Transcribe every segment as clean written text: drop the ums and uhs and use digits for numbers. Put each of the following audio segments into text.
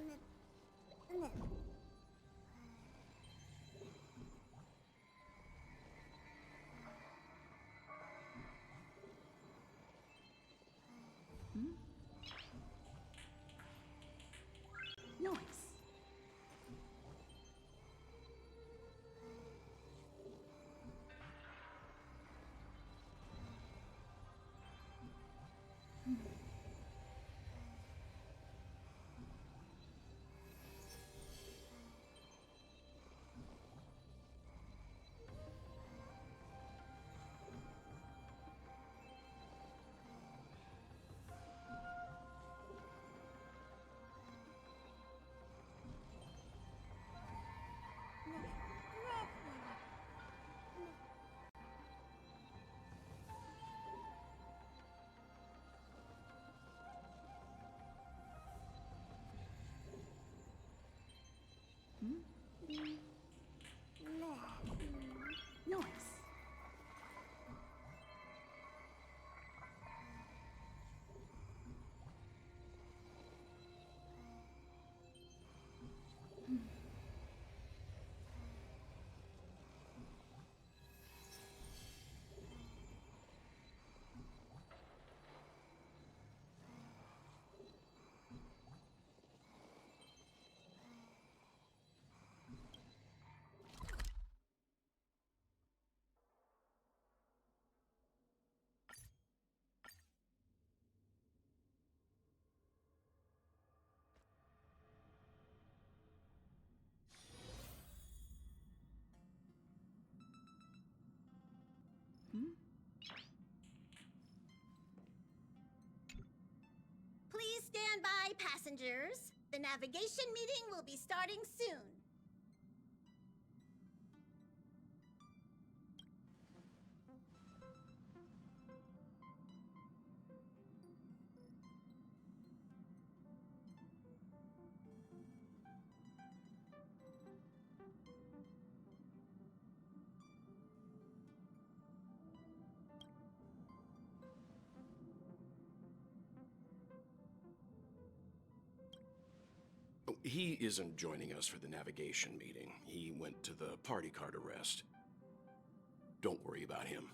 Nice. Nice. Please stand by, passengers. The navigation meeting will be starting soon. He isn't joining us for the navigation meeting. He went to the party card arrest. Don't worry about him.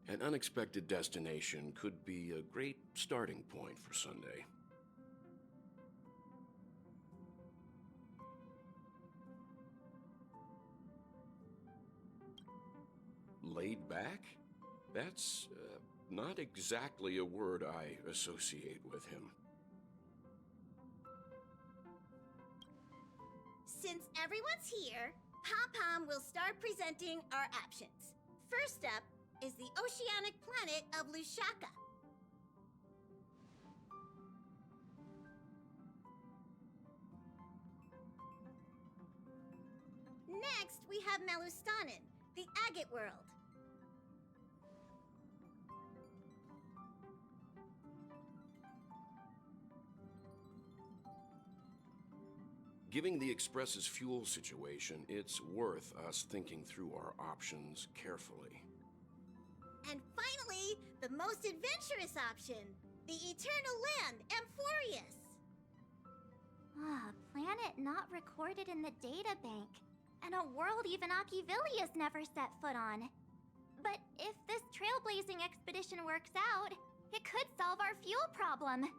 An unexpected destination could be a great starting point for Sunday. Laid back? That's not exactly a word I associate with him. Since everyone's here, Pom-Pom will start presenting our options. First up is the oceanic planet of Lushaka. Next, we have Melustanin, the agate world. Given the Express's fuel situation, it's worth us thinking through our options carefully. And finally, the most adventurous option, the eternal land, Amphorius. Ah, planet not recorded in the databank, and a world even Achivilia's never set foot on. But if this trailblazing expedition works out, it could solve our fuel problem.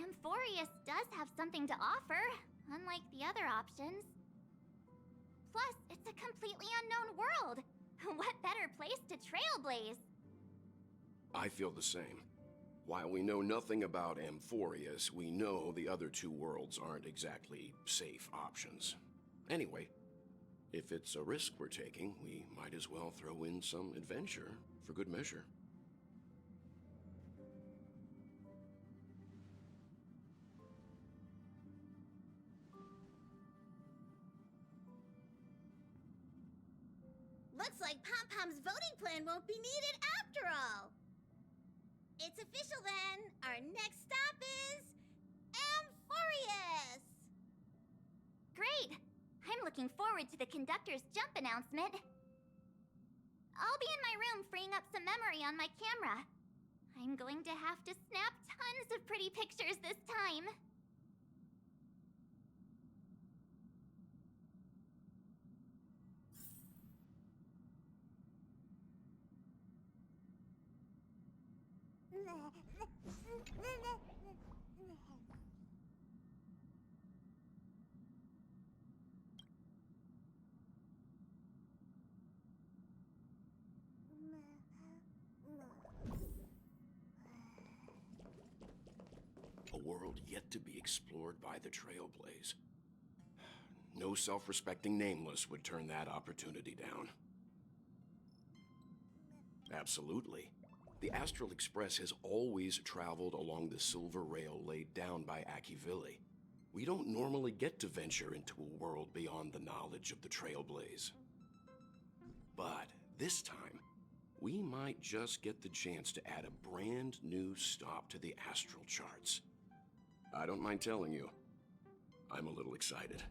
Amphorius does have something to offer, unlike the other options. Plus, it's a completely unknown world. What better place to trailblaze? I feel the same. While we know nothing about Amphorius, we know the other two worlds aren't exactly safe options. Anyway, if it's a risk we're taking, we might as well throw in some adventure for good measure. Looks like Pom-Pom's voting plan won't be needed after all. It's official then. Our next stop is Amphorius. Great! I'm looking forward to the conductor's jump announcement. I'll be in my room freeing up some memory on my camera. I'm going to have to snap tons of pretty pictures this time. A world yet to be explored by the Trailblaze. No self-respecting nameless would turn that opportunity down. Absolutely. The Astral Express has always traveled along the silver rail laid down by Akivili. We don't normally get to venture into a world beyond the knowledge of the Trailblaze. But this time, we might just get the chance to add a brand new stop to the astral charts. I don't mind telling you, I'm a little excited.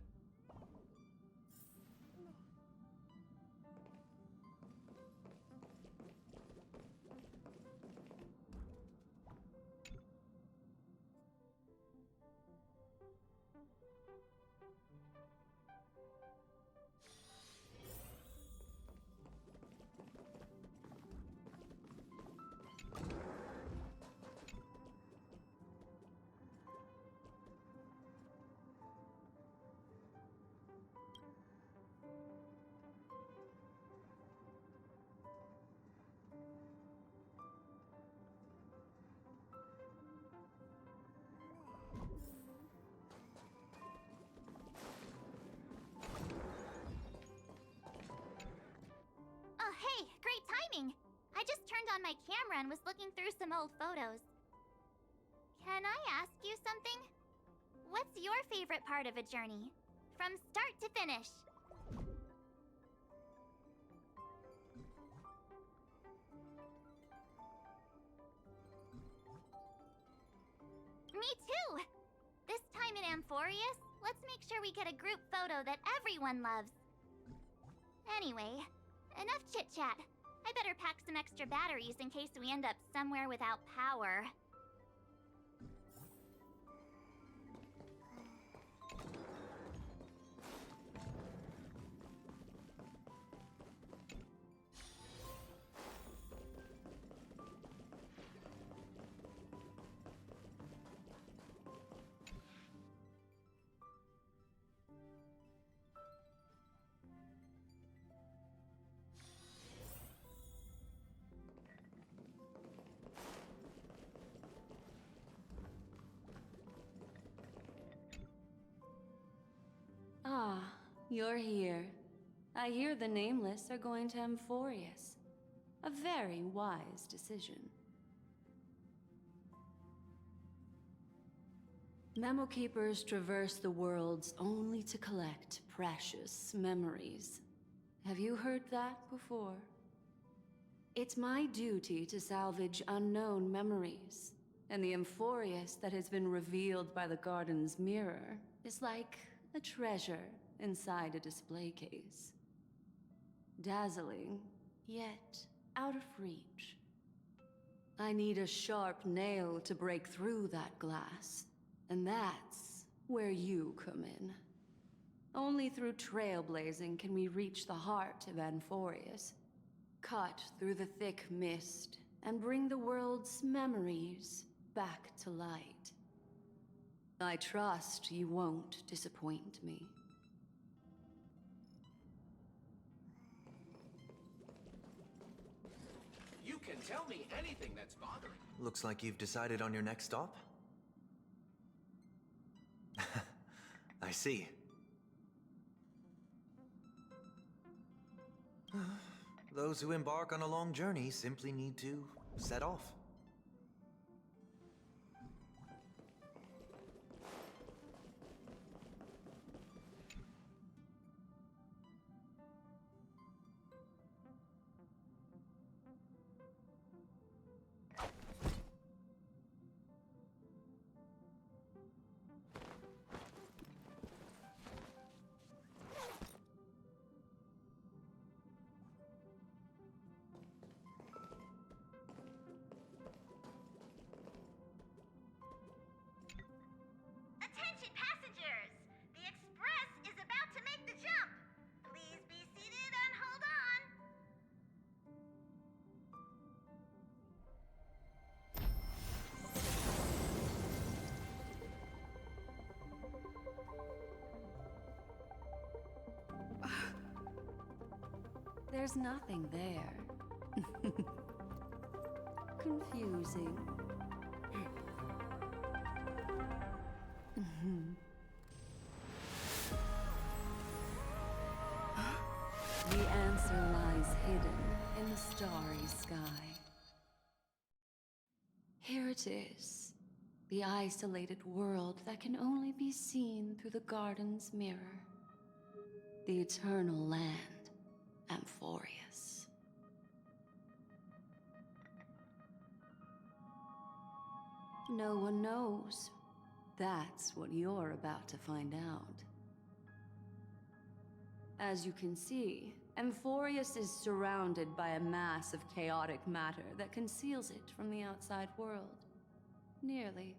Oh, hey, great timing! I just turned on my camera and was looking through some old photos. Can I ask you something? What's your favorite part of a journey? From start to finish? Me too! This time in Amphorius, let's make sure we get a group photo that everyone loves. Anyway, enough chit-chat. I better pack some extra batteries in case we end up somewhere without power. Ah, you're here. I hear the Nameless are going to Amphorius. A very wise decision. Memo Keepers traverse the worlds only to collect precious memories. Have you heard that before? It's my duty to salvage unknown memories, and the Amphorius that has been revealed by the garden's mirror is like a treasure inside a display case. Dazzling, yet out of reach. I need a sharp nail to break through that glass, and that's where you come in. Only through trailblazing can we reach the heart of Amphorius, cut through the thick mist, and bring the world's memories back to light. I trust you won't disappoint me. You can tell me anything that's bothering you. Looks like you've decided on your next stop. I see. Those who embark on a long journey simply need to set off. Attention passengers! The express is about to make the jump! Please be seated and hold on! There's nothing there. Confusing. The answer lies hidden in the starry sky. Here it is, the isolated world that can only be seen through the garden's mirror. The eternal land, Amphorius. No one knows. That's what you're about to find out. As you can see, Amphorius is surrounded by a mass of chaotic matter that conceals it from the outside world. Nearly.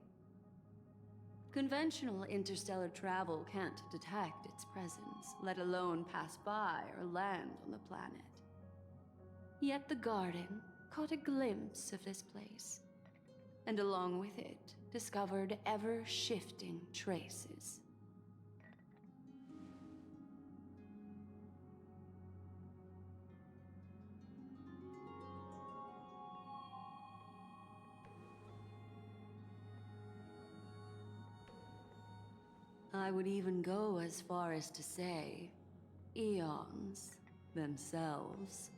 Conventional interstellar travel can't detect its presence, let alone pass by or land on the planet. Yet the Garden caught a glimpse of this place, and along with it, discovered ever-shifting traces. I would even go as far as to say, eons themselves.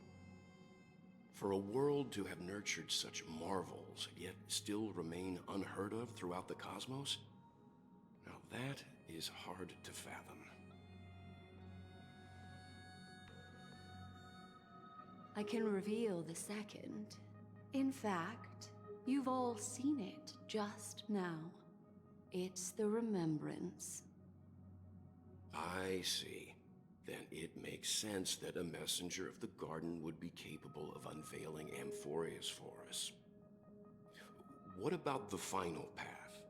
For a world to have nurtured such marvels, yet still remain unheard of throughout the cosmos? Now that is hard to fathom. I can reveal the second. In fact, you've all seen it just now. It's the Remembrance. I see. Then it makes sense that a messenger of the Garden would be capable of unveiling Amphorius for us. What about the final path?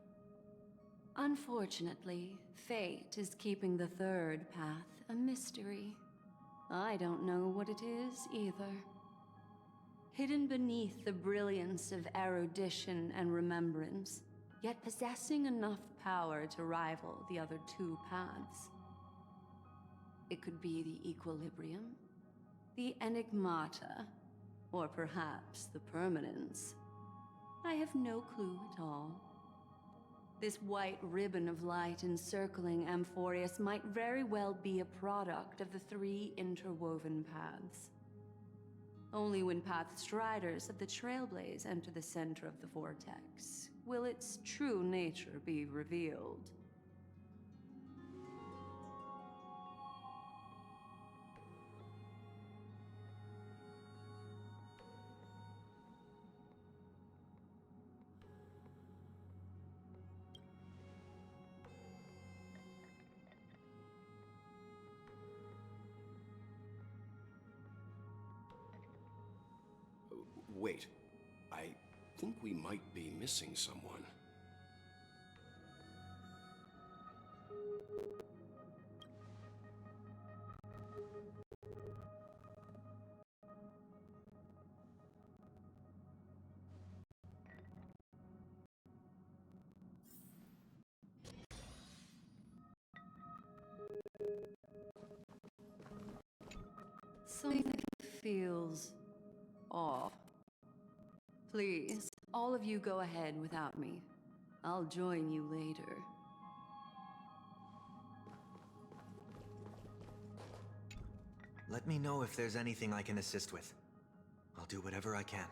Unfortunately, fate is keeping the third path a mystery. I don't know what it is either. Hidden beneath the brilliance of erudition and remembrance, yet possessing enough power to rival the other two paths. It could be the Equilibrium, the Enigmata, or perhaps the Permanence. I have no clue at all. This white ribbon of light encircling Amphorius might very well be a product of the three interwoven paths. Only when Path Striders of the Trailblaze enter the center of the vortex will its true nature be revealed. Wait, I think we might be missing someone. Something feels off. Please, all of you go ahead without me. I'll join you later. Let me know if there's anything I can assist with. I'll do whatever I can.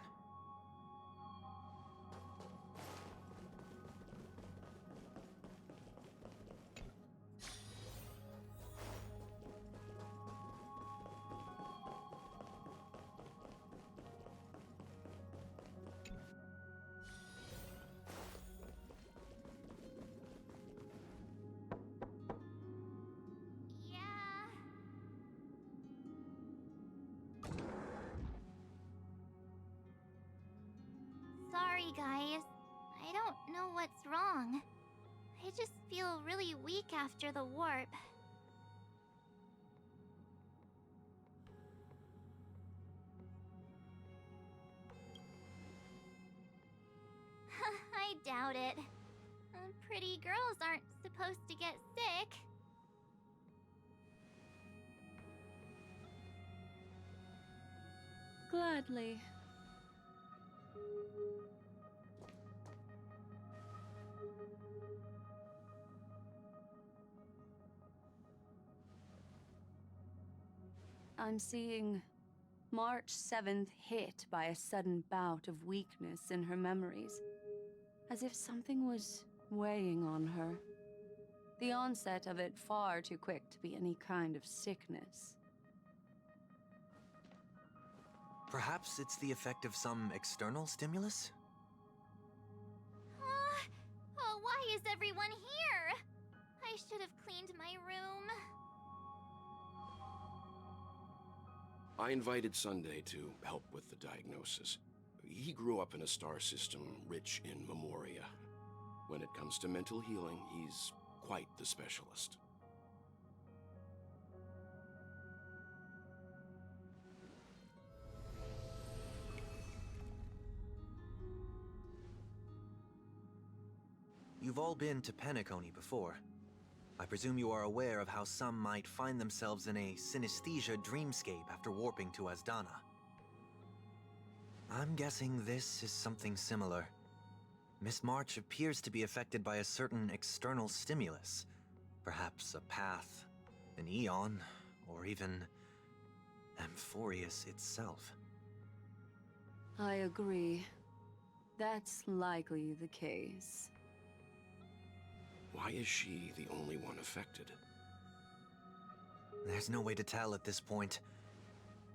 Yeah. Sorry, guys. I don't know what's wrong. I just feel really weak after the warp. I doubt it. Pretty girls aren't supposed to get sick. Gladly. I'm seeing March 7th hit by a sudden bout of weakness in her memories, as if something was weighing on her. The onset of it far too quick to be any kind of sickness. Perhaps it's the effect of some external stimulus? Oh, why is everyone here? I should have cleaned my room. I invited Sunday to help with the diagnosis. He grew up in a star system rich in memoria. When it comes to mental healing, he's quite the specialist. You've all been to Penacony before. I presume you are aware of how some might find themselves in a synesthesia dreamscape after warping to Asdana. I'm guessing this is something similar. Miss March appears to be affected by a certain external stimulus. Perhaps a path, an eon, or even Amphorius itself. I agree. That's likely the case. Why is she the only one affected? There's no way to tell at this point.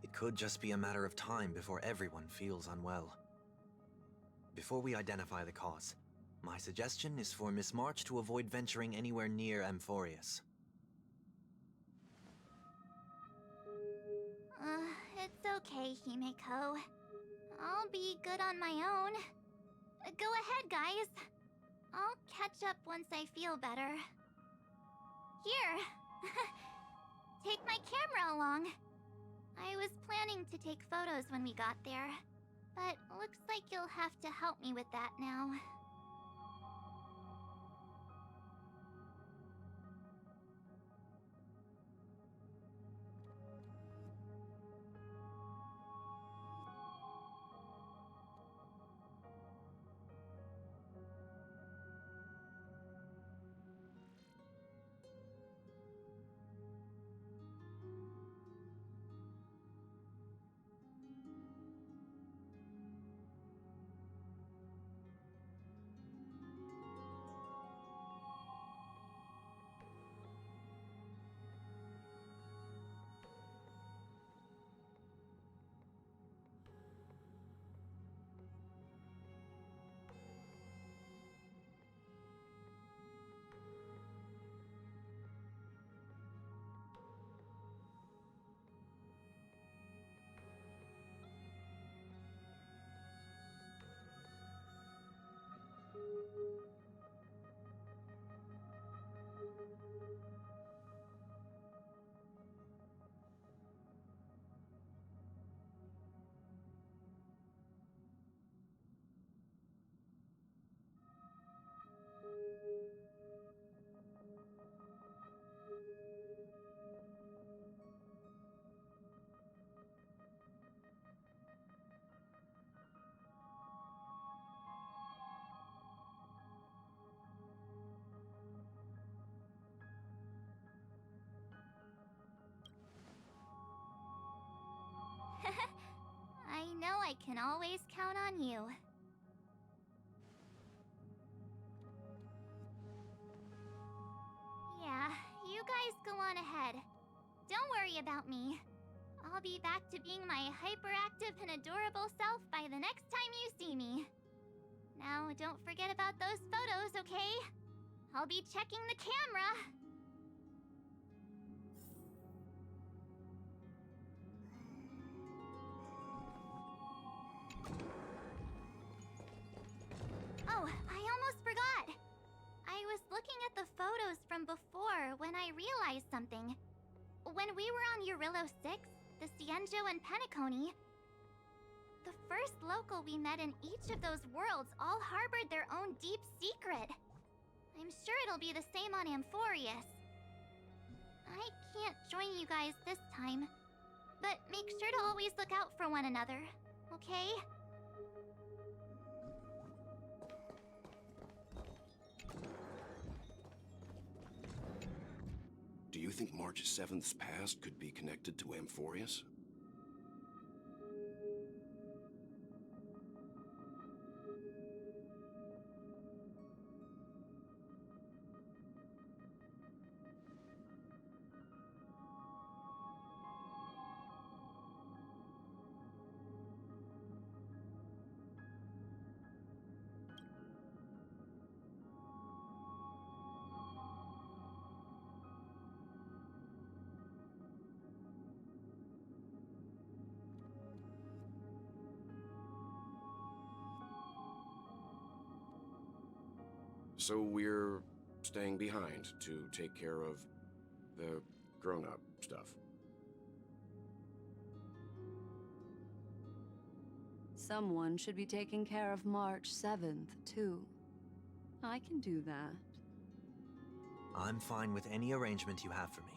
It could just be a matter of time before everyone feels unwell. Before we identify the cause, my suggestion is for Miss March to avoid venturing anywhere near Amphorius. It's okay, Himeko. I'll be good on my own. Go ahead, guys. I'll catch up once I feel better. Here. Take my camera along. I was planning to take photos when we got there, but looks like you'll have to help me with that now. I know I can always count on you. Yeah, you guys go on ahead. Don't worry about me. I'll be back to being my hyperactive and adorable self by the next time you see me. Now, don't forget about those photos, okay? I'll be checking the camera. Oh, I almost forgot. I was looking at the photos from before when I realized something. When we were on Eurillo 6, the Cienjo and Penacony, the first local we met in each of those worlds all harbored their own deep secret. I'm sure it'll be the same on Amphorius. I can't join you guys this time, but make sure to always look out for one another, okay? Do you think March 7th's past could be connected to Amphorius? So we're staying behind to take care of the grown-up stuff. Someone should be taking care of March 7th, too. I can do that. I'm fine with any arrangement you have for me.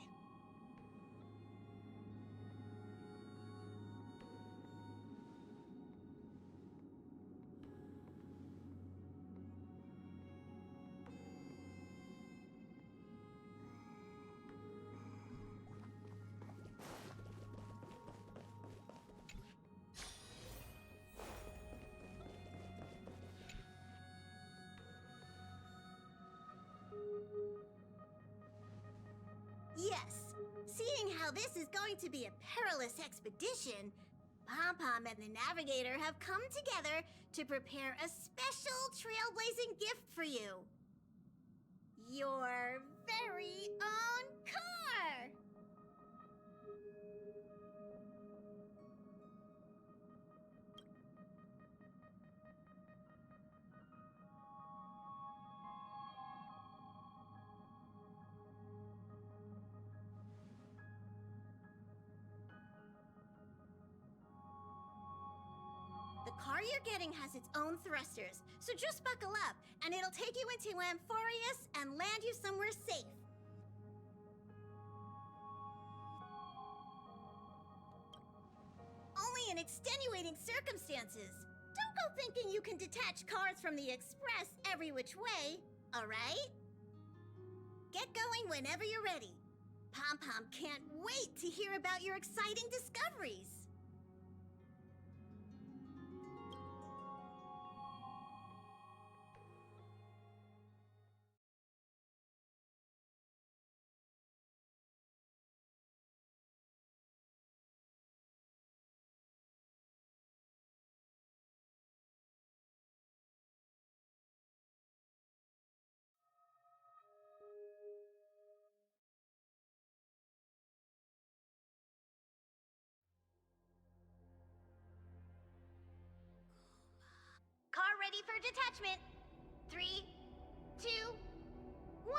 Yes, seeing how this is going to be a perilous expedition, Pom-Pom and the Navigator have come together to prepare a special trailblazing gift for you. Your very own car! The car you're getting has its own thrusters, so just buckle up, and it'll take you into Amphorius and land you somewhere safe. Only in extenuating circumstances. Don't go thinking you can detach cars from the Express every which way, alright? Get going whenever you're ready. Pom-Pom can't wait to hear about your exciting discoveries. Car ready for detachment. 3, 2, 1.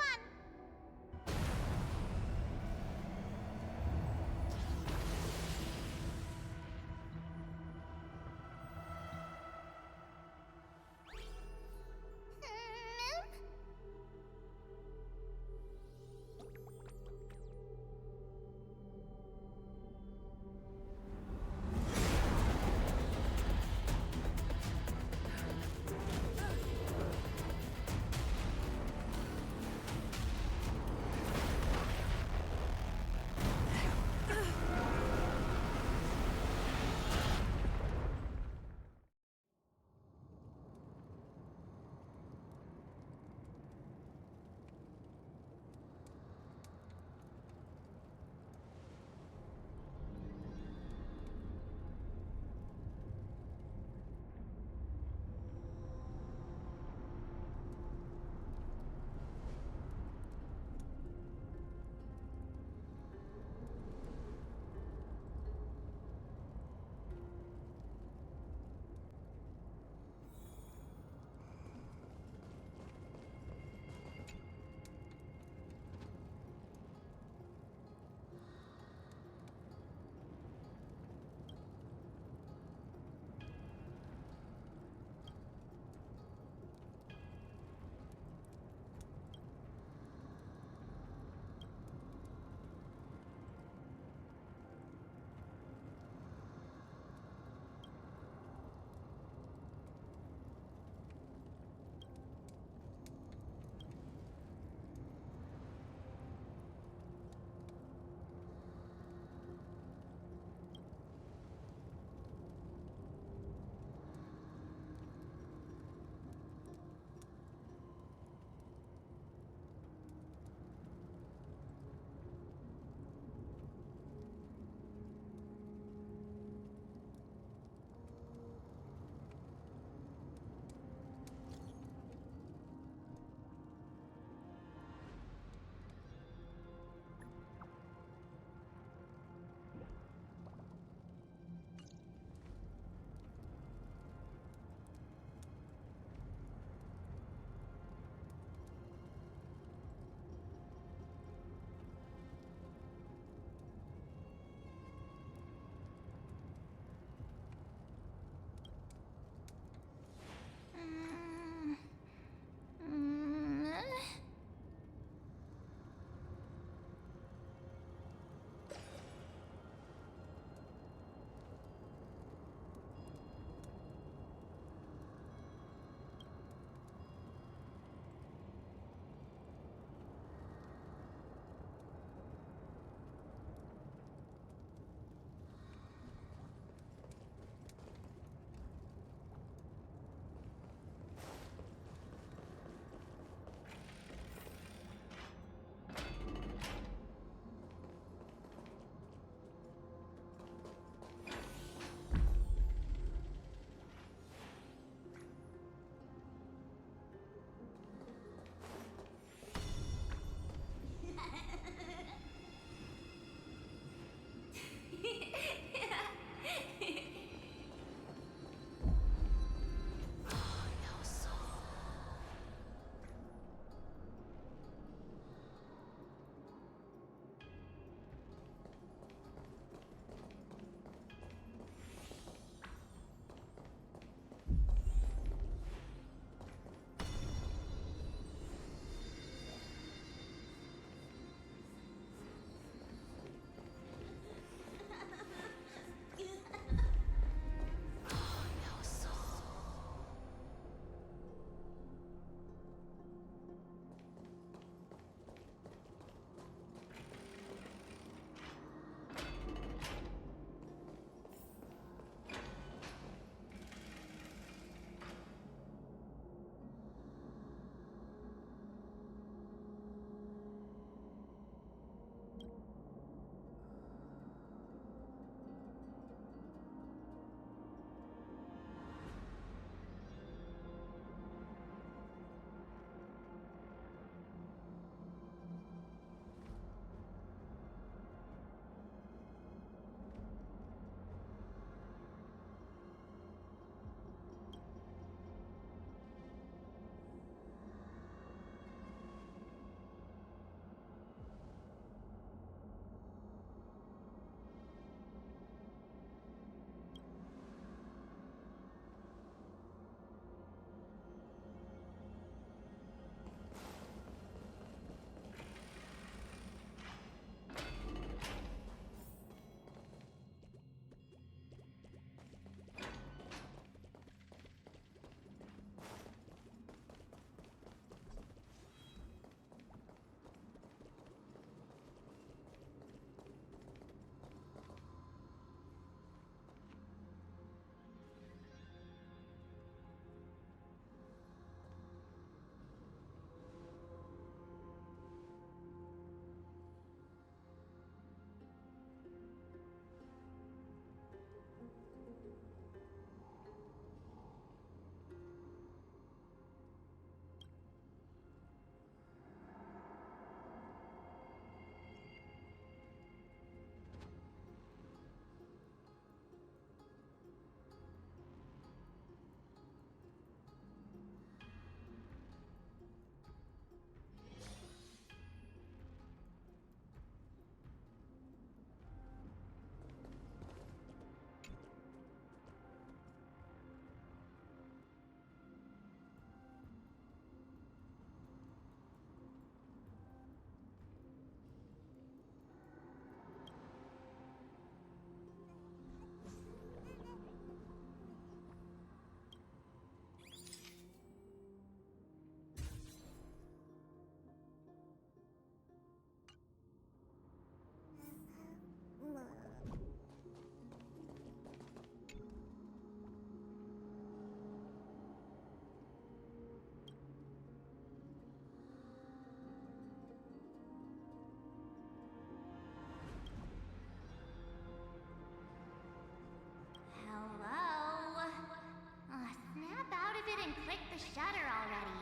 shudder already.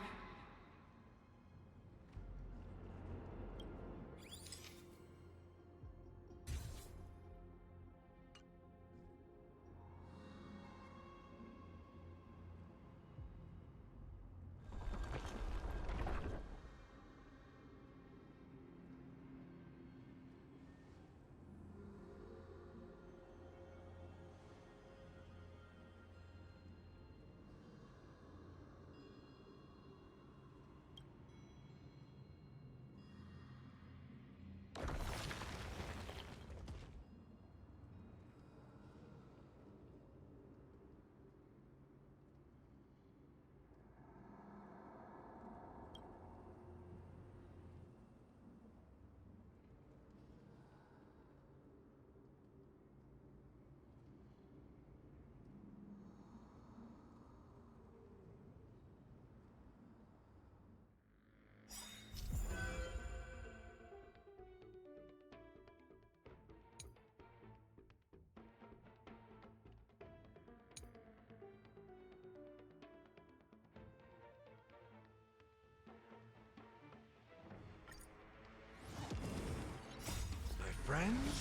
Friends?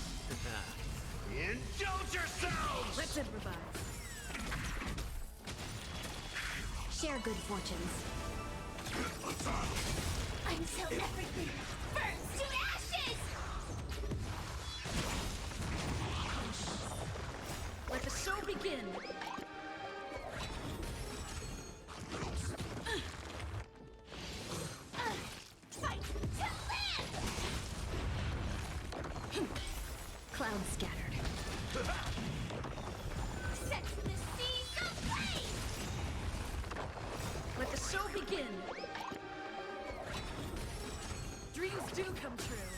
Indulge yourselves! Let's improvise. Share good fortunes. I'm so everything burns to ashes! Let the show begin. Fight to live! Clouds scattered. Set the seas ablaze! Let the show begin. Dreams do come true.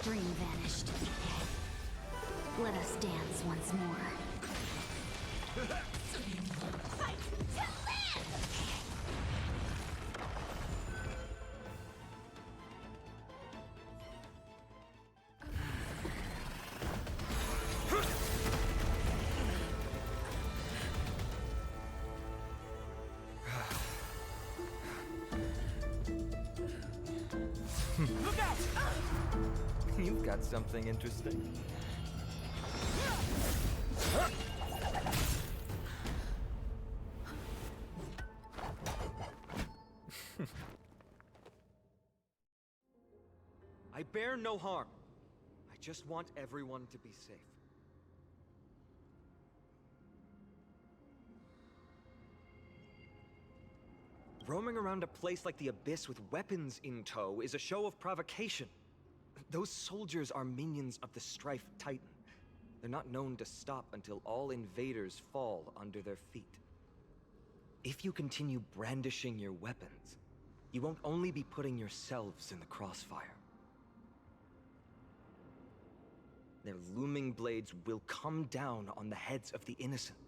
Dream vanished. Let us dance once more. Fight to live! Look out! You've got something interesting. I bear no harm. I just want everyone to be safe. Roaming around a place like the Abyss with weapons in tow is a show of provocation. Those soldiers are minions of the Strife Titan. They're not known to stop until all invaders fall under their feet. If you continue brandishing your weapons, you won't only be putting yourselves in the crossfire. Their looming blades will come down on the heads of the innocent.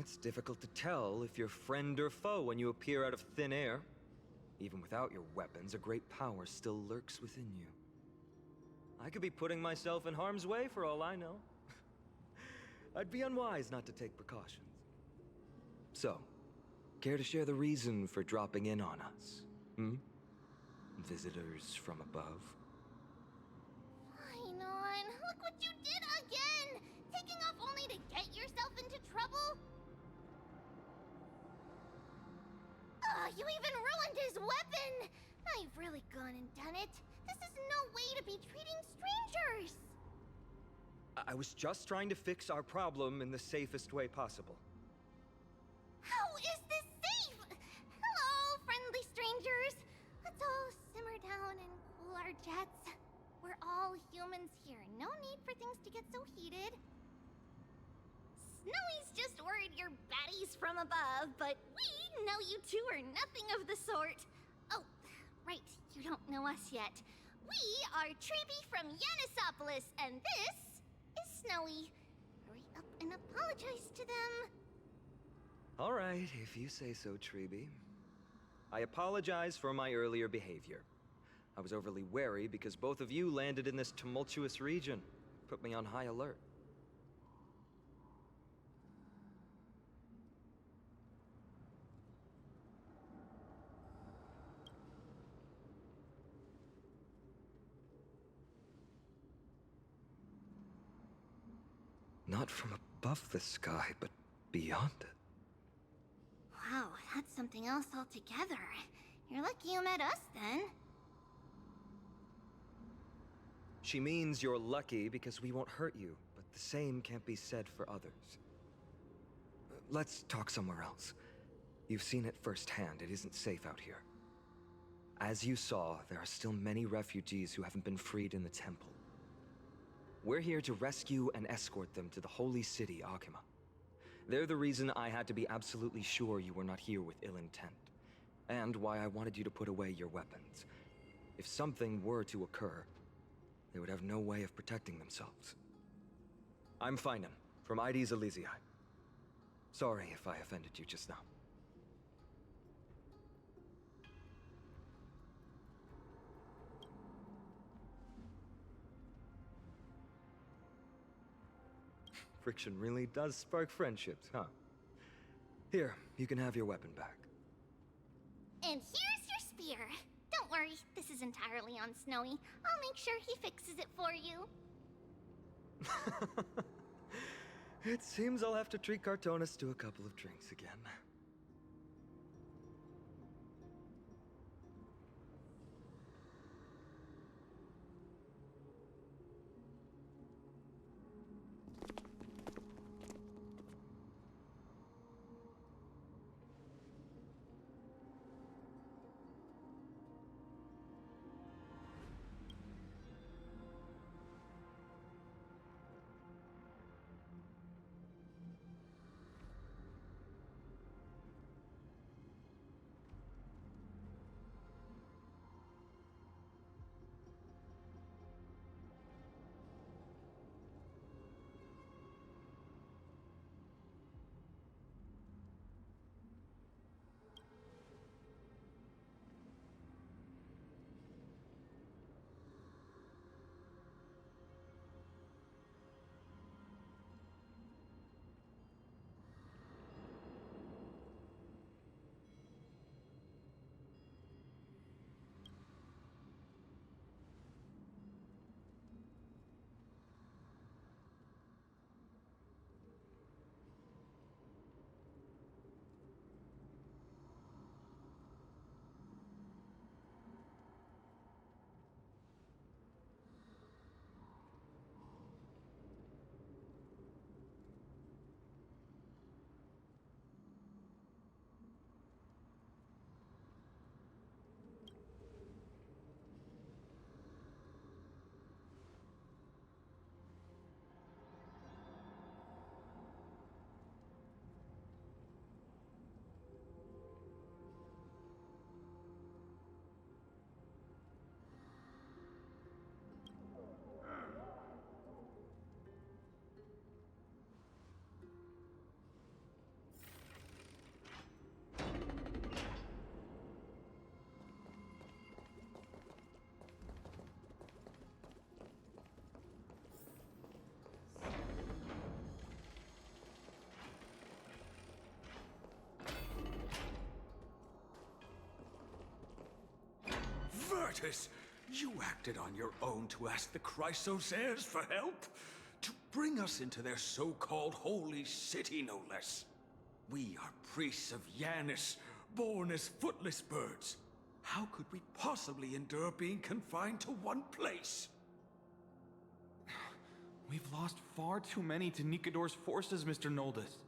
It's difficult to tell if you're friend or foe when you appear out of thin air. Even without your weapons, a great power still lurks within you. I could be putting myself in harm's way for all I know. I'd be unwise not to take precautions. So, care to share the reason for dropping in on us? Visitors from above? Fine on, look what you did again! Taking off only to get yourself into trouble? You even ruined his weapon! Now you've really gone and done it. This is no way to be treating strangers! I was just trying to fix our problem in the safest way possible. How is this safe? Hello, friendly strangers. Let's all simmer down and cool our jets. We're all humans here. No need for things to get so heated. Snowy's just worried you're baddies from above, but we know you two are nothing of the sort. Oh, right, you don't know us yet. We are Treeby from Yanisopolis, and this is Snowy. Hurry up and apologize to them. All right, if you say so, Treeby. I apologize for my earlier behavior. I was overly wary because both of you landed in this tumultuous region. Put me on high alert. not from above the sky, but beyond it. Wow, that's something else altogether. You're lucky you met us, then. She means you're lucky because we won't hurt you, but the same can't be said for others. Let's talk somewhere else. You've seen it firsthand, it isn't safe out here. As you saw, there are still many refugees who haven't been freed in the temple. We're here to rescue and escort them to the holy city, Akima. They're the reason I had to be absolutely sure you were not here with ill intent, and why I wanted you to put away your weapons. If something were to occur, they would have no way of protecting themselves. I'm Finan, from ID's Elysiae. Sorry if I offended you just now. Friction really does spark friendships, huh? Here, you can have your weapon back. And here's your spear. Don't worry, this is entirely on Snowy. I'll make sure he fixes it for you. It seems I'll have to treat Cartonis to a couple of drinks again. Virtus, you acted on your own to ask the Chrysos heirs for help? To bring us into their so-called holy city, no less. We are priests of Yanis, born as footless birds. How could we possibly endure being confined to one place? We've lost far too many to Nikador's forces, Mr. Noldus.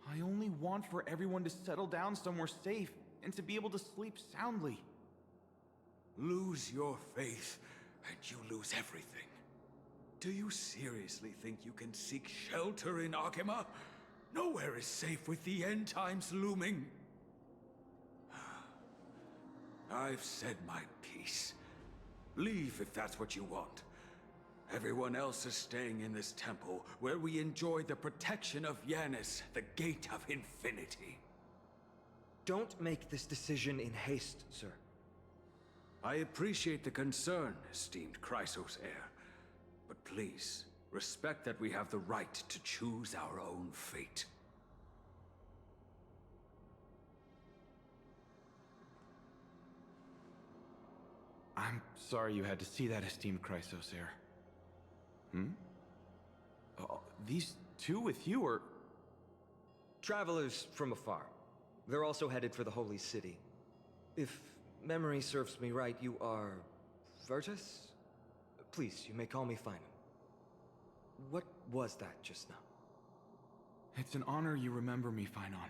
I only want for everyone to settle down somewhere safe and to be able to sleep soundly. Lose your faith, and you lose everything. Do you seriously think you can seek shelter in Akima? Nowhere is safe with the end times looming. I've said my piece. Leave if that's what you want. Everyone else is staying in this temple, where we enjoy the protection of Yanis, the Gate of Infinity. Don't make this decision in haste, sir. I appreciate the concern, esteemed Chrysos heir. But please, respect that we have the right to choose our own fate. I'm sorry you had to see that, esteemed Chrysos heir. These two with you, or... Travelers from afar. They're also headed for the Holy City. If memory serves me right, you are... Virtus? Please, you may call me Finan. What was that just now? It's an honor you remember me, Finan.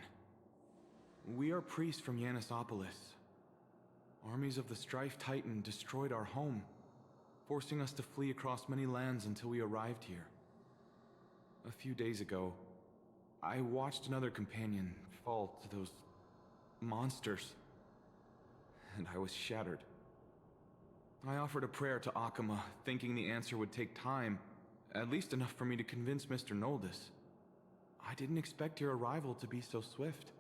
We are priests from Yanisopolis. Armies of the Strife Titan destroyed our home, forcing us to flee across many lands until we arrived here. A few days ago, I watched another companion fall to those monsters, and I was shattered. I offered a prayer to Akama, thinking the answer would take time, at least enough for me to convince Mr. Noldus. I didn't expect your arrival to be so swift.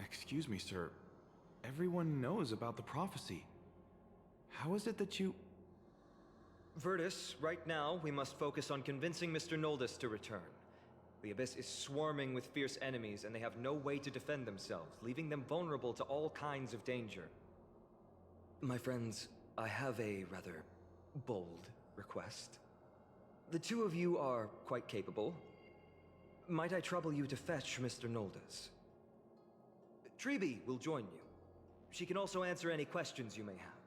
Excuse me, sir. Everyone knows about the prophecy. How is it that you... Virtus, right now, we must focus on convincing Mr. Noldus to return. The Abyss is swarming with fierce enemies, and they have no way to defend themselves, leaving them vulnerable to all kinds of danger. My friends, I have a rather bold request. The two of you are quite capable. Might I trouble you to fetch Mr. Noldus? Treeby will join you. She can also answer any questions you may have.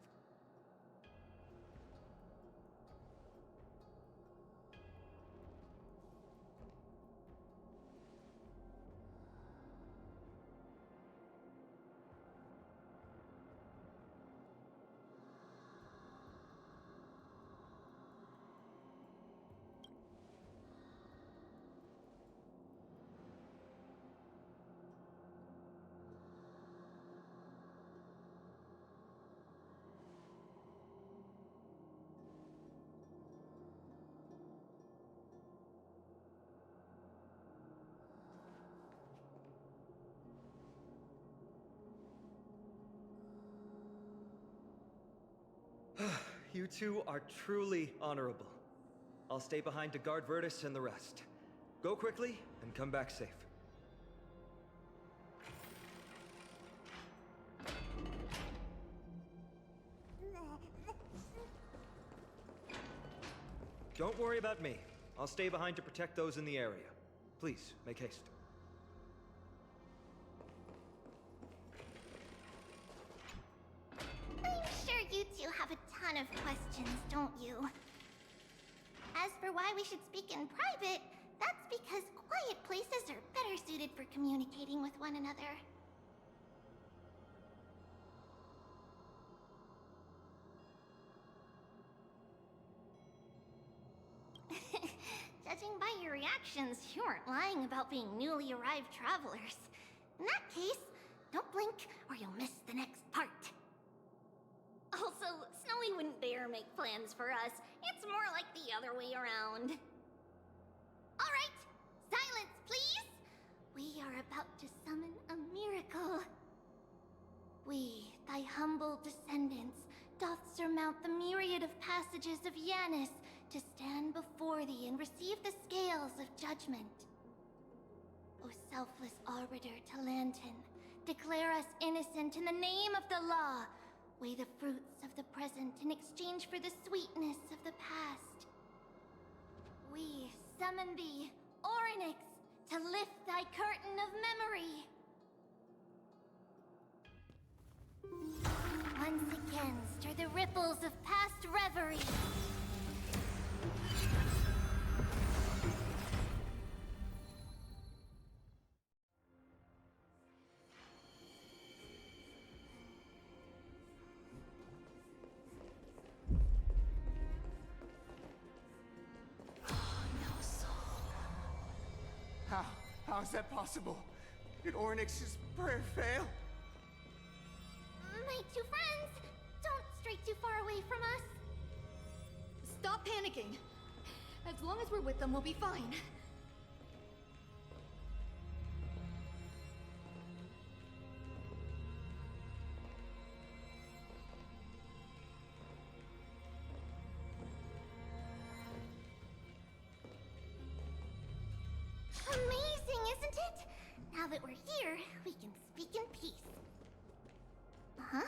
You two are truly honorable. I'll stay behind to guard Virtus and the rest. Go quickly and come back safe. Don't worry about me. I'll stay behind to protect those in the area. Please, make haste. I'm sure you two have a ton of questions, don't you? As for why we should speak in private, that's because quiet places are better suited for communicating with one another. Judging by your reactions, you aren't lying about being newly arrived travelers. In that case, don't blink or you'll miss the next part. Also, Snowy wouldn't dare make plans for us. It's more like the other way around. Alright, silence, please! We are about to summon a miracle. We, thy humble descendants, doth surmount the myriad of passages of Yanis to stand before thee and receive the scales of judgment. O selfless arbiter Talantin, declare us innocent in the name of the law. Weigh the fruits of the present in exchange for the sweetness of the past. We summon thee, Orynyx, to lift thy curtain of memory. Once again, stir the ripples of past reverie. How is that possible? Did Orynyx's prayer fail? My two friends, don't stray too far away from us. Stop panicking. As long as we're with them, we'll be fine. Amazing, isn't it? now that we're here, we can speak in peace. Huh?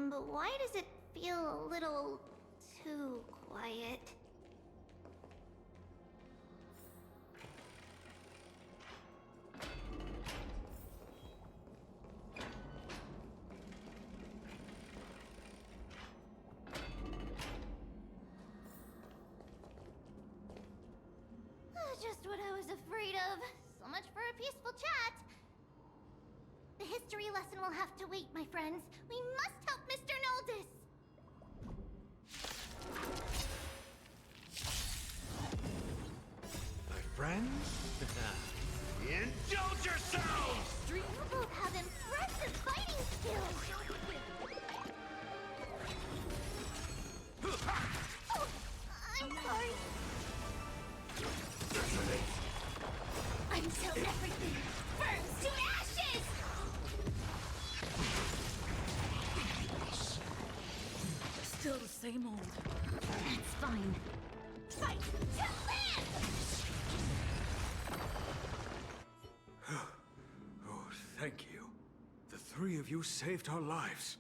But why does it feel a little too quiet? Just what I was afraid of. So much for a peaceful chat. The history lesson will have to wait, my friends. We must help Mr. Noldus! My friends? Indulge yourselves! You both have impressive fighting skills! Oh, I'm sorry. Until everything burns to ashes! Still the same old. That's fine. Fight to live! Oh, thank you. The three of you saved our lives.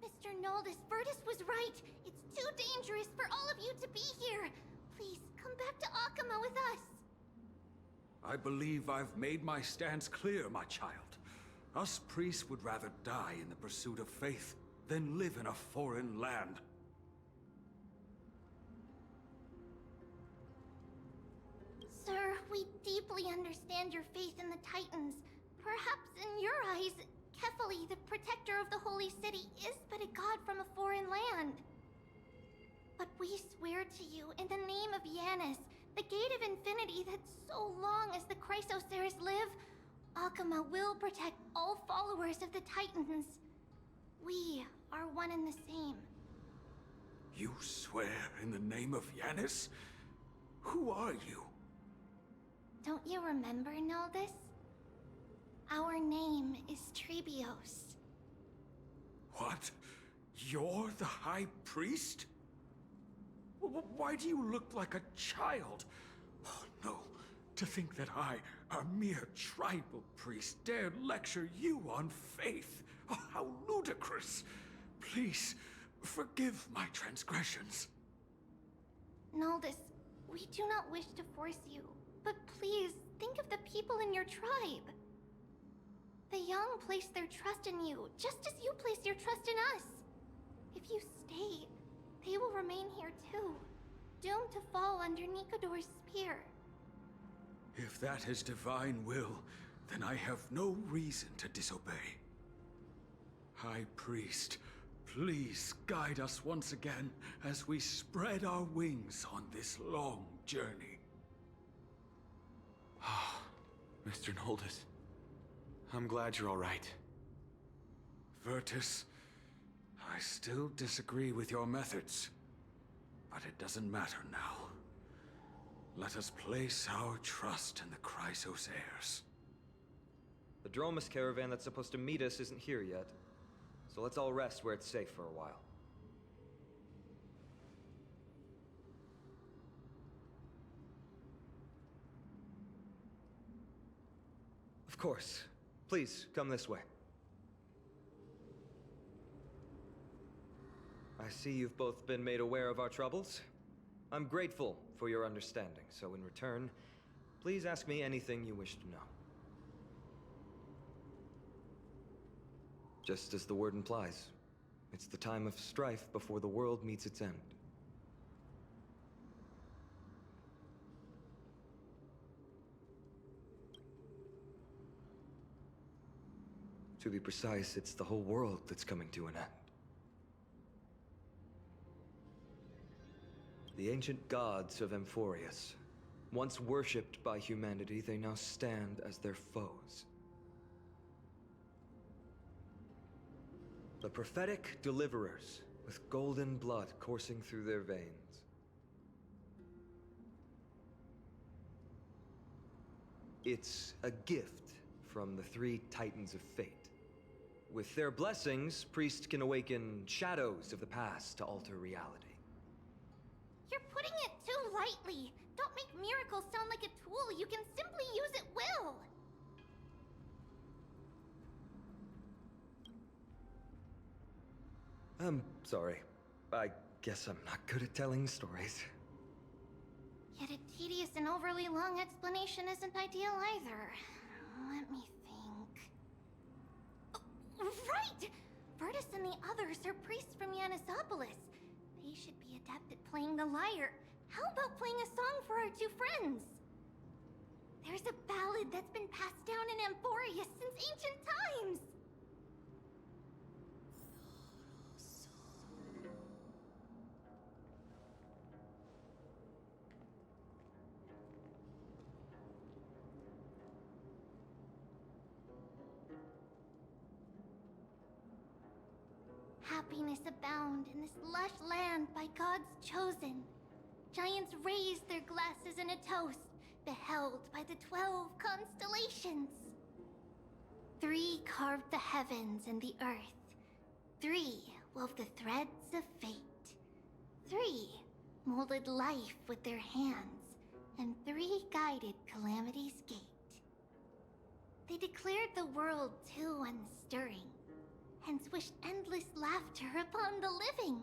Mr. Noldus, Virtus was right. It's too dangerous for all of you to be here. Please, come back to Akama with us. I believe I've made my stance clear, my child. Us priests would rather die in the pursuit of faith than live in a foreign land. Sir, we deeply understand your faith in the Titans. Perhaps in your eyes, Kefali, the protector of the Holy City, is but a god from a foreign land. But we swear to you, in the name of Yanis, the Gate of Infinity, that so long as the Chrysosaurs live, Akama will protect all followers of the Titans. We are one and the same. You swear in the name of Yanis? Who are you? Don't you remember, Noldus? Our name is Trebios. What? You're the High Priest? Why do you look like a child? Oh, no. To think that I, a mere tribal priest, dared lecture you on faith. Oh, how ludicrous. Please, forgive my transgressions. Noldus, we do not wish to force you, but please think of the people in your tribe. The young place their trust in you, just as you place your trust in us. If you stay, they will remain here too, doomed to fall under Nikodor's spear. If that is divine will, then I have no reason to disobey. High Priest, please guide us once again as we spread our wings on this long journey. Mr. Noldus, I'm glad you're all right. Virtus, I still disagree with your methods, but it doesn't matter now. Let us place our trust in the Chrysosaurs. The Dromus caravan that's supposed to meet us isn't here yet, so let's all rest where it's safe for a while. Of course. Please, come this way. I see you've both been made aware of our troubles. I'm grateful for your understanding, so in return, please ask me anything you wish to know. Just as the word implies, it's the time of strife before the world meets its end. To be precise, it's the whole world that's coming to an end. The ancient gods of Amphorius, once worshipped by humanity, they now stand as their foes. The prophetic deliverers, with golden blood coursing through their veins. It's a gift from the three Titans of Fate. With their blessings, priests can awaken shadows of the past to alter reality. You're putting it too rightly. Don't make miracles sound like a tool you can simply use at will. I'm sorry. I guess I'm not good at telling stories. Yet a tedious and overly long explanation isn't ideal either. Let me think. Oh, right! Virtus and the others are priests from Yanisopolis. They should be adept at playing the lyre. How about playing a song for our two friends? There's a ballad that's been passed down in Amphoria since ancient times! Happiness abound in this lush land by God's chosen. Giants raised their glasses in a toast, beheld by the 12 constellations. 3 carved the heavens and the earth. 3 wove the threads of fate. 3 molded life with their hands, and 3 guided Calamity's gate. They declared the world too unstirring, hence wished endless laughter upon the living.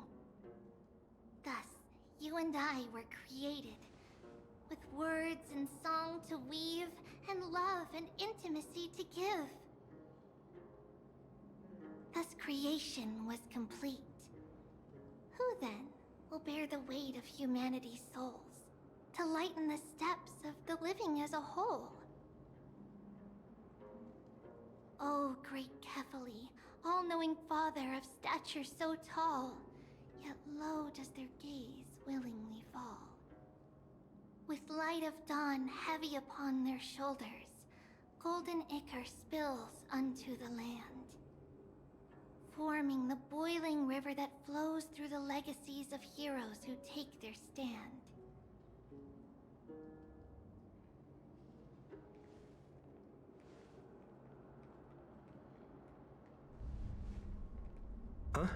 Thus, you and I were created, with words and song to weave, and love and intimacy to give. Thus creation was complete. Who then will bear the weight of humanity's souls, to lighten the steps of the living as a whole? O great Kefali, all-knowing father of stature so tall, yet low does their gaze willingly fall. With light of dawn heavy upon their shoulders, golden ichor spills unto the land, forming the boiling river that flows through the legacies of heroes who take their stand. Huh?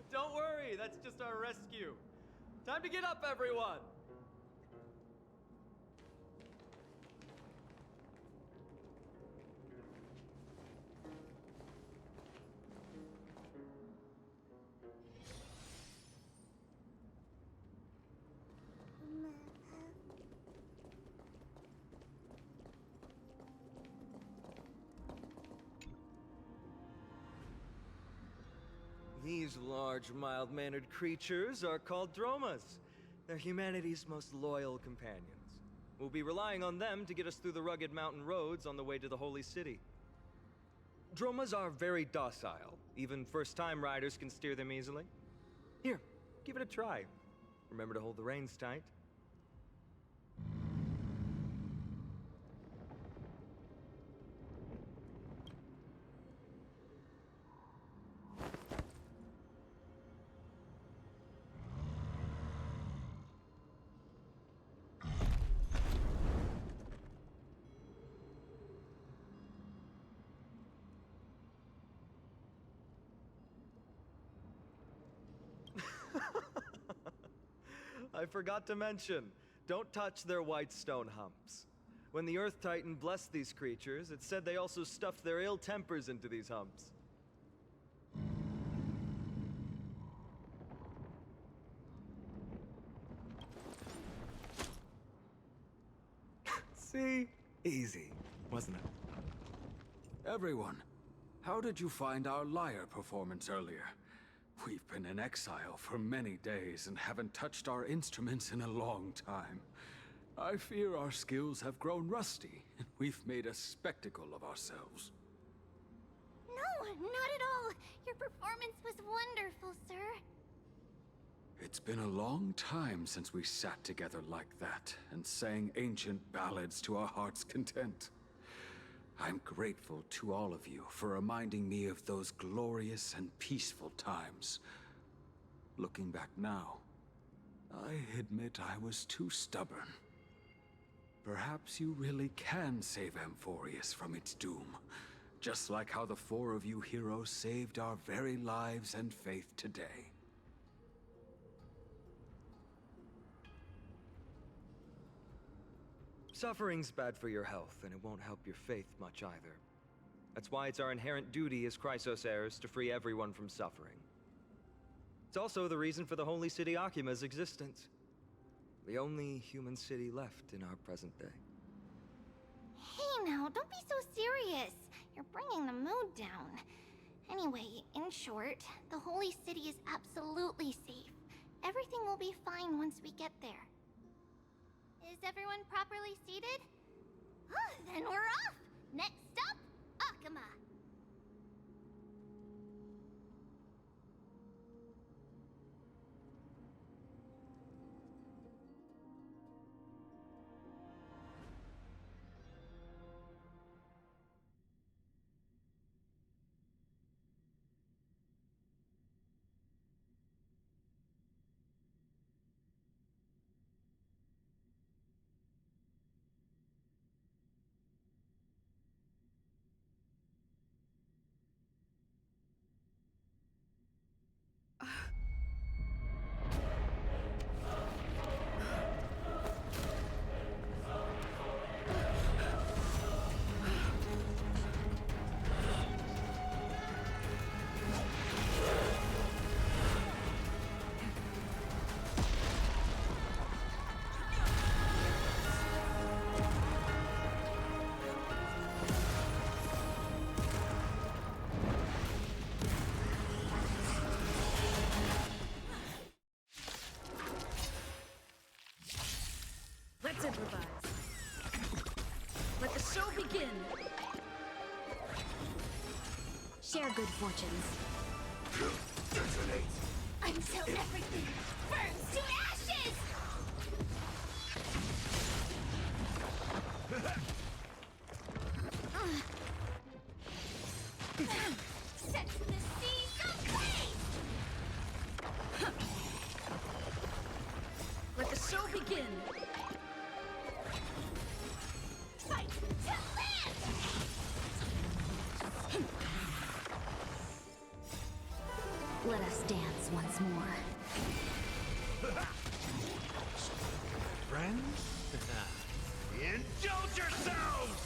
Don't worry, that's just our rescue. Time to get up, everyone! These large, mild-mannered creatures are called Dromas. They're humanity's most loyal companions. We'll be relying on them to get us through the rugged mountain roads on the way to the Holy City. Dromas are very docile. Even first-time riders can steer them easily. Here, give it a try. Remember to hold the reins tight. I forgot to mention, don't touch their white stone humps. When the Earth Titan blessed these creatures, it said they also stuffed their ill tempers into these humps. See? Easy, wasn't it? Everyone, how did you find our lyre performance earlier? We've been in exile for many days and haven't touched our instruments in a long time. I fear our skills have grown rusty, and we've made a spectacle of ourselves. No, not at all. Your performance was wonderful, sir. It's been a long time since we sat together like that and sang ancient ballads to our heart's content. I'm grateful to all of you for reminding me of those glorious and peaceful times. Looking back now, I admit I was too stubborn. Perhaps you really can save Amphorius from its doom, just like how the four of you heroes saved our very lives and faith today. Suffering's bad for your health, and it won't help your faith much either. That's why it's our inherent duty as Chrysos heirs to free everyone from suffering. It's also the reason for the Holy City Akima's existence. The only human city left in our present day. Hey now, don't be so serious. You're bringing the mood down. Anyway, in short, the Holy City is absolutely safe. Everything will be fine once we get there. Is everyone properly seated? Then we're off! Next stop, Akama! Let's improvise. Let the show begin. Share good fortunes. Detonate. Until everything burns to ashes! Set the seas ablaze! Let the show begin. Fight to live! Let us dance once more. Friends? Indulge yourselves!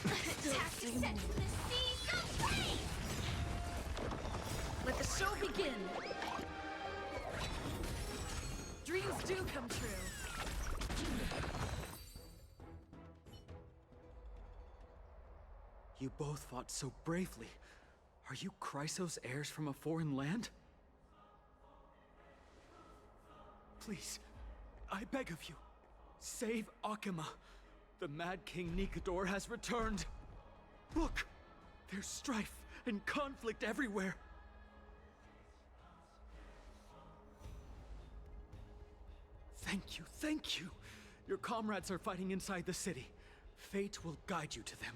Attack to set the seas ablaze! Let the show begin. Dreams do come true. You both fought so bravely. Are you Chrysos heirs from a foreign land? Please, I beg of you, save Akima. The Mad King Nikador has returned. Look, there's strife and conflict everywhere. Thank you, thank you. Your comrades are fighting inside the city. Fate will guide you to them.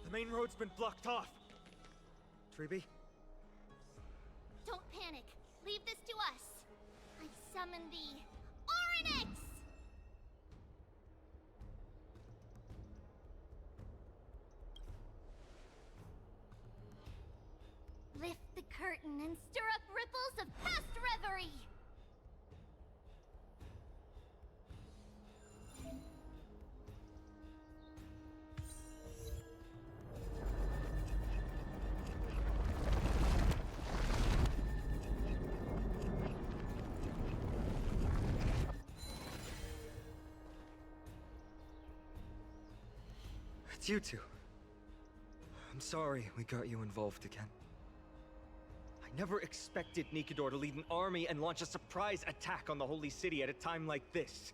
The main road's been blocked off. Treeby? Don't panic. Leave this to us. I summon the Oryx! Lift the curtain and stir up ripples of past reverie! It's you two. I'm sorry we got you involved again. I never expected Nikador to lead an army and launch a surprise attack on the Holy City at a time like this.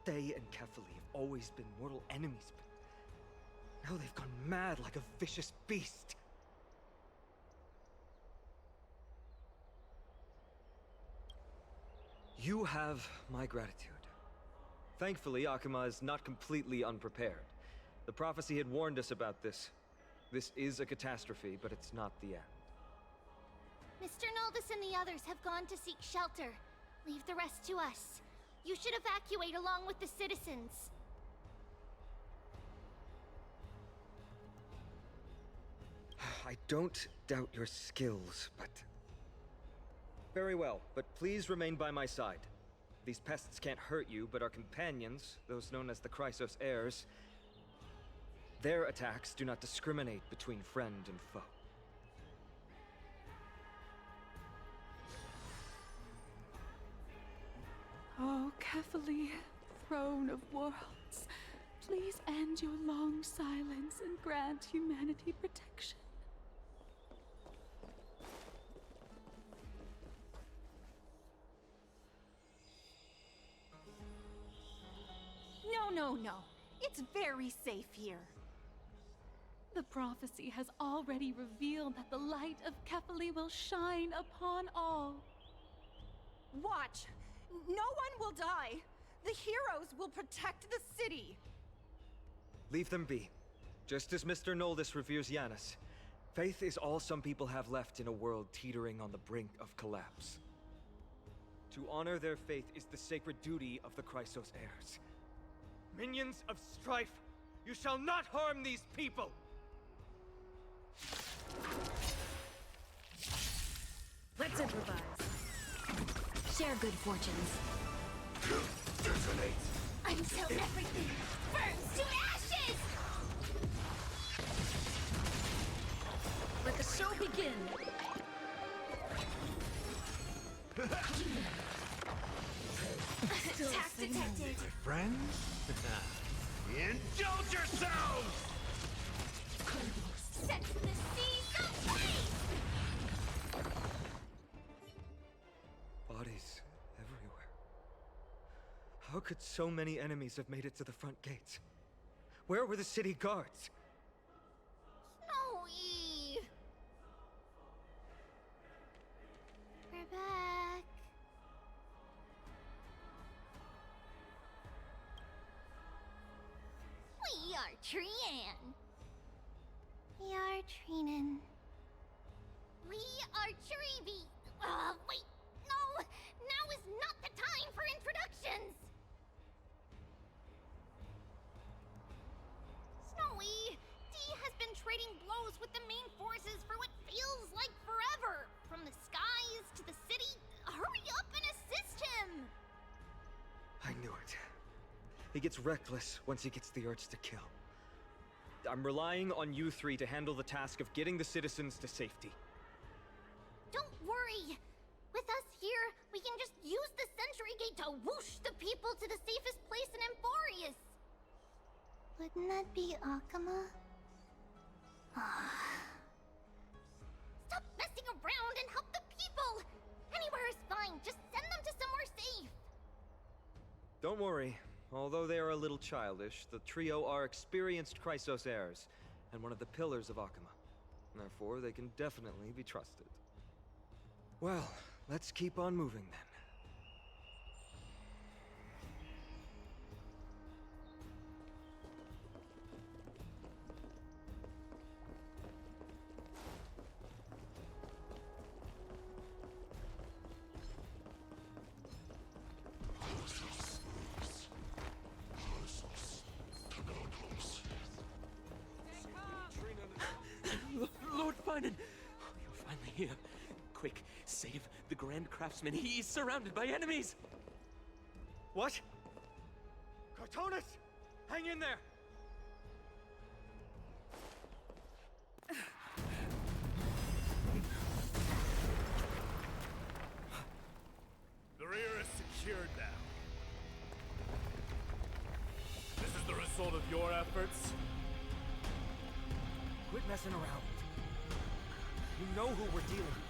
They and Kefali have always been mortal enemies, but now they've gone mad like a vicious beast. You have my gratitude. Thankfully, Akuma is not completely unprepared. The prophecy had warned us about this. This is a catastrophe, but it's not the end. Mr. Noldus and the others have gone to seek shelter. Leave the rest to us. You should evacuate along with the citizens. I don't doubt your skills, but... Very well, but please remain by my side. These pests can't hurt you, but our companions, those known as the Chrysos heirs, their attacks do not discriminate between friend and foe. Oh, Kefali, throne of worlds, please end your long silence and grant humanity protection. No. It's very safe here. The prophecy has already revealed that the light of Kefali will shine upon all. Watch! No one will die! The heroes will protect the city! Leave them be. Just as Mr. Noldus reveres Yanis, faith is all some people have left in a world teetering on the brink of collapse. To honor their faith is the sacred duty of the Chrysos heirs. Minions of strife, you shall not harm these people! Let's improvise. Share good fortunes. Detonate. Until everything burns to ashes! Let the show begin. Attack detected! Friends? Indulge yourselves! Set the seas ablaze! Bodies everywhere. How could so many enemies have made it to the front gates? Where were the city guards? Snowy! We're back. We are Trian. We are Trinan. We are Treevy. Wait, no! Now is not the time for introductions! Snowy, D has been trading blows with the main forces for what feels like forever. From the skies to the city. Hurry up and assist him! I knew it. He gets reckless once he gets the urge to kill. I'm relying on you three to handle the task of getting the citizens to safety. Don't worry! With us here, we can just use the Sentry Gate to whoosh the people to the safest place in Amphorius! Wouldn't that be Akuma? Stop messing around and help the people! Anywhere is fine, just send them to somewhere safe! Don't worry. Although they are a little childish, the trio are experienced Chrysos heirs, and one of the pillars of Akuma. Therefore, they can definitely be trusted. Well, let's keep on moving then. Lord Finan! You're finally here. Quick, save the Grand Craftsman. He's surrounded by enemies! What? Cartonus! Hang in there! The rear is secured now. This is the result of your efforts? messing around. You know who we're dealing with.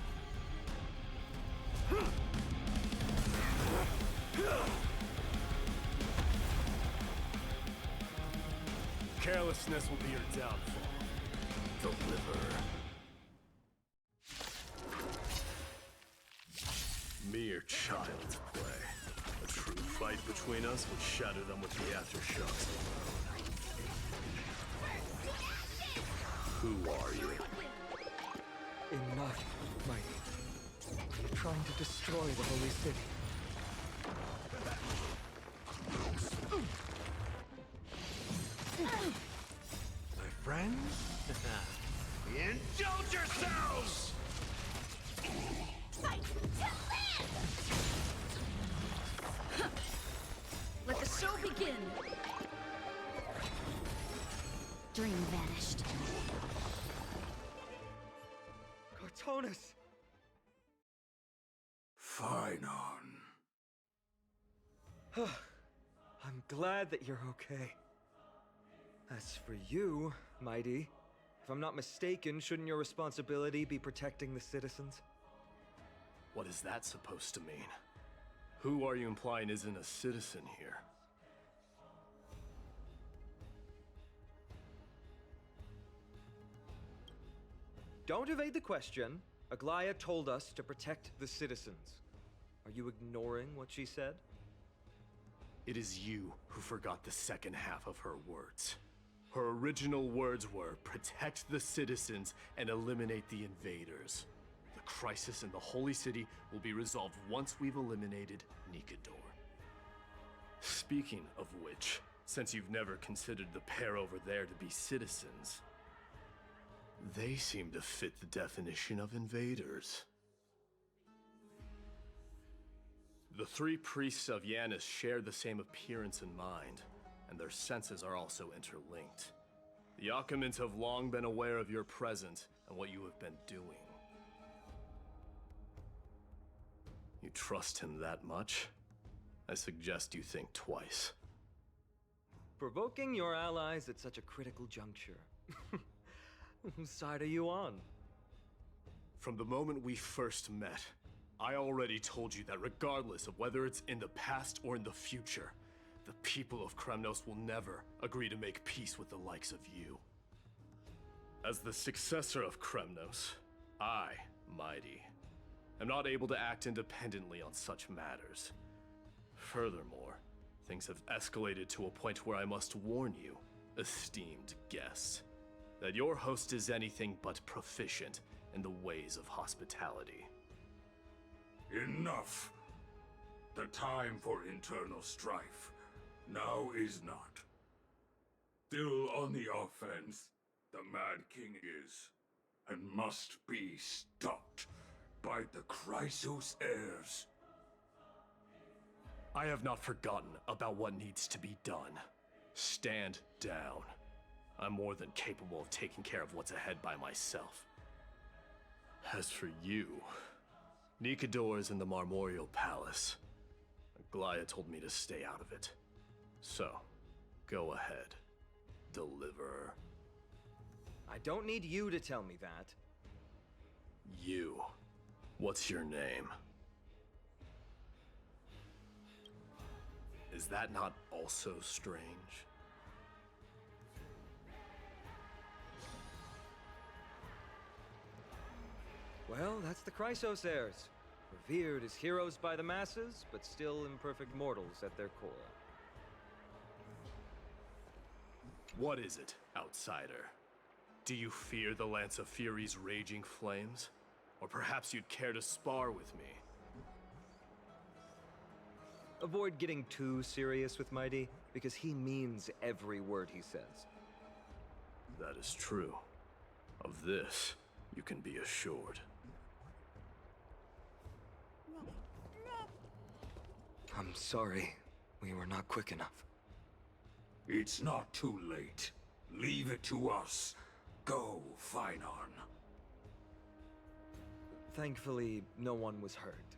Carelessness will be your downfall. Deliver. Mere child's play. A true fight between us would shatter them with the aftershocks alone. Who are you? Enough, Mighty. You're trying to destroy the Holy City. My friends? Indulge yourselves! Fight to live! Let the show begin! Dream vanished. Cartonis! Phynon. I'm glad that you're okay. As for you, Mighty, if I'm not mistaken, shouldn't your responsibility be protecting the citizens? What is that supposed to mean? Who are you implying isn't a citizen here? Don't evade the question. Aglaya told us to protect the citizens. Are you ignoring what she said? It is you who forgot the second half of her words. Her original words were, protect the citizens and eliminate the invaders. The crisis in the Holy City will be resolved once we've eliminated Nikador. Speaking of which, since you've never considered the pair over there to be citizens, they seem to fit the definition of invaders. The three priests of Yanis share the same appearance and mind, and their senses are also interlinked. The Achaemins have long been aware of your presence and what you have been doing. You trust him that much? I suggest you think twice. Provoking your allies at such a critical juncture. Whose side are you on? From the moment we first met, I already told you that regardless of whether it's in the past or in the future, the people of Kremnos will never agree to make peace with the likes of you. As the successor of Kremnos, I, Mighty, am not able to act independently on such matters. Furthermore, things have escalated to a point where I must warn you, esteemed guest, that your host is anything but proficient in the ways of hospitality. Enough. The time for internal strife now is not. Still on the offense, the Mad King is, and must be stopped by the Chrysos heirs. I have not forgotten about what needs to be done. Stand down. I'm more than capable of taking care of what's ahead by myself. As for you, Nikador is in the Marmorial Palace. Aglaya told me to stay out of it. So, go ahead. Deliver. I don't need you to tell me that. You. What's your name? Is that not also strange? Well, that's the Chrysos heirs. Revered as heroes by the masses, but still imperfect mortals at their core. What is it, outsider? Do you fear the Lance of Fury's raging flames? Or perhaps you'd care to spar with me? Avoid getting too serious with Mighty, because he means every word he says. That is true. Of this, you can be assured. I'm sorry. We were not quick enough. It's not too late. Leave it to us. Go, Phynon. Thankfully, no one was hurt.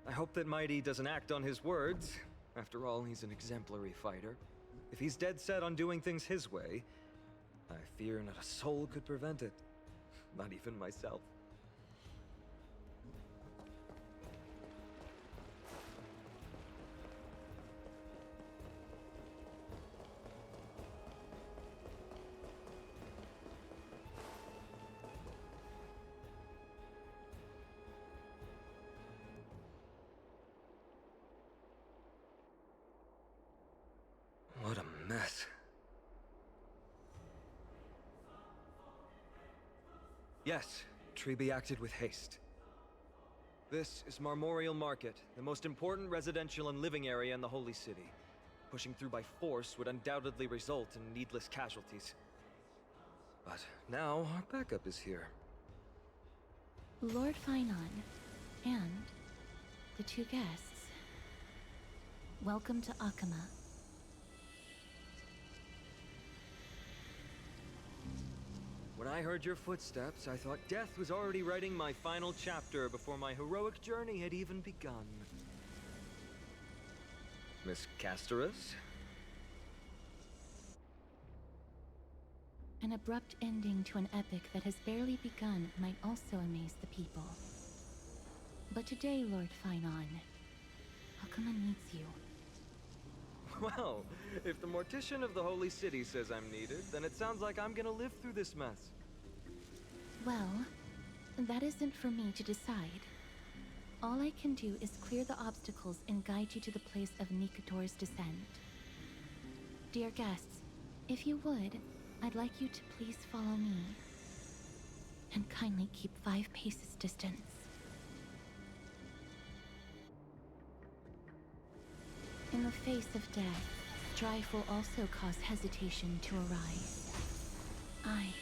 I hope that Mighty doesn't act on his words. After all, he's an exemplary fighter. If he's dead set on doing things his way, I fear not a soul could prevent it. Not even myself. What a mess. Yes, Treby acted with haste. This is Marmorial Market, the most important residential and living area in the Holy City. Pushing through by force would undoubtedly result in needless casualties. But now our backup is here. Lord Finon, and the two guests. Welcome to Akama. When I heard your footsteps, I thought death was already writing my final chapter before my heroic journey had even begun. Miss Casterus? An abrupt ending to an epic that has barely begun might also amaze the people. But today, Lord Finon, Akama needs you. Well, if the Mortician of the Holy City says I'm needed, then it sounds like I'm gonna live through this mess. Well, that isn't for me to decide. All I can do is clear the obstacles and guide you to the place of Nikator's descent. Dear guests, if you would, I'd like you to please follow me. And kindly keep 5 paces distance. In the face of death, strife will also cause hesitation to arise. I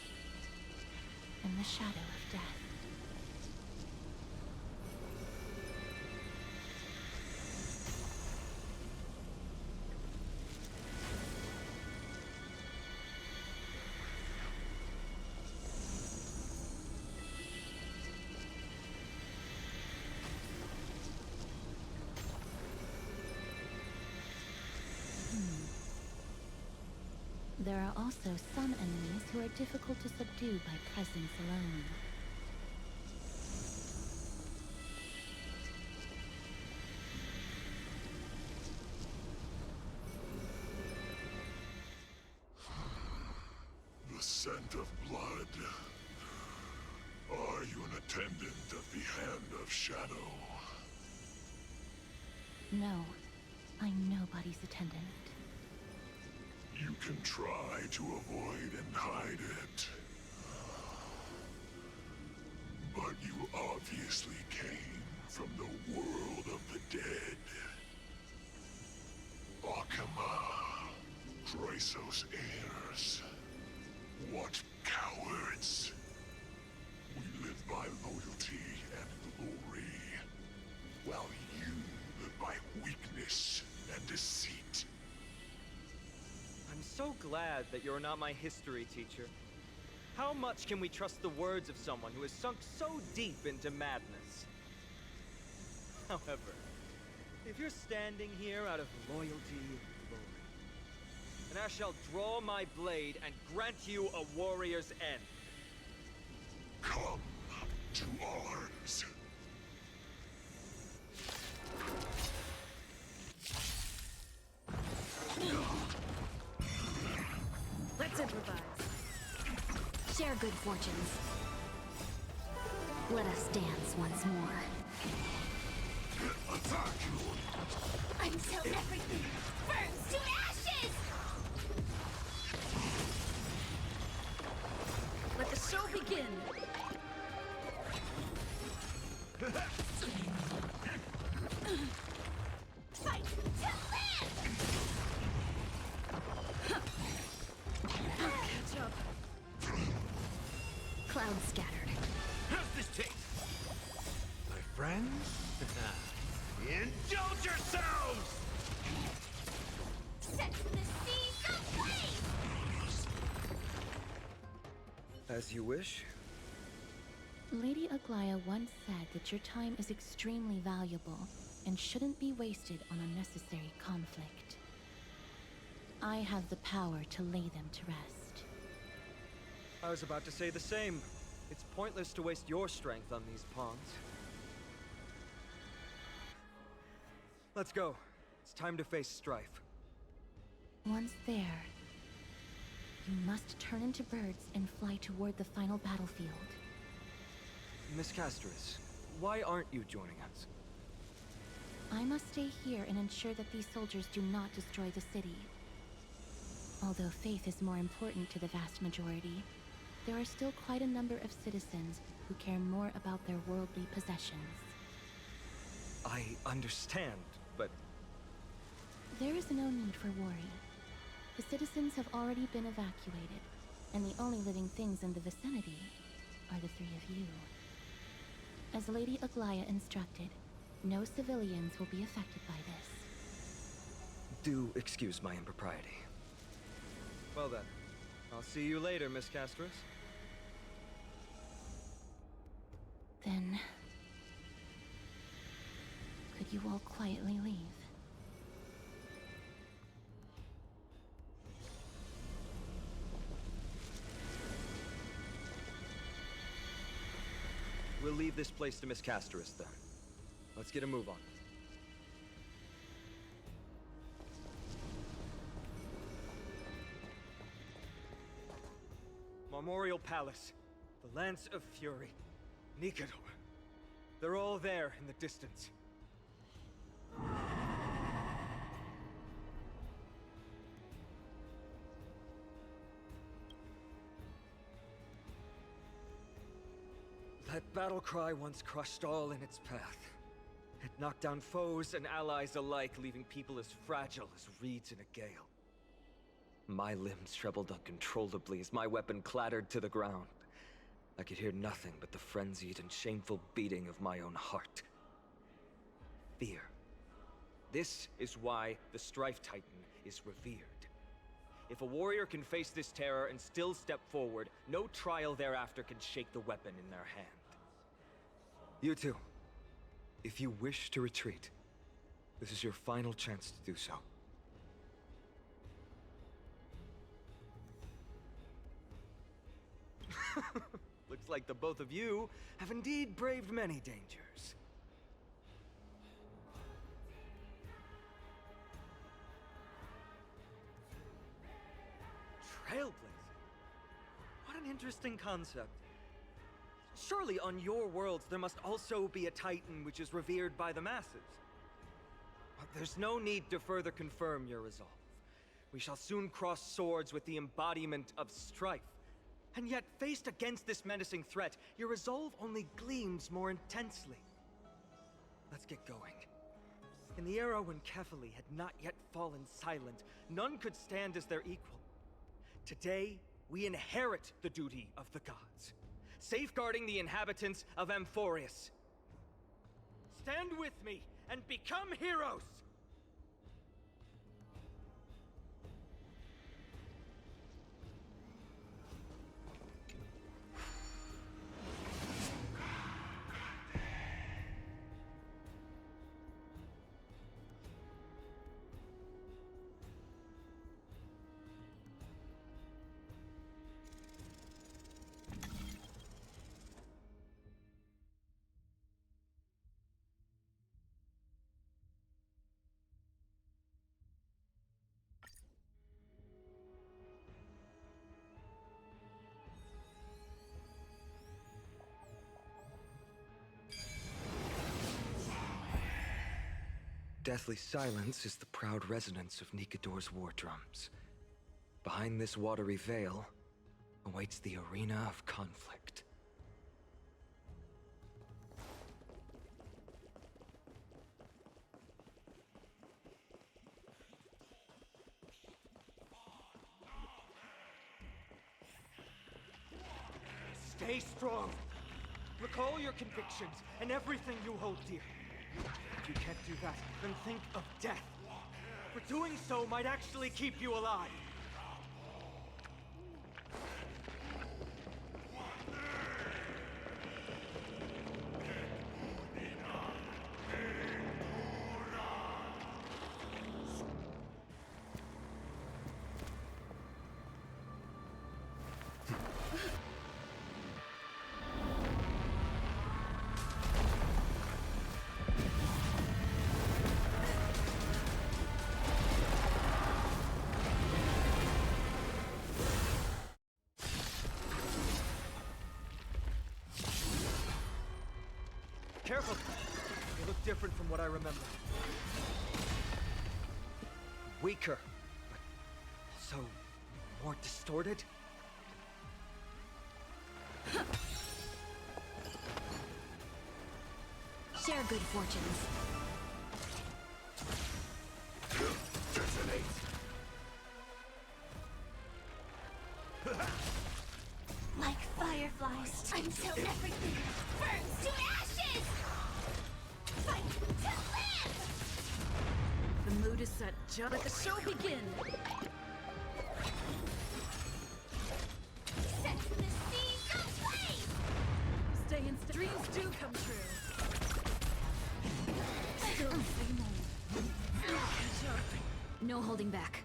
am the shadow of death. There are also some enemies who are difficult to subdue by presence alone. The scent of blood. Are you an attendant of the Hand of Shadow? No, I'm nobody's attendant. You can try to avoid and hide it. But you obviously came from the world of the dead. Akama, Chrysos heirs. What cowards! We live by loyalty and glory, while you live by weakness and deceit. I'm so glad that you're not my history teacher. How much can we trust the words of someone who has sunk so deep into madness? However, if you're standing here out of loyalty and glory, then I shall draw my blade and grant you a warrior's end. Come to arms. Let's improvise. Share good fortunes. Let us dance once more. Attack! Until everything burns to ashes! Let the show begin. Fight to live! Catch up. Clouds scattered. How's this taste? My friends? Indulge yourselves! Set the seas ablaze! As you wish. Lady Aglaya once said that your time is extremely valuable and shouldn't be wasted on unnecessary conflict. I have the power to lay them to rest. I was about to say the same. It's pointless to waste your strength on these pawns. Let's go. It's time to face strife. Once there, you must turn into birds and fly toward the final battlefield. Miss Castris, why aren't you joining us? I must stay here and ensure that these soldiers do not destroy the city. Although faith is more important to the vast majority, there are still quite a number of citizens who care more about their worldly possessions. I understand, but... There is no need for worry. The citizens have already been evacuated, and the only living things in the vicinity are the three of you. As Lady Aglaya instructed, no civilians will be affected by this. Do excuse my impropriety. Well then, I'll see you later, Miss Castris. Then... could you all quietly leave? We'll leave this place to Miss Castris, then. Let's get a move on. Memorial Palace, the Lance of Fury, Nicator. They're all there in the distance. That battle cry once crushed all in its path. It knocked down foes and allies alike, leaving people as fragile as reeds in a gale. My limbs trembled uncontrollably as my weapon clattered to the ground. I could hear nothing but the frenzied and shameful beating of my own heart. Fear. This is why the Strife Titan is revered. If a warrior can face this terror and still step forward, no trial thereafter can shake the weapon in their hand. You two, if you wish to retreat, this is your final chance to do so. Looks like the both of you have indeed braved many dangers. Trailblazing? What an interesting concept. Surely on your worlds there must also be a Titan which is revered by the masses. But there's no need to further confirm your resolve. We shall soon cross swords with the embodiment of strife. And yet, faced against this menacing threat, your resolve only gleams more intensely. Let's get going. In the era when Kefali had not yet fallen silent, none could stand as their equal. Today, we inherit the duty of the gods, safeguarding the inhabitants of Amphorius. Stand with me and become heroes! Deathly silence is the proud resonance of Nicator's war drums. Behind this watery veil awaits the arena of conflict. Stay strong! Recall your convictions and everything you hold dear. If you can't do that, then think of death. For doing so might actually keep you alive. Careful! You look different from what I remember. Weaker, but also more distorted. Share good fortunes. Detonate. Like fireflies, until everything burns to ashes! Fight to live! The mood is set. Just let the show begin. Set the scene aflame! Stay in. Dreams do come true. Still the same old. Catch up. No holding back.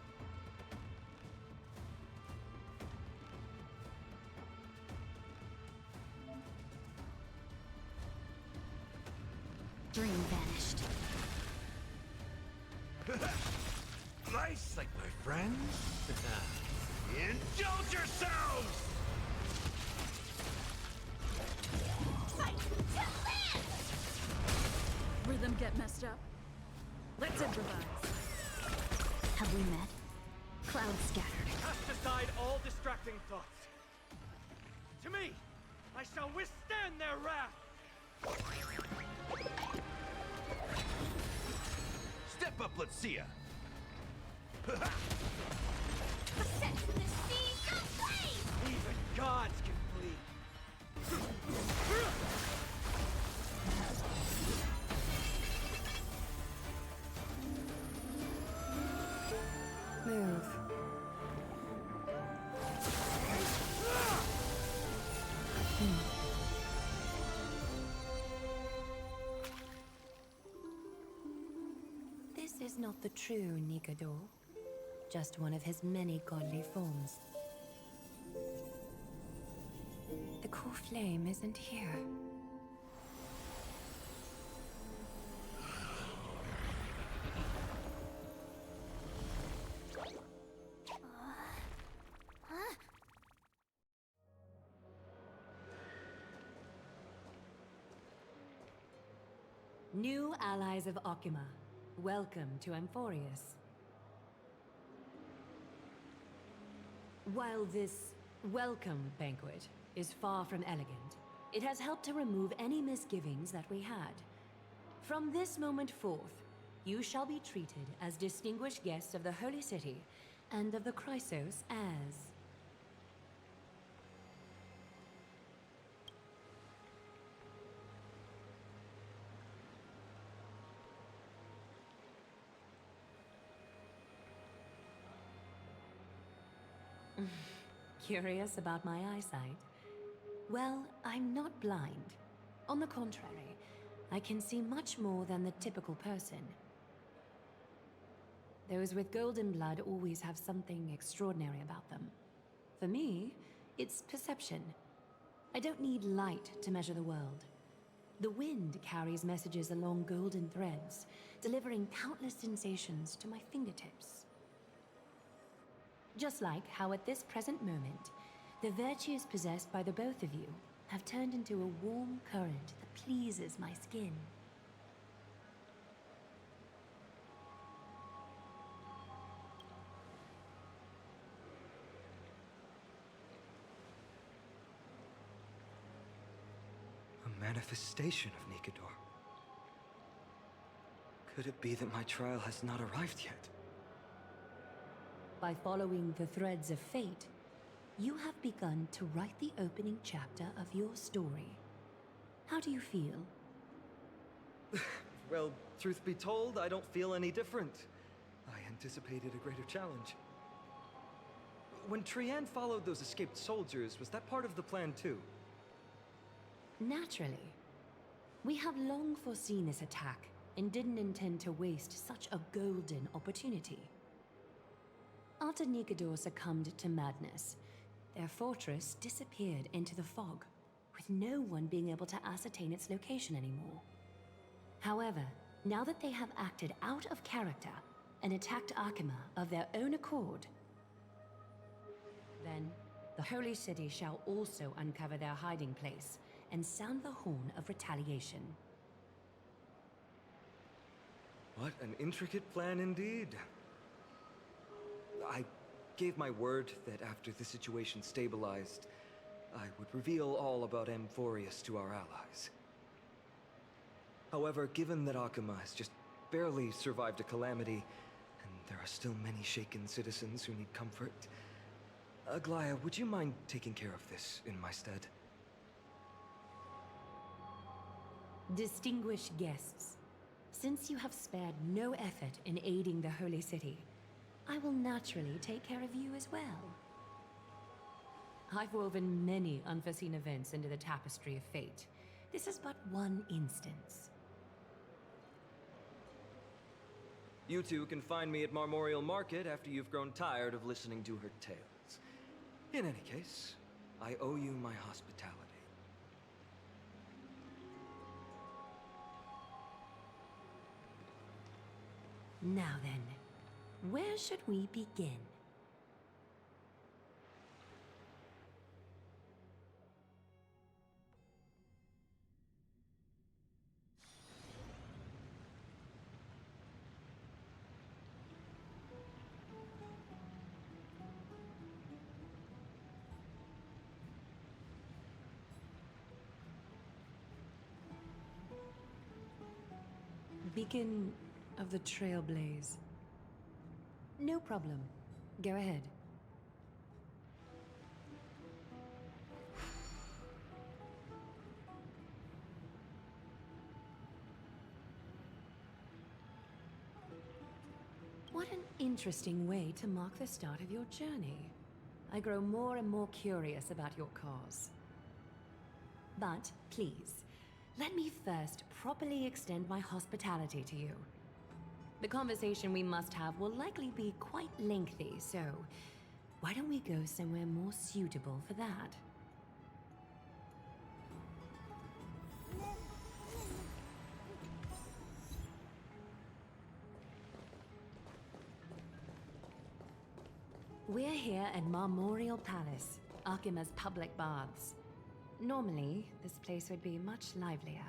Dream vanished. Nice, like my friends. Indulge yourselves! Fight to live! Rhythm get messed up. Let's improvise. Have we met? Clouds scattered. Cast aside all distracting thoughts. To me, I shall withstand their wrath! Step up, let's see ya. Set the scene aflame! Even gods can bleed. Move. This is not the true Nikador, just one of his many godly forms. The core flame isn't here. New allies of Okima, welcome to Amphorius. While this welcome banquet is far from elegant, it has helped to remove any misgivings that we had. From this moment forth, you shall be treated as distinguished guests of the Holy City and of the Chrysos as... Curious about my eyesight? Well, I'm not blind. On the contrary, I can see much more than the typical person. Those with golden blood always have something extraordinary about them. For me, it's perception. I don't need light to measure the world. The wind carries messages along golden threads, delivering countless sensations to my fingertips. Just like how at this present moment, the virtues possessed by the both of you have turned into a warm current that pleases my skin. A manifestation of Nikador. Could it be that my trial has not arrived yet? By following the threads of fate, you have begun to write the opening chapter of your story. How do you feel? Well, truth be told, I don't feel any different. I anticipated a greater challenge. When Trianne followed those escaped soldiers, was that part of the plan too? Naturally. We have long foreseen this attack and didn't intend to waste such a golden opportunity. After Nikador succumbed to madness, their fortress disappeared into the fog, with no one being able to ascertain its location anymore. However, now that they have acted out of character and attacked Akima of their own accord, then the Holy City shall also uncover their hiding place and sound the horn of retaliation. What an intricate plan indeed. I gave my word that after the situation stabilized, I would reveal all about Amphorius to our allies. However, given that Akuma has just barely survived a calamity, and there are still many shaken citizens who need comfort, Aglaya, would you mind taking care of this in my stead? Distinguished guests, since you have spared no effort in aiding the Holy City, I will naturally take care of you as well. I've woven many unforeseen events into the tapestry of fate. This is but one instance. You two can find me at Marmorial Market after you've grown tired of listening to her tales. In any case, I owe you my hospitality. Now then, where should we begin? Beacon of the Trailblaze. No problem. Go ahead. What an interesting way to mark the start of your journey. I grow more and more curious about your cause. But please, let me first properly extend my hospitality to you. The conversation we must have will likely be quite lengthy, so why don't we go somewhere more suitable for that? We're here at Marmorial Palace, Akima's public baths. Normally, this place would be much livelier.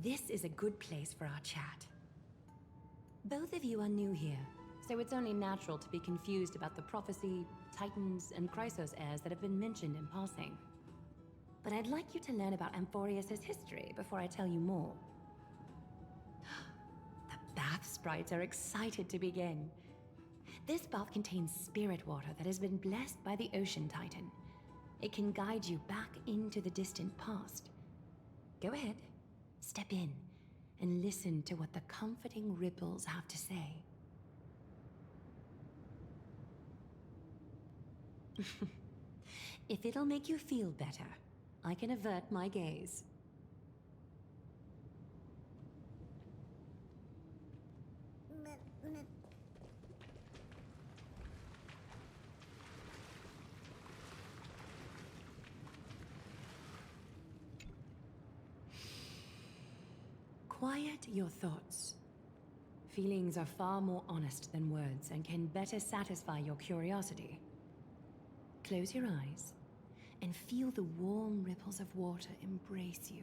This is a good place for our chat. Both of you are new here, so it's only natural to be confused about the prophecy, titans, and Chrysos heirs that have been mentioned in passing. But I'd like you to learn about Amphorius' history before I tell you more. The bath sprites are excited to begin. This bath contains spirit water that has been blessed by the Ocean Titan. It can guide you back into the distant past. Go ahead, step in, and listen to what the comforting ripples have to say. If it'll make you feel better, I can avert my gaze. Quiet your thoughts. Feelings are far more honest than words and can better satisfy your curiosity. Close your eyes and feel the warm ripples of water embrace you.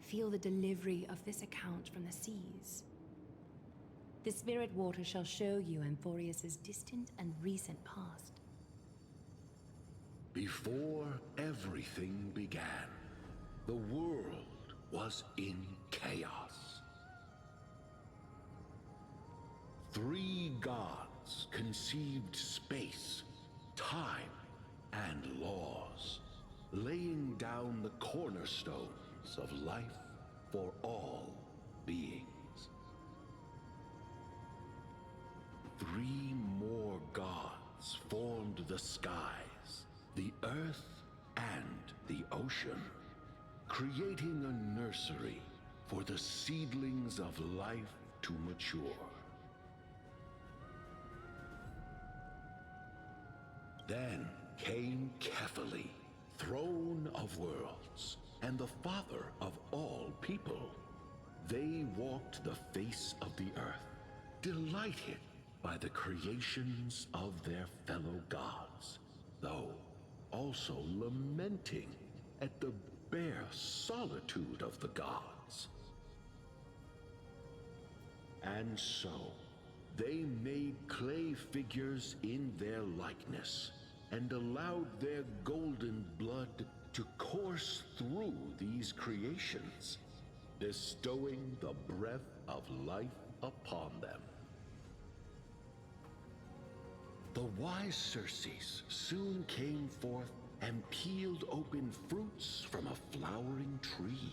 Feel the delivery of this account from the seas. The spirit water shall show you Amphorius' distant and recent past. Before everything began, the world was in chaos. 3 gods conceived space, time, and laws, laying down the cornerstones of life for all beings. 3 more gods formed the skies, the earth, and the ocean, creating a nursery for the seedlings of life to mature. Then came Kefali, throne of worlds, and the father of all people. They walked the face of the earth, delighted by the creations of their fellow gods, though also lamenting at the bare solitude of the gods. And so, they made clay figures in their likeness, and allowed their golden blood to course through these creations, bestowing the breath of life upon them. The wise Circes soon came forth and peeled open fruits from a flowering tree,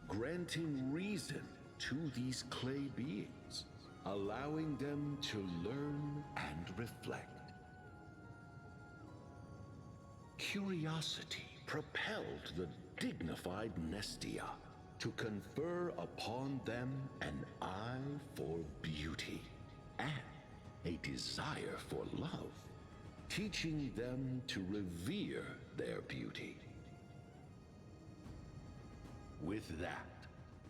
granting reason to these clay beings, allowing them to learn and reflect. Curiosity propelled the dignified Nestia to confer upon them an eye for beauty and a desire for love, teaching them to revere their beauty. With that,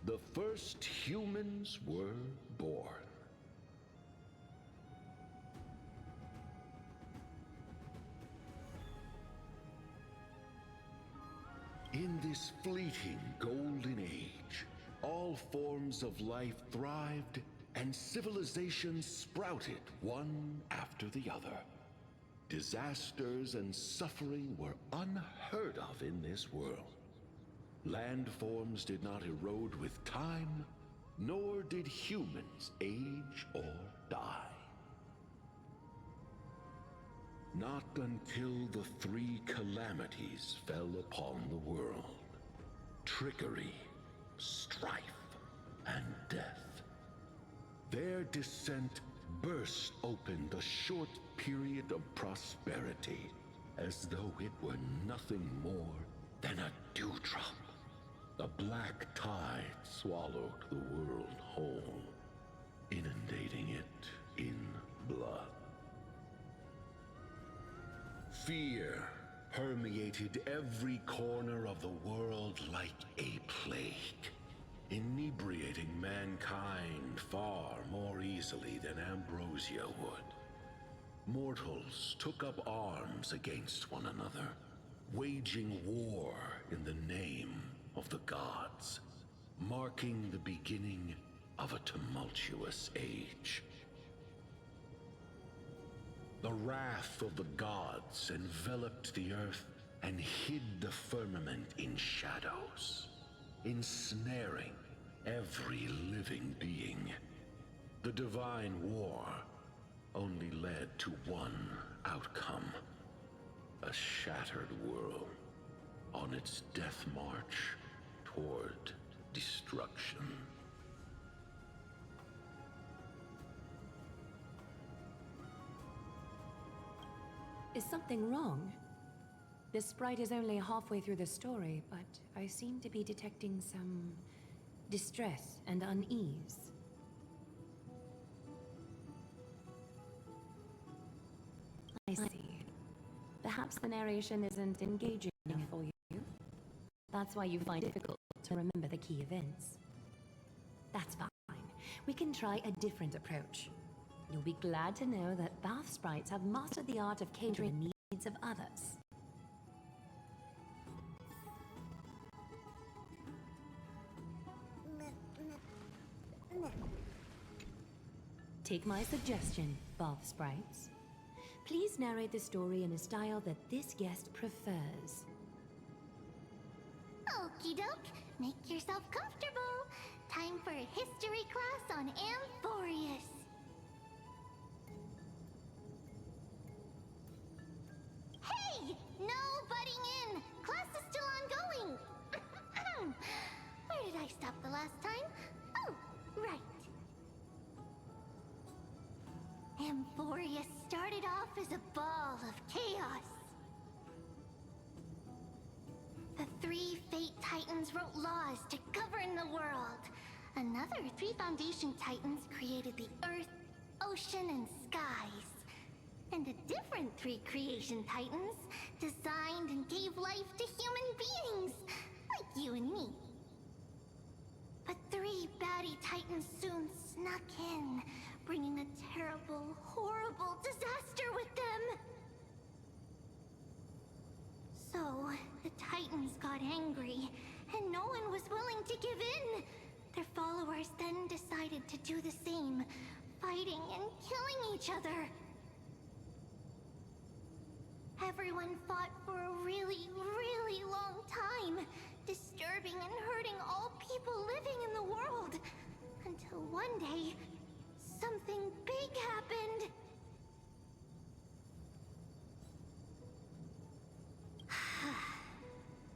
the first humans were born. In this fleeting golden age, all forms of life thrived and civilizations sprouted one after the other. Disasters and suffering were unheard of in this world. Landforms did not erode with time, nor did humans age or die. Not until the three calamities fell upon the world: trickery, strife, and death. Their descent burst open the short period of prosperity, as though it were nothing more than a dewdrop. The black tide swallowed the world whole, inundating it in blood. Fear permeated every corner of the world like a plague, inebriating mankind far more easily than ambrosia would. Mortals took up arms against one another, waging war in the name of the gods, marking the beginning of a tumultuous age. The wrath of the gods enveloped the earth and hid the firmament in shadows, ensnaring every living being. The divine war only led to one outcome: a shattered world on its death march toward destruction. Is something wrong? The sprite is only halfway through the story, but I seem to be detecting some distress and unease. I see. Perhaps the narration isn't engaging enough for you. That's why you find it difficult to remember the key events. That's fine. We can try a different approach. You'll be glad to know that bath sprites have mastered the art of catering the needs of others. Take my suggestion, bath sprites. Please narrate the story in a style that this guest prefers. Okie doke, make yourself comfortable. Time for a history class on Amphorius. Hey! No butting in! Class is still ongoing! Where did I stop the last time? Oh, right. Amphorius started off as a ball of chaos. The three Fate Titans wrote laws to govern the world. Another three Foundation Titans created the Earth, Ocean, and Skies. And a different three Creation Titans designed and gave life to human beings, like you and me. But three baddie Titans soon snuck in, bringing a terrible, horrible disaster with them. So, the Titans got angry, and no one was willing to give in. Their followers then decided to do the same, fighting and killing each other. Everyone fought for a really, really long time, disturbing and hurting all people living in the world. Until one day, something big happened.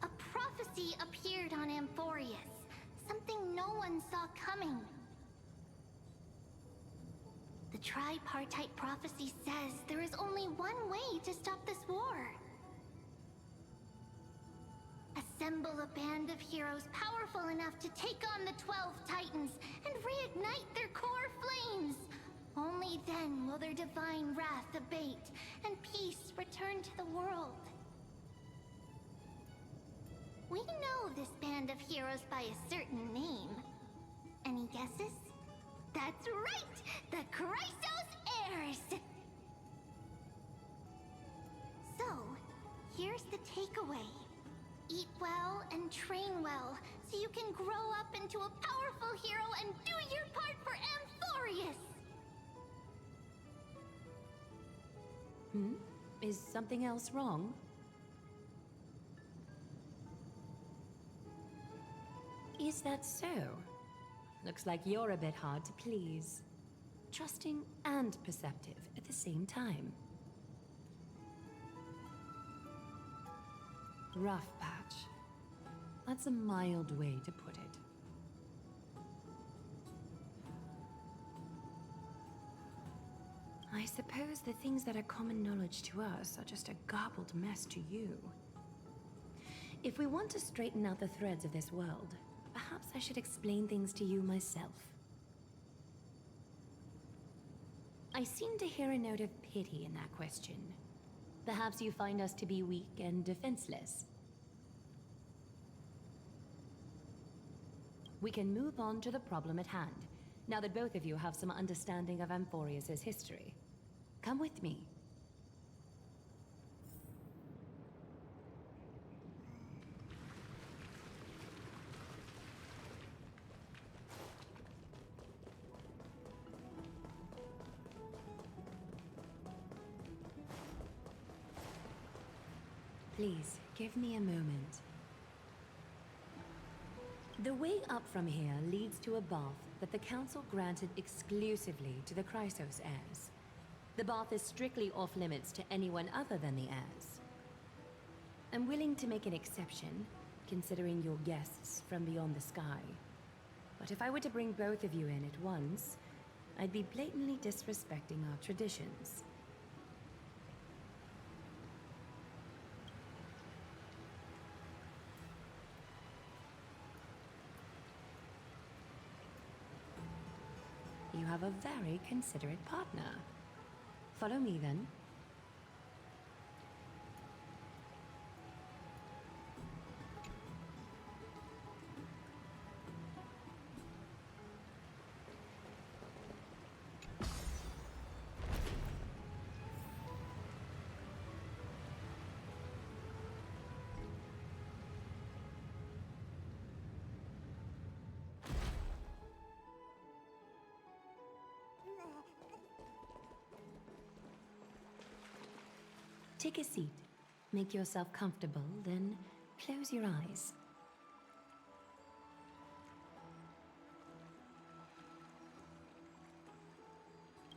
A prophecy appeared on Amphorius, something no one saw coming. The tripartite prophecy says there is only one way to stop this war. Assemble a band of heroes powerful enough to take on the 12 Titans and reignite their core flames. Only then will their divine wrath abate and peace return to the world. We know this band of heroes by a certain name. Any guesses? That's right! The Chrysos Heirs! So, here's the takeaway. Eat well and train well, so you can grow up into a powerful hero and do your part for Amphorius! Is something else wrong? Is that so? Looks like you're a bit hard to please. Trusting and perceptive at the same time. Rough patch. That's a mild way to put it. I suppose the things that are common knowledge to us are just a garbled mess to you. If we want to straighten out the threads of this world, perhaps I should explain things to you myself. I seem to hear a note of pity in that question. Perhaps you find us to be weak and defenseless. We can move on to the problem at hand, now that both of you have some understanding of Amphorius' history. Come with me. Please, give me a moment. The way up from here leads to a bath that the Council granted exclusively to the Chrysos heirs. The bath is strictly off-limits to anyone other than the heirs. I'm willing to make an exception, considering you're guests from beyond the sky. But if I were to bring both of you in at once, I'd be blatantly disrespecting our traditions. You have a very considerate partner. Follow me, then. Take a seat. Make yourself comfortable, then close your eyes.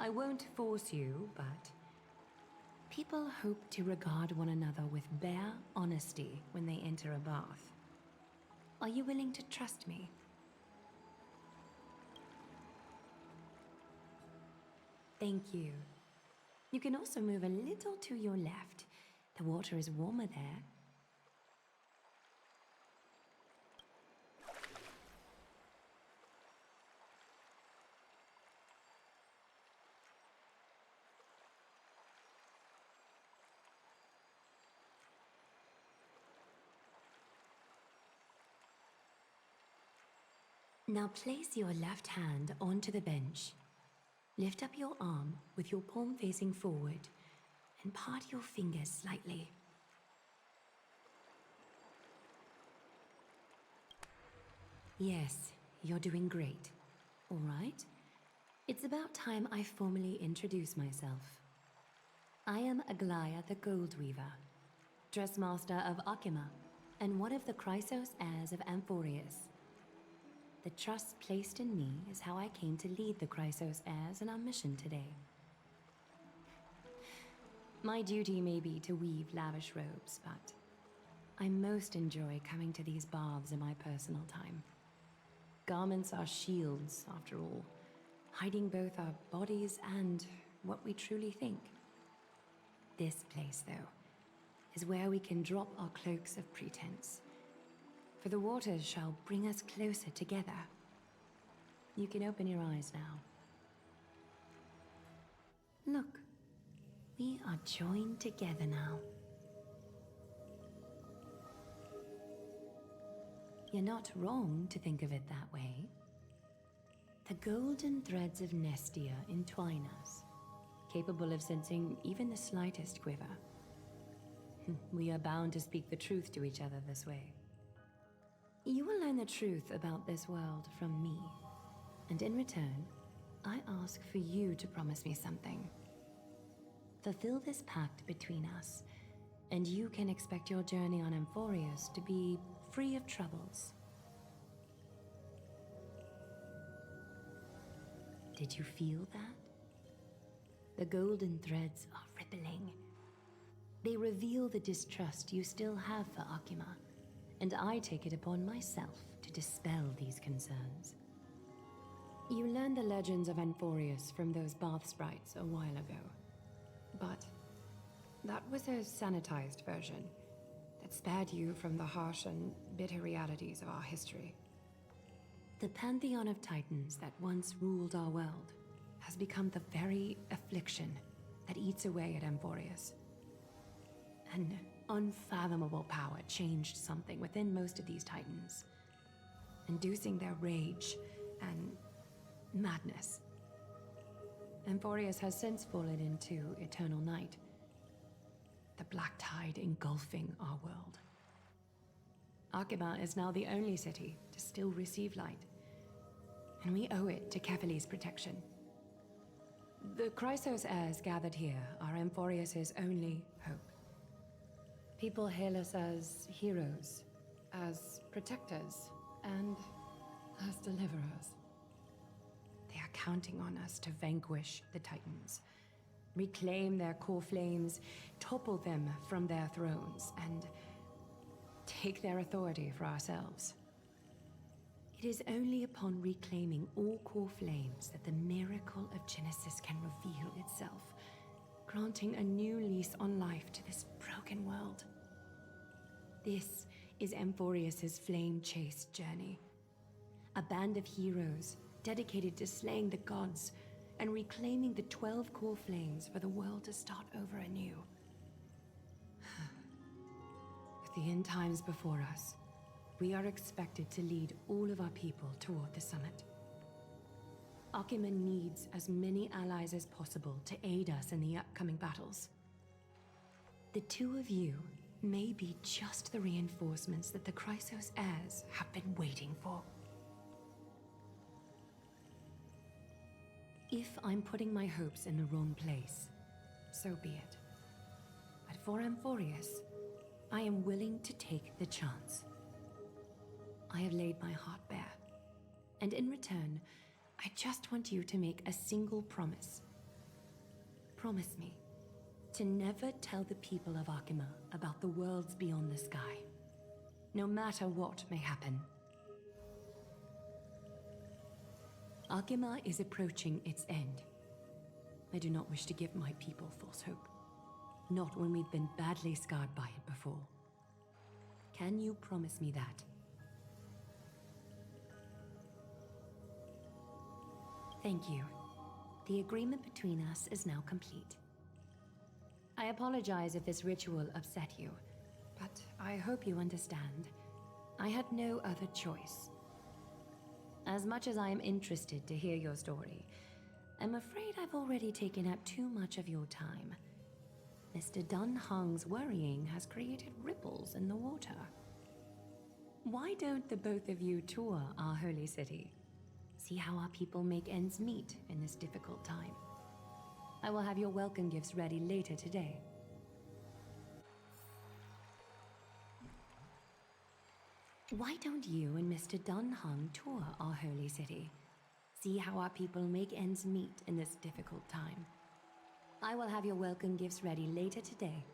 I won't force you, but people hope to regard one another with bare honesty when they enter a bath. Are you willing to trust me? Thank you. You can also move a little to your left. The water is warmer there. Now place your left hand onto the bench. Lift up your arm with your palm facing forward and part your fingers slightly. Yes, you're doing great. All right. It's about time I formally introduce myself. I am Aglaya the Gold Weaver, Dressmaster of Akima, and one of the Chrysos heirs of Amphorius. The trust placed in me is how I came to lead the Chrysos heirs in our mission today. My duty may be to weave lavish robes, but I most enjoy coming to these baths in my personal time. Garments are shields, after all, hiding both our bodies and what we truly think. This place, though, is where we can drop our cloaks of pretense, for the waters shall bring us closer together. You can open your eyes now. Look, we are joined together now. You're not wrong to think of it that way. The golden threads of Nestia entwine us, capable of sensing even the slightest quiver. We are bound to speak the truth to each other this way. You will learn the truth about this world from me, and in return, I ask for you to promise me something. Fulfill this pact between us, and you can expect your journey on Amphorius to be free of troubles. Did you feel that? The golden threads are rippling. They reveal the distrust you still have for Akima, and I take it upon myself to dispel these concerns. You learned the legends of Amphorius from those bath sprites a while ago, but that was a sanitized version that spared you from the harsh and bitter realities of our history. The pantheon of titans that once ruled our world has become the very affliction that eats away at Amphorius. An unfathomable power changed something within most of these titans, inducing their rage and madness. Amphorius has since fallen into eternal night, the black tide engulfing our world. Akima is now the only city to still receive light, and we owe it to Kefali's protection. The Chrysos heirs gathered here are Amphorius' only hope. People hail us as heroes, as protectors, and as deliverers. They are counting on us to vanquish the Titans, reclaim their core flames, topple them from their thrones, and take their authority for ourselves. It is only upon reclaiming all core flames that the miracle of Genesis can reveal itself, granting a new lease on life to this broken world. This is Amphorius' flame-chased journey. A band of heroes dedicated to slaying the gods and reclaiming the 12 core flames for the world to start over anew. With the end times before us, we are expected to lead all of our people toward the summit. Akima needs as many allies as possible to aid us in the upcoming battles. The two of you may be just the reinforcements that the Chrysos heirs have been waiting for. If I'm putting my hopes in the wrong place, so be it. But for Amphorius, I am willing to take the chance. I have laid my heart bare, and in return, I just want you to make a single promise. Promise me to never tell the people of Akima about the worlds beyond the sky, no matter what may happen. Akima is approaching its end. I do not wish to give my people false hope, not when we've been badly scarred by it before. Can you promise me that? Thank you. The agreement between us is now complete. I apologize if this ritual upset you, but I hope you understand. I had no other choice. As much as I am interested to hear your story, I'm afraid I've already taken up too much of your time. Mr. Dunhung's worrying has created ripples in the water. Why don't the both of you tour our holy city? See how our people make ends meet in this difficult time. I will have your welcome gifts ready later today. Why don't you and Mr. Dunhung tour our holy city? See how our people make ends meet in this difficult time. I will have your welcome gifts ready later today.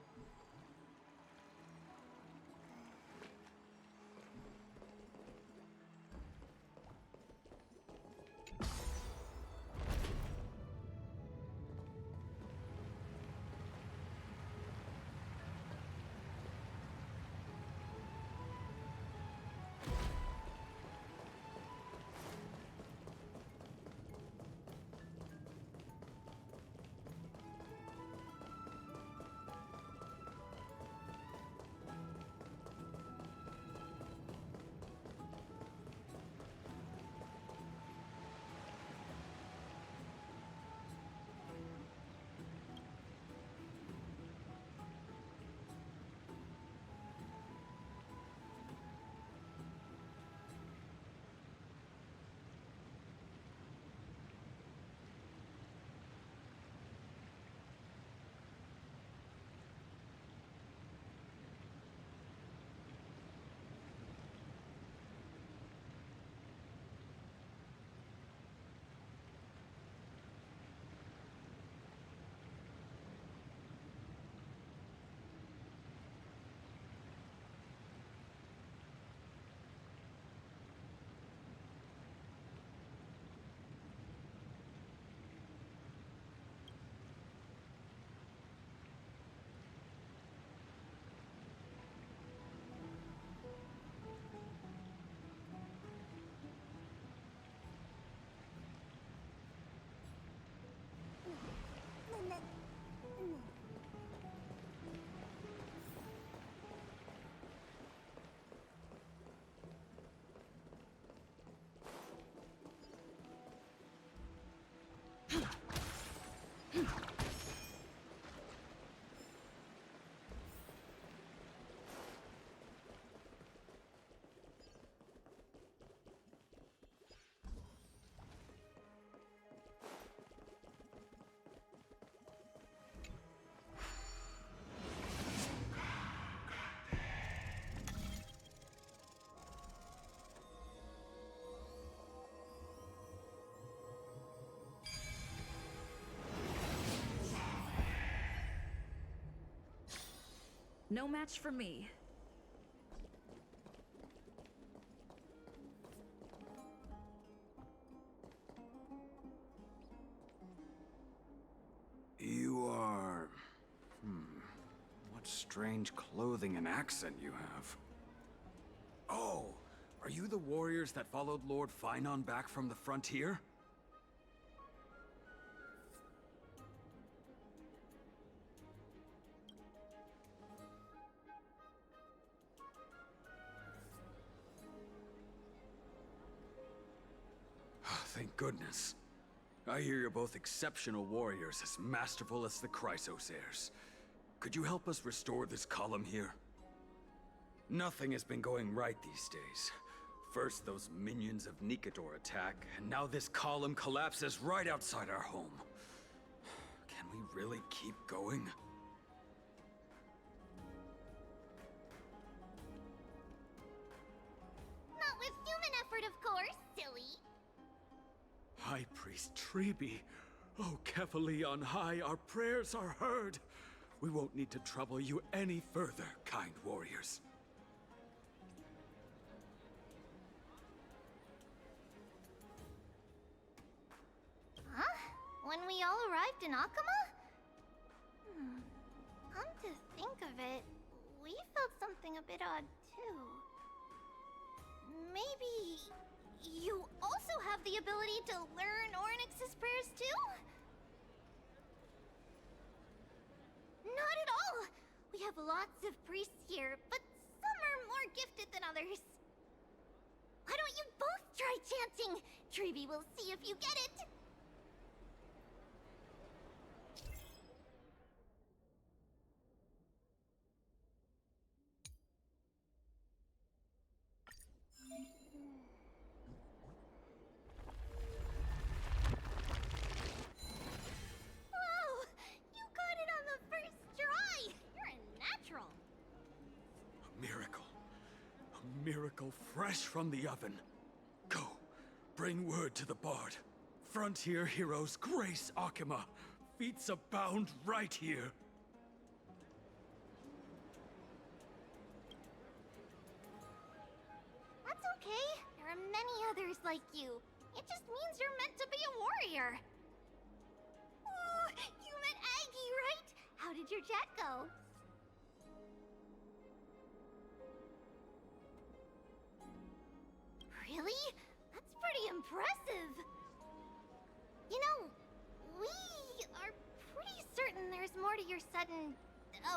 No match for me. You are... What strange clothing and accent you have. Oh, are you the warriors that followed Lord Finon back from the frontier? Thank goodness. I hear you're both exceptional warriors, as masterful as the Chrysos heirs. Could you help us restore this column here? Nothing has been going right these days. First those minions of Nikador attack, and now this column collapses right outside our home. Can we really keep going? Not with human effort, of course, silly. High Priest Treeby. Oh, Kefali on high, our prayers are heard. We won't need to trouble you any further, kind warriors. Huh? When we all arrived in Akama? Come to think of it, we felt something a bit odd too. Maybe you also have the ability to learn Ornyx's prayers too? Not at all! We have lots of priests here, but some are more gifted than others. Why don't you both try chanting? Treeby will see if you get it. miracle fresh from the oven. Go, bring word to the Bard. Frontier heroes grace Akima. Feats abound right here. That's okay. There are many others like you. It just means you're meant to be a warrior. Oh, you met Aggie, right? How did your chat go? Really? That's pretty impressive. You know, we are pretty certain there's more to your sudden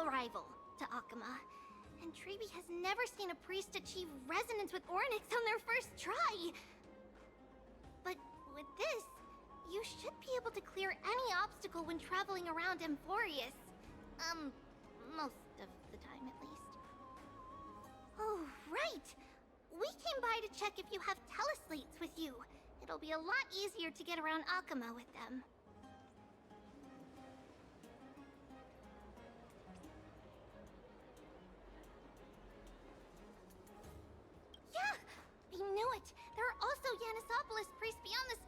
arrival to Akima. And Treeby has never seen a priest achieve resonance with Ornyx on their first try. But with this, you should be able to clear any obstacle when traveling around Amphorius. Most of the time at least. Oh, right! We came by to check if you have teleslates with you. It'll be a lot easier to get around Akima with them. Yeah! I knew it! There are also Yanisopolis priests beyond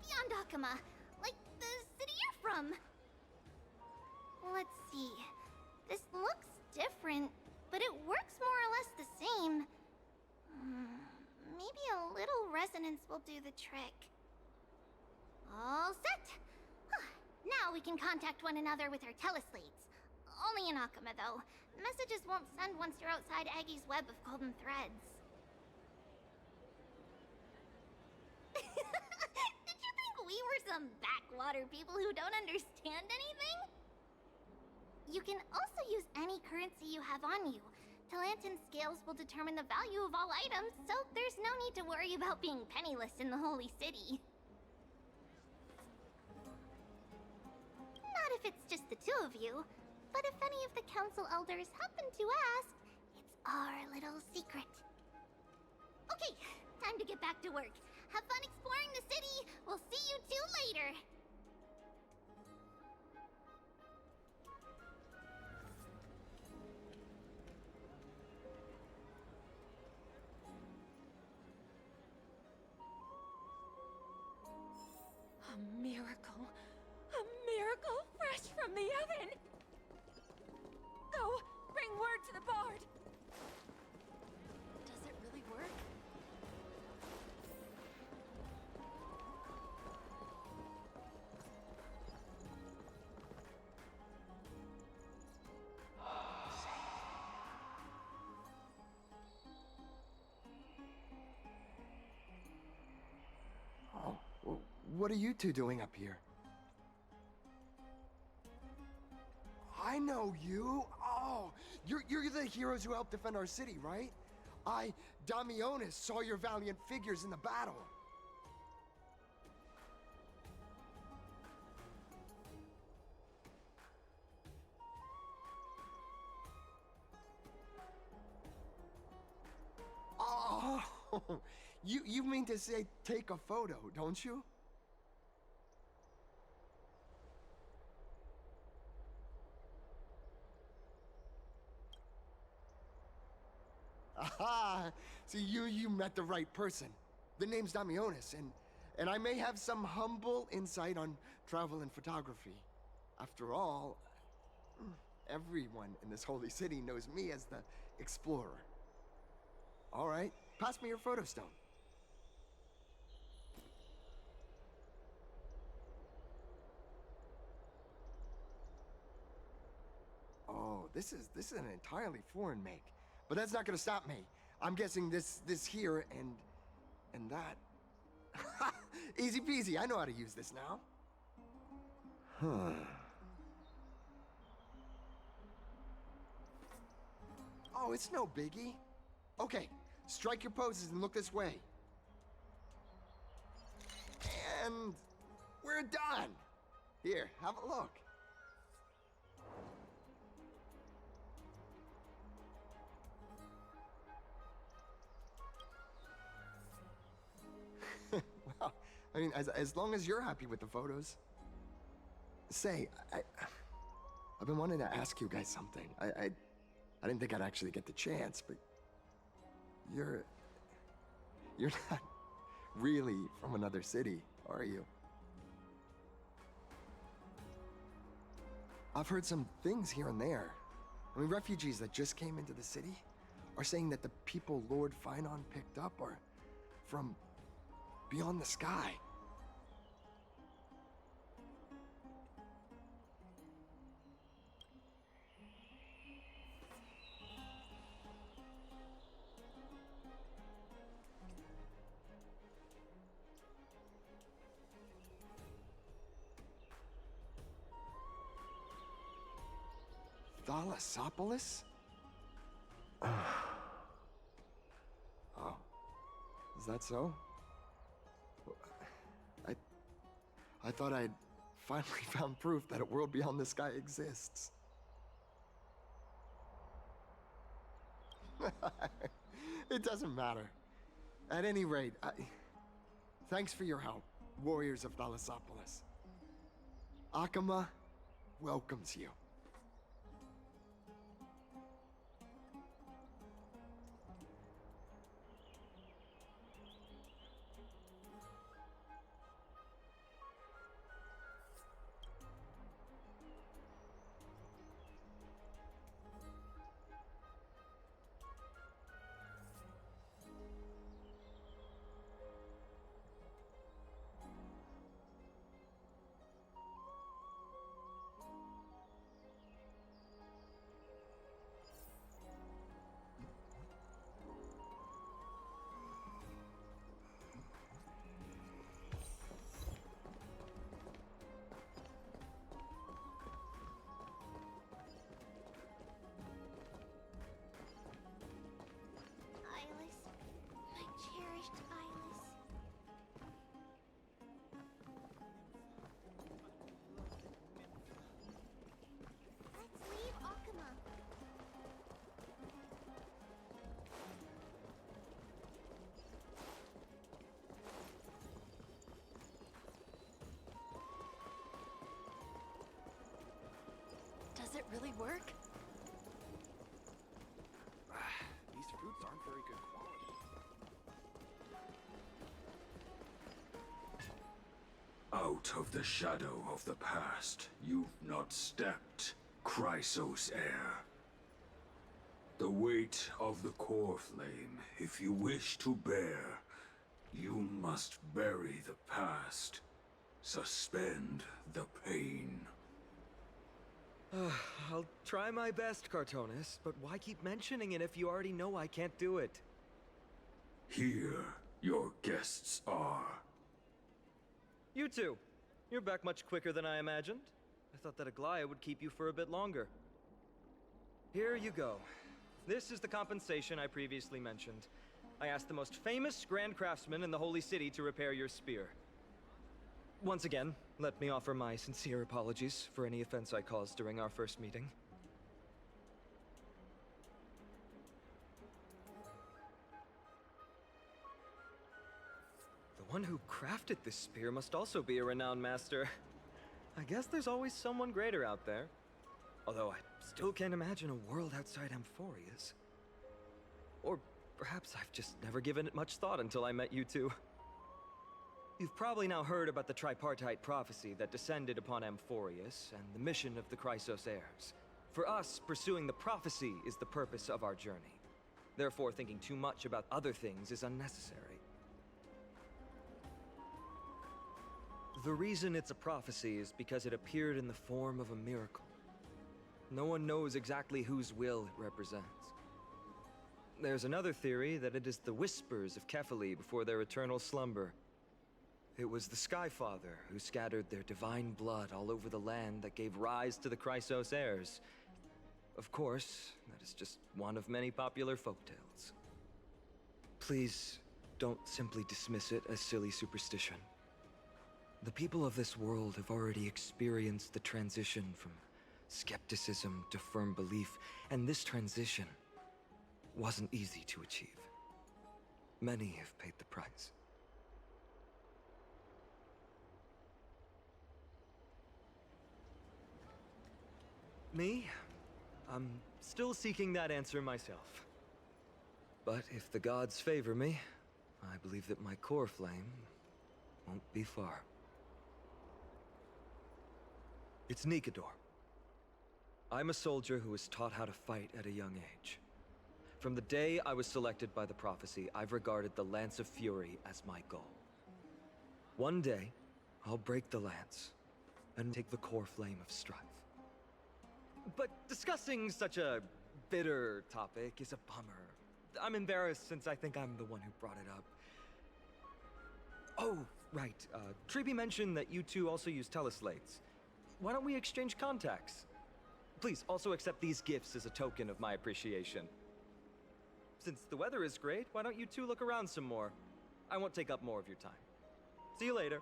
beyond Akima. Like the city you're from. Let's see. This looks different, but it works more or less the same. Maybe a little resonance will do the trick. All set! Now we can contact one another with our teleslates. Only in Akima, though. Messages won't send once you're outside Aggie's web of golden threads. Did you think we were some backwater people who don't understand anything? You can also use any currency you have on you. Talantan scales will determine the value of all items, so there's no need to worry about being penniless in the Holy City. Not if it's just the two of you, but if any of the Council Elders happen to ask, it's our little secret. Okay, time to get back to work. Have fun exploring the city! We'll see you two later! A miracle. A miracle fresh from the oven! Go, bring word to the Bard! Does it really work? Oh, what are you two doing up here? I know you. Oh, you're the heroes who helped defend our city, right? Damionis, saw your valiant figures in the battle. Oh, you mean to say take a photo, don't you? Aha! See, you met the right person. The name's Damionis, and I may have some humble insight on travel and photography. After all, everyone in this holy city knows me as the explorer. All right, pass me your photo stone. Oh, this is an entirely foreign make. But that's not gonna stop me. I'm guessing this here and that. Easy peasy, I know how to use this now. Huh. Oh, it's no biggie. Okay, strike your poses and look this way. And we're done. Here, have a look. Well, I mean, as long as you're happy with the photos. Say, I've been wanting to ask you guys something. I didn't think I'd actually get the chance, but You're not really from another city, are you? I've heard some things here and there. I mean, refugees that just came into the city are saying that the people Lord Finon picked up are from beyond the sky. Thalassopolis? Oh. Is that so? I thought I'd finally found proof that a world beyond the sky exists. It doesn't matter. At any rate, thanks for your help, warriors of Thalassopolis. Akama welcomes you. Eyeless, my cherished Eyeless. Let's leave Akama. Does it really work? These fruits aren't very good quality. Out of the shadow of the past, you've not stepped, Chrysos heir. The weight of the core flame, if you wish to bear, you must bury the past. Suspend the pain. I'll try my best, Cartonis, but why keep mentioning it if you already know I can't do it? Here, your guests are. You two. You're back much quicker than I imagined. I thought that Aglaya would keep you for a bit longer. Here you go. This is the compensation I previously mentioned. I asked the most famous Grand Craftsman in the Holy City to repair your spear. Once again, let me offer my sincere apologies for any offense I caused during our first meeting. The one who crafted this spear must also be a renowned master. I guess there's always someone greater out there. Although I still can't imagine a world outside Amphorius. Or perhaps I've just never given it much thought until I met you two. You've probably now heard about the tripartite prophecy that descended upon Amphorius and the mission of the Chrysos heirs. For us, pursuing the prophecy is the purpose of our journey. Therefore, thinking too much about other things is unnecessary. The reason it's a prophecy is because it appeared in the form of a miracle. No one knows exactly whose will it represents. There's another theory that it is the whispers of Kefali before their eternal slumber. It was the Skyfather who scattered their divine blood all over the land that gave rise to the Chrysos heirs. Of course, that is just one of many popular folktales. Please, don't simply dismiss it as silly superstition. The people of this world have already experienced the transition from skepticism to firm belief, and this transition wasn't easy to achieve. Many have paid the price. Me? I'm still seeking that answer myself. But if the gods favor me, I believe that my core flame won't be far. It's Nikador. I'm a soldier who was taught how to fight at a young age. From the day I was selected by the prophecy, I've regarded the Lance of Fury as my goal. One day, I'll break the lance and take the core flame of strife. But discussing such a bitter topic is a bummer. I'm embarrassed since I think I'm the one who brought it up. Oh, right. Treeby mentioned that you two also use teleslates. Why don't we exchange contacts? Please, also accept these gifts as a token of my appreciation. Since the weather is great, why don't you two look around some more? I won't take up more of your time. See you later.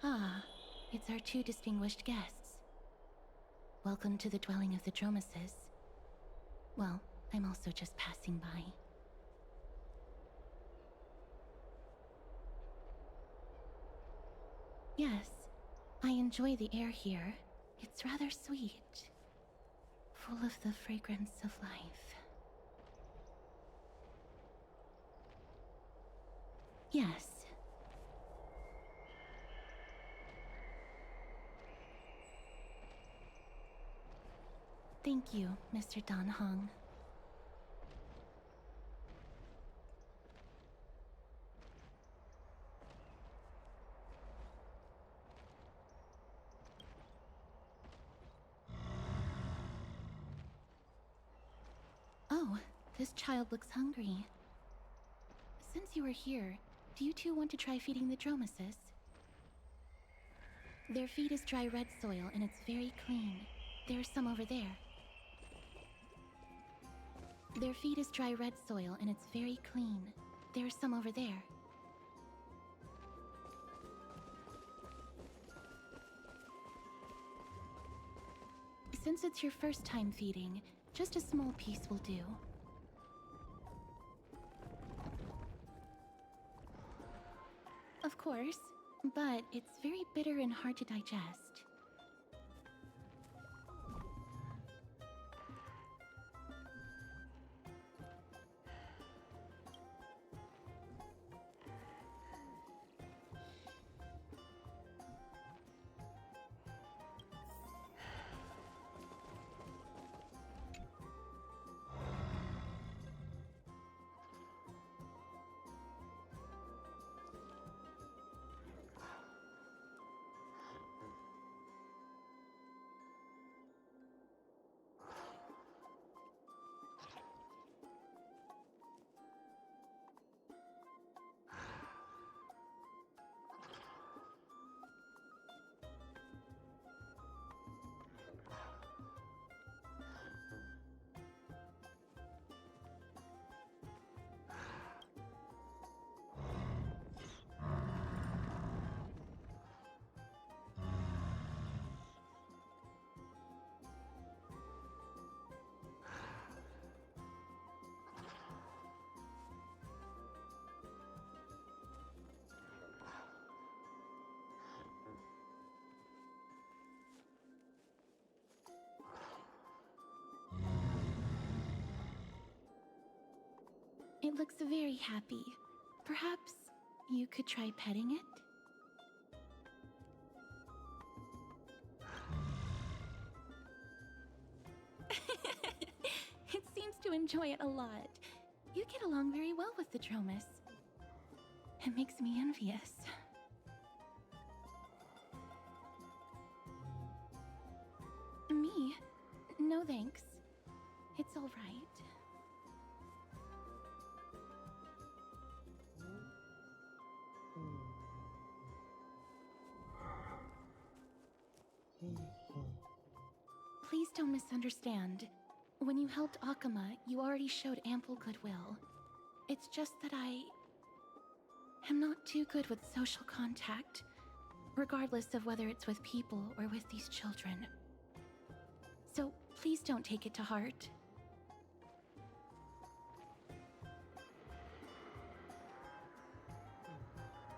Ah, it's our two distinguished guests. Welcome to the dwelling of the Dromases. Well, I'm also just passing by. Yes, I enjoy the air here. It's rather sweet, full of the fragrance of life. Yes. Thank you, Mr. Dan Hong. Oh, this child looks hungry. Since you are here, do you two want to try feeding the Dromases? Their feed is dry red soil and it's very clean. There's some over there. Their feed is dry red soil and it's very clean. There's some over there. Since it's your first time feeding, just a small piece will do. Of course, but it's very bitter and hard to digest. It looks very happy. Perhaps you could try petting it? It seems to enjoy it a lot. You get along very well with the Dromas. It makes me envious. Me? No thanks. It's all right. Please don't misunderstand. When you helped Akama, you already showed ample goodwill. It's just that I am not too good with social contact, regardless of whether it's with people or with these children. So please don't take it to heart.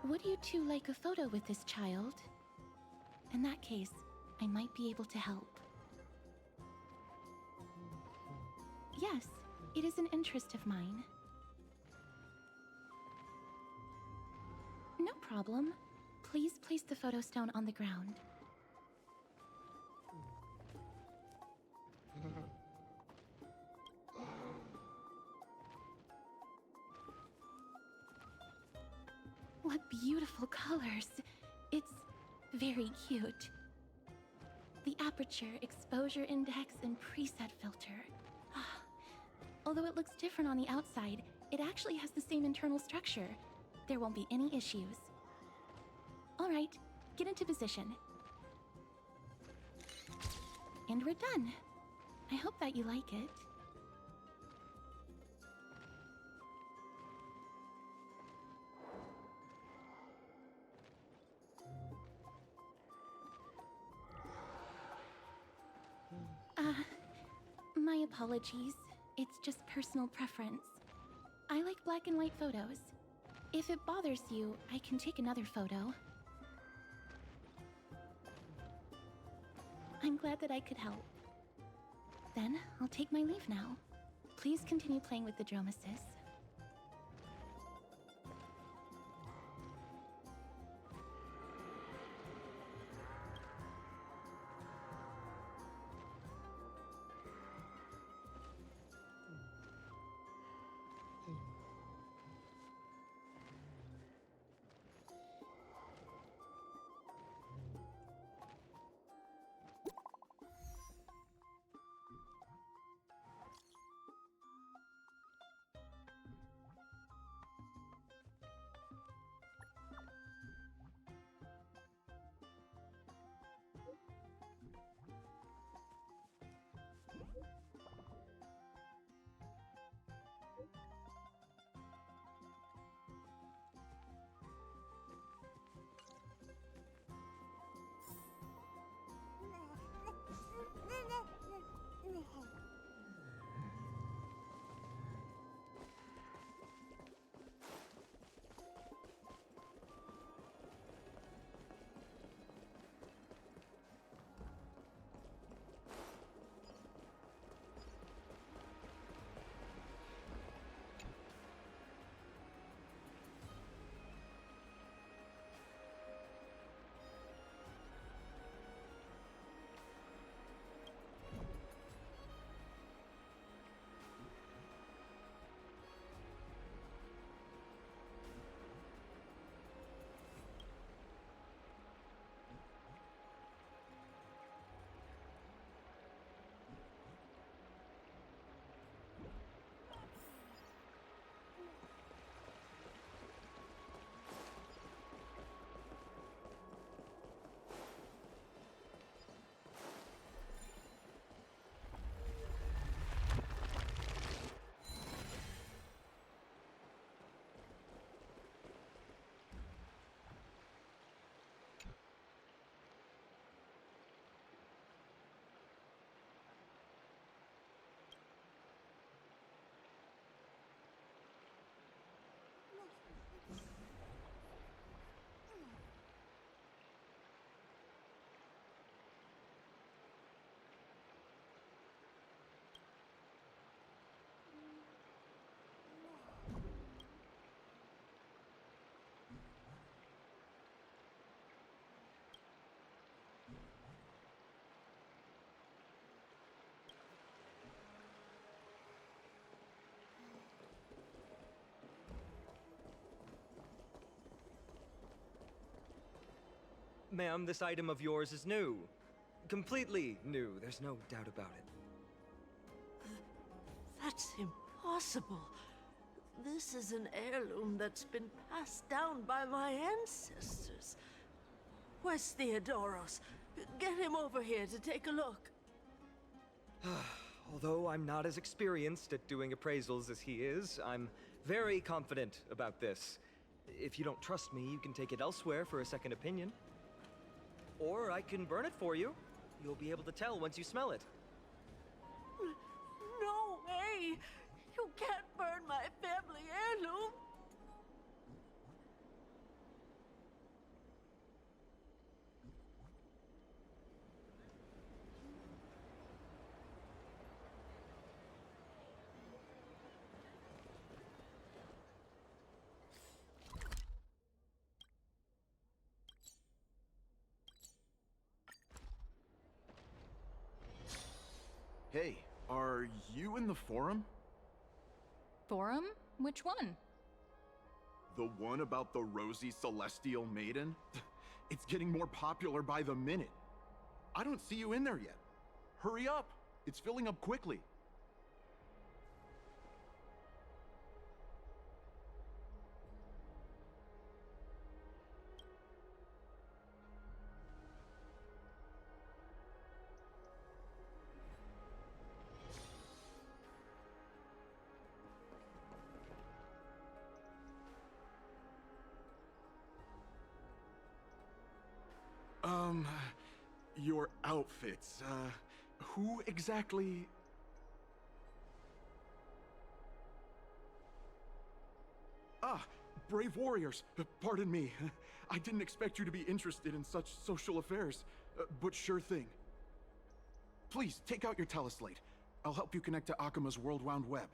Would you two like a photo with this child? In that case, I might be able to help. Yes, it is an interest of mine. No problem. Please place the photo stone on the ground. What beautiful colors. It's very cute. The aperture, exposure index, and preset filter. Although it looks different on the outside, it actually has the same internal structure. There won't be any issues. All right, get into position. And we're done. I hope that you like it. My apologies. It's just personal preference. I like black and white photos. If it bothers you, I can take another photo. I'm glad that I could help. Then, I'll take my leave now. Please continue playing with the Dromesis. Ma'am, this item of yours is new. Completely new, there's no doubt about it. That's impossible. This is an heirloom that's been passed down by my ancestors. Where's Theodoros? Get him over here to take a look. Although I'm not as experienced at doing appraisals as he is, I'm very confident about this. If you don't trust me, you can take it elsewhere for a second opinion. Or I can burn it for you. You'll be able to tell once you smell it. No way! You can't burn my family heirloom! Hey, are you in the forum? Forum? Which one? The one about the rosy celestial maiden? It's getting more popular by the minute. I don't see you in there yet. Hurry up! It's filling up quickly. Your outfits, who exactly... Ah, brave warriors, pardon me. I didn't expect you to be interested in such social affairs, but sure thing. Please, take out your teleslate. I'll help you connect to Akuma's World Wound Web.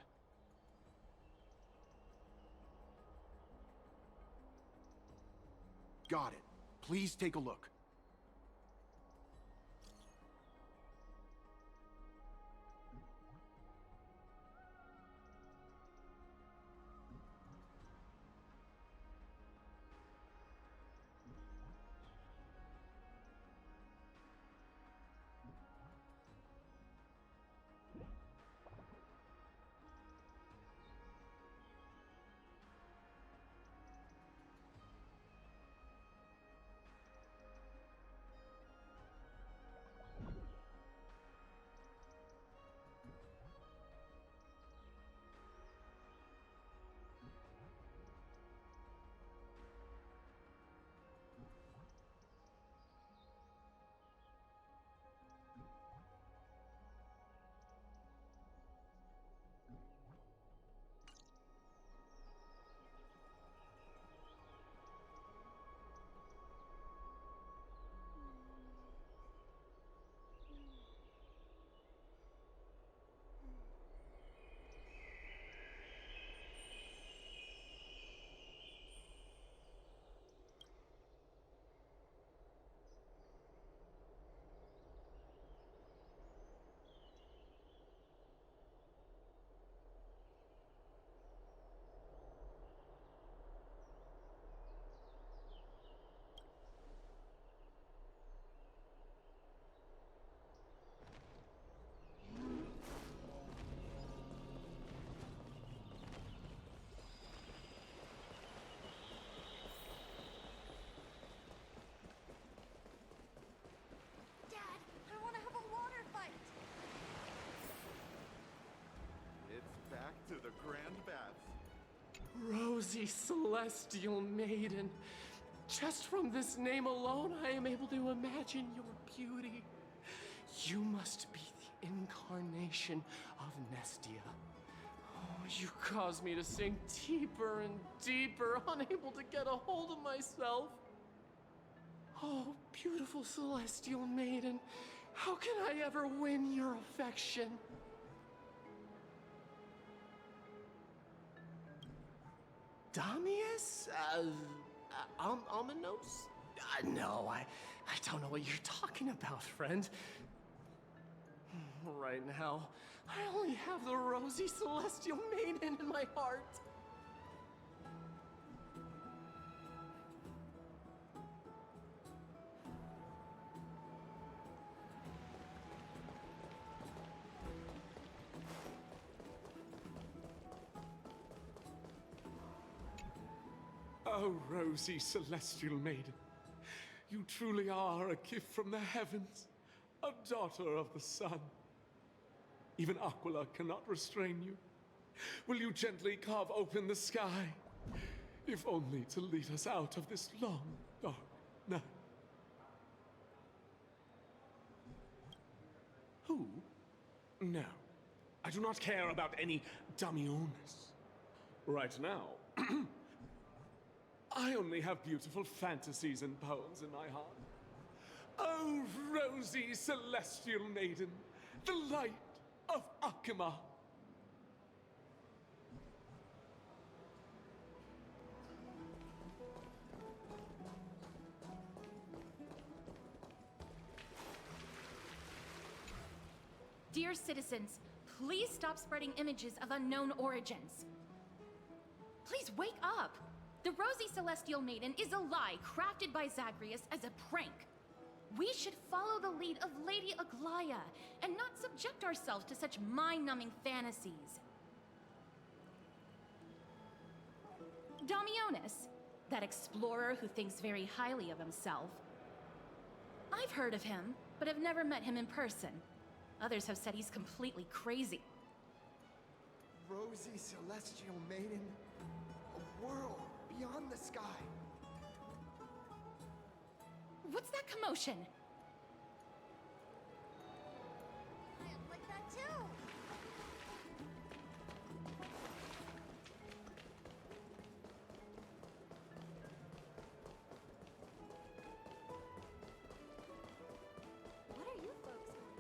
Got it. Please take a look. To the Grand Baths. Rosy Celestial Maiden. Just from this name alone, I am able to imagine your beauty. You must be the incarnation of Nestia. Oh, you cause me to sink deeper and deeper, unable to get a hold of myself. Oh, beautiful Celestial Maiden, how can I ever win your affection? Damius? Ominos? No, I don't know what you're talking about, friend. Right now, I only have the rosy Celestial Maiden in my heart. Oh, rosy Celestial Maiden, You truly are a gift from the heavens, a daughter of the sun. Even Aquila cannot restrain you. Will you gently carve open the sky, if only to lead us out of this long, dark night? Who? No. I do not care about any Damiones. Right now, I only have beautiful fantasies and poems in my heart. Oh, rosy celestial maiden, the light of Akima. Dear citizens, please stop spreading images of unknown origins. Please wake up! The Rosy Celestial Maiden is a lie crafted by Zagreus as a prank. We should follow the lead of Lady Aglaya and not subject ourselves to such mind-numbing fantasies. Damiones, that explorer who thinks very highly of himself. I've heard of him, but have never met him in person. Others have said he's completely crazy. Rosy Celestial Maiden, a world beyond the sky. What's that commotion? Like that too. What are you folks doing?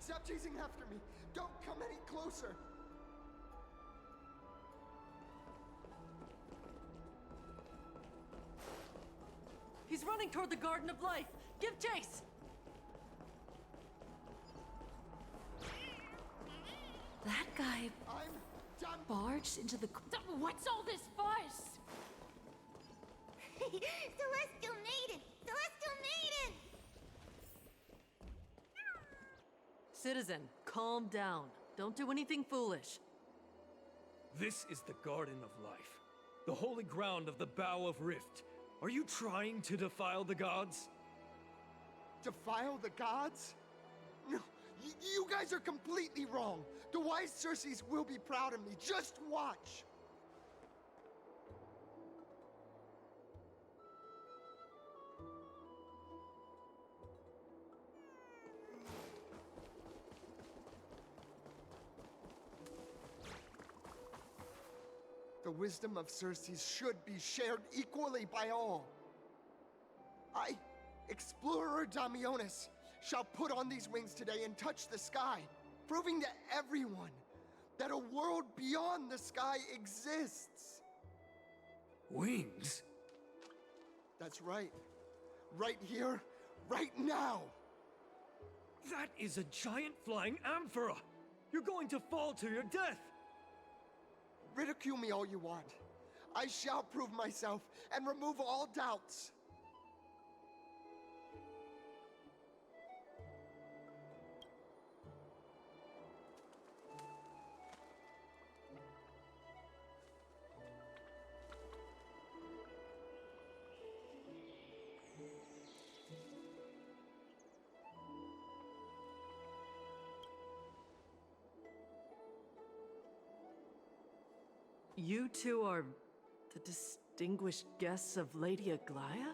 Stop chasing after me! Don't come any closer! He's running toward the Garden of Life. Give chase! That guy I'm done. barged into the... What's all this fuss? Celestial Maiden! Celestial Maiden! Citizen, calm down. Don't do anything foolish. This is the Garden of Life, the holy ground of the Bow of Rift. Are you trying to defile the gods? Defile the gods? No, you guys are completely wrong. The wise Circes will be proud of me. Just watch. The wisdom of Circes should be shared equally by all. I, Explorer Damiones, shall put on these wings today and touch the sky, proving to everyone that a world beyond the sky exists. Wings? That's right. Right here, right now. That is a giant flying amphora! You're going to fall to your death! Ridicule me all you want. I shall prove myself and remove all doubts. You two are the distinguished guests of Lady Aglaya?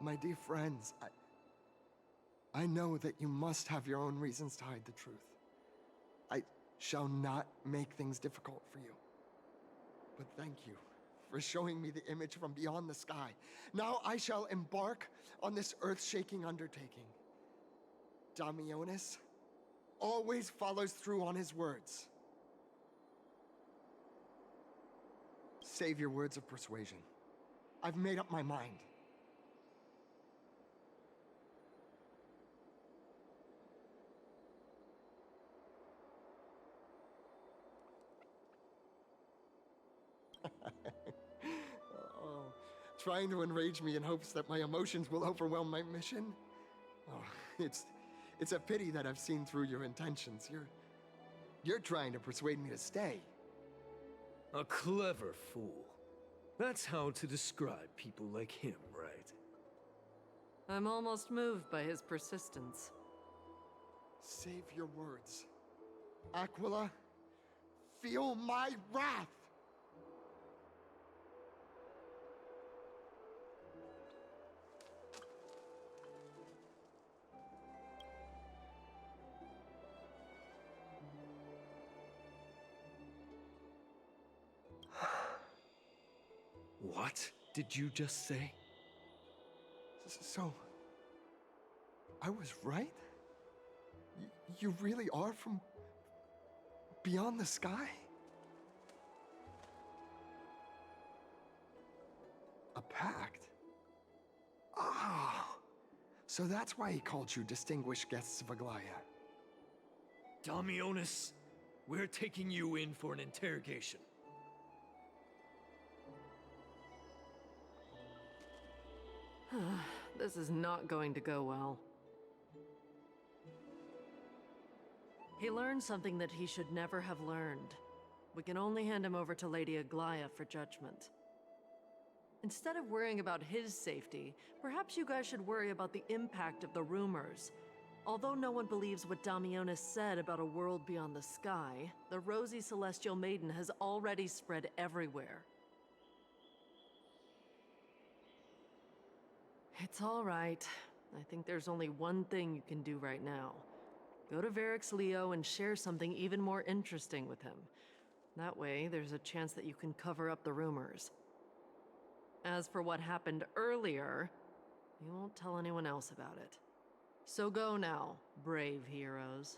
My dear friends, I know that you must have your own reasons to hide the truth. I shall not make things difficult for you. But thank you for showing me the image from beyond the sky. Now I shall embark on this earth-shaking undertaking. Damiones always follows through on his words. Save your words of persuasion. I've made up my mind. trying to enrage me in hopes that my emotions will overwhelm my mission? Oh, it's a pity that I've seen through your intentions. You're trying to persuade me to stay. A clever fool. That's how to describe people like him, right? I'm almost moved by his persistence. Save your words. Aquila, feel my wrath! What did you just say? So, I was right? You really are from beyond the sky? A pact? Ah, so that's why he called you distinguished guests of Aglaya. Damionis, we're taking you in for an interrogation. This is not going to go well. He learned something that he should never have learned. We can only hand him over to Lady Aglaya for judgment. Instead of worrying about his safety, perhaps you guys should worry about the impact of the rumors. Although no one believes what Damionis said about a world beyond the sky, the rosy celestial maiden has already spread everywhere. It's all right. I think there's only one thing you can do right now. Go to Varix Leo and share something even more interesting with him. That way, there's a chance that you can cover up the rumors. As for what happened earlier, you won't tell anyone else about it. So go now, brave heroes.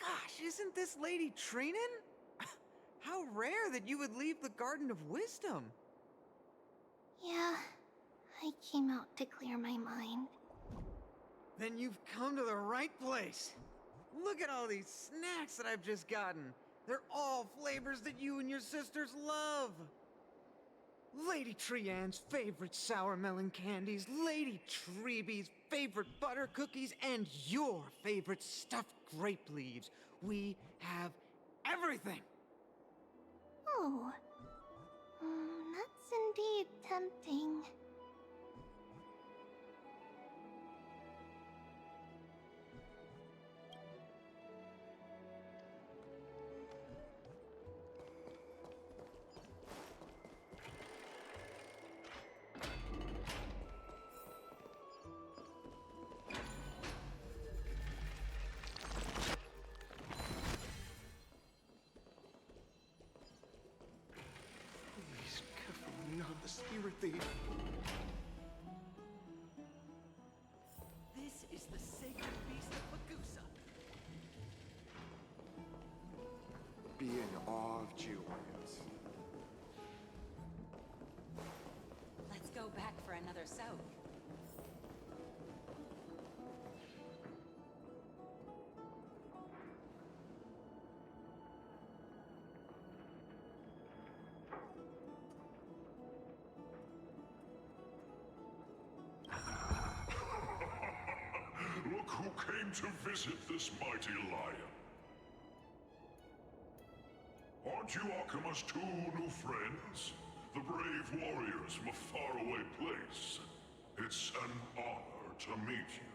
Gosh, isn't this Lady Trinin? How rare that you would leave the Garden of Wisdom. Yeah, I came out to clear my mind. Then you've come to the right place. Look at all these snacks that I've just gotten. They're all flavors that you and your sisters love. Lady Trianne's favorite sour melon candies, Lady Treebee's favorite butter cookies, and your favorite stuffed grape leaves. We have everything. Oh, that's indeed tempting. spirit thief. This is the sacred beast of Magusa. Be in awe of Geowarriors. Let's go back for another soak. Look who came to visit this mighty lion. Aren't you Akima's two new friends? The brave warriors from a faraway place. It's an honor to meet you.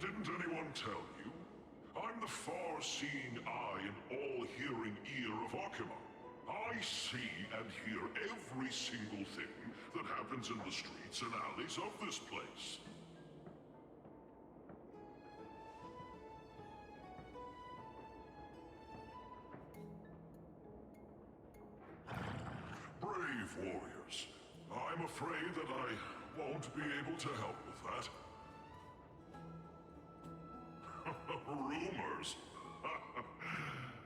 Didn't anyone tell you? I'm the far-seeing eye and all-hearing ear of Akima. I see and hear every single thing that happens in the streets and alleys of this place. Brave warriors. I'm afraid that I won't be able to help with that. Rumors?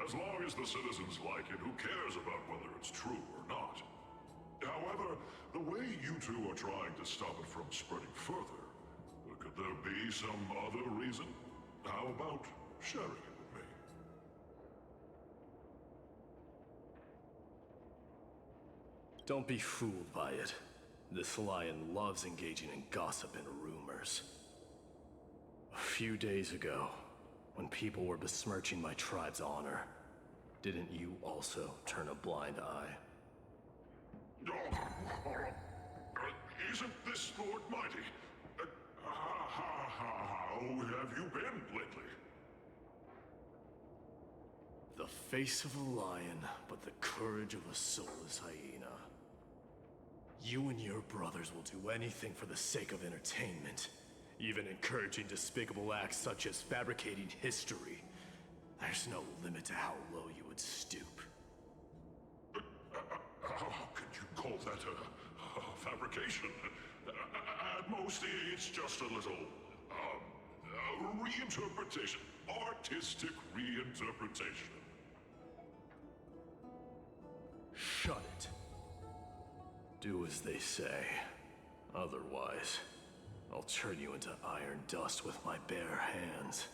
As long as the citizens like it, who cares about whether it's true or not? However, the way you two are trying to stop it from spreading further, could there be some other reason? How about sharing it with me? Don't be fooled by it. This lion loves engaging in gossip and rumors. A few days ago, when people were besmirching my tribe's honor, didn't you also turn a blind eye? Isn't this Lord Mighty? How have you been lately? The face of a lion, but the courage of a soulless hyena. You and your brothers will do anything for the sake of entertainment, even encouraging despicable acts such as fabricating history. There's no limit to how low you would stoop. How could you call that a fabrication? At most, it's just a little, reinterpretation. Artistic reinterpretation. Shut it. Do as they say. Otherwise, I'll turn you into iron dust with my bare hands.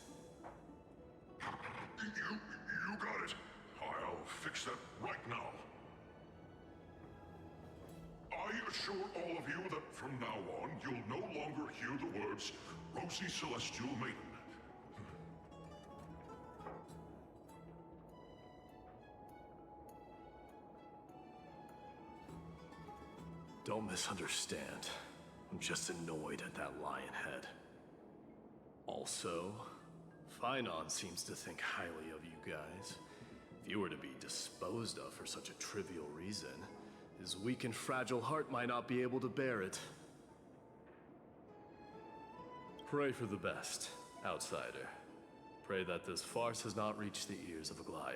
You got it. I'll fix that right now. I assure all of you that from now on, you'll no longer hear the words Rosy Celestial Maiden. Don't misunderstand. I'm just annoyed at that lion head. Also, Finon seems to think highly of you guys. If you were to be disposed of for such a trivial reason, his weak and fragile heart might not be able to bear it. Pray for the best, outsider. Pray that this farce has not reached the ears of Aglaya.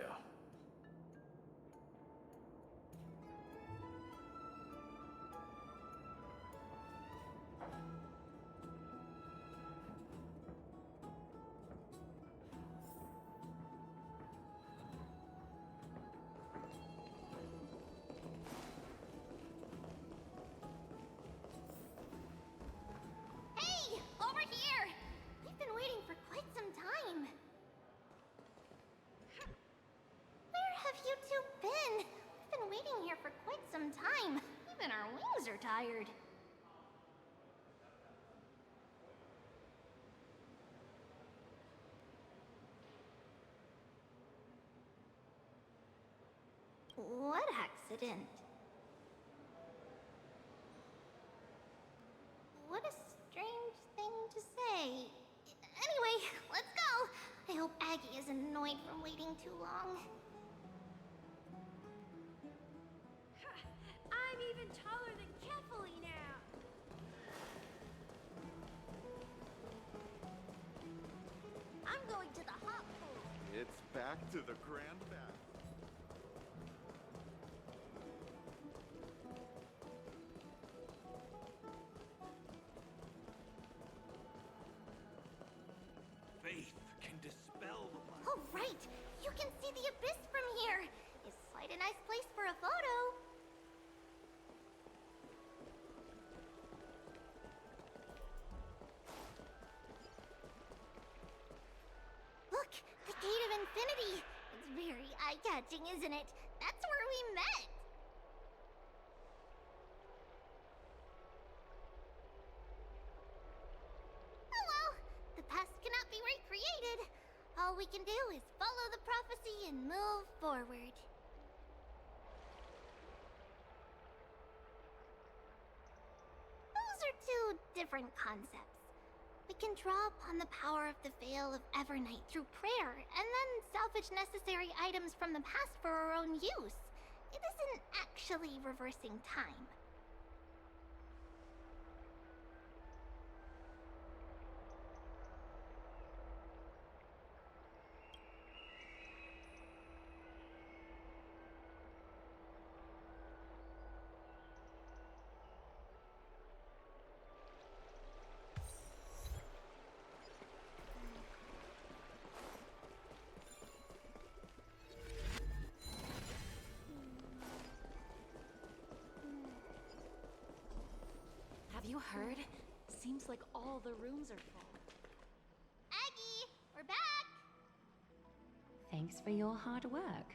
Hey! Over here! We've been waiting for quite some time. Where have you two been? We've been waiting here for quite some time. Even our wings are tired. What accident? What a strange thing to say. Anyway, let's go. I hope Aggie isn't annoyed from waiting too long. I'm even taller than Kefali now. I'm going to the hot pool. It's Back to the Grand Bath. Faith can dispel the black. Oh, right! You can see the abyss from here! Is quite a nice place for a photo. Look! The Gate of Infinity! It's very eye-catching, isn't it? That's where we met! Oh well, the past cannot be recreated. All we can do is follow the prophecy and move forward. Those are two different concepts. We can draw upon the power of the Veil of Evernight through prayer, and then salvage necessary items from the past for our own use. It isn't actually reversing time. Have you heard? Seems like all the rooms are full. Aggie, we're back! Thanks for your hard work.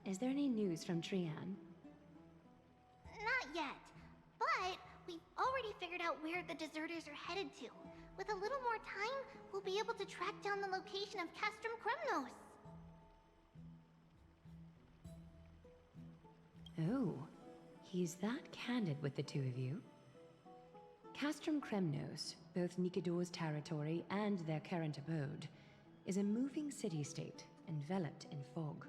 Is there any news from Trian? Not yet, but we've already figured out where the deserters are headed to. With a little more time, we'll be able to track down the location of Castrum Kremnos. Oh, he's that candid with the two of you? Castrum Kremnos, both Nikidor's territory and their current abode, is a moving city-state enveloped in fog.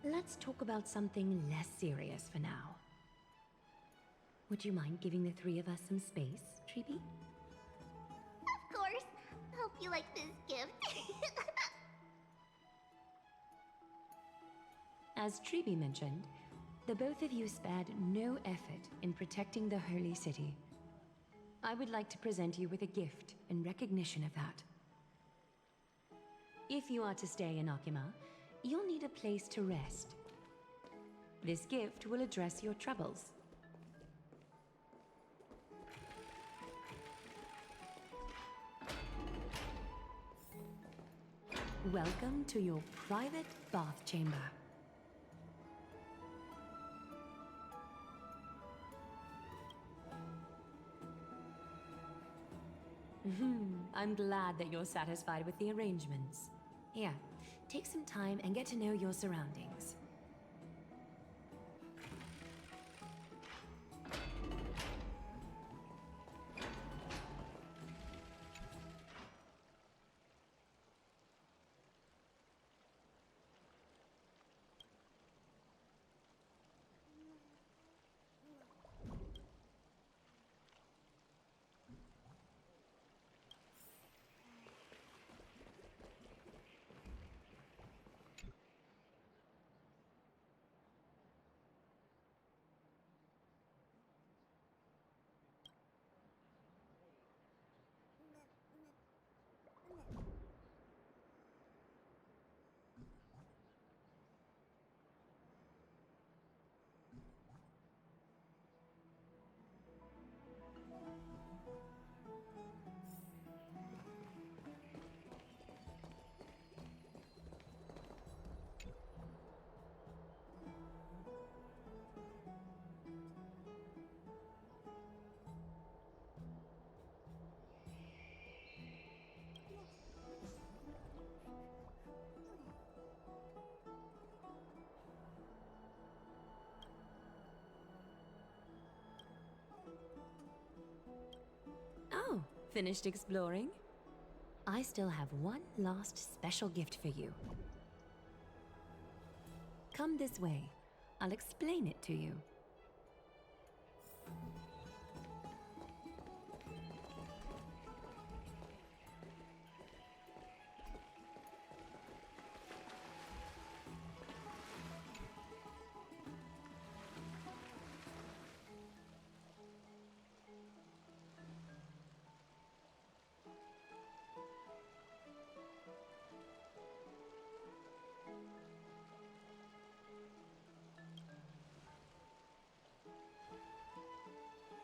Let's talk about something less serious for now. Would you mind giving the three of us some space, Treeby? Of course. Hope you like this gift. As Treeby mentioned, the both of you spared no effort in protecting the Holy City. I would like to present you with a gift in recognition of that. If you are to stay in Akima, you'll need a place to rest. This gift will address your troubles. Welcome to your private bath chamber. I'm glad that you're satisfied with the arrangements. Here, take some time and get to know your surroundings. Oh, finished exploring? I still have one last special gift for you. Come this way. I'll explain it to you.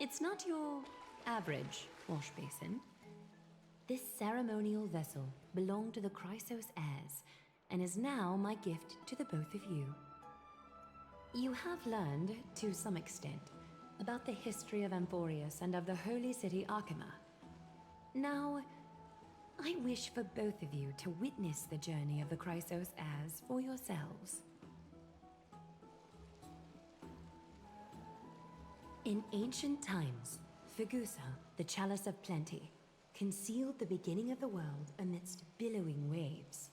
It's not your average wash basin. This ceremonial vessel belonged to the Chrysos heirs and is now my gift to the both of you. You have learned, to some extent, about the history of Amphorius and of the holy city Arkema. Now, I wish for both of you to witness the journey of the Chrysos heirs for yourselves. In ancient times, Fegusa, the Chalice of Plenty, concealed the beginning of the world amidst billowing waves.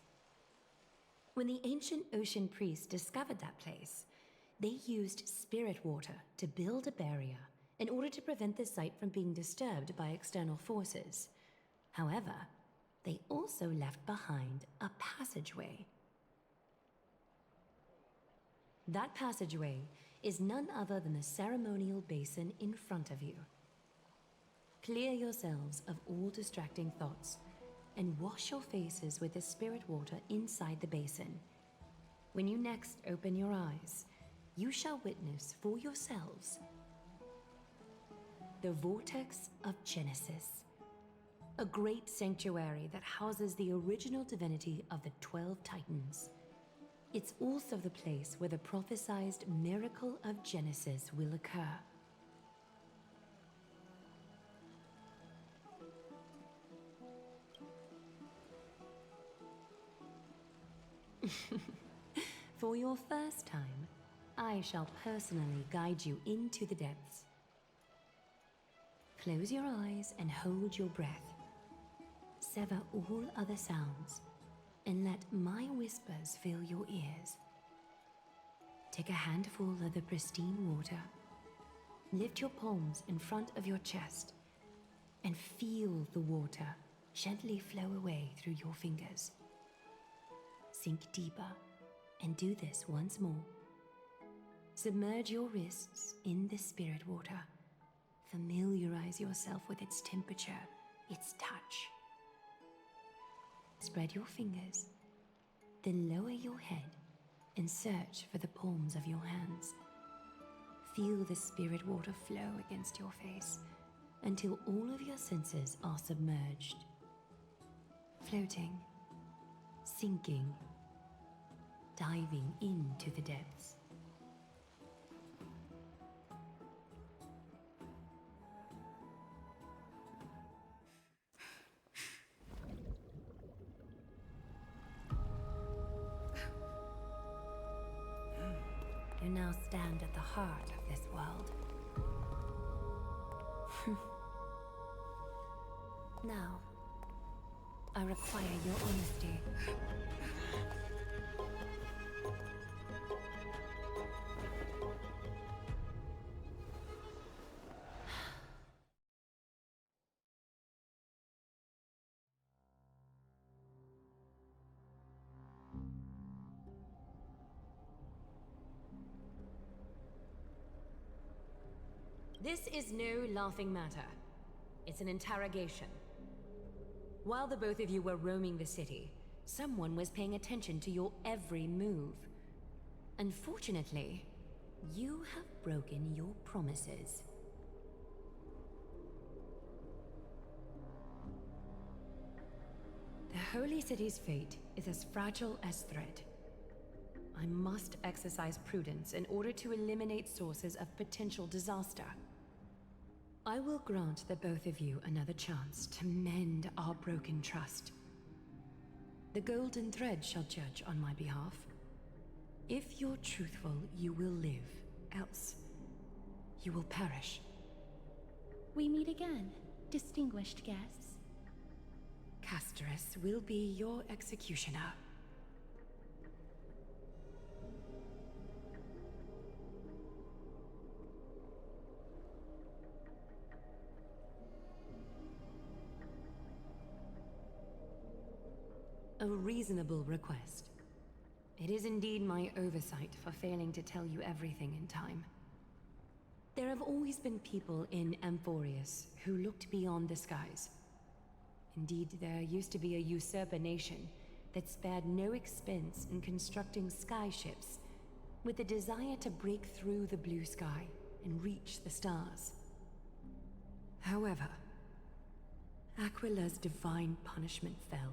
When the ancient ocean priests discovered that place, they used spirit water to build a barrier in order to prevent the site from being disturbed by external forces. However, they also left behind a passageway. That passageway is none other than the ceremonial basin in front of you. Clear yourselves of all distracting thoughts and wash your faces with the spirit water inside the basin. When you next open your eyes, you shall witness for yourselves the Vortex of Genesis, a great sanctuary that houses the original divinity of the 12 Titans. It's also the place where the prophesized miracle of Genesis will occur. For your first time, I shall personally guide you into the depths. Close your eyes and hold your breath. Sever all other sounds and let my whispers fill your ears. Take a handful of the pristine water. Lift your palms in front of your chest and feel the water gently flow away through your fingers. Sink deeper and do this once more. Submerge your wrists in the spirit water. Familiarize yourself with its temperature, its touch. Spread your fingers, then lower your head and search for the palms of your hands. Feel the spirit water flow against your face until all of your senses are submerged. Floating, sinking, diving into the depths. You now stand at the heart of this world. Now, I require your honesty. This is no laughing matter. It's an interrogation. While the both of you were roaming the city, someone was paying attention to your every move. Unfortunately, you have broken your promises. The Holy City's fate is as fragile as thread. I must exercise prudence in order to eliminate sources of potential disaster. I will grant the both of you another chance to mend our broken trust. The golden thread shall judge on my behalf. If you're truthful, you will live. Else, you will perish. We meet again, distinguished guests. Casterus will be your executioner. A reasonable request. It is indeed my oversight for failing to tell you everything in time. There have always been people in Amphorius who looked beyond the skies. Indeed, there used to be a usurper nation that spared no expense in constructing skyships with the desire to break through the blue sky and reach the stars. However, Aquila's divine punishment fell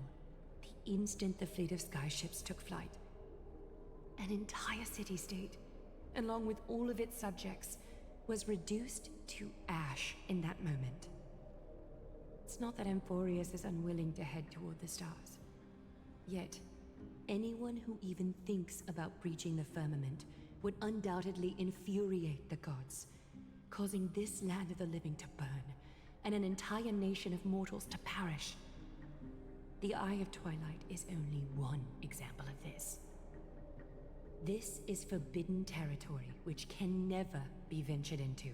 the instant the fleet of skyships took flight. An entire city-state, along with all of its subjects, was reduced to ash in that moment. It's not that Amphorius is unwilling to head toward the stars. Yet, anyone who even thinks about breaching the firmament would undoubtedly infuriate the gods, causing this land of the living to burn, and an entire nation of mortals to perish. The Eye of Twilight is only one example of this. This is forbidden territory which can never be ventured into.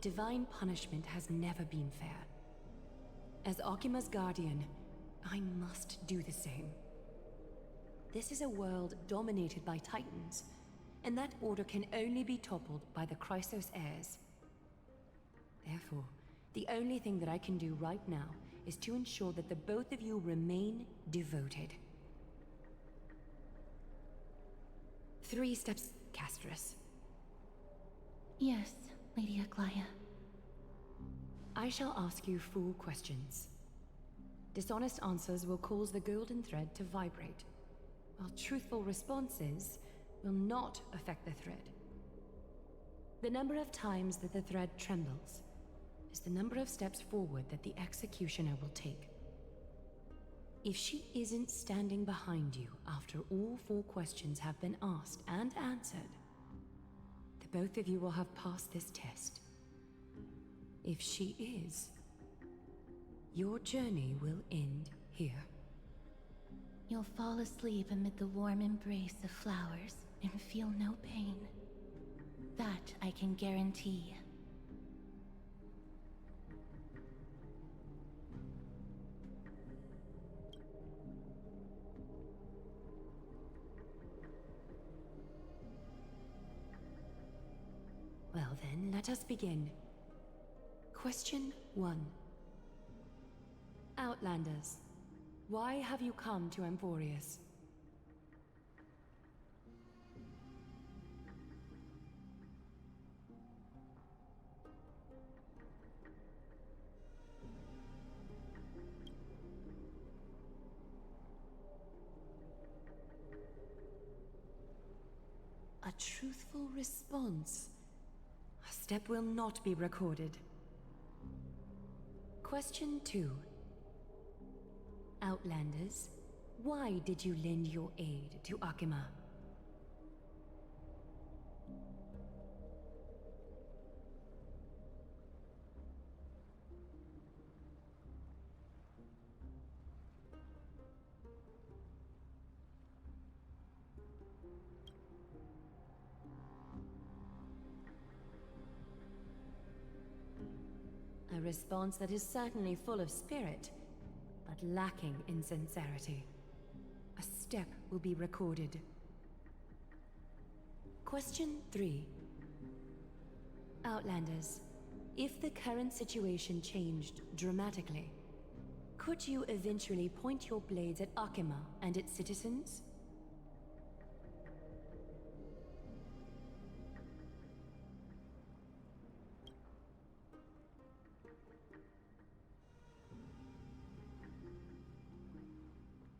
Divine punishment has never been fair. As Okima's guardian, I must do the same. This is a world dominated by Titans, and that order can only be toppled by the Chrysos heirs. Therefore, the only thing that I can do right now is to ensure that the both of you remain devoted. 3 steps, Castris. Yes, Lady Aglaya. I shall ask you 4 questions. Dishonest answers will cause the golden thread to vibrate, while truthful responses will not affect the thread. The number of times that the thread trembles is the number of steps forward that the executioner will take. If she isn't standing behind you after all 4 questions have been asked and answered, the both of you will have passed this test. If she is, your journey will end here. You'll fall asleep amid the warm embrace of flowers and feel no pain. That I can guarantee. Well then, let us begin. Question 1. Outlanders, why have you come to Amphorius? A truthful response. A step will not be recorded. Question 2. Outlanders, why did you lend your aid to Akima? A response that is certainly full of spirit, but lacking in sincerity. A step will be recorded. Question 3. Outlanders, if the current situation changed dramatically, could you eventually point your blades at Akima and its citizens?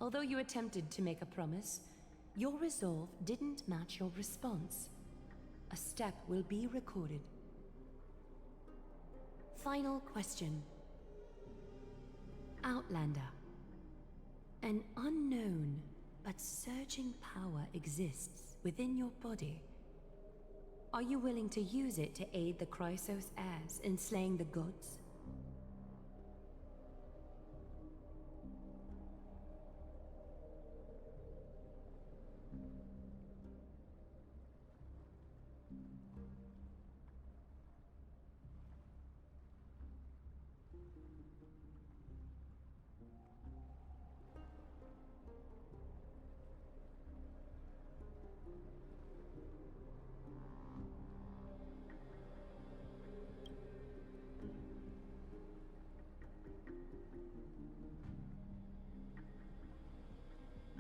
Although you attempted to make a promise, your resolve didn't match your response. A step will be recorded. Final question. Outlander. An unknown but surging power exists within your body. Are you willing to use it to aid the Chrysos heirs in slaying the gods?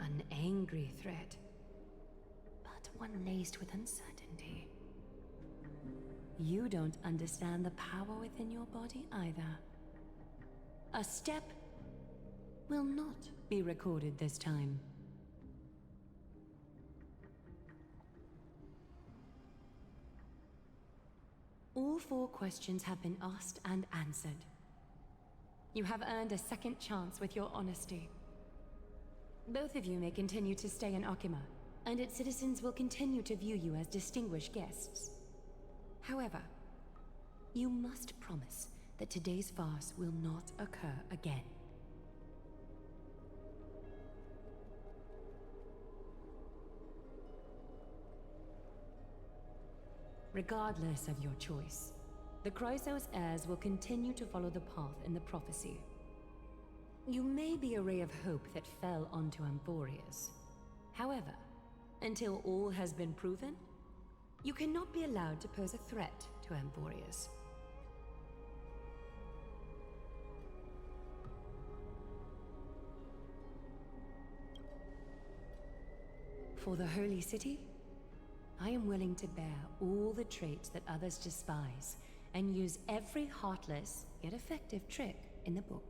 An angry threat. one laced with uncertainty. You don't understand the power within your body either. A step will not be recorded this time. All 4 questions have been asked and answered. You have earned a second chance with your honesty. Both of you may continue to stay in Akima, and its citizens will continue to view you as distinguished guests. However, you must promise that today's farce will not occur again. Regardless of your choice, the Chrysos heirs will continue to follow the path in the prophecy. You may be a ray of hope that fell onto Amphorius. However, until all has been proven, you cannot be allowed to pose a threat to Amphorius. For the Holy City, I am willing to bear all the traits that others despise and use every heartless yet effective trick in the book.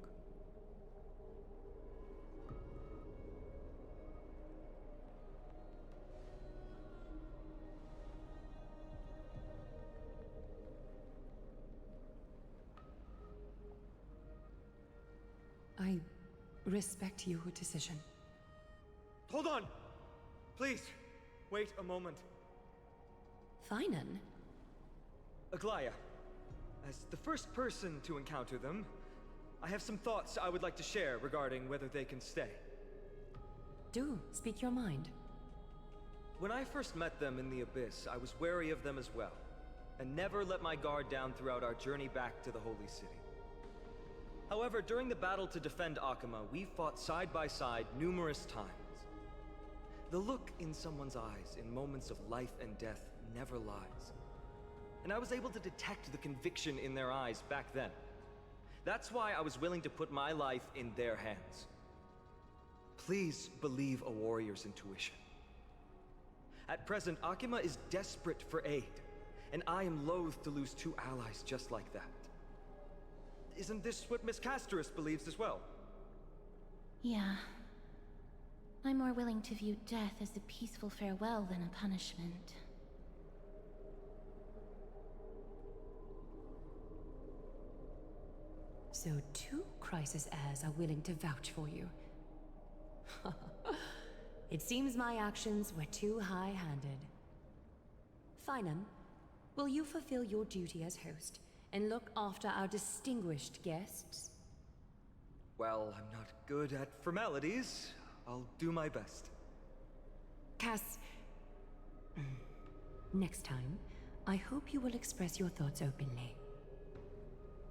I respect your decision. Hold on! Please, wait a moment. Finan? Aglaya, as the first person to encounter them, I have some thoughts I would like to share regarding whether they can stay. Do speak your mind. When I first met them in the Abyss, I was wary of them as well, and never let my guard down throughout our journey back to the Holy City. However, during the battle to defend Akima, we fought side by side numerous times. The look in someone's eyes in moments of life and death never lies. And I was able to detect the conviction in their eyes back then. That's why I was willing to put my life in their hands. Please believe a warrior's intuition. At present, Akima is desperate for aid, and I am loath to lose 2 allies just like that. Isn't this what Miss Casterus believes as well? Yeah. I'm more willing to view death as a peaceful farewell than a punishment. So 2 Chrysos heirs are willing to vouch for you. It seems my actions were too high-handed. Finan, will you fulfill your duty as host and look after our distinguished guests? Well, I'm not good at formalities. I'll do my best. Cass... Next time, I hope you will express your thoughts openly.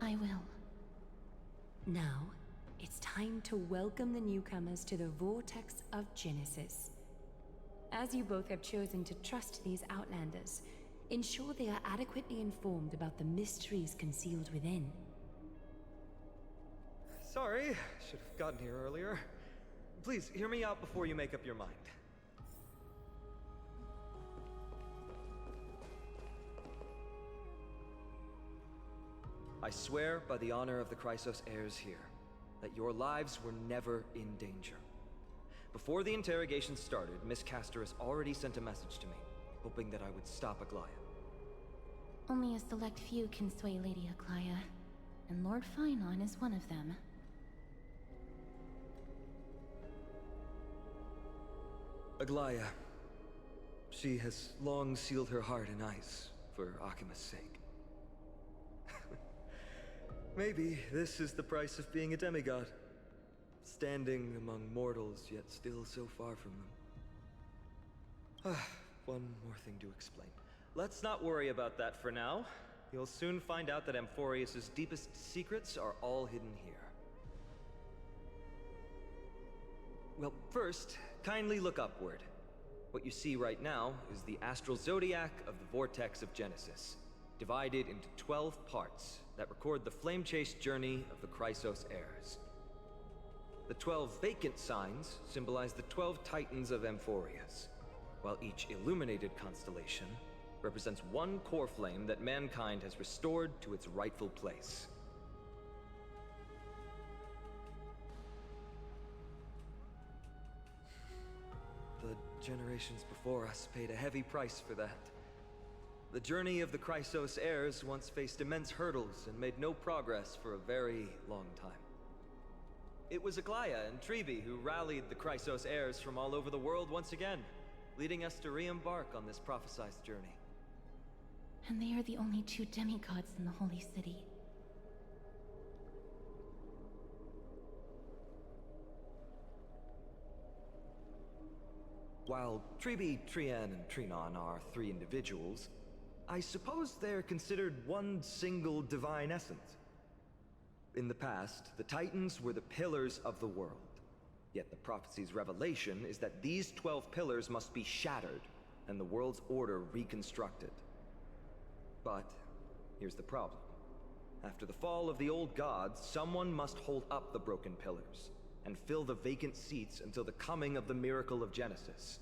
I will. Now, it's time to welcome the newcomers to the Vortex of Genesis. As you both have chosen to trust these Outlanders, ensure they are adequately informed about the mysteries concealed within. Sorry, should have gotten here earlier. Please, hear me out before you make up your mind. I swear by the honor of the Chrysos heirs here, that your lives were never in danger. Before the interrogation started, Miss Casterus already sent a message to me, hoping that I would stop Aglaya. Only a select few can sway Lady Aglaya, and Lord Finon is one of them. Aglaya. She has long sealed her heart in ice for Akima's sake. Maybe this is the price of being a demigod. Standing among mortals, yet still so far from them. One more thing to explain. Let's not worry about that for now. You'll soon find out that Amphorius' deepest secrets are all hidden here. Well, first, kindly look upward. What you see right now is the astral zodiac of the Vortex of Genesis, divided into 12 parts that record the flame-chased journey of the Chrysos heirs. The 12 vacant signs symbolize the 12 titans of Amphorius. while each illuminated constellation represents one core flame that mankind has restored to its rightful place. The generations before us paid a heavy price for that. The journey of the Chrysos heirs once faced immense hurdles and made no progress for a very long time. It was Aglaya and Tribi who rallied the Chrysos heirs from all over the world once again, leading us to re-embark on this prophesized journey. And they are the only two demigods in the Holy City. While Tribi, Trian, and Trinon are three individuals, I suppose they're considered one single divine essence. In the past, the Titans were the pillars of the world. Yet the prophecy's revelation is that these 12 pillars must be shattered, and the world's order reconstructed. But here's the problem. After the fall of the old gods, someone must hold up the broken pillars, and fill the vacant seats until the coming of the miracle of Genesis.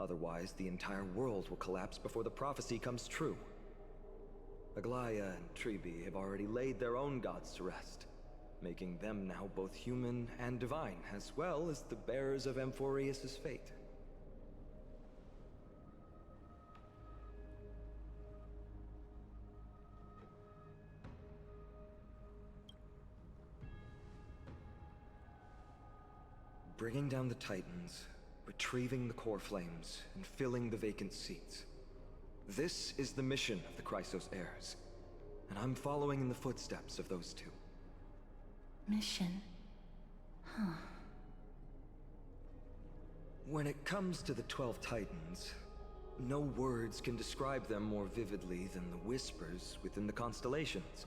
Otherwise, the entire world will collapse before the prophecy comes true. Aglaya and Tribi have already laid their own gods to rest, making them now both human and divine, as well as the bearers of Amphorius' fate. Bringing down the Titans, retrieving the core flames, and filling the vacant seats. This is the mission of the Chrysos heirs, and I'm following in the footsteps of those two. Mission? Huh. When it comes to the 12 Titans, no words can describe them more vividly than the whispers within the constellations.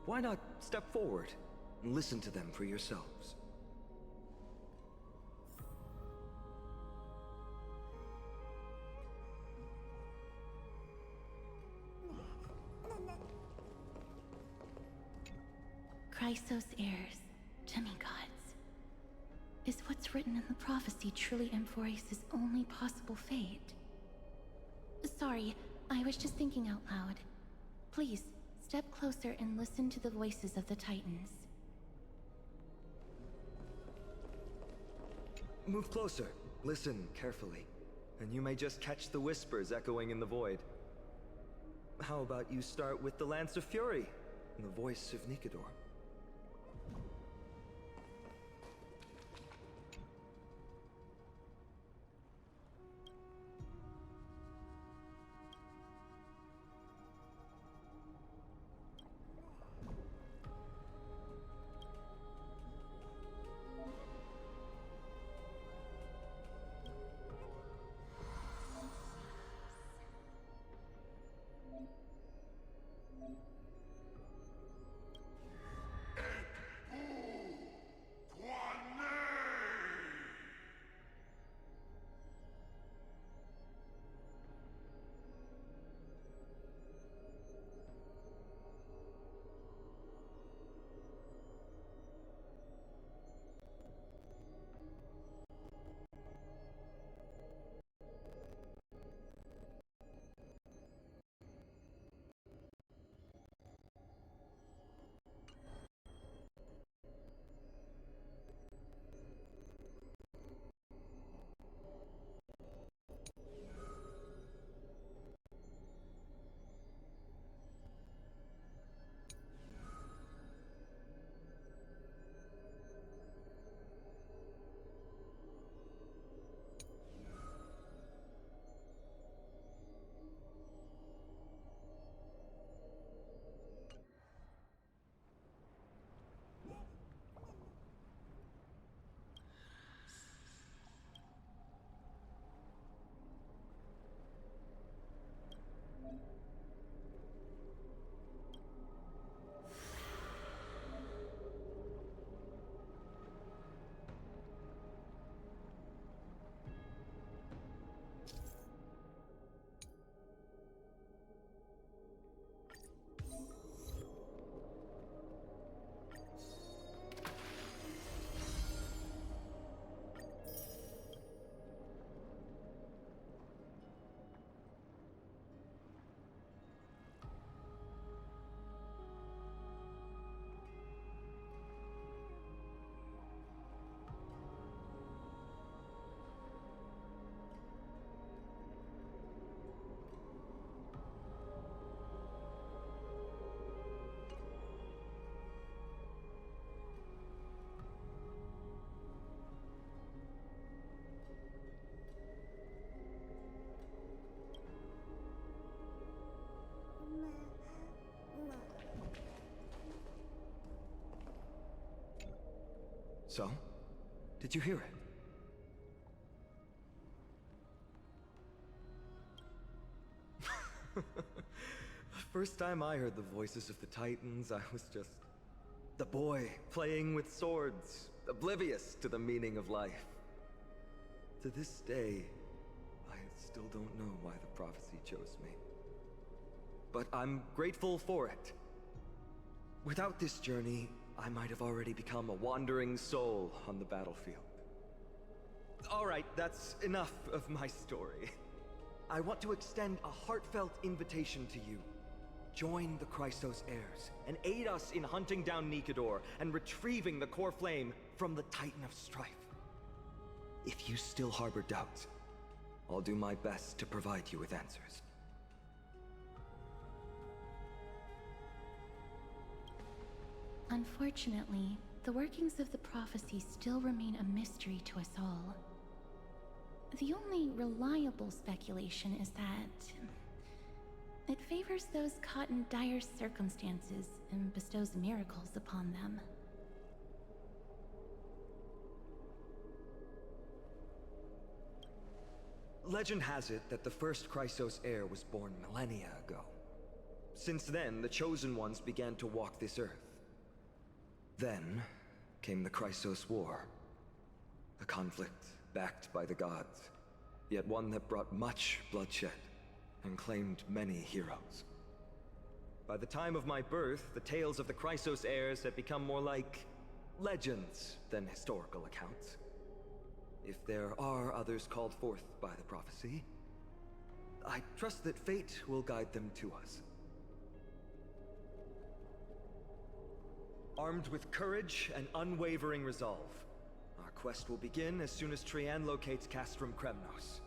Why not step forward and listen to them for yourselves? Chrysos heirs, demigods. Is what's written in the prophecy truly Amphorius' only possible fate? Sorry, I was just thinking out loud. Please, step closer and listen to the voices of the Titans. Move closer, listen carefully, and you may just catch the whispers echoing in the void. How about you start with the Lance of Fury, and the voice of Nikador? So? Did you hear it? The first time I heard the voices of the Titans, I was just the boy playing with swords, oblivious to the meaning of life. To this day, I still don't know why the prophecy chose me. But I'm grateful for it. Without this journey, I might have already become a wandering soul on the battlefield. Alright, that's enough of my story. I want to extend a heartfelt invitation to you. Join the Chrysos heirs, and aid us in hunting down Nikedor and retrieving the core flame from the Titan of Strife. If you still harbor doubts, I'll do my best to provide you with answers. Unfortunately, the workings of the prophecy still remain a mystery to us all. The only reliable speculation is that it favors those caught in dire circumstances and bestows miracles upon them. Legend has it that the first Chrysos heir was born millennia ago. Since then, the Chosen Ones began to walk this earth. Then came the Chrysos War. A conflict backed by the gods, yet one that brought much bloodshed and claimed many heroes. By the time of my birth, the tales of the Chrysos heirs had become more like legends than historical accounts. If there are others called forth by the prophecy, I trust that fate will guide them to us. Armed with courage and unwavering resolve, our quest will begin as soon as Trian locates Castrum Kremnos.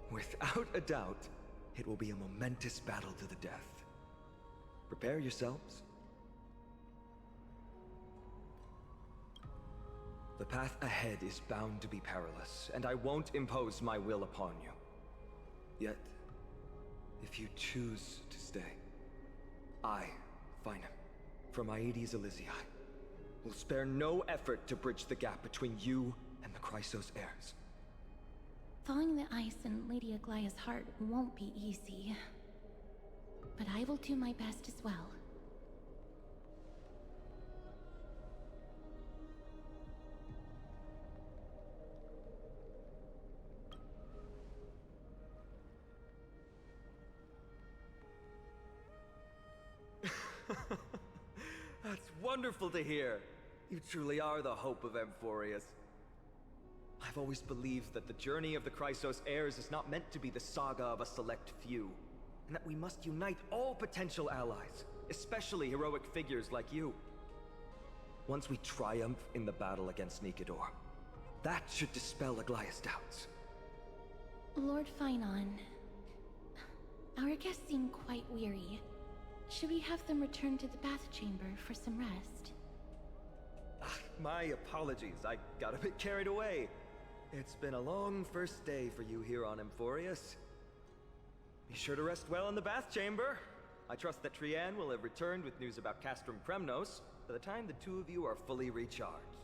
Without a doubt, it will be a momentous battle to the death. Prepare yourselves. The path ahead is bound to be perilous, and I won't impose my will upon you. Yet, if you choose to stay, I, Finam, from Aedes Elysiae, will spare no effort to bridge the gap between you and the Chrysos heirs. Thawing the ice in Lady Aglaya's heart won't be easy. But I will do my best as well. That's wonderful to hear. You truly are the hope of Amphorius. I've always believed that the journey of the Chrysos heirs is not meant to be the saga of a select few, and that we must unite all potential allies, especially heroic figures like you. Once we triumph in the battle against Nikedor, that should dispel Aglaya's doubts. Lord Finon, our guests seem quite weary. Should we have them return to the bath chamber for some rest? My apologies, I got a bit carried away. It's been a long first day for you here on Amphorius. Be sure to rest well in the bath chamber. I trust that Trian will have returned with news about Castrum Kremnos by the time the two of you are fully recharged.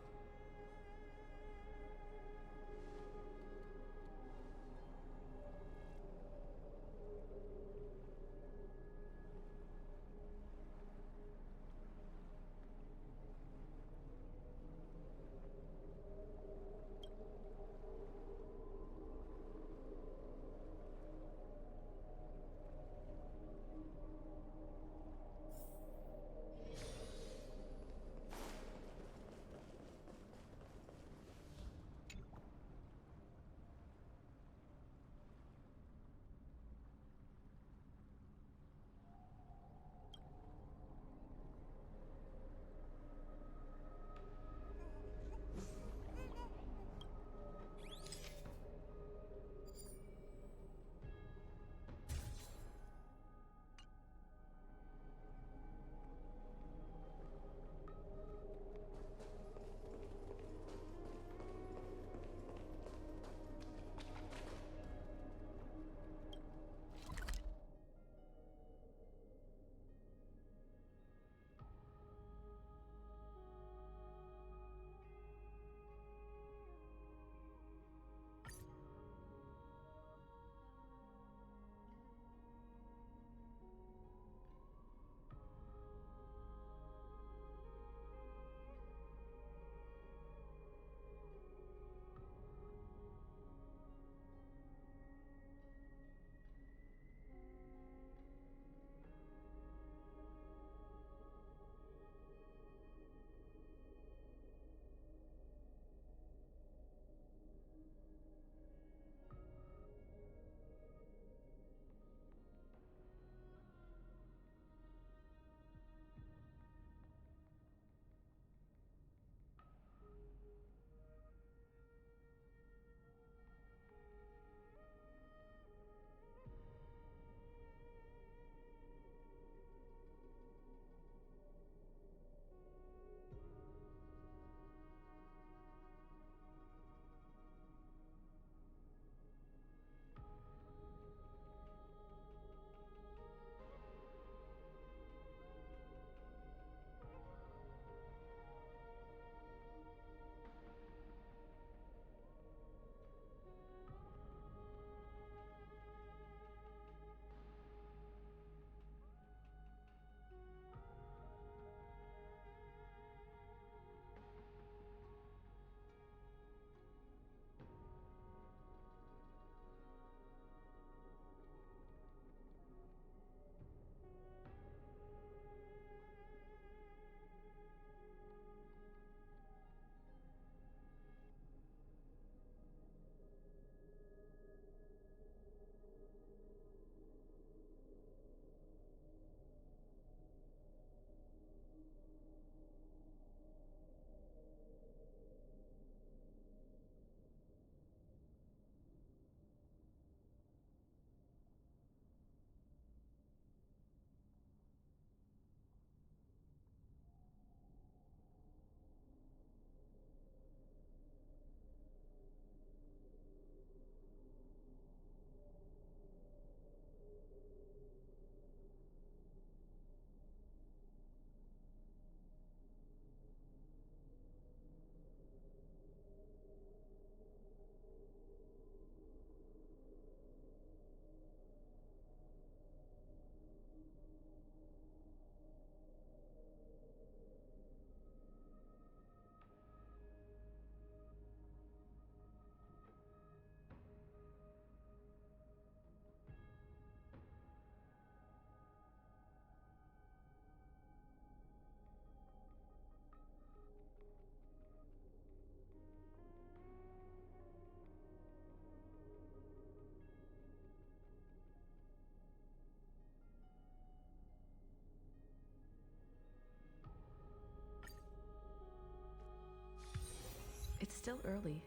still early.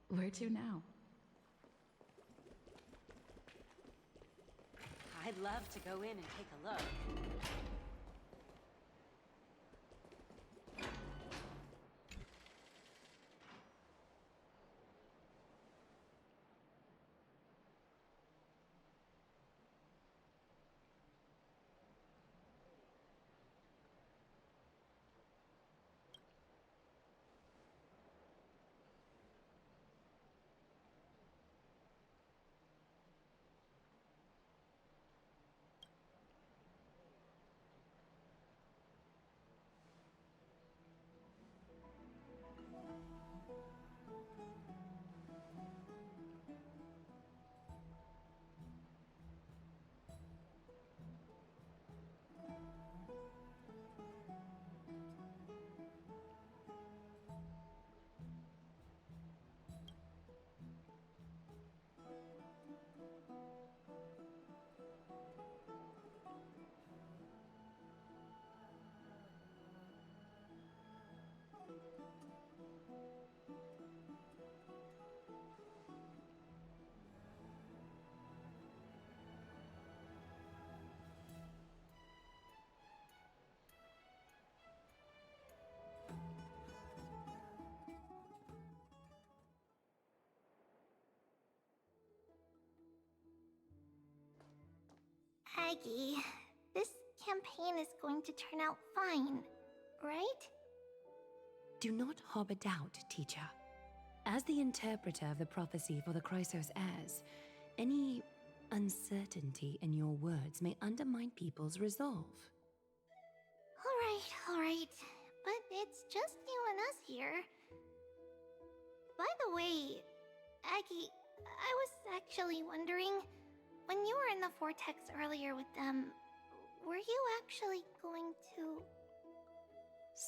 Where to now? I'd love to go in and take a look. Aggie, this campaign is going to turn out fine, right? Do not harbor doubt, teacher. As the interpreter of the prophecy for the Chrysos heirs, any uncertainty in your words may undermine people's resolve. All right. But it's just you and us here. By the way, Aggie, I was actually wondering, when you were in the vortex earlier with them, were you actually going to...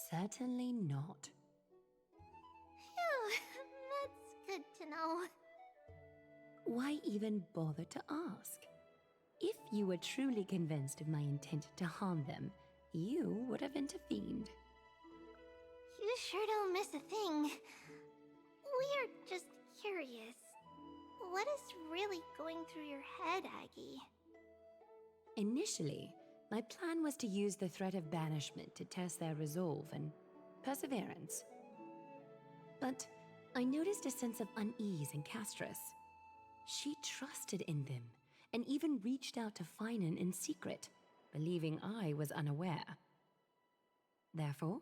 Certainly not. Phew, that's good to know. Why even bother to ask? If you were truly convinced of my intent to harm them, you would have intervened. You sure don't miss a thing. We're just curious. What is really going through your head, Aggie? Initially, my plan was to use the threat of banishment to test their resolve and perseverance. But I noticed a sense of unease in Castris. She trusted in them, and even reached out to Finan in secret, believing I was unaware. Therefore,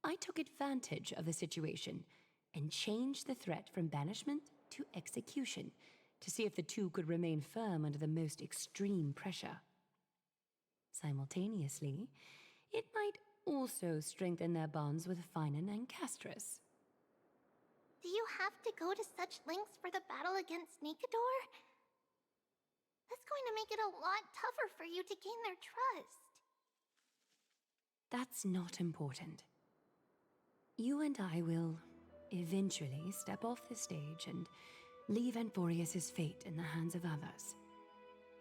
I took advantage of the situation and changed the threat from banishment to execution to see if the two could remain firm under the most extreme pressure. Simultaneously, it might also strengthen their bonds with Finan and Castris. Do you have to go to such lengths for the battle against Nikador? That's going to make it a lot tougher for you to gain their trust. That's not important. You and I will eventually step off the stage and leave Anforius' fate in the hands of others.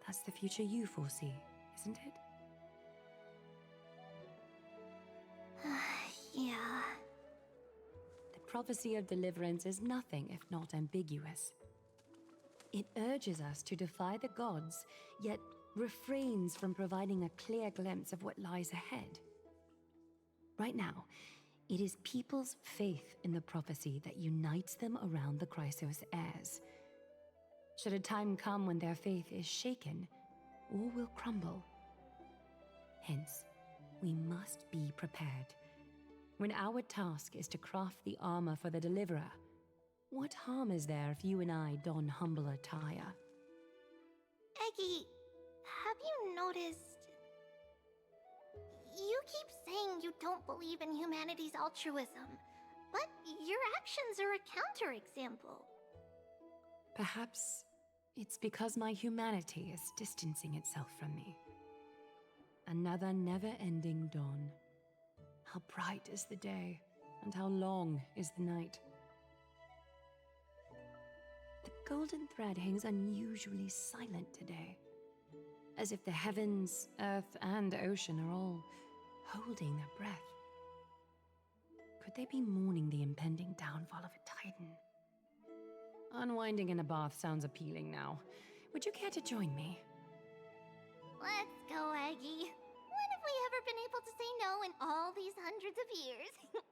That's the future you foresee, isn't it? Yeah. The prophecy of deliverance is nothing if not ambiguous. It urges us to defy the gods, yet refrains from providing a clear glimpse of what lies ahead. Right now, it is people's faith in the prophecy that unites them around the Chrysos heirs. Should a time come when their faith is shaken, all will crumble. Hence, we must be prepared. When our task is to craft the armor for the Deliverer, what harm is there if you and I don humble attire? Eggie, have you noticed... You keep saying you don't believe in humanity's altruism, but your actions are a counterexample. Perhaps it's because my humanity is distancing itself from me. Another never-ending dawn. How bright is the day, and how long is the night. The golden thread hangs unusually silent today, as if the heavens, earth, and ocean are all holding their breath. Could they be mourning the impending downfall of a titan? Unwinding in a bath sounds appealing now. Would you care to join me? Let's go, Aggie. When have we ever been able to say no in all these hundreds of years?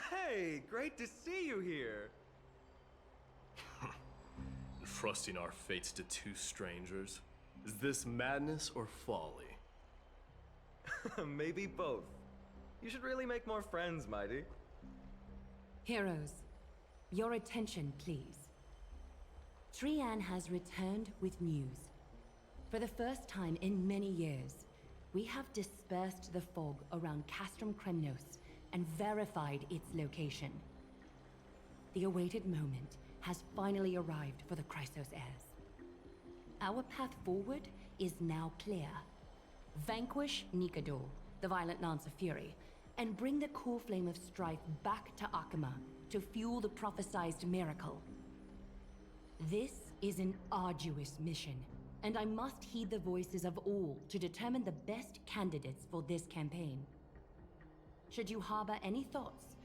Hey, great to see you here. Entrusting our fates to two strangers. Is this madness or folly? Maybe both. You should really make more friends, Mighty. Heroes, your attention, please. Trian has returned with news. For the first time in many years, we have dispersed the fog around Castrum Kremnos and verified its location. The awaited moment has finally arrived for the Chrysos heirs. Our path forward is now clear. Vanquish Nikador, the violent Lance of Fury, and bring the core flame of strife back to Akama to fuel the prophesized miracle. This is an arduous mission, and I must heed the voices of all to determine the best candidates for this campaign. Should you harbor any thoughts,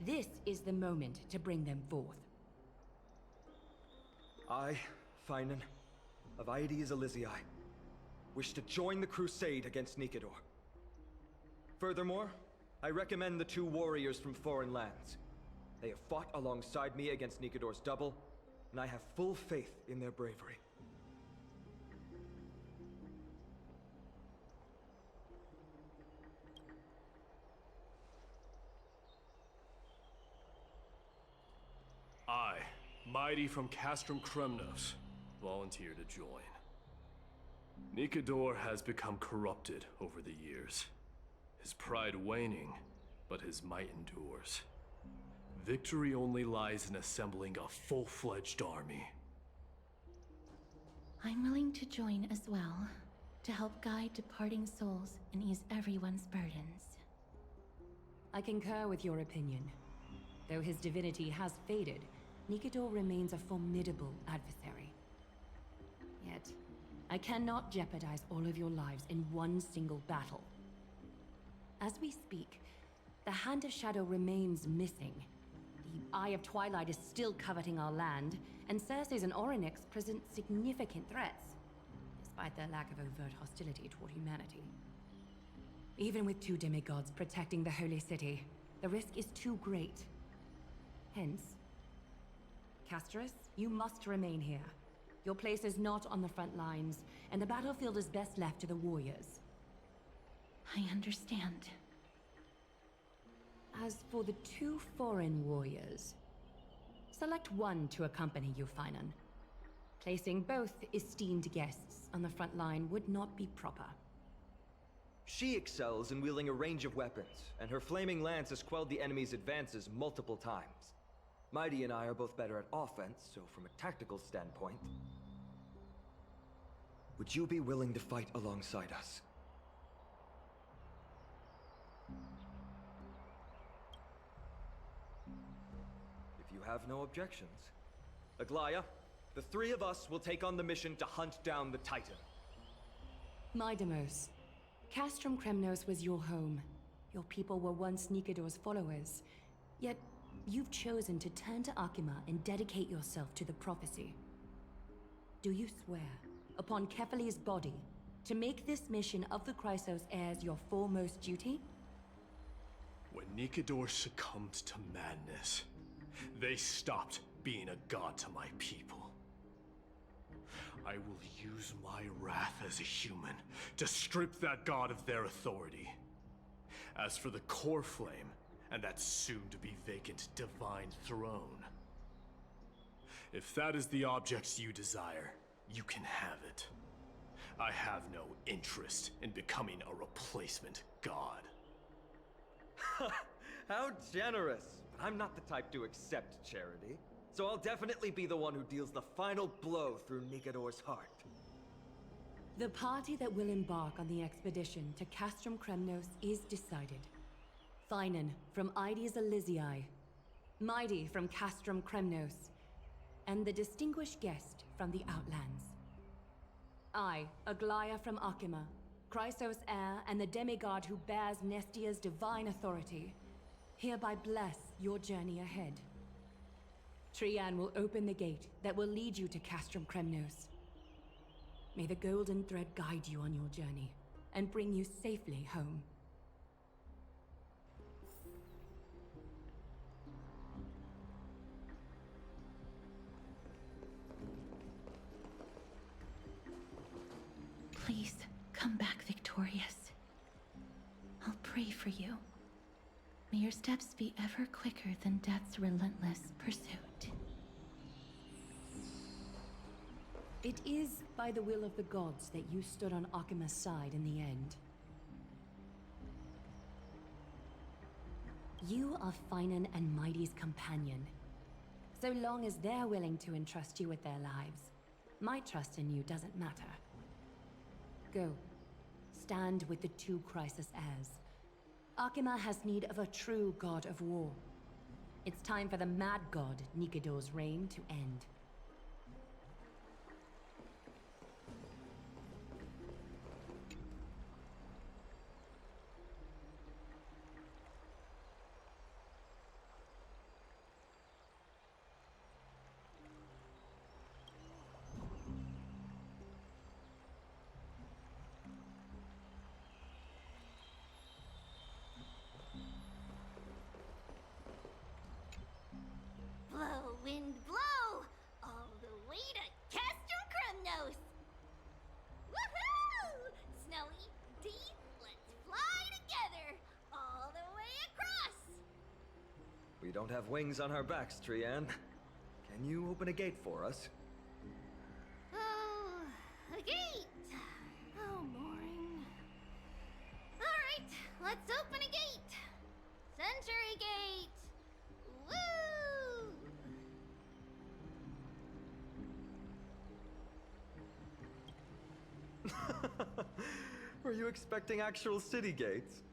this is the moment to bring them forth. I, Finan, of Aedes Elysiae, wish to join the crusade against Nikador. Furthermore, I recommend the two warriors from foreign lands. They have fought alongside me against Nikador's double, and I have full faith in their bravery. I, Mighty from Castrum Kremnos, volunteer to join. Nikador has become corrupted over the years. His pride waning, but his might endures. Victory only lies in assembling a full-fledged army. I'm willing to join as well, to help guide departing souls and ease everyone's burdens. I concur with your opinion. Though his divinity has faded, Nikador remains a formidable adversary. Yet, I cannot jeopardize all of your lives in one single battle. As we speak, the Hand of Shadow remains missing. The Eye of Twilight is still coveting our land, and Circes and Orynyx present significant threats, despite their lack of overt hostility toward humanity. Even with 2 demigods protecting the Holy City, the risk is too great. Hence, Casterus, you must remain here. Your place is not on the front lines, and the battlefield is best left to the warriors. I understand. As for the 2 foreign warriors, select one to accompany you, Finan. Placing both esteemed guests on the front line would not be proper. She excels in wielding a range of weapons, and her flaming lance has quelled the enemy's advances multiple times. Mighty and I are both better at offense, so from a tactical standpoint... Would you be willing to fight alongside us? If you have no objections. Aglaya, the 3 of us will take on the mission to hunt down the Titan. Mydamos, Castrum Kremnos was your home. Your people were once Nikador's followers. Yet, you've chosen to turn to Akima and dedicate yourself to the prophecy. Do you swear, upon Kefali's body, to make this mission of the Chrysos heirs your foremost duty? When Nikador succumbed to madness, they stopped being a god to my people. I will use my wrath as a human to strip that god of their authority. As for the core flame, and that soon-to-be vacant divine throne, if that is the objects you desire, you can have it. I have no interest in becoming a replacement god. How generous! I'm not the type to accept charity, so I'll definitely be the one who deals the final blow through Nikador's heart. The party that will embark on the expedition to Castrum Kremnos is decided. Finan from Ides Elysiae, Mighty from Castrum Kremnos, and the distinguished guest from the Outlands. I, Aglaya from Akima, Chrysos heir and the demigod who bears Nestia's divine authority, hereby bless your journey ahead. Trian will open the gate that will lead you to Castrum Kremnos. May the golden thread guide you on your journey and bring you safely home. Please, come back victorious. I'll pray for you. May your steps be ever quicker than death's relentless pursuit. It is by the will of the gods that you stood on Akima's side in the end. You are Finan and Mighty's companion. So long as they're willing to entrust you with their lives, my trust in you doesn't matter. Go. Stand with the 2 Chrysos heirs. Akima has need of a true god of war. It's time for the mad god Nikador's reign to end. Blow, wind, blow! All the way to Castrum Kremnos! Woohoo! Snowy, deep, let's fly together! All the way across! We don't have wings on our backs, Trian. Can you open a gate for us? Oh, a gate! Oh, boring. Alright, let's open a gate! Century Gate! Woo! Were you expecting actual city gates?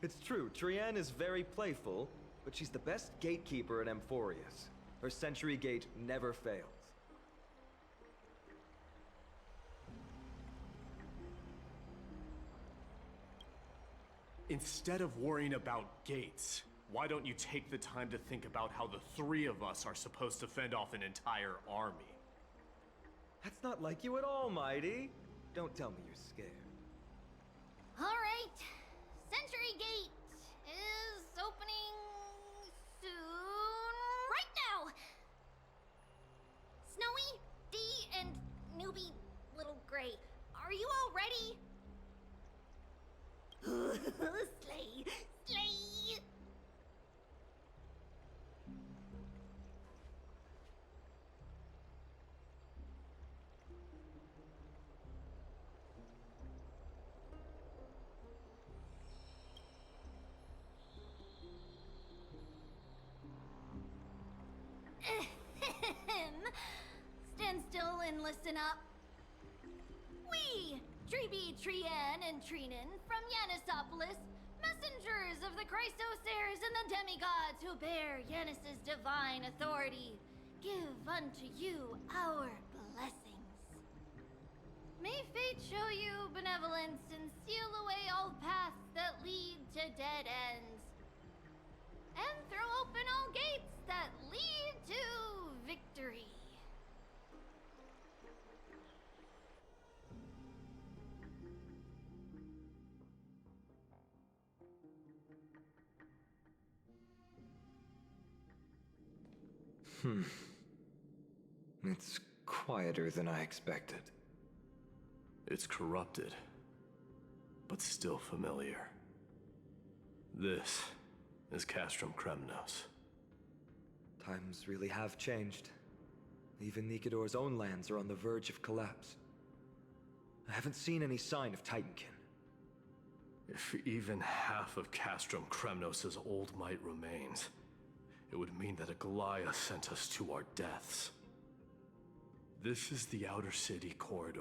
It's true, Trienne is very playful, but she's the best gatekeeper at Amphorius. Her Century Gate never fails. Instead of worrying about gates, why don't you take the time to think about how the three of us are supposed to fend off an entire army? That's not like you at all, Mighty. Don't tell me you're scared. Alright, Century Gate is opening soon. Right now! Snowy, Dee, and newbie Little Gray, are you all ready? Slay! Slay! Stand still and listen up. We, Treeby, Trienne, and Trinin from Yanisopolis, messengers of the Chrysosairs and the demigods who bear Yanis's divine authority, give unto you our blessings. May fate show you benevolence and seal away all paths that lead to dead ends, and throw open all gates that lead to victory. It's quieter than I expected. It's corrupted, but still familiar. This is Castrum Kremnos. Times really have changed. Even Nikador's own lands are on the verge of collapse. I haven't seen any sign of Titankin. If even half of Castrum Kremnos' old might remains, it would mean that Aglaya sent us to our deaths. This is the outer city corridor.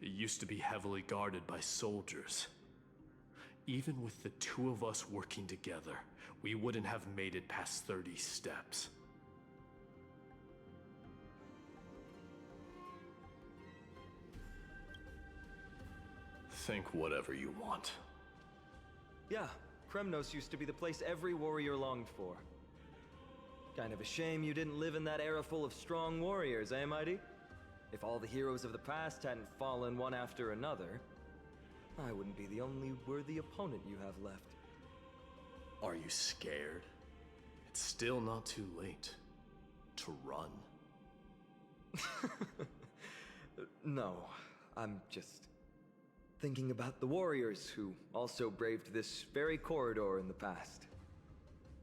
It used to be heavily guarded by soldiers. Even with the two of us working together, we wouldn't have made it past 30 steps. Think whatever you want. Yeah, Kremnos used to be the place every warrior longed for. Kind of a shame you didn't live in that era full of strong warriors, eh, Mighty? If all the heroes of the past hadn't fallen one after another, I wouldn't be the only worthy opponent you have left. Are you scared? It's still not too late to run. No, I'm just thinking about the warriors who also braved this very corridor in the past.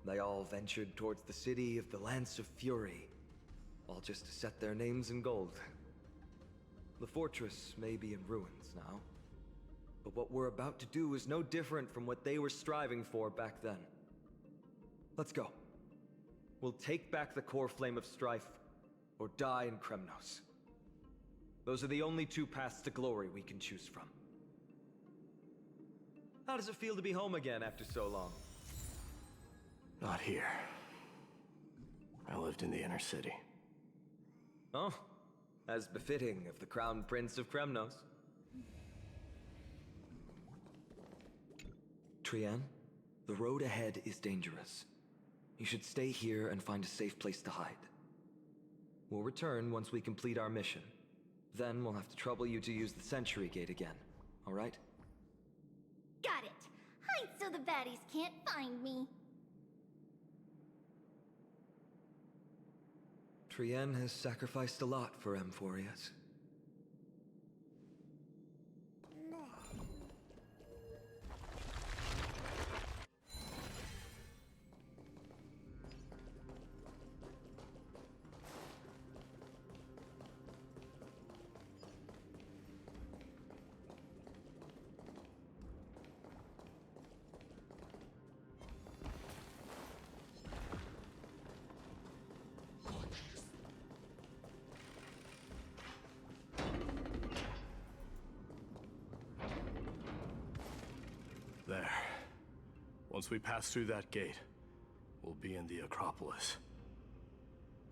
They all ventured towards the city of the Lance of Fury, all just to set their names in gold. The fortress may be in ruins now, but what we're about to do is no different from what they were striving for back then. Let's go. We'll take back the core flame of strife, or die in Kremnos. Those are the only two paths to glory we can choose from. How does it feel to be home again after so long? Not here. I lived in the inner city. Oh, as befitting of the Crown Prince of Kremnos. Trienne, the road ahead is dangerous. You should stay here and find a safe place to hide. We'll return once we complete our mission. Then we'll have to trouble you to use the Century Gate again, alright? Got it! Hide so the baddies can't find me. Trienne has sacrificed a lot for Amphorius. there. Once we pass through that gate, we'll be in the Acropolis.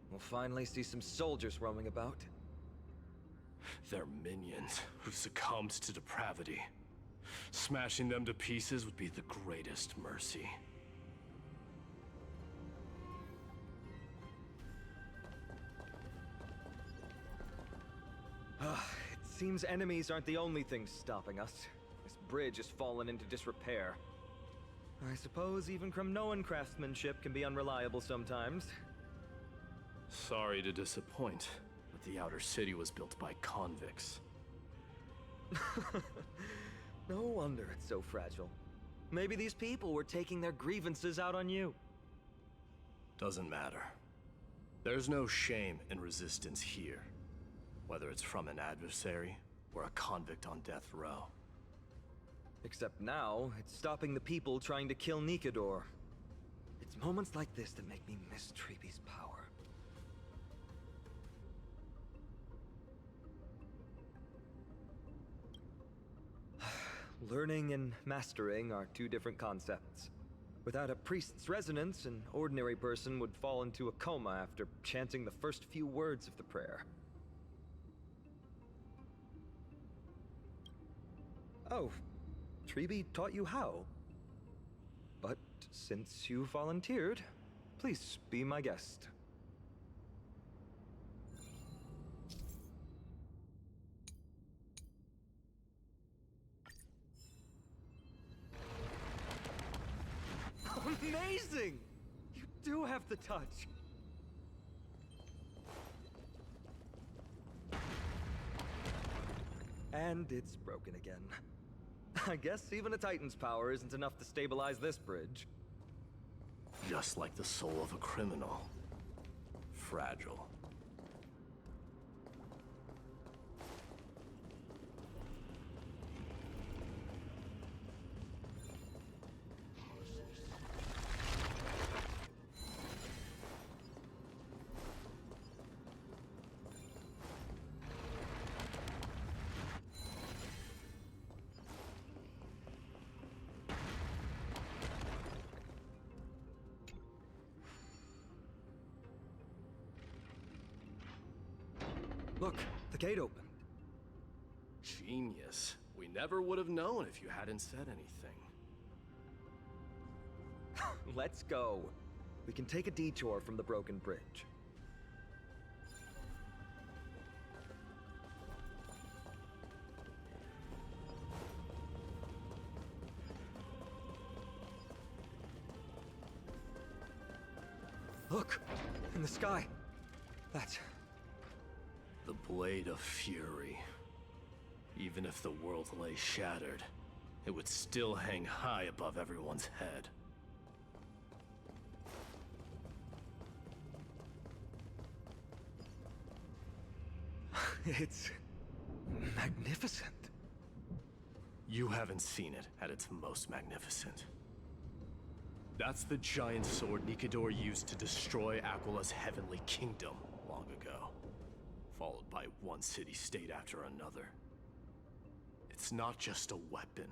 We'll finally see some soldiers roaming about. They're minions who succumbed to depravity. Smashing them to pieces would be the greatest mercy. It seems enemies aren't the only things stopping us. This bridge has fallen into disrepair. I suppose even Kremnoan craftsmanship can be unreliable sometimes. Sorry to disappoint, but the outer city was built by convicts. No wonder it's so fragile. Maybe these people were taking their grievances out on you. Doesn't matter. There's no shame in resistance here, whether it's from an adversary or a convict on death row. Except now, it's stopping the people trying to kill Nikador. It's moments like this that make me miss Treeby's power. Learning and mastering are two different concepts. Without a priest's resonance, an ordinary person would fall into a coma after chanting the first few words of the prayer. Oh, Treeby taught you how. But since you volunteered, please be my guest. Amazing! You do have the touch. And it's broken again. I guess even a Titan's power isn't enough to stabilize this bridge. Just like the soul of a criminal. Fragile. Look, the gate opened. Genius. We never would have known if you hadn't said anything. Let's go. We can take a detour from the broken bridge. Look! In the sky! That's... the Blade of Fury. Even if the world lay shattered, it would still hang high above everyone's head. It's... magnificent. You haven't seen it at its most magnificent. That's the giant sword Nikador used to destroy Aquila's heavenly kingdom long ago, followed by one city-state after another. It's not just a weapon.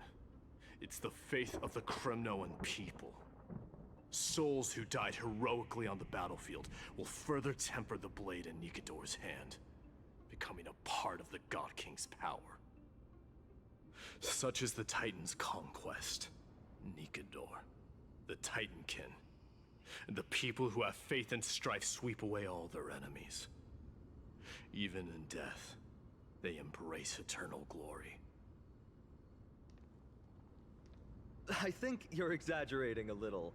It's the faith of the Kremnoan people. Souls who died heroically on the battlefield will further temper the blade in Nikador's hand, becoming a part of the God King's power. Such is the Titan's conquest. Nikador, the Titankin, and the people who have faith and strife sweep away all their enemies. Even in death, they embrace eternal glory. I think you're exaggerating a little.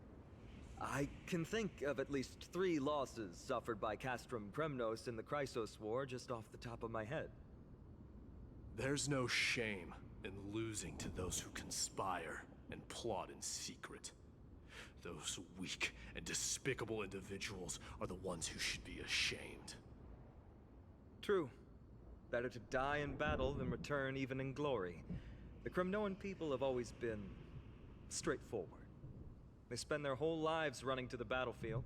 I can think of at least 3 losses suffered by Castrum Kremnos in the Chrysos War just off the top of my head. There's no shame in losing to those who conspire and plot in secret. Those weak and despicable individuals are the ones who should be ashamed. True. Better to die in battle than return even in glory. The Kremnoan people have always been straightforward. They spend their whole lives running to the battlefield.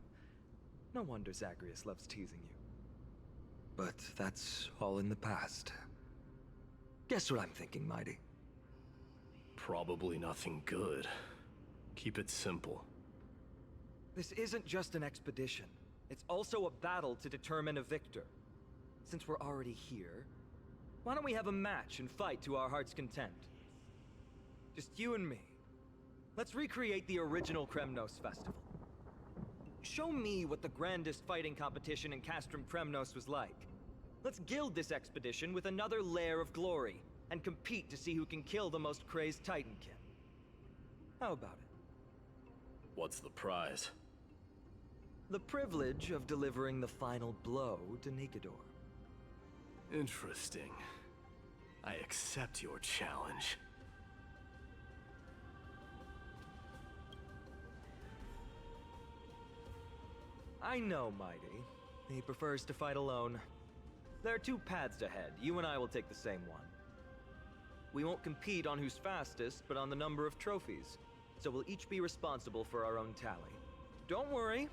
No wonder Zagreus loves teasing you. But that's all in the past. Guess what I'm thinking, Mighty? Probably nothing good. Keep it simple. This isn't just an expedition. It's also a battle to determine a victor. Since we're already here, why don't we have a match and fight to our heart's content? Just you and me. Let's recreate the original Kremnos festival. Show me what the grandest fighting competition in Castrum Kremnos was like. Let's gild this expedition with another layer of glory, and compete to see who can kill the most crazed Titankin. How about it? What's the prize? The privilege of delivering the final blow to Nikador. Interesting. I accept your challenge. I know, Mighty. He prefers to fight alone. There are two paths ahead. You and I will take the same one. We won't compete on who's fastest, but on the number of trophies. So we'll each be responsible for our own tally. Don't worry,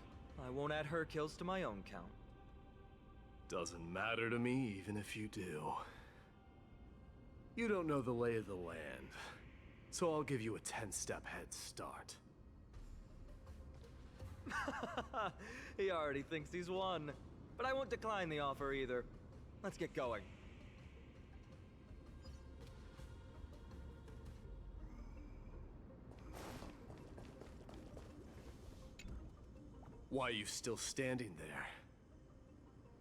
I won't add her kills to my own count. Doesn't matter to me, even if you do. You don't know the lay of the land, so I'll give you a 10-step head start. He already thinks he's won. But I won't decline the offer either. Let's get going. Why are you still standing there?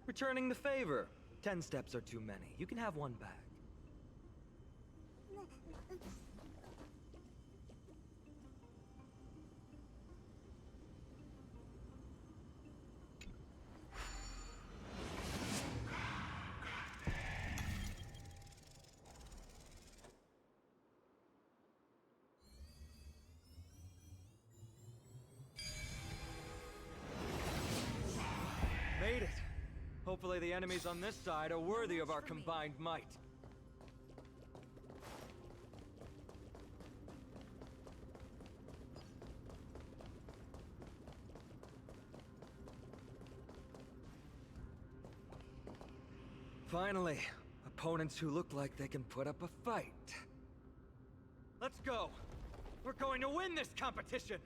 Returning the favor. 10 steps are too many. You can have one back. Made it. Hopefully the enemies on this side are worthy of our combined might. Finally, opponents who look like they can put up a fight. Let's go. We're going to win this competition.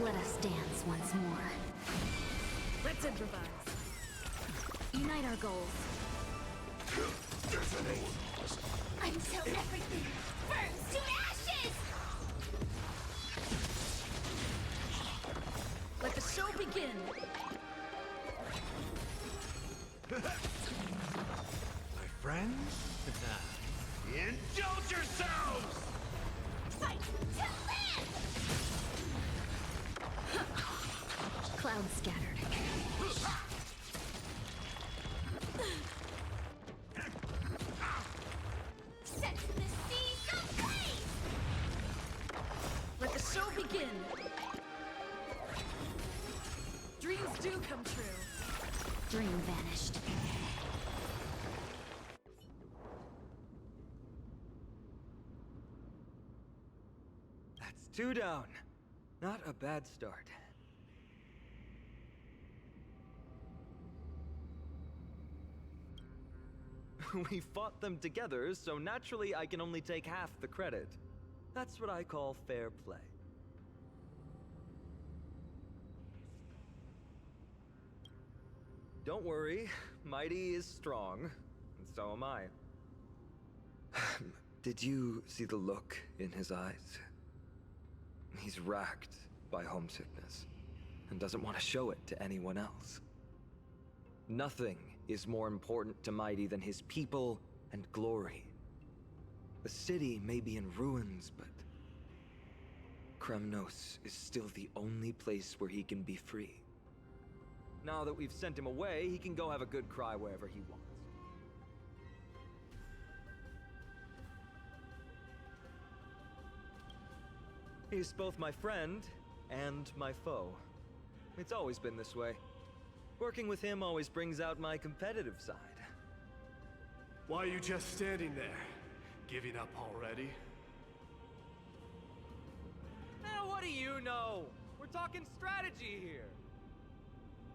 Let us dance once more. Let's improvise. Unite our goals. Until everything burns to ashes! Let the show begin. My friends, indulge yourselves! Fight to live! Clouds scattered. Set the seas ablaze! Let the show begin. Dreams do come true. Dream vanished. That's 2 down. Not a bad start. We fought them together, so naturally I can only take half the credit. That's what I call fair play. Don't worry, Mighty is strong, and so am I. Did you see the look in his eyes? He's racked by homesickness, and doesn't want to show it to anyone else. Nothing is more important to Mighty than his people and glory. The city may be in ruins, but Kremnos is still the only place where he can be free. Now that we've sent him away, he can go have a good cry wherever he wants. He's both my friend and my foe. It's always been this way. Working with him always brings out my competitive side. Why are you just standing there? Giving up already? What do you know? We're talking strategy here.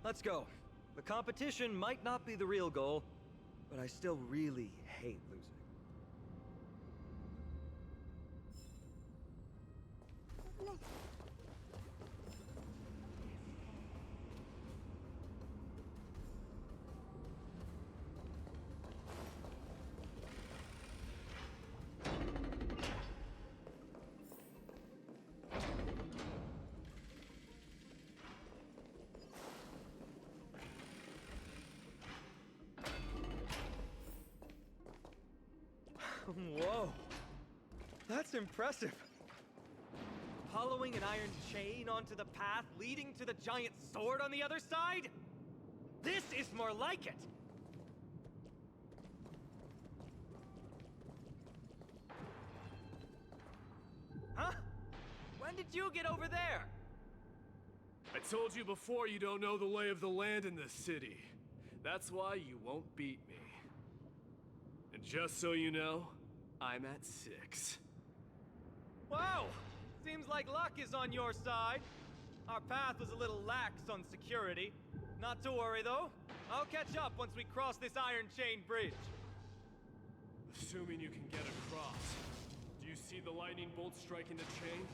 Let's go. The competition might not be the real goal, but I still really hate losing. Whoa! That's impressive! Following an iron chain onto the path leading to the giant sword on the other side? This is more like it! Huh? When did you get over there? I told you before you don't know the lay of the land in this city. That's why you won't beat me. And just so you know, I'm at 6. Wow! Seems like luck is on your side. Our path was a little lax on security. Not to worry, though. I'll catch up once we cross this iron chain bridge. Assuming you can get across. Do you see the lightning bolt striking the chain?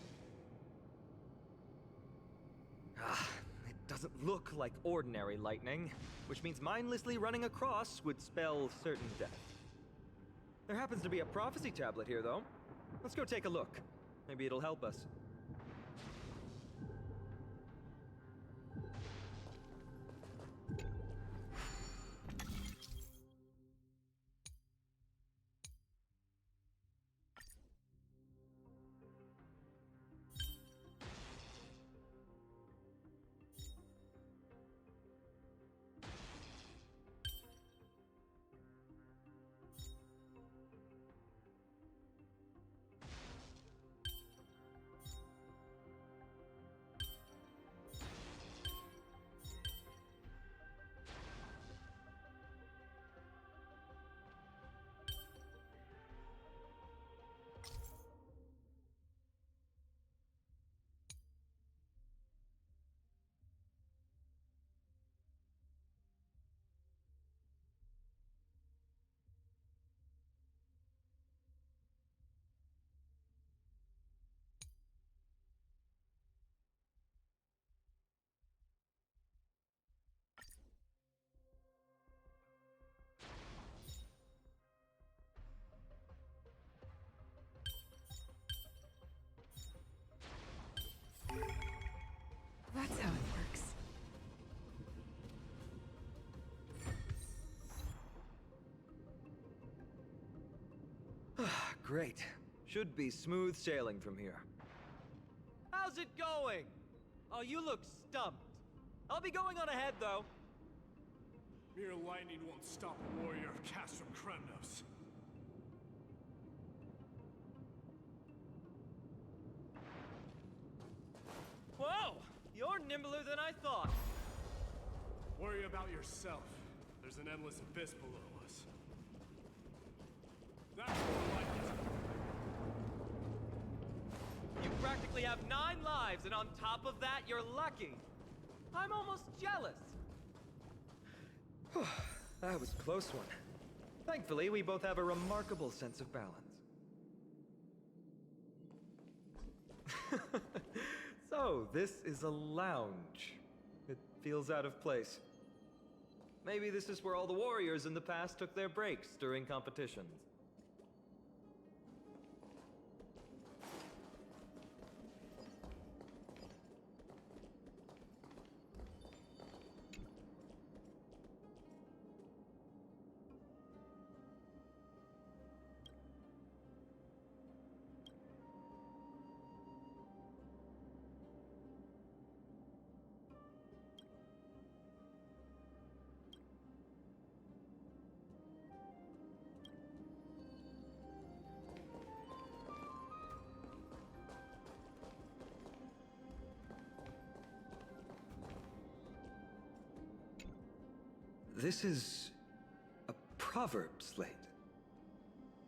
It doesn't look like ordinary lightning, which means mindlessly running across would spell certain death. There happens to be a prophecy tablet here, though. Let's go take a look. Maybe it'll help us. That's how it works. Great. Should be smooth sailing from here. How's it going? Oh, you look stumped. I'll be going on ahead, though. Mere lightning won't stop a warrior of Castrum Kremnos. Whoa! You're nimbler than I thought. Worry about yourself. There's an endless abyss below us. That's more like it. You practically have 9 lives, and on top of that, you're lucky. I'm almost jealous. That was a close one. Thankfully, we both have a remarkable sense of balance. So, this is a lounge. It feels out of place. Maybe this is where all the warriors in the past took their breaks during competitions. This is a proverb slate.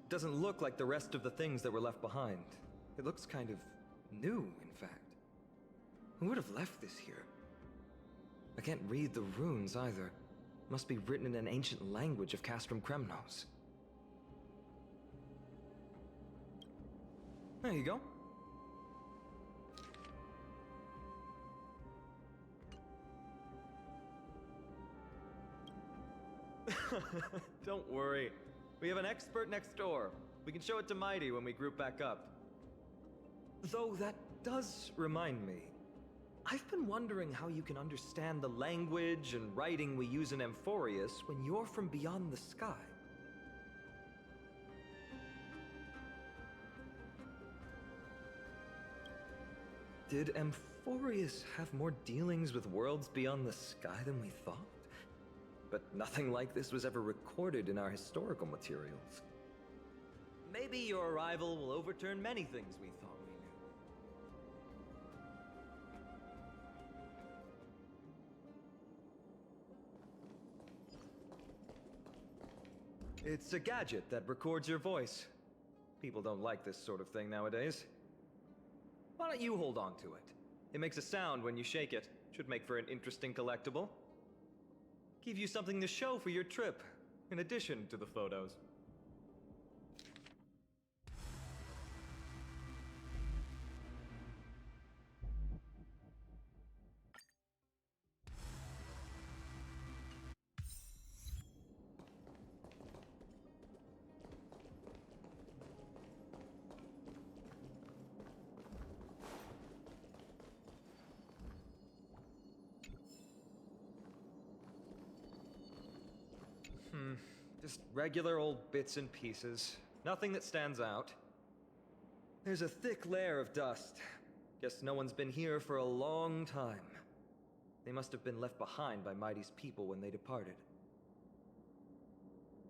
Doesn't look like the rest of the things that were left behind. It looks kind of new, in fact. Who would have left this here? I can't read the runes either. Must be written in an ancient language of Castrum Kremnos. There you go. Don't worry. We have an expert next door. We can show it to Mighty when we group back up. Though that does remind me. I've been wondering how you can understand the language and writing we use in Amphorius when you're from beyond the sky. Did Amphorius have more dealings with worlds beyond the sky than we thought? But nothing like this was ever recorded in our historical materials. Maybe your arrival will overturn many things we thought we knew. It's a gadget that records your voice. People don't like this sort of thing nowadays. Why don't you hold on to it? It makes a sound when you shake it. Should make for an interesting collectible. Give you something to show for your trip, in addition to the photos. Just regular old bits and pieces. Nothing that stands out. There's a thick layer of dust. Guess no one's been here for a long time. They must have been left behind by Mighty's people when they departed.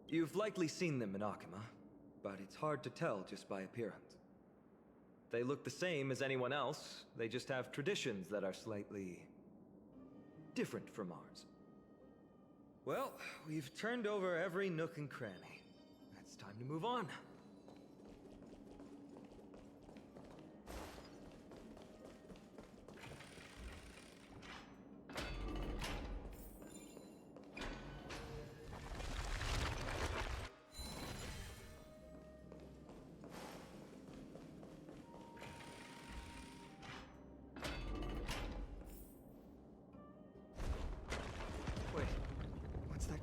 You've likely seen them in Akima, but it's hard to tell just by appearance. They look the same as anyone else, they just have traditions that are slightly different from ours. Well, we've turned over every nook and cranny. It's time to move on.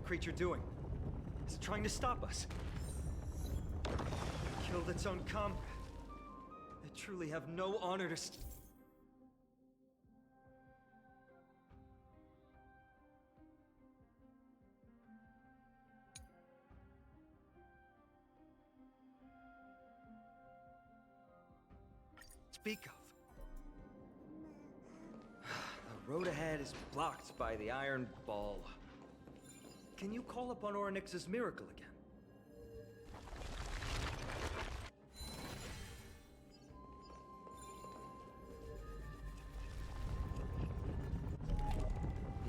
Creature doing? Is it trying to stop us? It killed its own comrade. They truly have no honor to speak of. The road ahead is blocked by the iron ball. Can you call upon Orynyx's miracle again?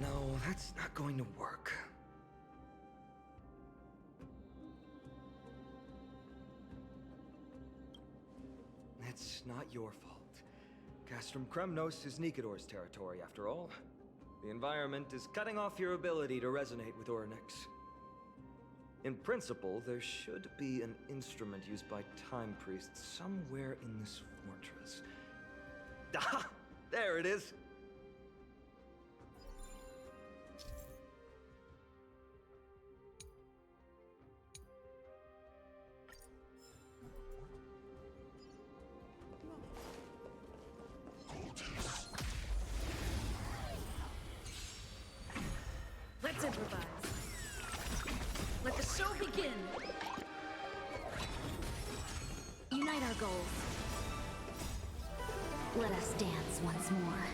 No, that's not going to work. It's not your fault. Castrum Kremnos is Nikador's territory, after all. The environment is cutting off your ability to resonate with Orynyx. In principle, there should be an instrument used by Time Priests somewhere in this fortress. Ah! There it is! Let's improvise. Let the show begin. Unite our goals. Let us dance once more.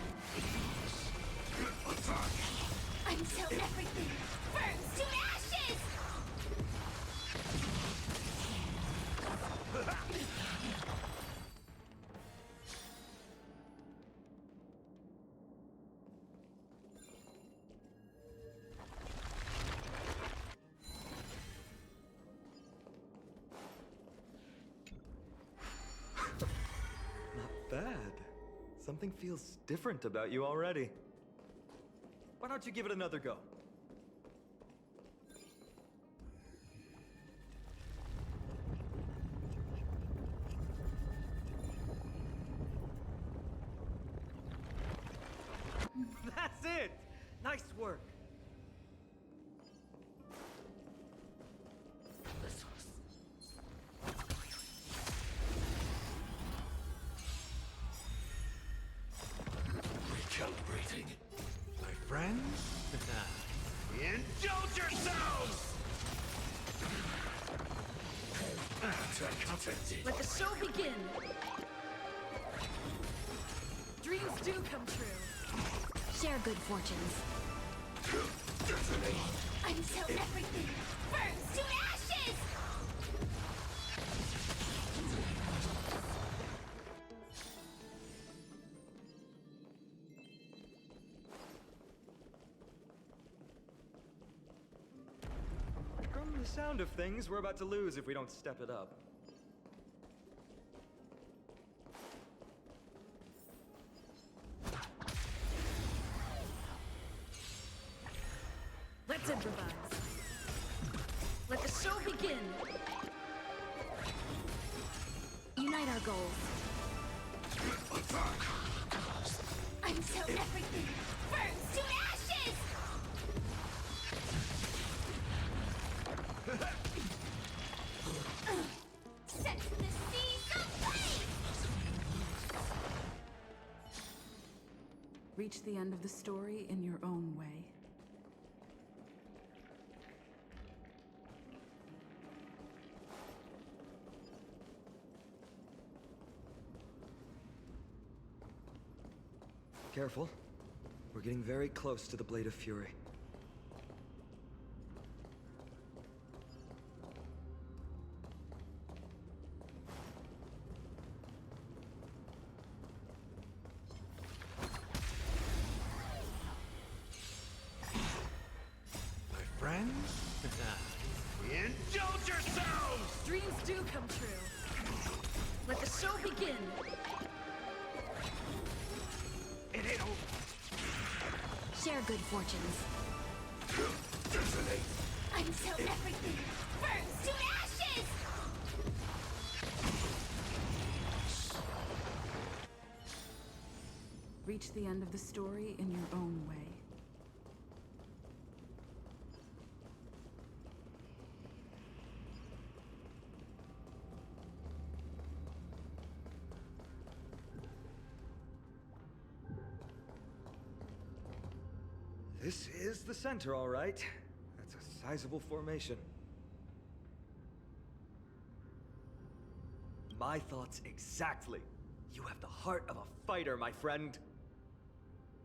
Until everything burns to ashes! Bad. Something feels different about you already. Why don't you give it another go? it! Nice work. Recalibrating. My friends? Indulge yourselves! Let the show begin! Dreams do come true. Share good fortunes. Until everything burns to ashes! From the sound of things, we're about to lose if we don't step it up. Let's improvise. Let the show begin! Unite our goals. Until everything burns to ashes! Set the seas ablaze! Reach the end of the story in your own way. Careful. We're getting very close to the Blade of Fury. My friends? Indulge yourselves! Dreams do come true. Let the show begin! It ain't over. Share good fortunes. Until everything burns to ashes! Reach the end of the story in your own way. This is the center, all right. That's a sizable formation. My thoughts exactly. You have the heart of a fighter, my friend.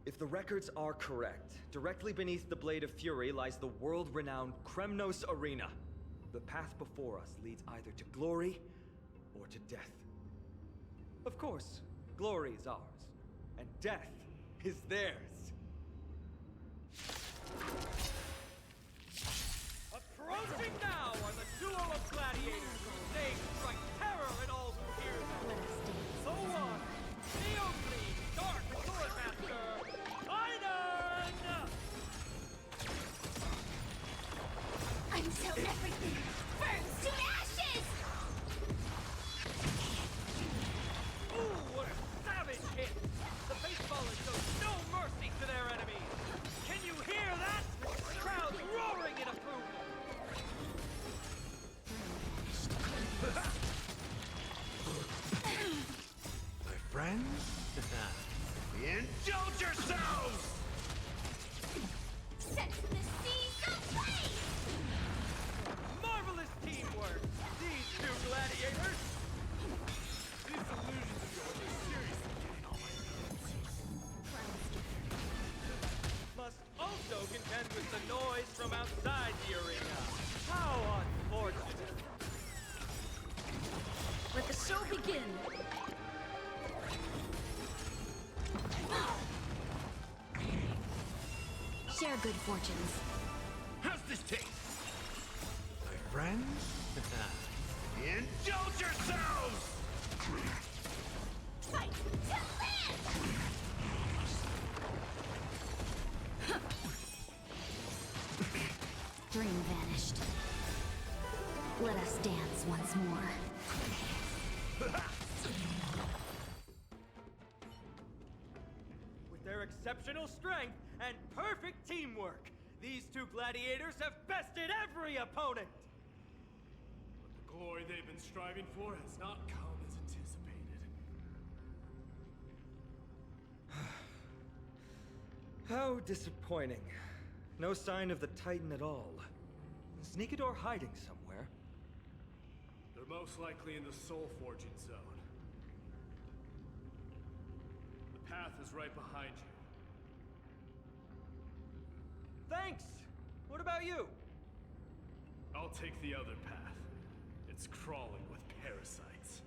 If the records are correct, directly beneath the Blade of Fury lies the world-renowned Kremnos Arena. The path before us leads either to glory or to death. Of course, glory is ours, and death is theirs. Approaching now are the duo of gladiators whose names strike terror in all who hear them. So on, the only Dark Swordmaster, Ainon! Until everything burns to ashes! Ooh, what a savage hit! The baseballers show no mercy to their enemies! Can you hear that? The crowd's roaring in approval! My friends? Indulge yourselves! Set the seas ablaze! Marvelous teamwork! These two gladiators! These illusions of yours are seriously getting on my nerves. Must also contend with the noise from outside the arena. How unfortunate! Let the show begin! Share good fortunes. How's this taste? My friends? Indulge yourselves! Fight to live! Dream vanished. Let us dance once more. With their exceptional strength and perfect teamwork. These two gladiators have bested every opponent. But the glory they've been striving for has not come as anticipated. How disappointing. No sign of the Titan at all. Is Nikador hiding somewhere? They're most likely in the soul forging zone. The path is right behind you. Thanks! What about you? I'll take the other path. It's crawling with parasites.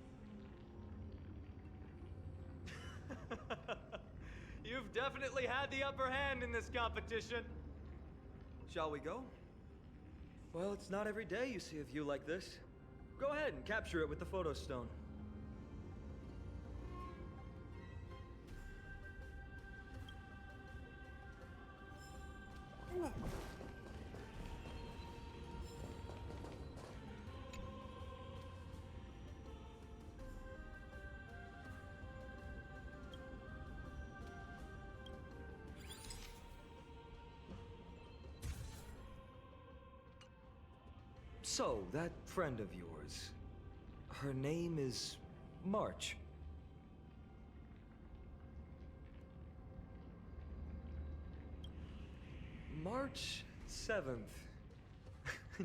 You've definitely had the upper hand in this competition. Shall we go? Well, it's not every day you see a view like this. Go ahead and capture it with the photo stone. So, that friend of yours, her name is March. March 7th.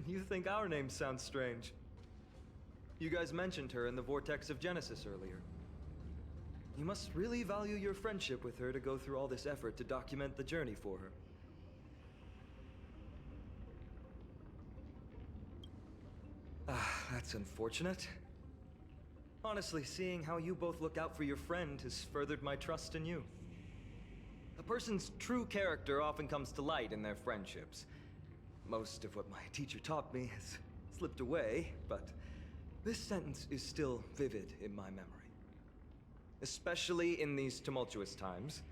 You think our name sounds strange? You guys mentioned her in the Vortex of Genesis earlier. You must really value your friendship with her to go through all this effort to document the journey for her. That's unfortunate. Honestly, seeing how you both look out for your friend has furthered my trust in you. A person's true character often comes to light in their friendships. Most of what my teacher taught me has slipped away, but this sentence is still vivid in my memory. Especially in these tumultuous times,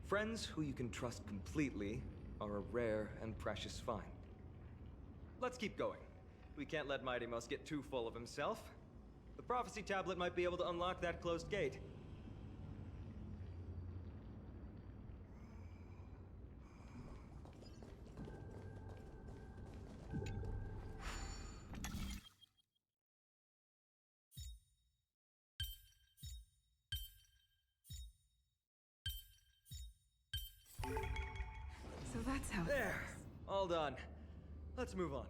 friends who you can trust completely are a rare and precious find. Let's keep going. We can't let Mighty Mouse get too full of himself. The prophecy tablet might be able to unlock that closed gate. So that's how it There! All done. Let's move on.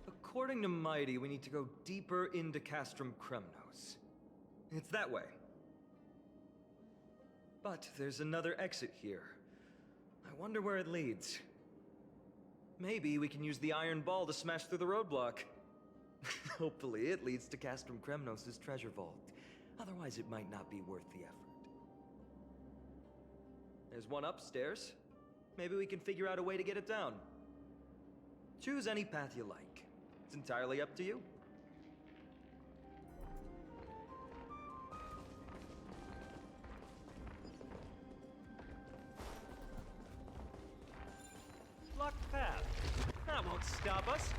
According to Mighty, we need to go deeper into Castrum Kremnos. It's that way. But there's another exit here. I wonder where it leads. Maybe we can use the iron ball to smash through the roadblock. Hopefully it leads to Castrum Kremnos' treasure vault. Otherwise it might not be worth the effort. There's one upstairs. Maybe we can figure out a way to get it down. Choose any path you like. It's entirely up to you. Locked path. That won't stop us.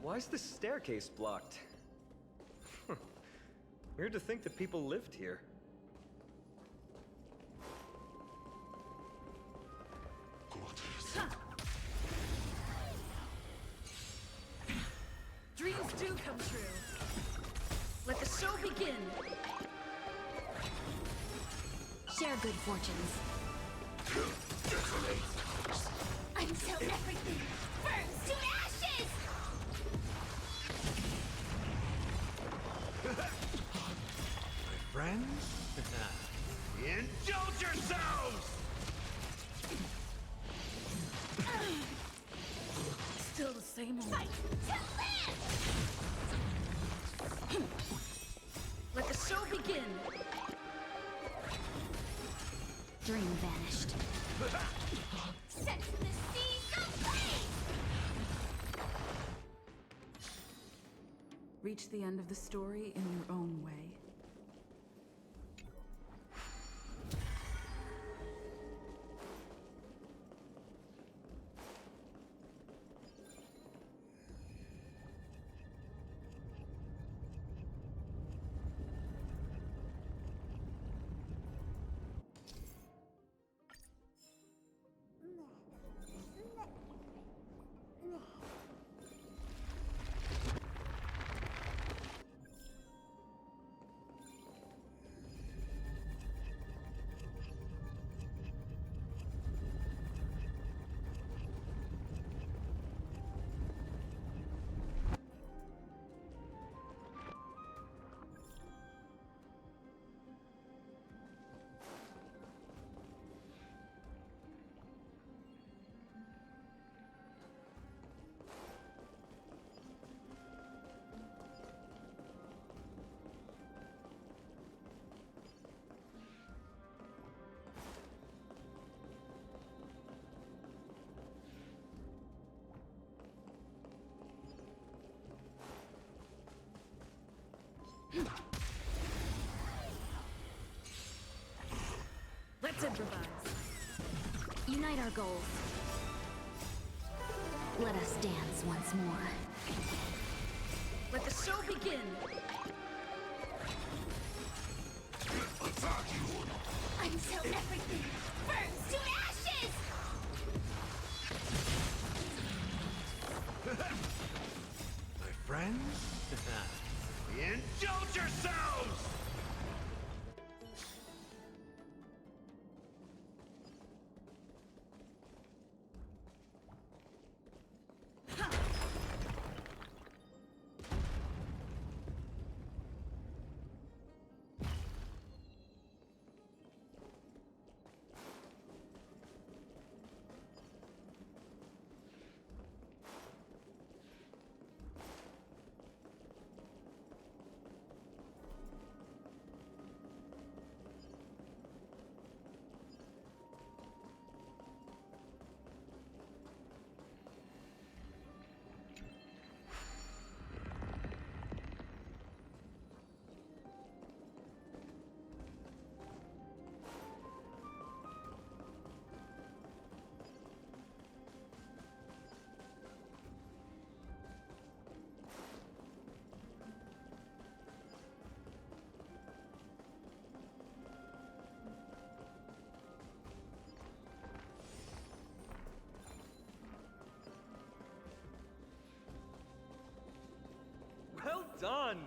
Why is the staircase blocked? Weird to think that people lived here. Dreams do come true. Let the show begin. Share good fortunes. Until everything burns to ashes! Friends? Indulge yourselves! Still the same old. Fight to live! Let the show begin. Dream vanished. Set the seas Reach the end of the story in your own way. Let's improvise. Unite our goals. Let us dance once more. Let the show begin. Until everything burns to ashes! My friends? Indulge yourselves! Well done!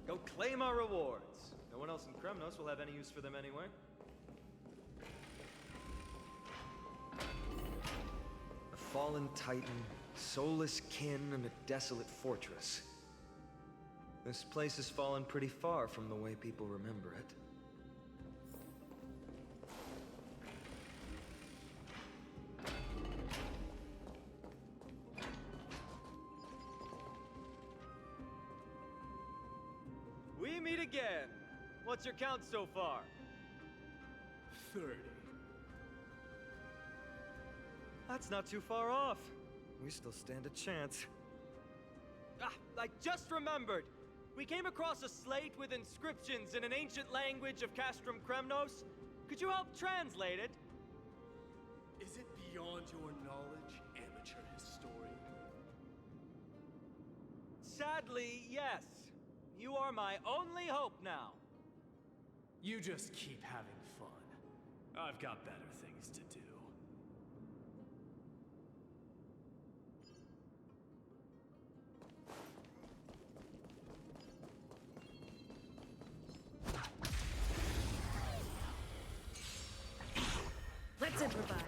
Go claim our rewards. No one else in Kremnos will have any use for them anyway. A fallen titan, soulless kin, and a desolate fortress. This place has fallen pretty far from the way people remember it. We meet again. What's your count so far? 30. That's not too far off. We still stand a chance. Ah, I just remembered! We came across a slate with inscriptions in an ancient language of Castrum Kremnos. Could you help translate it? Is it beyond your knowledge, amateur historian? Sadly, yes. You are my only hope now. You just keep having fun. I've got better things to do. Let's improvise.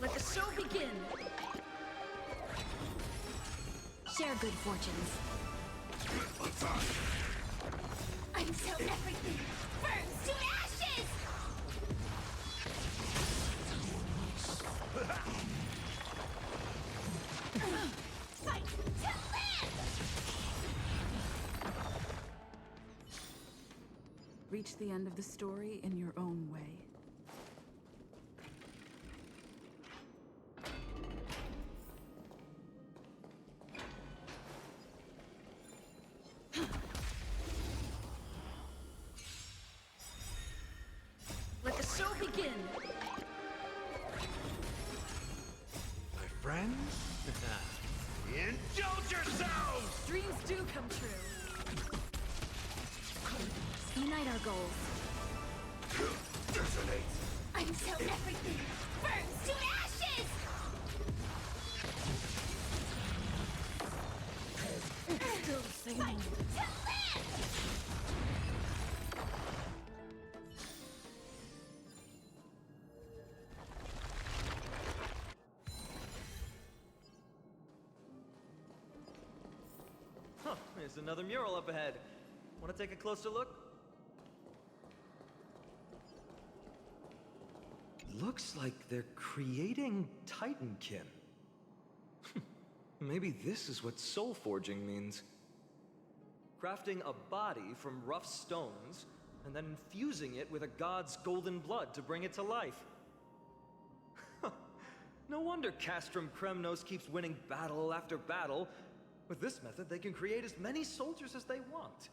Let the show begin. Share good fortunes. Until everything burns to ashes! Fight to live! Reach the end of the story in your own way. Despite our goals. Detonate! Until everything burns to ashes! It's still the same. Fight to live! Huh, there's another mural up ahead. Want to take a closer look? Looks like they're creating Titankin. Maybe this is what soul forging means. Crafting a body from rough stones, and then infusing it with a god's golden blood to bring it to life. No wonder Castrum Kremnos keeps winning battle after battle. With this method, they can create as many soldiers as they want.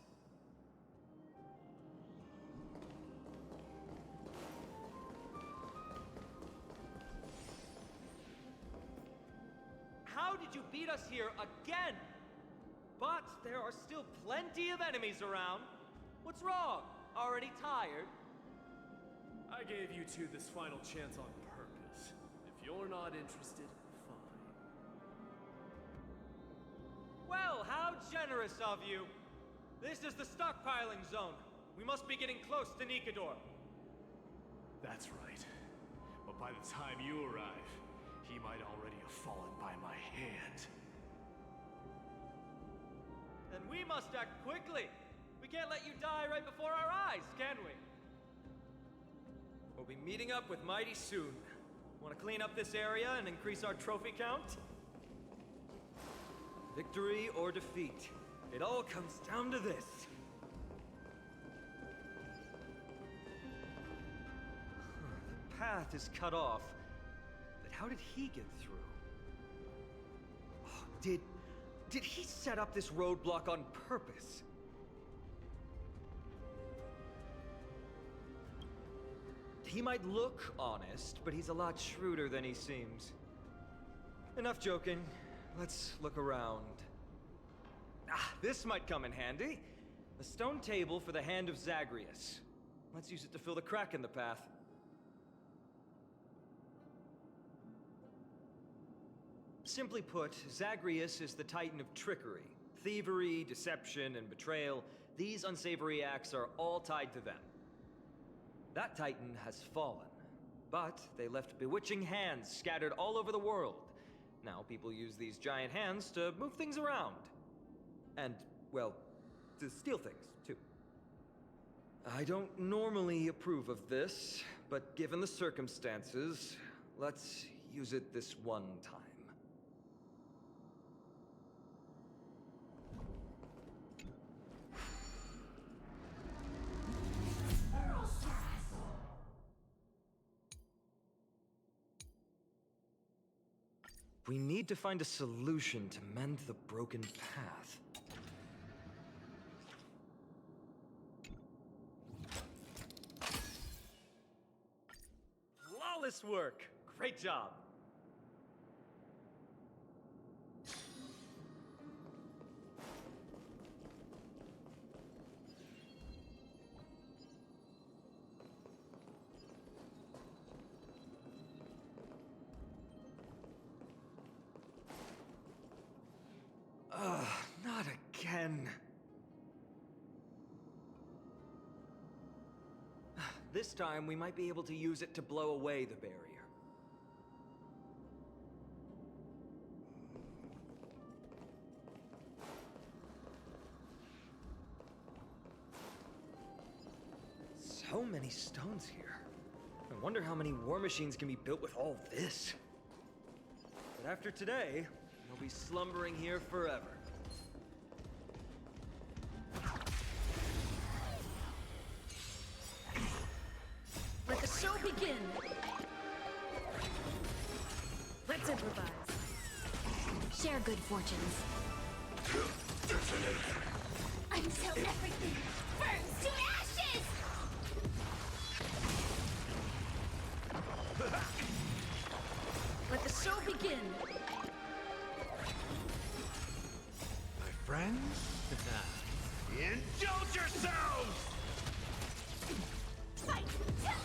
How did you beat us here again? But there are still plenty of enemies around. What's wrong? Already tired? I gave you two this final chance on purpose. If you're not interested, fine. Well, how generous of you. This is the stockpiling zone. We must be getting close to Nikador. That's right. But by the time you arrive, he might already have fallen by my hand. Then we must act quickly. We can't let you die right before our eyes, can we? We'll be meeting up with Mighty soon. Want to clean up this area and increase our trophy count? Victory or defeat. It all comes down to this. The path is cut off. But how did he get through? Oh, did he set up this roadblock on purpose? He might look honest, but he's a lot shrewder than he seems. Enough joking. Let's look around. Ah, this might come in handy. A stone table for the Hand of Zagreus. Let's use it to fill the crack in the path. Simply put, Zagreus is the Titan of trickery. Thievery, deception, and betrayal. These unsavory acts are all tied to them. That Titan has fallen, but they left bewitching hands scattered all over the world. Now people use these giant hands to move things around. And, well, to steal things, too. I don't normally approve of this, but given the circumstances, let's use it this one time. We need to find a solution to mend the broken path. Flawless work! Great job! Not again. This time, we might be able to use it to blow away the barrier. So many stones here. I wonder how many war machines can be built with all this. But after today, we'll be slumbering here forever. Let the show begin! Let's improvise. Share good fortunes. Until everything burns to ashes! Let the show begin! My friends, indulge yourselves! Fight to live!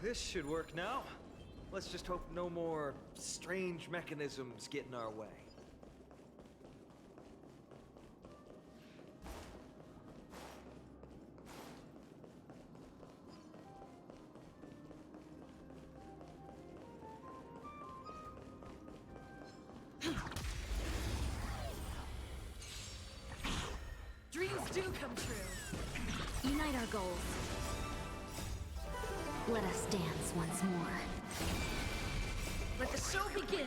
This should work now. Let's just hope no more strange mechanisms get in our way. Dreams do come true. Unite our goals. Let us dance once more. Let the show begin.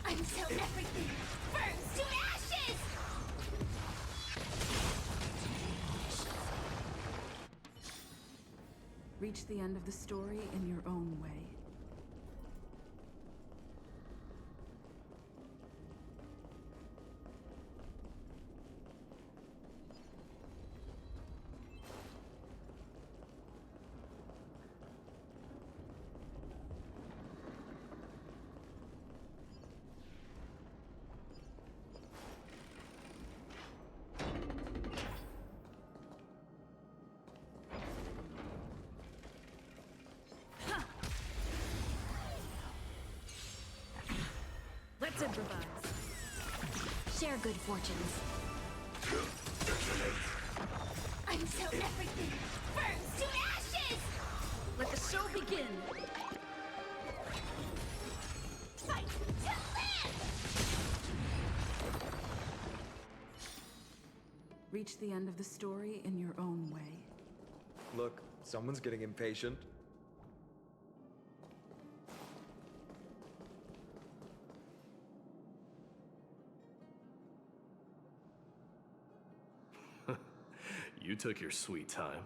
Until everything burns to ashes! Reach the end of the story in your own way. Let's improvise. Share good fortunes. Until everything burns to ashes! Let the show begin. Fight to live! Reach the end of the story in your own way. Look, someone's getting impatient. You took your sweet time.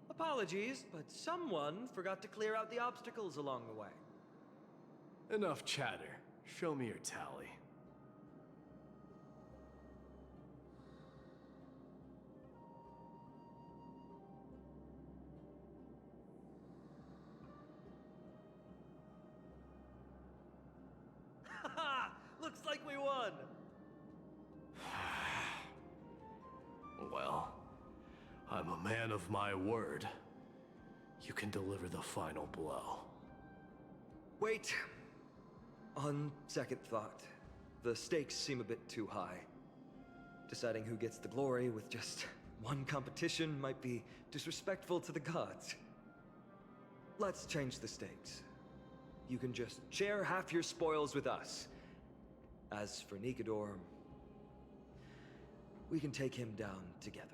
Apologies, but someone forgot to clear out the obstacles along the way. Enough chatter. Show me your tally. Haha! Looks like we won! Well, I'm a man of my word. You can deliver the final blow. Wait. On second thought, the stakes seem a bit too high. Deciding who gets the glory with just one competition might be disrespectful to the gods. Let's change the stakes. You can just share half your spoils with us. As for Nikador, we can take him down together.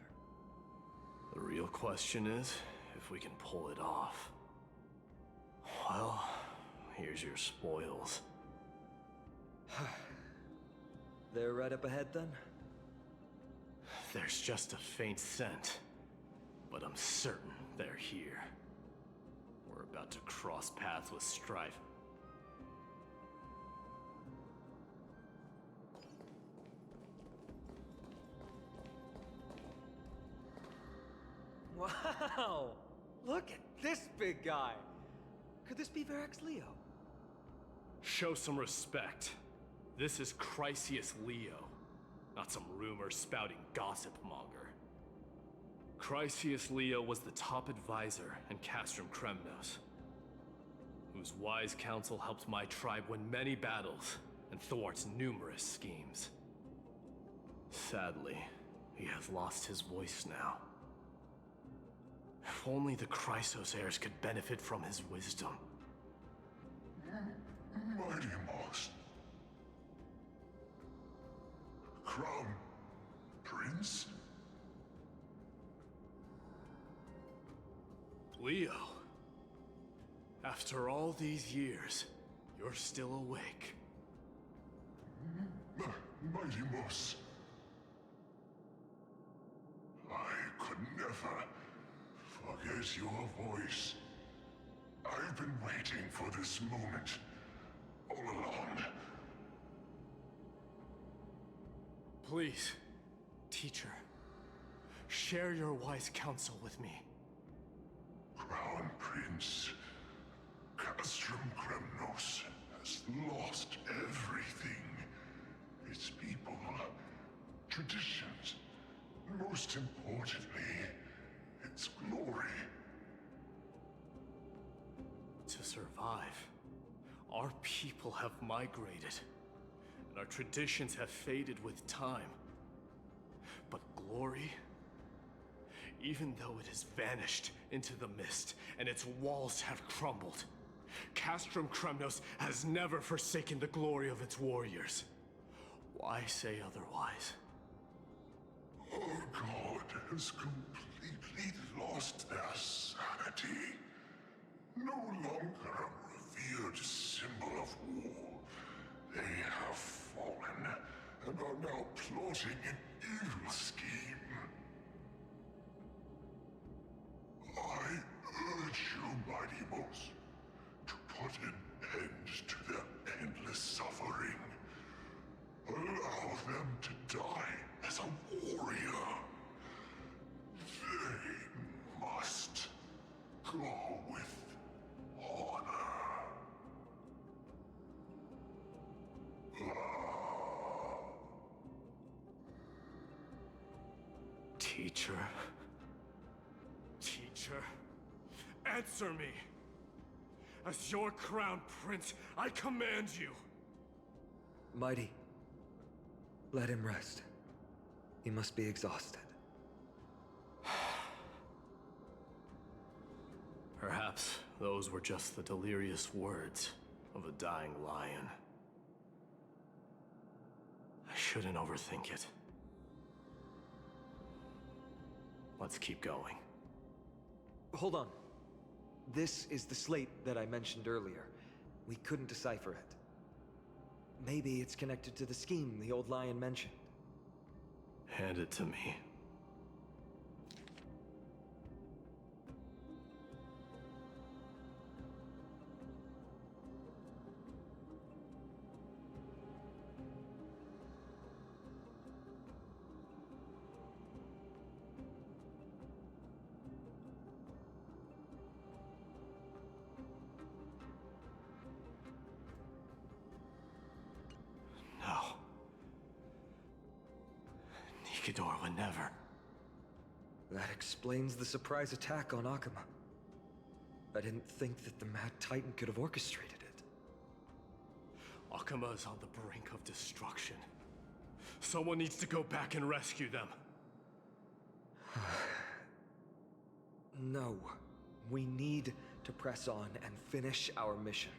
The real question is if we can pull it off. Well, here's your spoils. They're right up ahead then? There's just a faint scent, but I'm certain they're here. We're about to cross paths with strife. Wow! Look at this big guy! Could this be Varric's Leo? Show some respect. This is Chrysius Leo, not some rumor-spouting gossip monger. Chrysius Leo was the top advisor in Castrum Kremnos, whose wise counsel helped my tribe win many battles and thwarts numerous schemes. Sadly, he has lost his voice now. If only the Chrysos heirs could benefit from his wisdom. Mighty Moss. Crown Prince? Leo, after all these years, you're still awake. Mighty Moss. I could never forget your voice. I've been waiting for this moment all along. Please, teacher, share your wise counsel with me. Crown Prince Castrum Kremnos has lost everything. Its people, traditions, most importantly, its glory. To survive, our people have migrated, and our traditions have faded with time. But glory, even though it has vanished into the mist and its walls have crumbled, Castrum Kremnos has never forsaken the glory of its warriors. Why say otherwise? Our god has completely lost their sanity. No longer a revered symbol of war. They have fallen and are now plotting an evil scheme. I urge you, Mighty Moss, to put an end to their endless suffering. Allow them to die as a warrior. They must go with honor. Teacher? Teacher? Answer me! As your crown prince, I command you! Mighty, let him rest. He must be exhausted. Perhaps those were just the delirious words of a dying lion. I shouldn't overthink it. Let's keep going. Hold on. This is the slate that I mentioned earlier. We couldn't decipher it. Maybe it's connected to the scheme the old lion mentioned. Hand it to me. Nikidor would never. That explains the surprise attack on Akama. I didn't think that the Mad Titan could have orchestrated it. Akama is on the brink of destruction. Someone needs to go back and rescue them. No. We need to press on and finish our mission.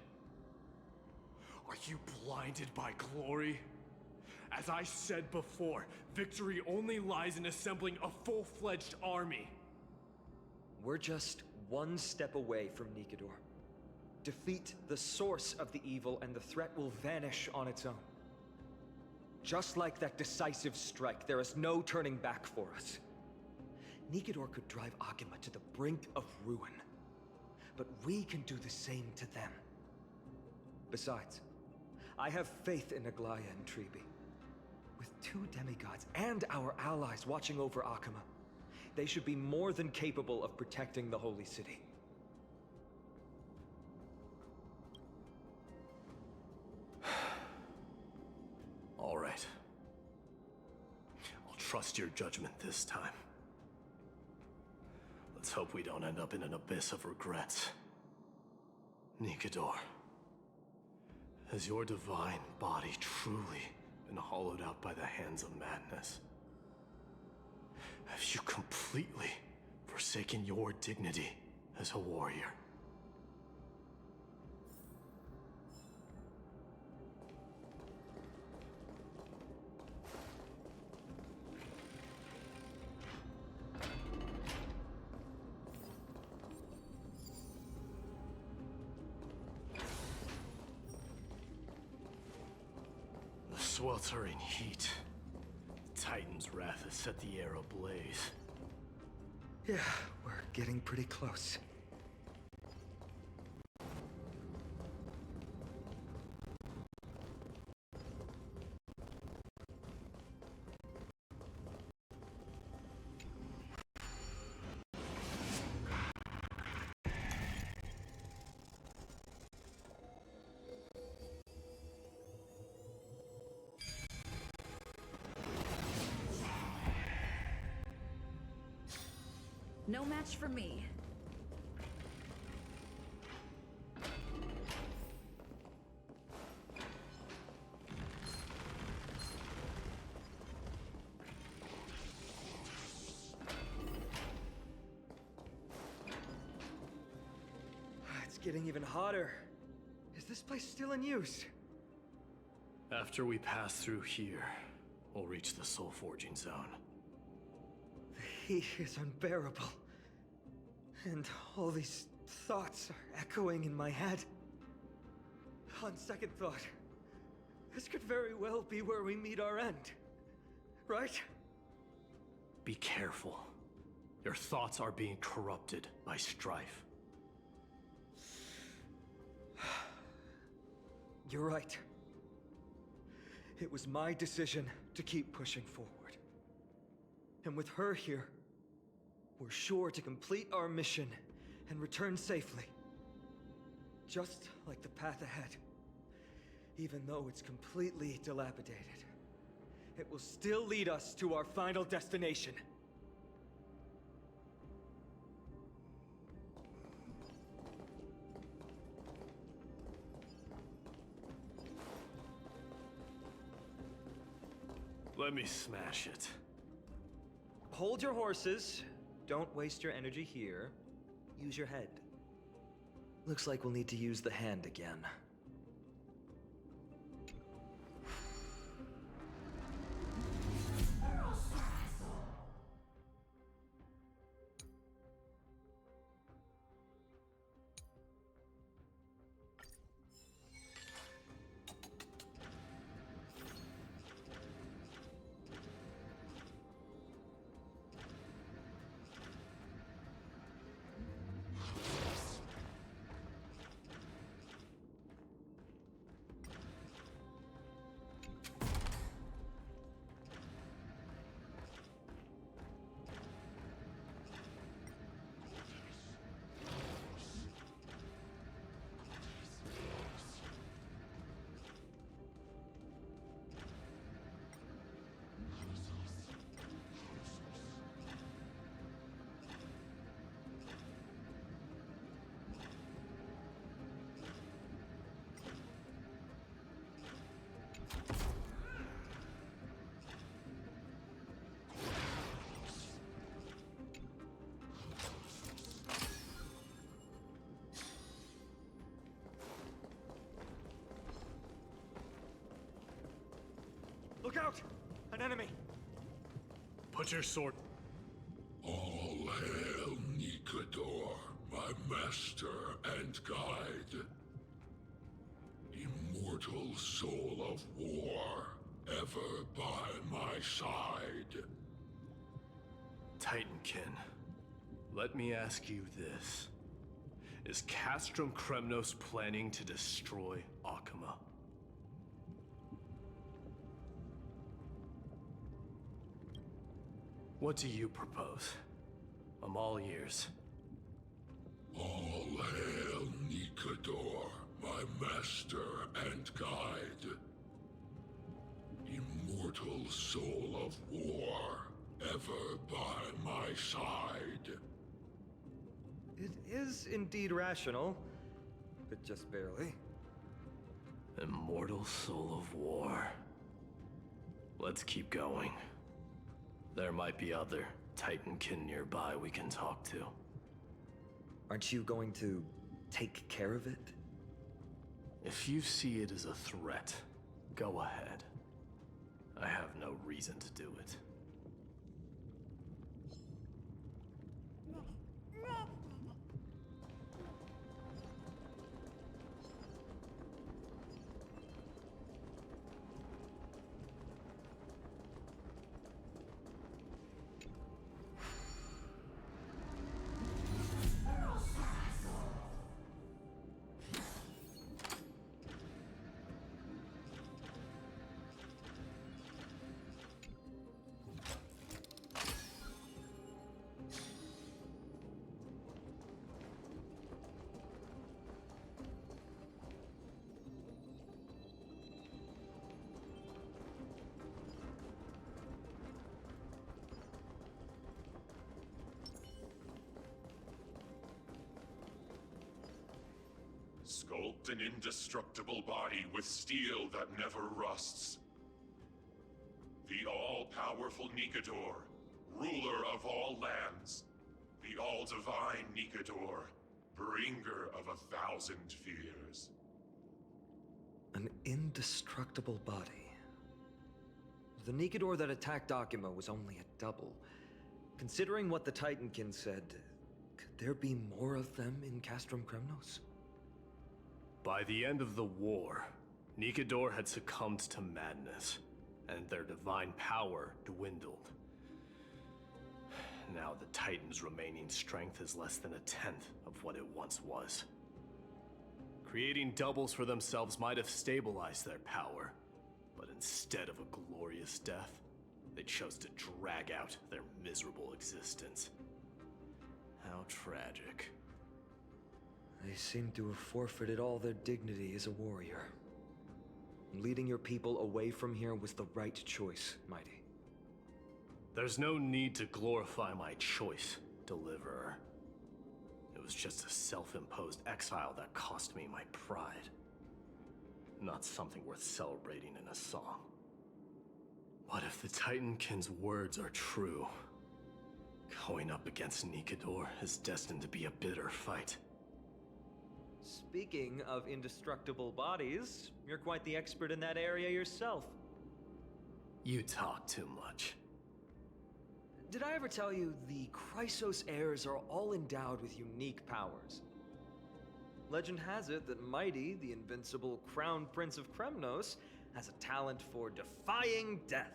Are you blinded by glory? As I said before, victory only lies in assembling a full-fledged army. We're just one step away from Nikidor. Defeat the source of the evil and the threat will vanish on its own. Just like that decisive strike, there is no turning back for us. Nikidor could drive Akama to the brink of ruin. But we can do the same to them. Besides, I have faith in Aglaya and Tribi. With 2 demigods and our allies watching over Akama, they should be more than capable of protecting the Holy City. All right. I'll trust your judgment this time. Let's hope we don't end up in an abyss of regrets. Nikidor, has your divine body truly been hollowed out by the hands of madness? Have you completely forsaken your dignity as a warrior? sweltering heat. Titan's wrath has set the air ablaze. Yeah, we're getting pretty close. No match for me. It's getting even hotter. Is this place still in use? After we pass through here, we'll reach the soul forging zone. The heat is unbearable. And all these thoughts are echoing in my head. On second thought, this could very well be where we meet our end. Right? Be careful. Your thoughts are being corrupted by strife. You're right. It was my decision to keep pushing forward. And with her here, we're sure to complete our mission and return safely. Just like the path ahead. Even though it's completely dilapidated, it will still lead us to our final destination. Let me smash it. Hold your horses. Don't waste your energy here. Use your head. Looks like we'll need to use the hand again. Look out! An enemy! Put your sword... All hail Nikador, my master and guide. Immortal soul of war, ever by my side. Titankin, let me ask you this. Is Castrum Kremnos planning to destroy Akama? What do you propose? I'm all ears. All hail Nikador, my master and guide. Immortal soul of war, ever by my side. It is indeed rational, but just barely. Immortal soul of war. Let's keep going. There might be other Titankin nearby we can talk to. Aren't you going to take care of it? If you see it as a threat, go ahead. I have no reason to do it. Sculpt an indestructible body with steel that never rusts. The all-powerful Nikador, ruler of all lands. The all-divine Nikador, bringer of 1,000 fears. An indestructible body. The Nikador that attacked Akima was only a double. Considering what the Titankin said, could there be more of them in Castrum Kremnos? By the end of the war, Nikador had succumbed to madness, and their divine power dwindled. Now the Titan's remaining strength is less than 1/10 of what it once was. Creating doubles for themselves might have stabilized their power, but instead of a glorious death, they chose to drag out their miserable existence. How tragic. They seem to have forfeited all their dignity as a warrior. Leading your people away from here was the right choice, Mighty. There's no need to glorify my choice, Deliverer. It was just a self-imposed exile that cost me my pride. Not something worth celebrating in a song. What if the Titankin's words are true? Going up against Nikador is destined to be a bitter fight. Speaking of indestructible bodies, you're quite the expert in that area yourself. You talk too much. Did I ever tell you the Chrysos heirs are all endowed with unique powers? Legend has it that Mighty, the invincible Crown Prince of Kremnos, has a talent for defying death.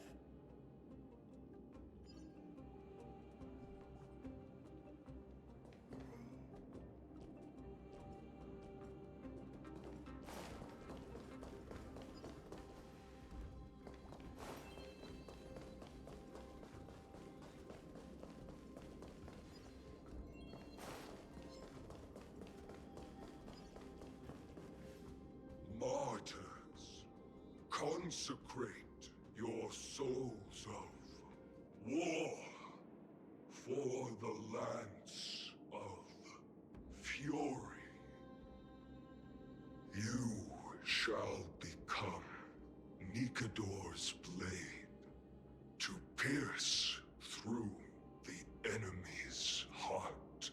Martyrs, consecrate your souls of war for the lance of fury. You shall become Nikador's blade to pierce through the enemy's heart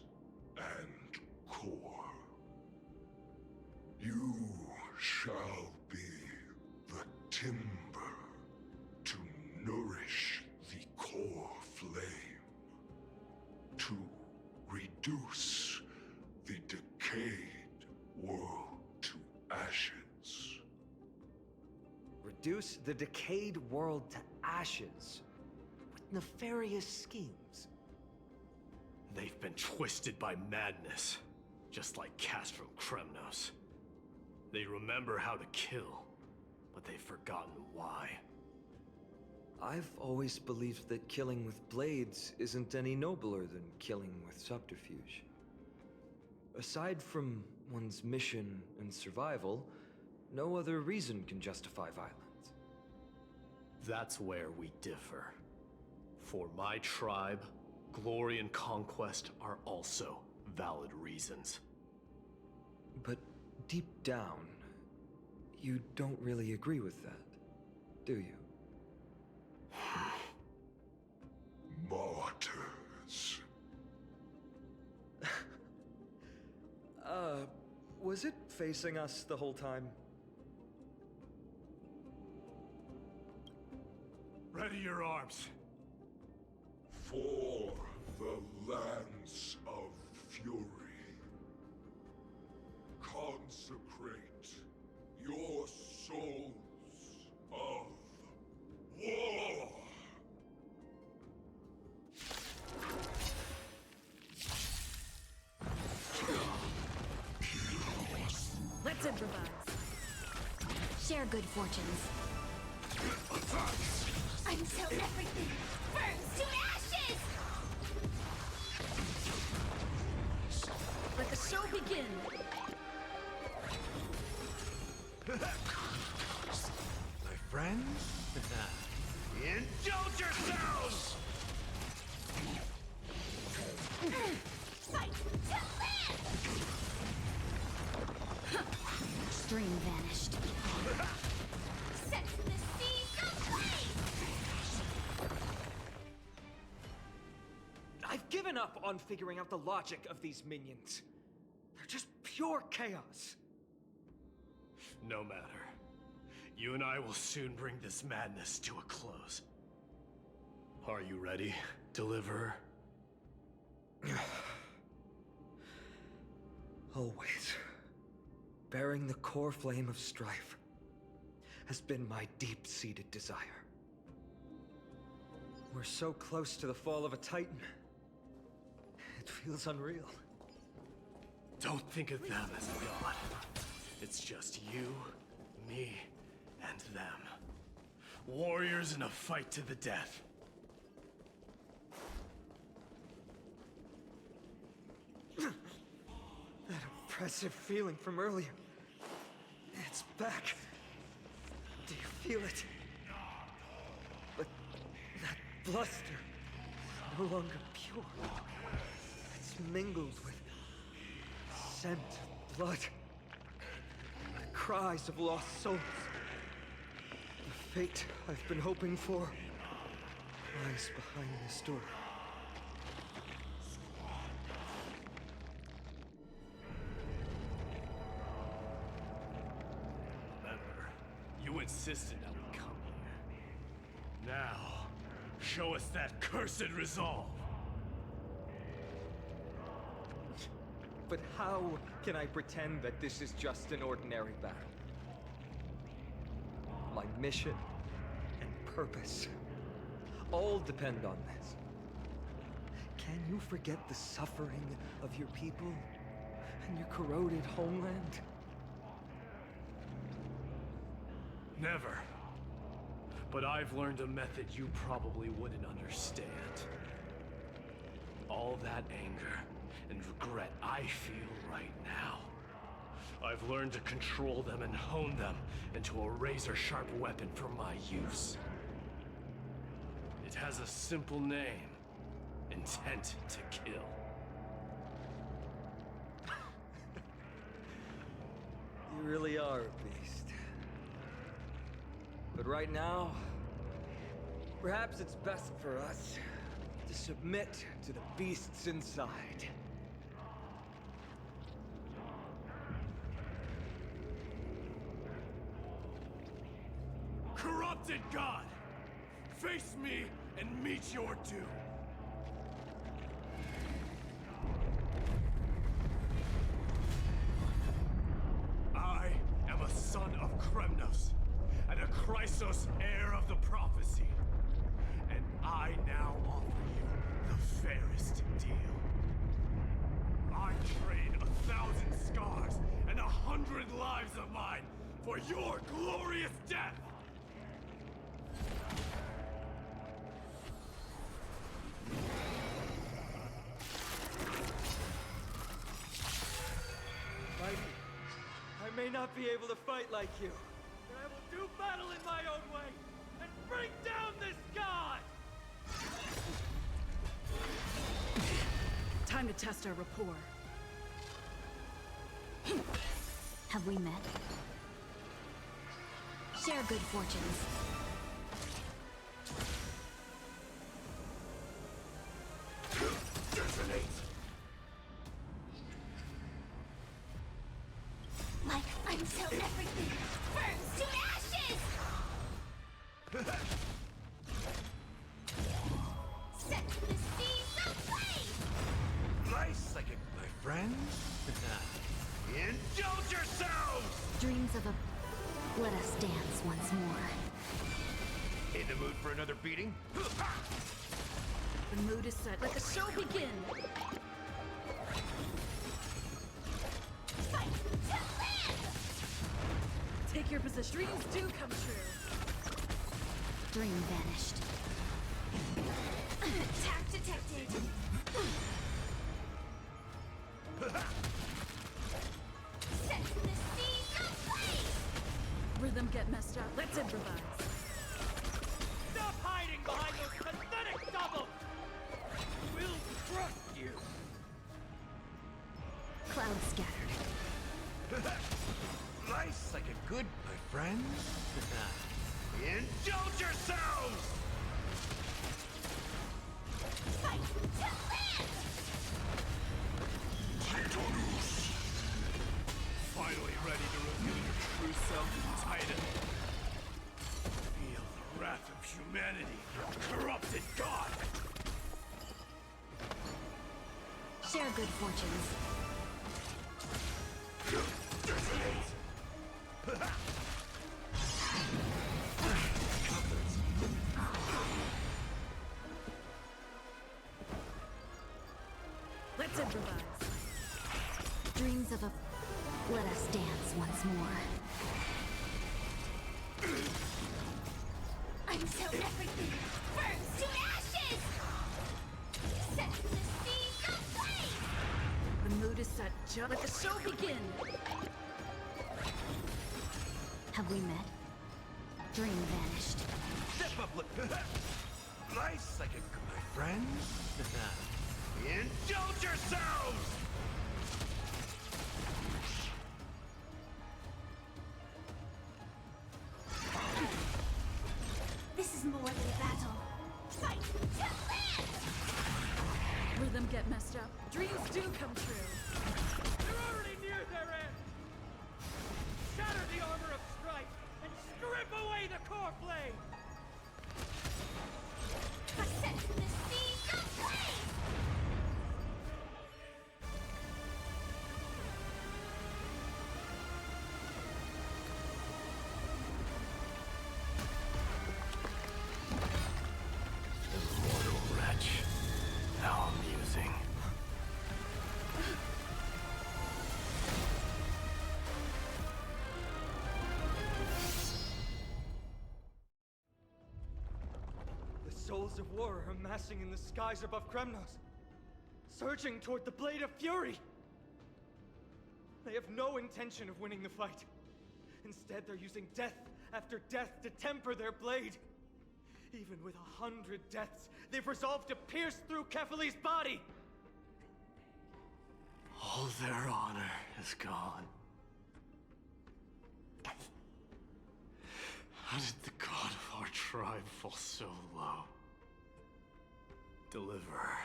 and core. You shall be the timber to nourish the core flame, to reduce the decayed world to ashes. Reduce the decayed world to ashes with nefarious schemes. They've been twisted by madness, just like Castrum Kremnos. They remember how to kill, but they've forgotten why. I've always believed that killing with blades isn't any nobler than killing with subterfuge. Aside from one's mission and survival, no other reason can justify violence. That's where we differ. For my tribe, glory and conquest are also valid reasons. But deep down, you don't really agree with that, do you? Martyrs. Was it facing us the whole time? Ready your arms. For the lance of fury. Consecrate your souls of war. Let's improvise. Share good fortunes. Until everything burns to ashes! Let the show begin. My friends, indulge yourselves! Fight to live! vanished. Set the seas ablaze! I've given up on figuring out the logic of these minions. They're just pure chaos. No matter. You and I will soon bring this madness to a close. Are you ready, Deliverer? Always. Bearing the core flame of strife has been my deep-seated desire. We're so close to the fall of a Titan. It feels unreal. Don't think of them as a god. It's just you, me, and them. Warriors in a fight to the death. That oppressive feeling from earlier. It's back. Do you feel it? But that bluster is no longer pure. It's mingled with scent, blood, the cries of lost souls. The fate I've been hoping for lies behind this door. Remember, you insisted that we come here. Now, show us that cursed resolve. But how can I pretend that this is just an ordinary battle? My mission and purpose all depend on this. Can you forget the suffering of your people and your corroded homeland? Never. But I've learned a method you probably wouldn't understand. All that anger and regret I feel right now, I've learned to control them and hone them into a razor-sharp weapon for my use. It has a simple name: intent to kill. You really are a beast. But right now, perhaps it's best for us to submit to the beasts inside. Corrupted God! Face me and meet your doom! I am a son of Kremnos, and a Chrysos heir of the prophecy. And I now offer you the fairest deal. I trade 1,000 scars and 100 lives of mine for your glorious death! I may not be able to fight like you, but I will do battle in my own way and bring down this god! Time to test our rapport. Have we met? Share good fortunes. Detonate! Like until everything burns to ashes! Set the seas ablaze! Nice, like it, my friends. Indulge yourselves! Dreams of a... Let us dance once more. In the mood for another beating? The mood is set. Let the show begin! Fight to live! Take your position. Dreams do come true. Dream vanished. Attack detected! Set the seas ablaze! Rhythm get messed up. Let's improvise. Stop hiding behind those pathetic doubles! We'll crush you! Cloud scattered. Slice like a good, my friends. Indulge yourselves! Fight to live! Titanus! Finally ready to reveal your true self, Titan. Feel the wrath of humanity, corrupted God! Share good fortunes. Let's improvise. Dreams of a... Let us dance once more. Until everything burns to ashes! Set the seas ablaze! The mood is set. Let the show begin. Have we met? Dream vanished. Step up, look. Slice like a good, my friends. Indulge yourselves! This is more than a battle. Fight to live! Rhythm get messed up. Dreams do come true. They're already near their end! Shatter the armor of strife and strip away the core flame! Set the seas ablaze! Immortal wretch. How amusing. The souls of war are amassing in the skies above Kremnos, surging toward the Blade of Fury! They have no intention of winning the fight. Instead, they're using death after death to temper their blade. Even with 100 deaths, they've resolved to pierce through Kefali's body! All their honor is gone. How did the god of our tribe fall so low? Deliverer,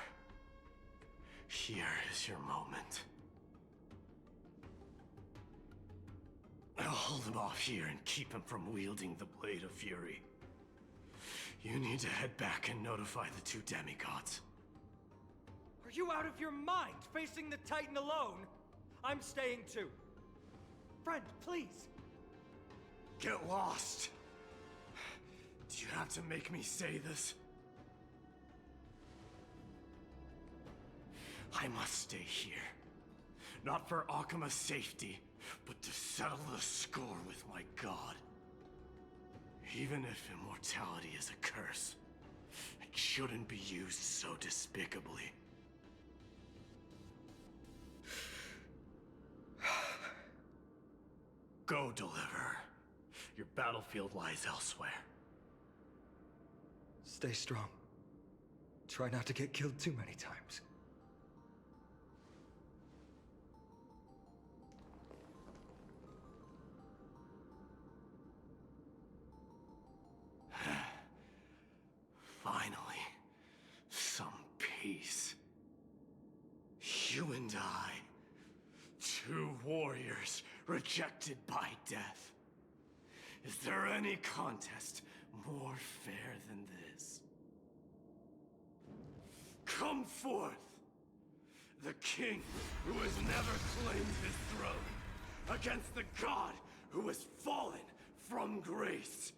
here is your moment. I'll hold him off here and keep him from wielding the Blade of Fury. You need to head back and notify the two demigods. Are you out of your mind, facing the Titan alone? I'm staying too. Friend, please. Get lost! Do you have to make me say this? I must stay here. Not for Akima's safety, but to settle the score with my god. Even if immortality is a curse, it shouldn't be used so despicably. Go, Deliverer. Your battlefield lies elsewhere. Stay strong. Try not to get killed too many times. Finally, some peace. You and I, two warriors rejected by death. Is there any contest more fair than this? Come forth! The king who has never claimed his throne, against the god who has fallen from grace.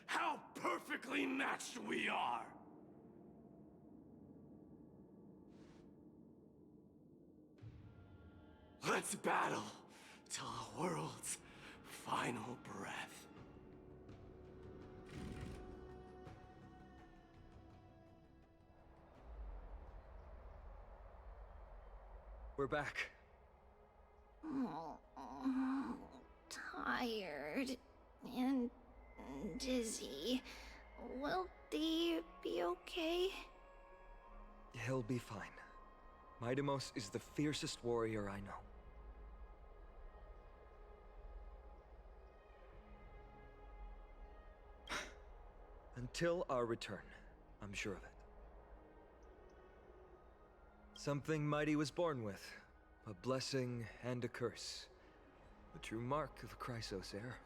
How perfectly matched we are! Let's battle till the world's final breath. We're back. Oh, tired and dizzy. Will they be okay? He'll be fine. Midamos is the fiercest warrior I know. Till our return. I'm sure of it. Something mighty was born with. A blessing and a curse. The true mark of a Chrysos heir.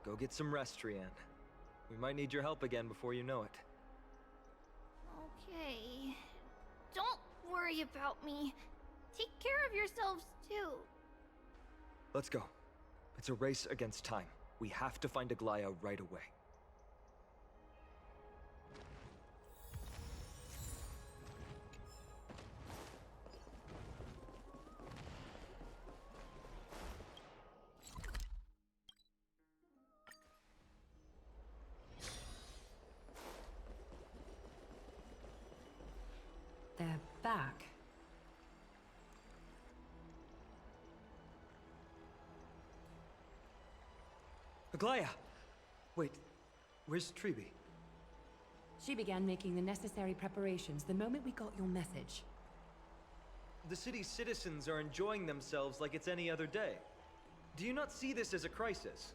Go get some rest, Trianne. We might need your help again before you know it. Okay. Don't worry about me. Take care of yourselves, too. Let's go. It's a race against time. We have to find Aglaya right away. They're back. Aglaya! Wait, where's Treeby? She began making the necessary preparations the moment we got your message. The city's citizens are enjoying themselves like it's any other day. Do you not see this as a crisis?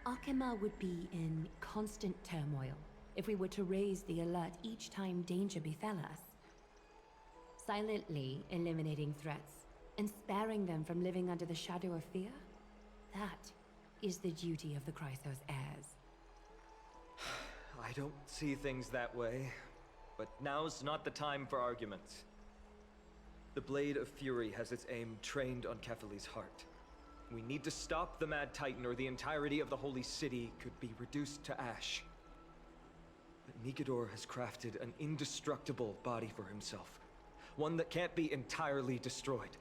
Arkema would be in constant turmoil if we were to raise the alert each time danger befell us. Silently eliminating threats and sparing them from living under the shadow of fear, that is the duty of the Chrysos heirs. I don't see things that way, but now's not the time for arguments. The Blade of Fury has its aim trained on Kefali's heart. We need to stop the Mad Titan, or the entirety of the Holy City could be reduced to ash. But Nikador has crafted an indestructible body for himself. One that can't be entirely destroyed.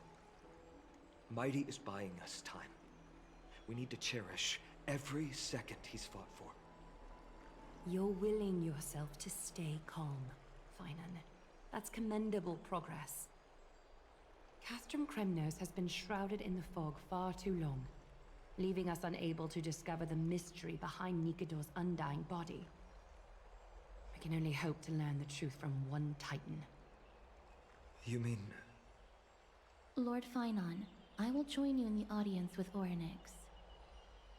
Mighty is buying us time. We need to cherish every second he's fought for. You're willing yourself to stay calm, Finan. That's commendable progress. Castrum Kremnos has been shrouded in the fog far too long, leaving us unable to discover the mystery behind Nikador's undying body. We can only hope to learn the truth from one Titan. You mean... Lord Finan, I will join you in the audience with Orynyx.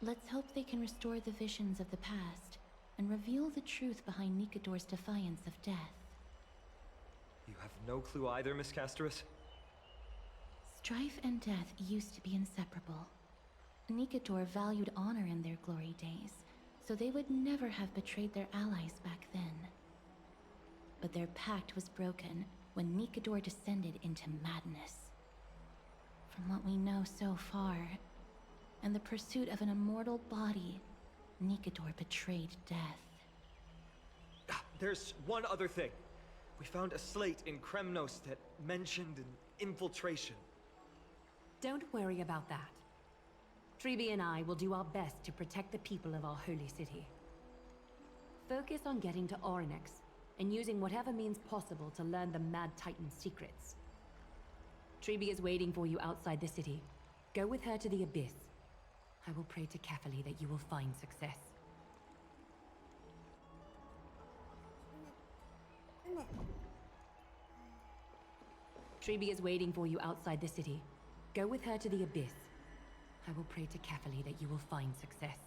Let's hope they can restore the visions of the past and reveal the truth behind Nikador's defiance of death. You have no clue either, Miss Casterus? Strife and death used to be inseparable. Nikador valued honor in their glory days, so they would never have betrayed their allies back then. But their pact was broken when Nikador descended into madness. From what we know so far, and the pursuit of an immortal body, Nikador betrayed death. There's one other thing. We found a slate in Kremnos that mentioned an infiltration. Don't worry about that. Treeby and I will do our best to protect the people of our holy city. Focus on getting to Orynyx and using whatever means possible to learn the Mad Titan's secrets. Treeby is waiting for you outside the city. Go with her to the Abyss. I will pray to Kefali that you will find success. Treeby is waiting for you outside the city. Go with her to the Abyss. I will pray to Kefali that you will find success.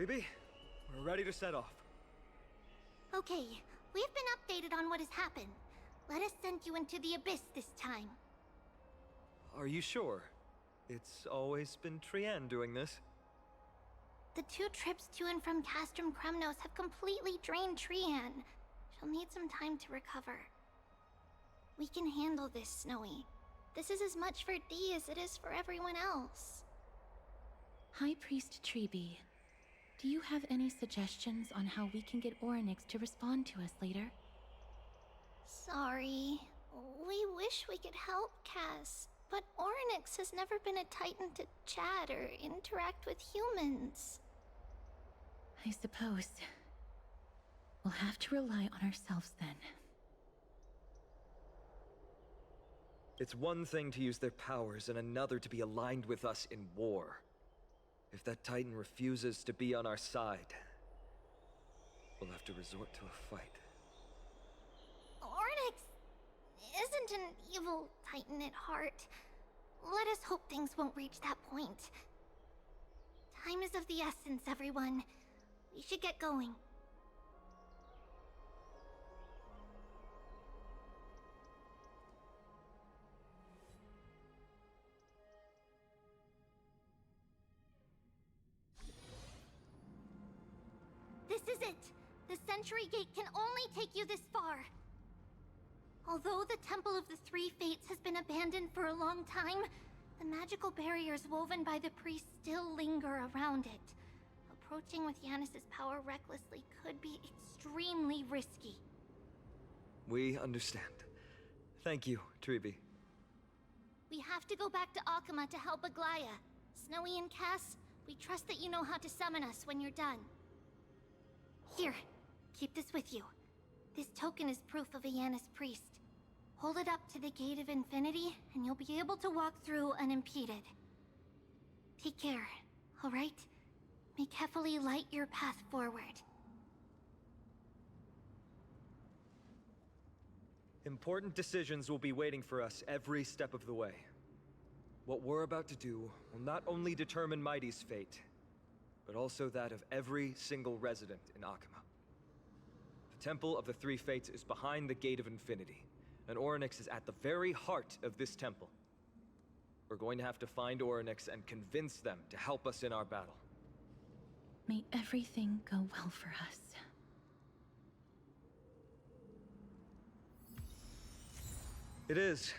Treeby, we're ready to set off. Okay, we've been updated on what has happened. Let us send you into the Abyss this time. Are you sure? It's always been Trianne doing this. The 2 trips to and from Castrum Kremnos have completely drained Trian. She'll need some time to recover. We can handle this, Snowy. This is as much for Dee as it is for everyone else. High Priest Treeby, do you have any suggestions on how we can get Orynyx to respond to us later? Sorry. We wish we could help, Cass, but Orynyx has never been a Titan to chat or interact with humans. I suppose. We'll have to rely on ourselves then. It's one thing to use their powers and another to be aligned with us in war. If that Titan refuses to be on our side, we'll have to resort to a fight. Orynyx isn't an evil Titan at heart. Let us hope things won't reach that point. Time is of the essence, everyone. We should get going. This is it! The Century Gate can only take you this far. Although the Temple of the Three Fates has been abandoned for a long time, the magical barriers woven by the priests still linger around it. Approaching with Yanis's power recklessly could be extremely risky. We understand. Thank you, Treeby. We have to go back to Akama to help Aglaya. Snowy and Cass, we trust that you know how to summon us when you're done. Here, keep this with you. This token is proof of a Yanis priest. Hold it up to the Gate of Infinity, and you'll be able to walk through unimpeded. Take care, alright? May Kefali light your path forward. Important decisions will be waiting for us every step of the way. What we're about to do will not only determine Mighty's fate, but also that of every single resident in Akama. The Temple of the Three Fates is behind the Gate of Infinity, and Orynyx is at the very heart of this temple. We're going to have to find Orynyx and convince them to help us in our battle. May everything go well for us. It is.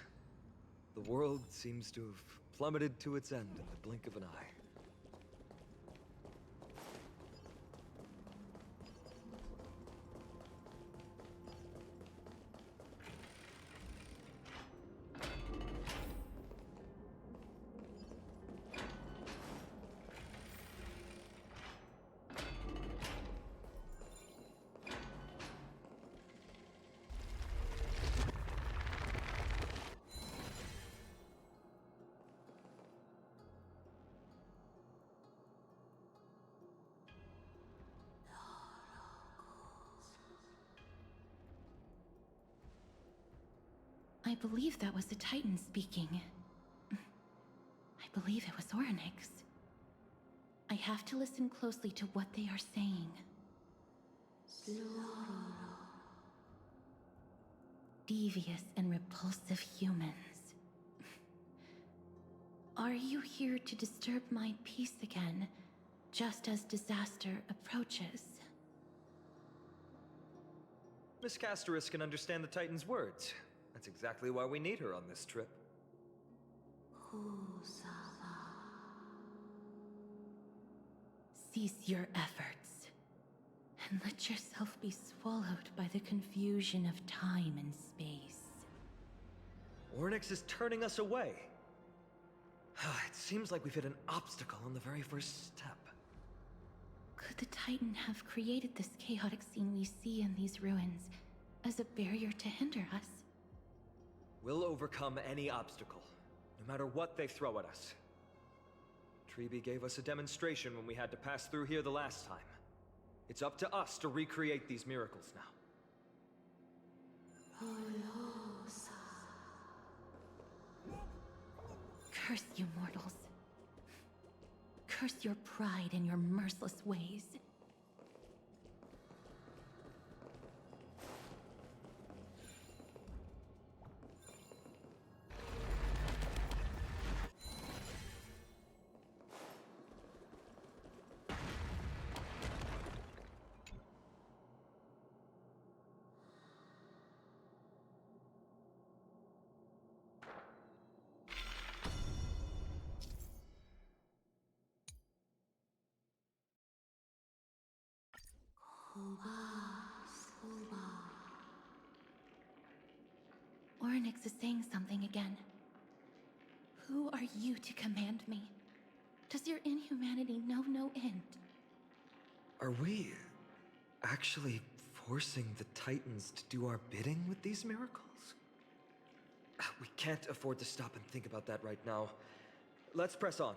The world seems to have plummeted to its end in the blink of an eye. I believe that was the Titan speaking. I believe it was Orynyx. I have to listen closely to what they are saying. Devious and repulsive humans. Are you here to disturb my peace again, just as disaster approaches? Miss Castoris can understand the Titan's words. That's exactly why we need her on this trip. Cease your efforts, and let yourself be swallowed by the confusion of time and space. Orynyx is turning us away. It seems like we've hit an obstacle on the very first step. Could the Titan have created this chaotic scene we see in these ruins as a barrier to hinder us? We'll overcome any obstacle, no matter what they throw at us. Treeby gave us a demonstration when we had to pass through here the last time. It's up to us to recreate these miracles now. Curse you mortals. Curse your pride and your merciless ways. Orynyx is saying something again. Who are you to command me? Does your inhumanity know no end? Are we actually forcing the Titans to do our bidding with these miracles? We can't afford to stop and think about that right now. Let's press on.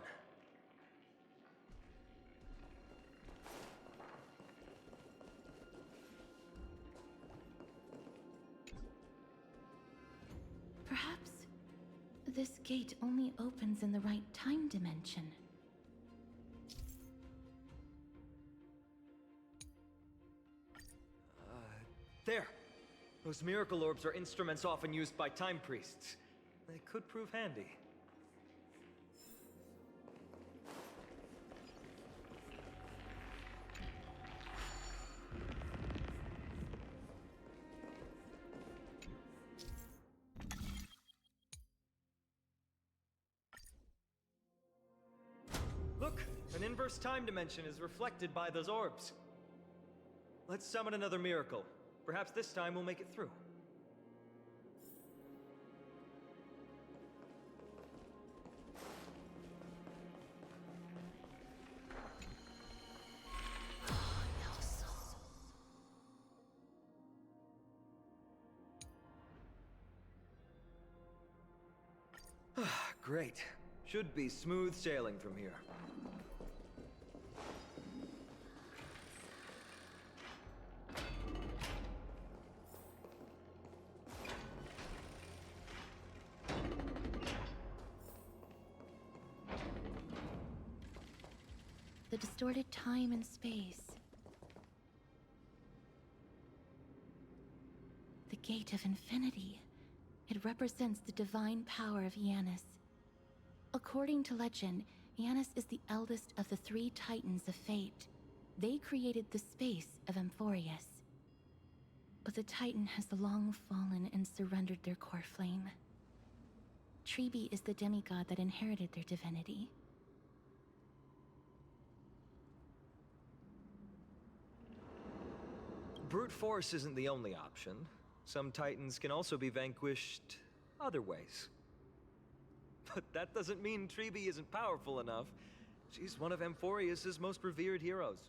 Perhaps this gate only opens in the right time dimension. There! Those miracle orbs are instruments often used by time priests. They could prove handy. Look! An inverse time dimension is reflected by those orbs. Let's summon another miracle. Perhaps this time we'll make it through. Great. Should be smooth sailing from here. The distorted time and space. The Gate of Infinity. It represents the divine power of Janus. According to legend, Janus is the eldest of the 3 Titans of Fate. They created the space of Amphorius. But the Titan has long fallen and surrendered their core flame. Tribi is the demigod that inherited their divinity. Brute force isn't the only option. Some Titans can also be vanquished other ways. But that doesn't mean Tribi isn't powerful enough. She's one of Amphorius' most revered heroes.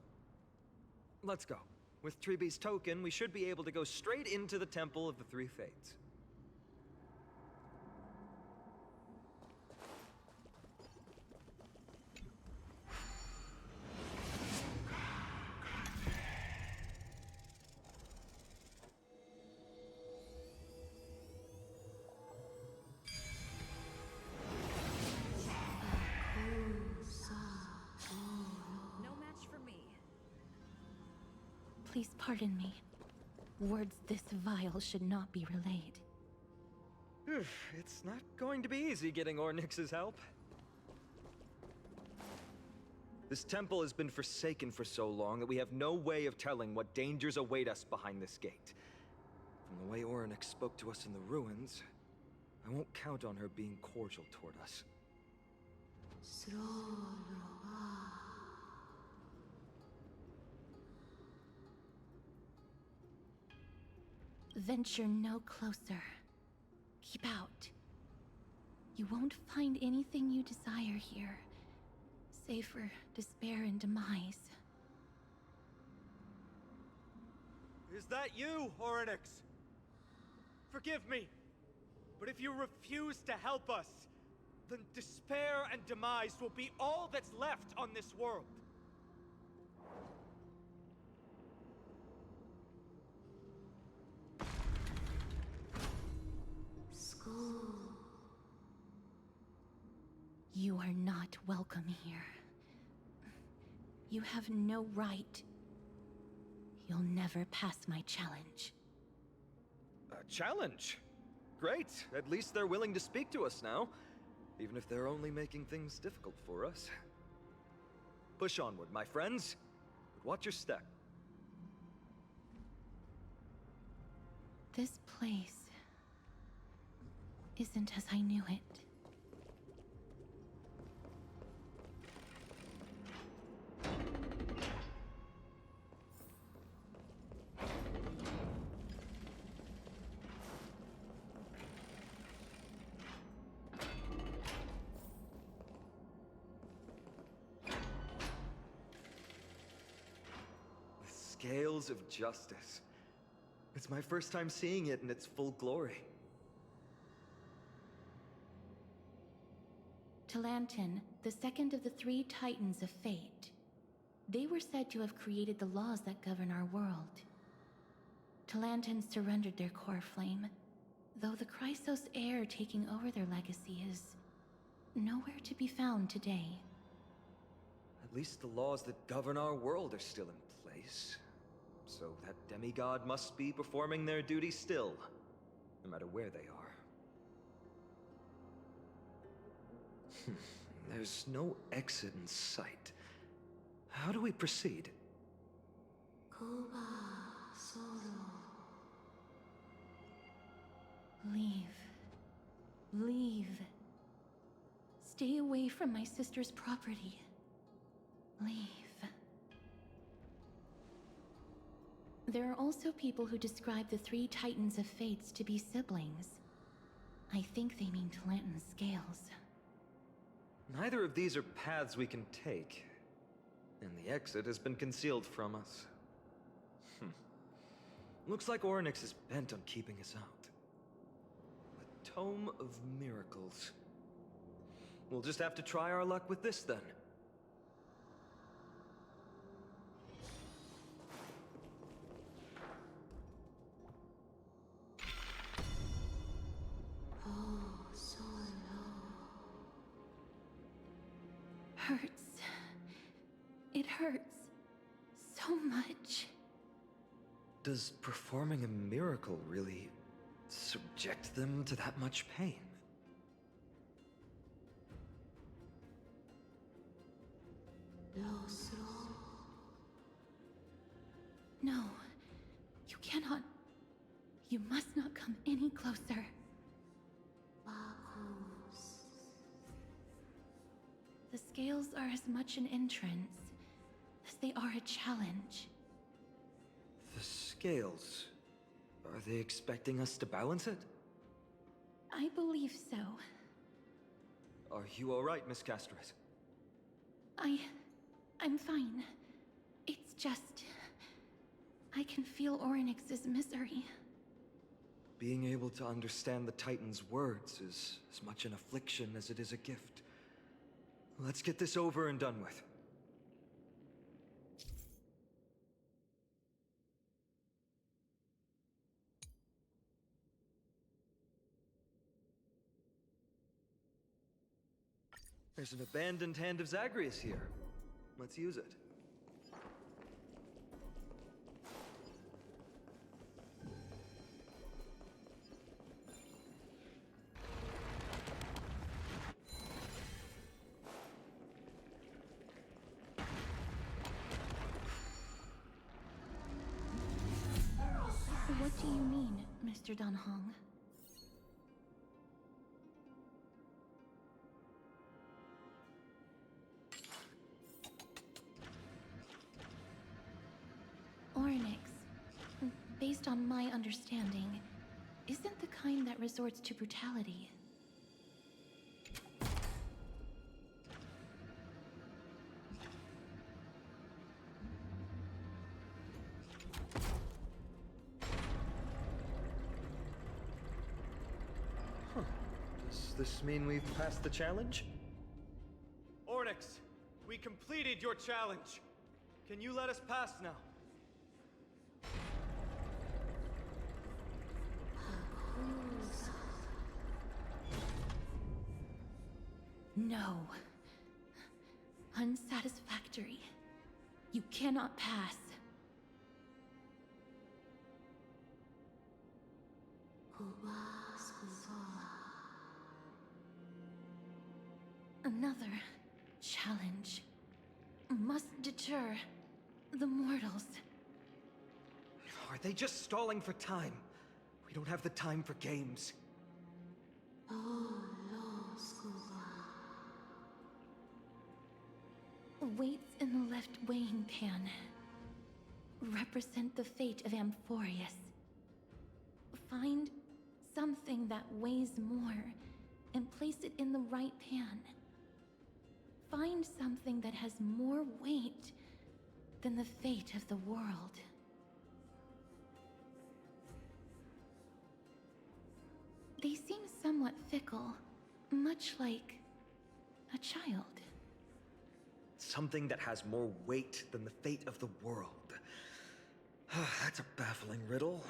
Let's go. With Tribi's token, we should be able to go straight into the Temple of the 3 Fates. Please pardon me. Words this vile should not be relayed. It's not going to be easy getting Orynyx's help. This temple has been forsaken for so long that we have no way of telling what dangers await us behind this gate. From the way Orynyx spoke to us in the ruins, I won't count on her being cordial toward us. Venture no closer. Keep out. You won't find anything you desire here, save for despair and demise. Is that you, Orynyx? Forgive me, but if you refuse to help us, then despair and demise will be all that's left on this world. You are not welcome here. You have no right. You'll never pass my challenge. A challenge? Great. At least they're willing to speak to us now. Even if they're only making things difficult for us. Push onward, my friends. But watch your step. This place isn't as I knew it. scales of justice. It's my first time seeing it in its full glory. Talantin, the second of the three Titans of Fate. They were said to have created the laws that govern our world. Talantin surrendered their core flame, though the Chrysos heir taking over their legacy is nowhere to be found today. At least the laws that govern our world are still in place. So that demigod must be performing their duty still, no matter where they are. There's no exit in sight. How do we proceed? Leave. Leave. Stay away from my sister's property. Leave. There are also people who describe the three Titans of Fates to be siblings. I think they mean Talantin's scales. Neither of these are paths we can take, and the exit has been concealed from us. Looks like Orynyx is bent on keeping us out. The Tome of Miracles. We'll just have to try our luck with this then. Hurts. It hurts so much. Does performing a miracle really subject them to that much pain? No, you cannot. You must not come any closer. The scales are as much an entrance as they are a challenge. The scales. Are they expecting us to balance it? I believe so. Are you alright, Miss Castret? I'm fine. It's just... I can feel Orynyx's misery. Being able to understand the Titan's words is as much an affliction as it is a gift. Let's get this over and done with. There's an abandoned hand of Zagreus here. Let's use it. What do you mean, Mr. Dunhong? Orynyx, based on my understanding, isn't the kind that resorts to brutality. Does this mean we've passed the challenge? Orynyx, we completed your challenge. Can you let us pass now? No. Unsatisfactory. You cannot pass. Another challenge must deter the mortals. Are they just stalling for time? We don't have the time for games. Weights in the left weighing pan represent the fate of Amphorius. Find something that weighs more and place it in the right pan. Find something that has more weight than the fate of the world. They seem somewhat fickle, much like a child. Something that has more weight than the fate of the world. That's a baffling riddle.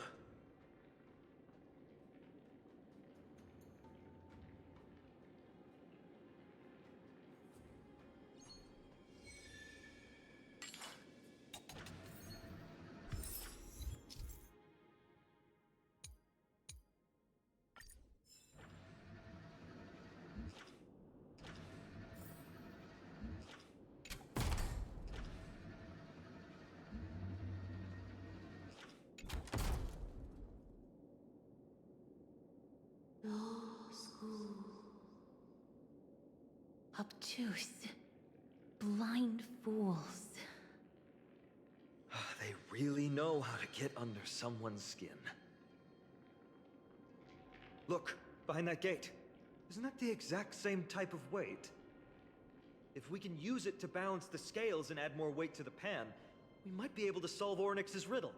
Law school. Obtuse. Blind fools. They really know how to get under someone's skin. Look, behind that gate. Isn't that the exact same type of weight? If we can use it to balance the scales and add more weight to the pan, we might be able to solve Ornyx's riddle.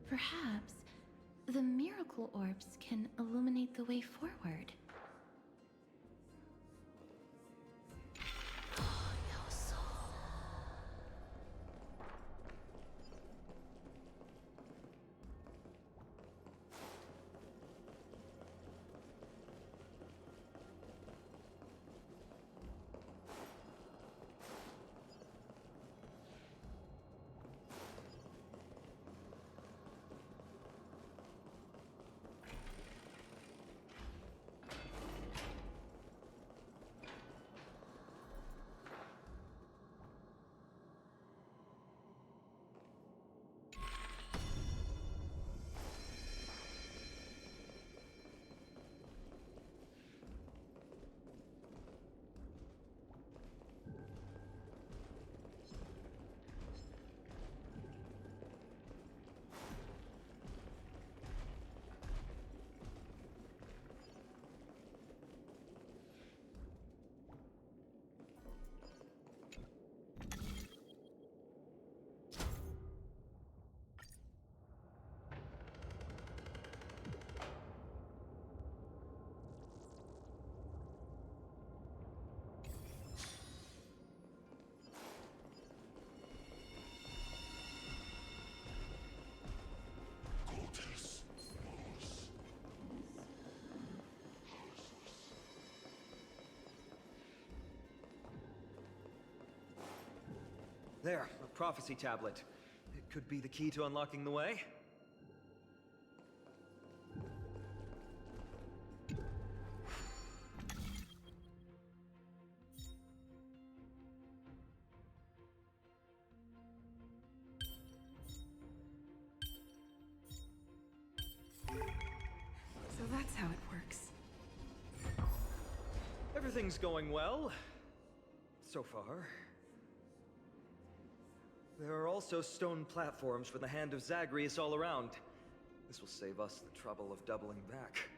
Perhaps the miracle orbs can illuminate the way forward. There, a prophecy tablet. It could be the key to unlocking the way. So that's how it works. Everything's going well. So far. There are also stone platforms for the Hand of Zagreus all around. This will save us the trouble of doubling back.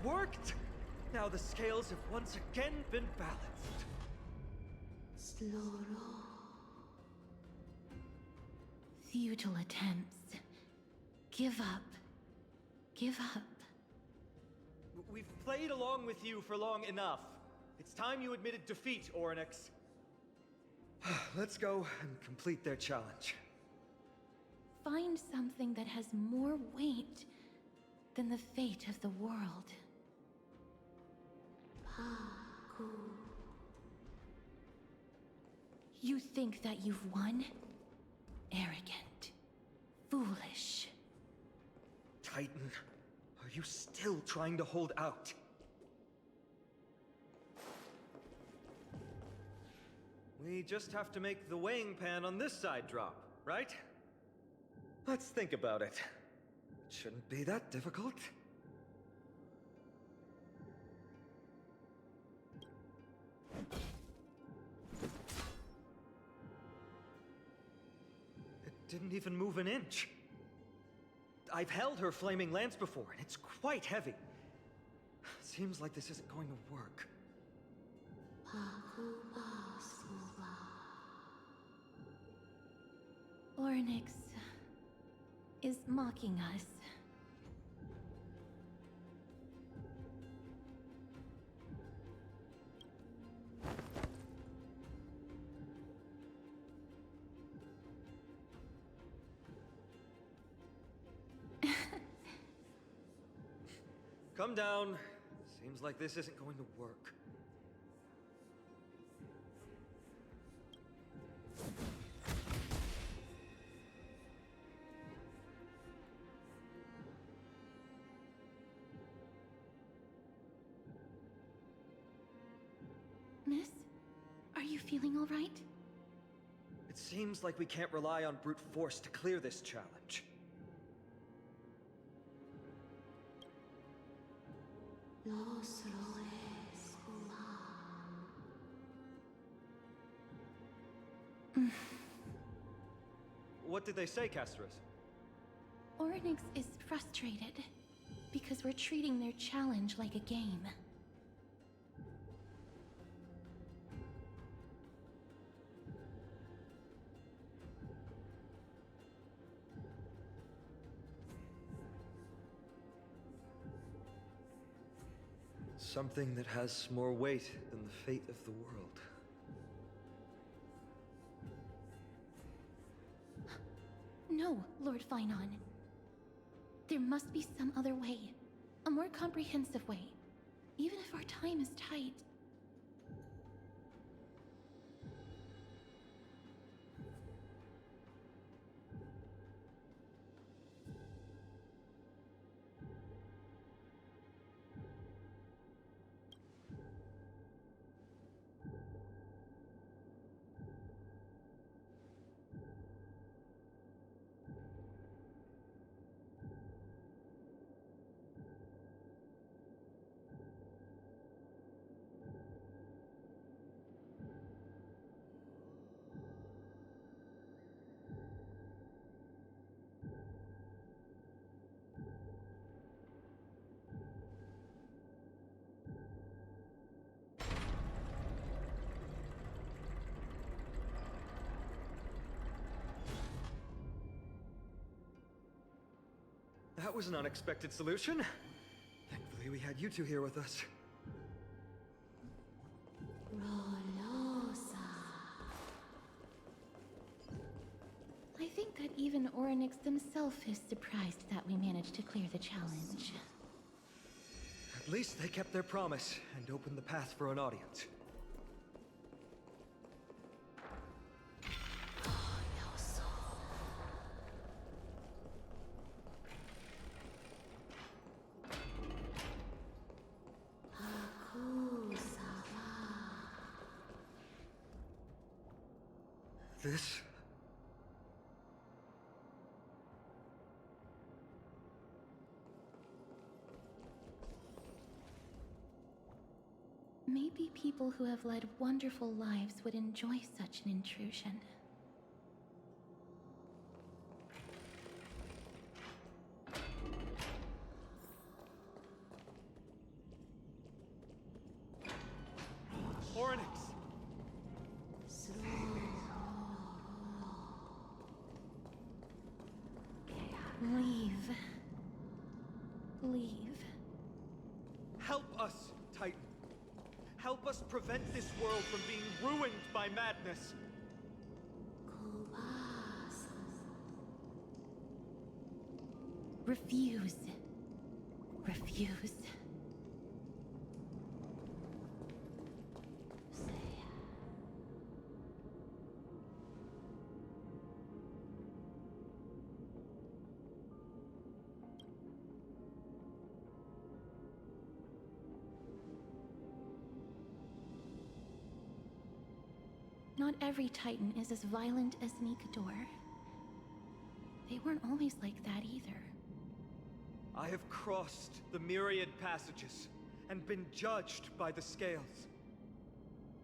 Worked! Now the scales have once again been balanced. Futile attempts. Give up. Give up. We've played along with you for long enough. It's time you admitted defeat, Orynyx. Let's go and complete their challenge. Find something that has more weight than the fate of the world. You think that you've won? Arrogant. Foolish. Titan, are you still trying to hold out? We just have to make the weighing pan on this side drop, right? Let's think about it. It shouldn't be that difficult. It didn't even move an inch. I've held her flaming lance before, and it's quite heavy. Seems like this isn't going to work. Orynyx is mocking us. Come down. Seems like this isn't going to work. Miss, are you feeling all right? It seems like we can't rely on brute force to clear this challenge. What did they say, Castris? Orynyx is frustrated because we're treating their challenge like a game. Something that has more weight than the fate of the world. No, Lord Finon. There must be some other way. A more comprehensive way. Even if our time is tight. That was an unexpected solution. Thankfully, we had you two here with us. I think that even Orynyx himself is surprised that we managed to clear the challenge. At least they kept their promise and opened the path for an audience. this? Maybe people who have led wonderful lives would enjoy such an intrusion. Oryx! Leave. Leave. Help us, Titan. Help us prevent this world from being ruined by madness. Refuse. Refuse. Not every Titan is as violent as Nikador. They weren't always like that either. I have crossed the myriad passages and been judged by the scales.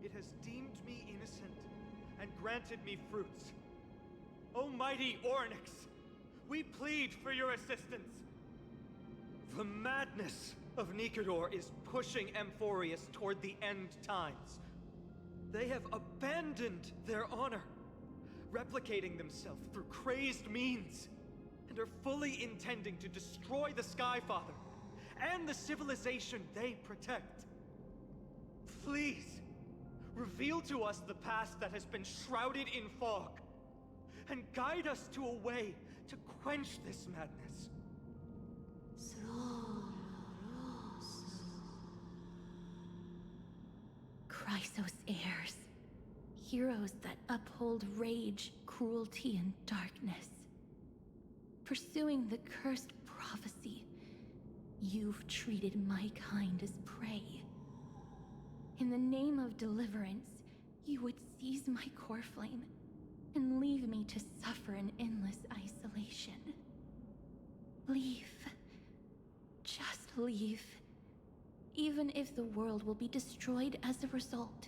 It has deemed me innocent and granted me fruits. Almighty Ornyx, we plead for your assistance. The madness of Nikador is pushing Amphorius toward the end times. They have abandoned their honor, replicating themselves through crazed means, and are fully intending to destroy the Skyfather and the civilization they protect. Please, reveal to us the past that has been shrouded in fog, and guide us to a way to quench this madness. Chrysos heirs. Heroes that uphold rage, cruelty, and darkness. Pursuing the cursed prophecy, you've treated my kind as prey. In the name of deliverance, you would seize my core flame and leave me to suffer in endless isolation. Leave. Just leave. Even if the world will be destroyed as a result,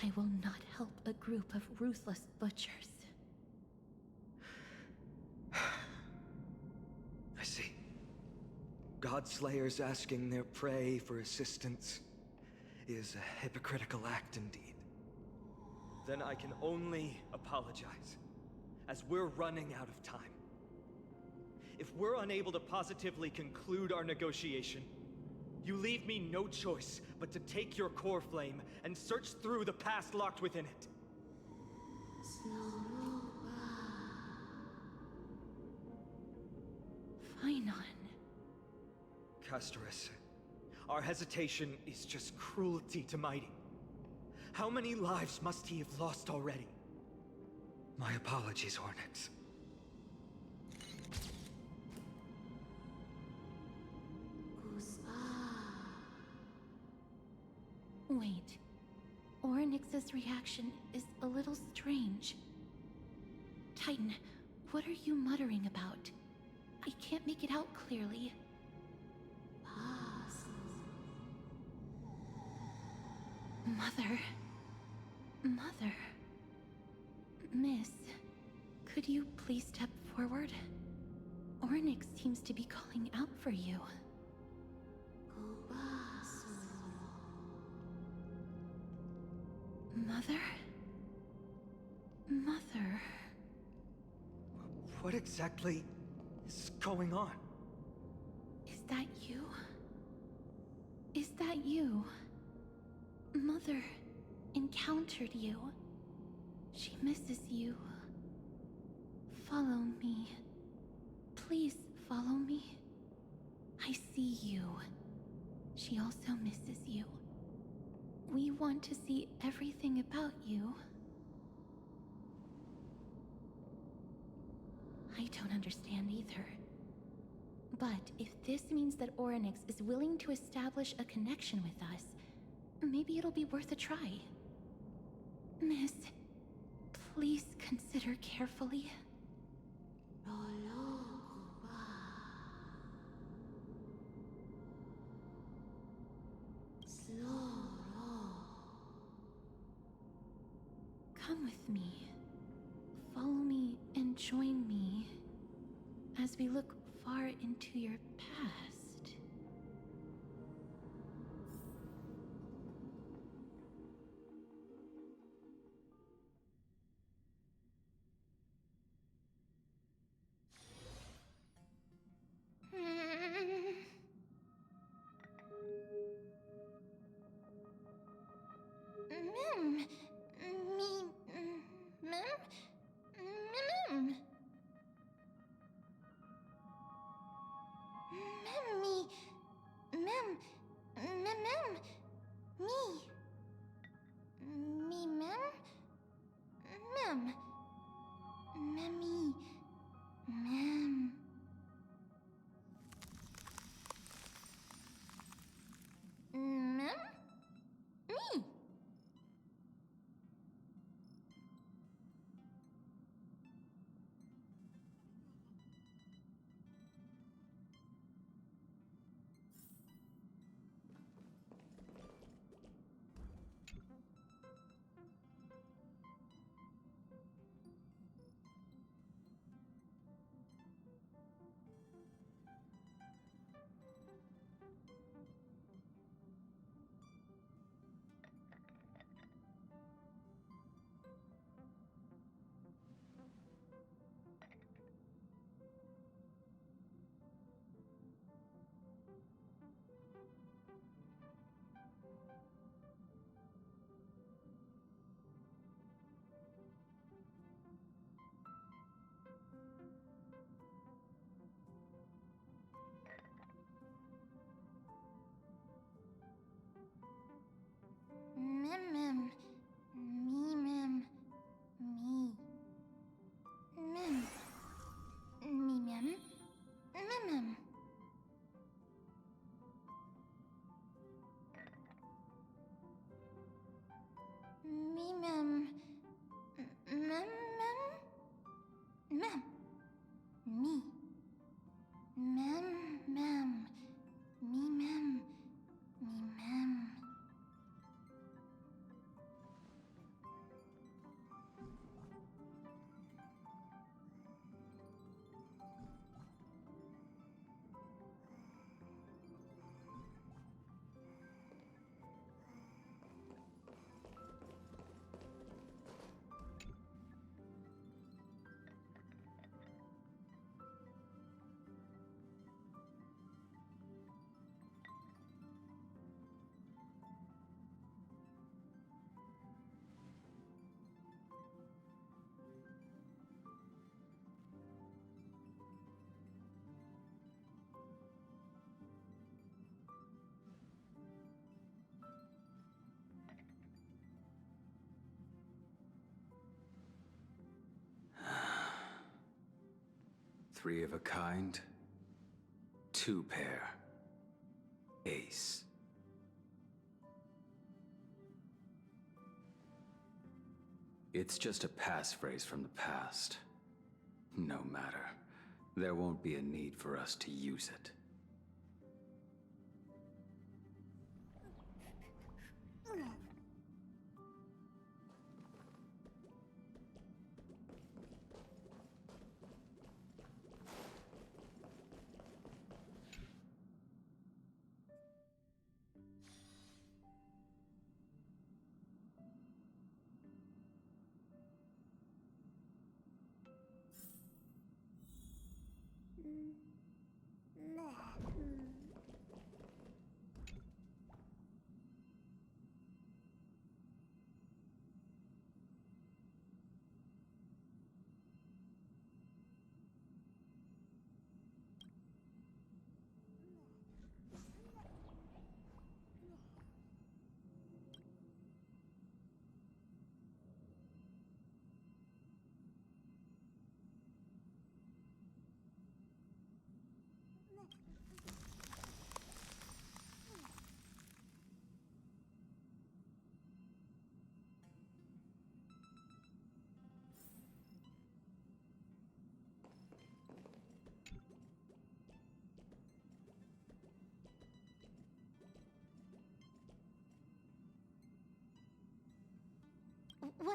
I will not help a group of ruthless butchers. I see. Godslayers asking their prey for assistance is a hypocritical act indeed. Then I can only apologize, as we're running out of time. If we're unable to positively conclude our negotiation, you leave me no choice but to take your core flame and search through the past locked within it. Fine on. Castorus, our hesitation is just cruelty to Mighty. How many lives must he have lost already? My apologies, Ornyx. Wait. Ornyx's reaction is a little strange. Titan, what are you muttering about? I can't make it out clearly. Mother. Mother. Miss, could you please step forward? Ornyx seems to be calling out for you. Mother? Mother? What exactly is going on? Is that you? Is that you? Mother encountered you. She misses you. Follow me. Please follow me. I see you. She also misses you. We want to see everything about you. I don't understand either. But if this means that Ornyx is willing to establish a connection with us, maybe it'll be worth a try. Miss, Please consider carefully. Come with me. Follow me and join me as we look far into your past. Three of a kind, two pair, ace. It's just a passphrase from the past. No matter. There won't be a need for us to use it.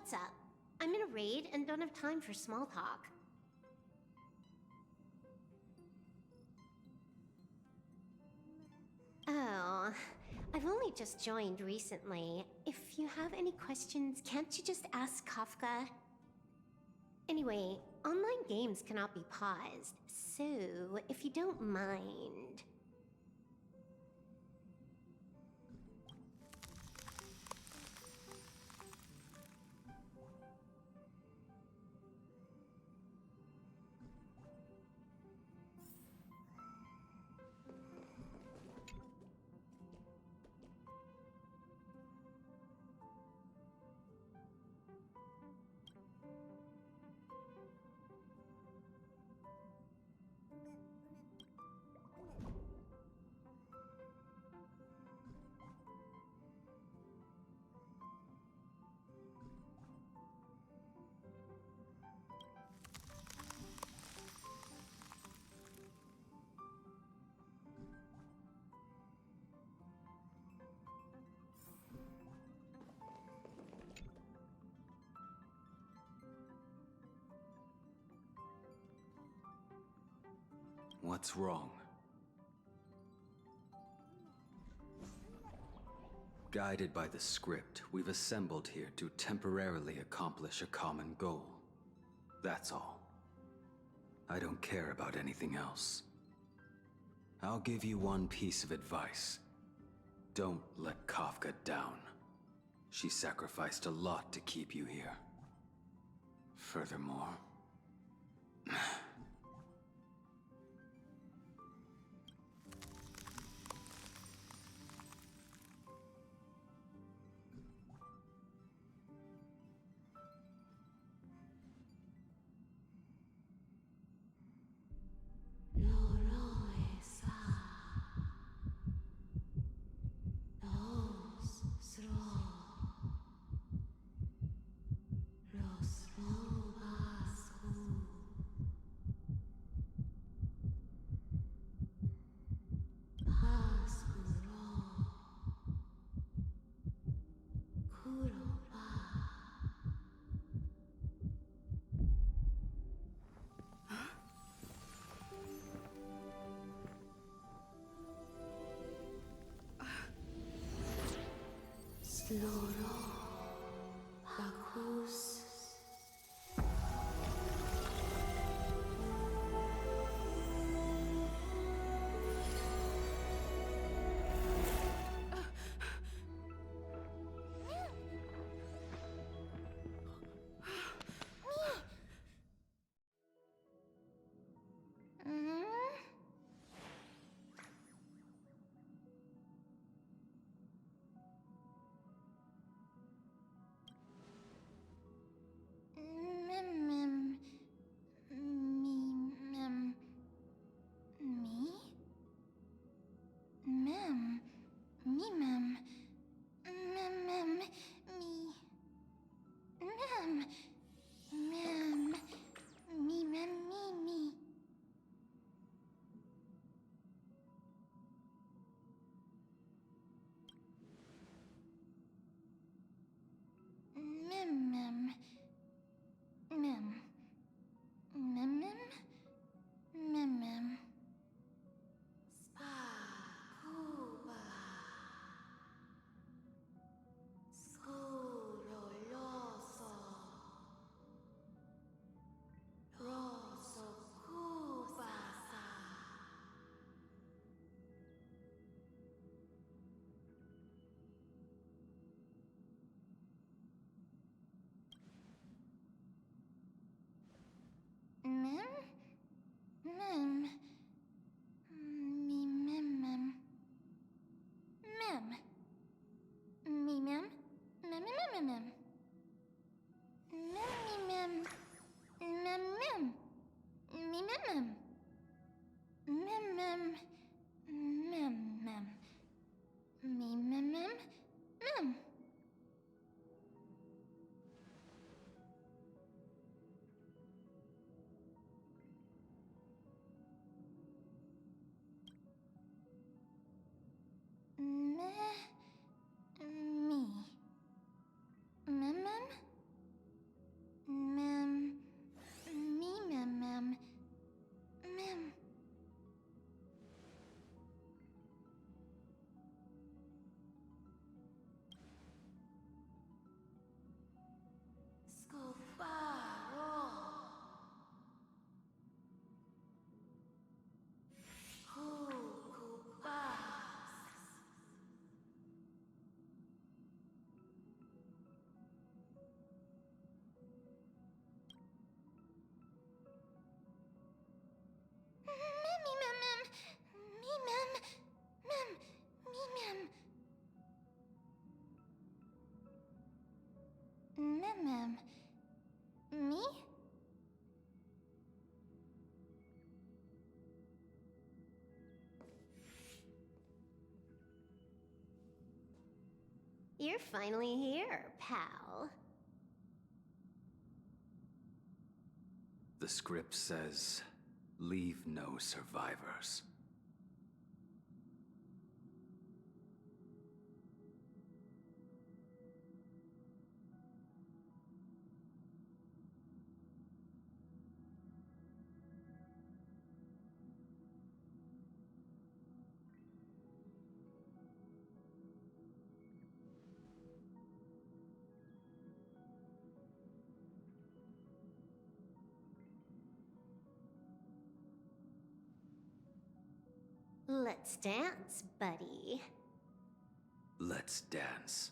What's up? I'm in a raid and don't have time for small talk. Oh, I've only just joined recently. If you have any questions, can't you just ask Kafka? Anyway, online games cannot be paused, so if you don't mind... What's wrong? Guided by the script, we've assembled here to temporarily accomplish a common goal. That's all. I don't care about anything else. I'll give you one piece of advice. Don't let Kafka down. She sacrificed a lot to keep you here. Furthermore... Loro, Bacchus. You're finally here, pal. The script says, leave no survivors. Let's dance, buddy. Let's dance.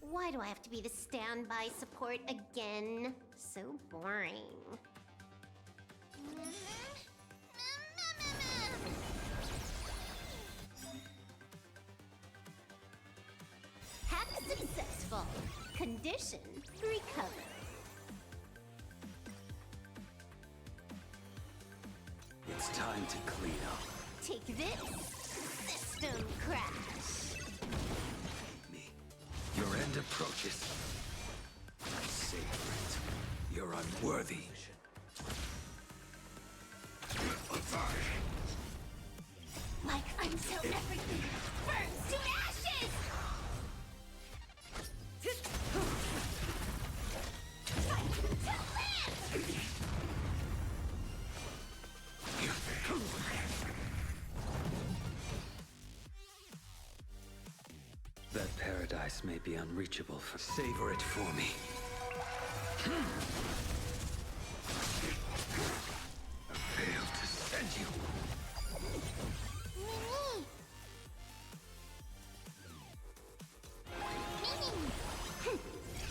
Why do I have to be the standby support again? So boring. Hack successful. Condition recover. It's time to clean up. Take this, system crash. Your end approaches. Savor it. You're unworthy. Like until everything burns to ashes! Fight to live! That paradise may be unreachable for... Savor it for me. I failed to send you.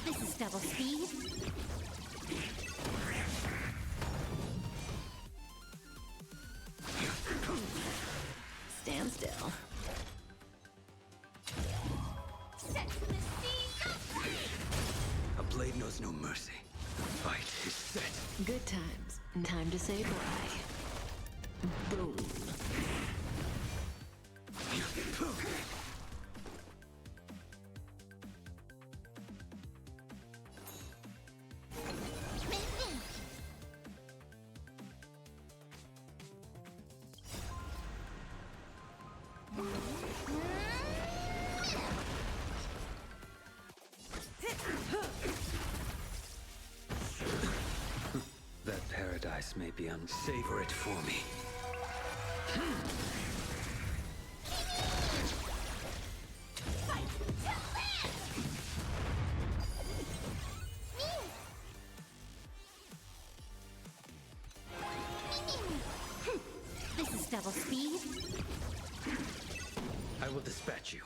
This is double speed. Stand still. Set to the sea, go free! A blade knows no mercy. The fight is set. Good times. Time to say bye. Boom. That paradise may be Savor it for me. Fight to live! This is double speed. I will dispatch you.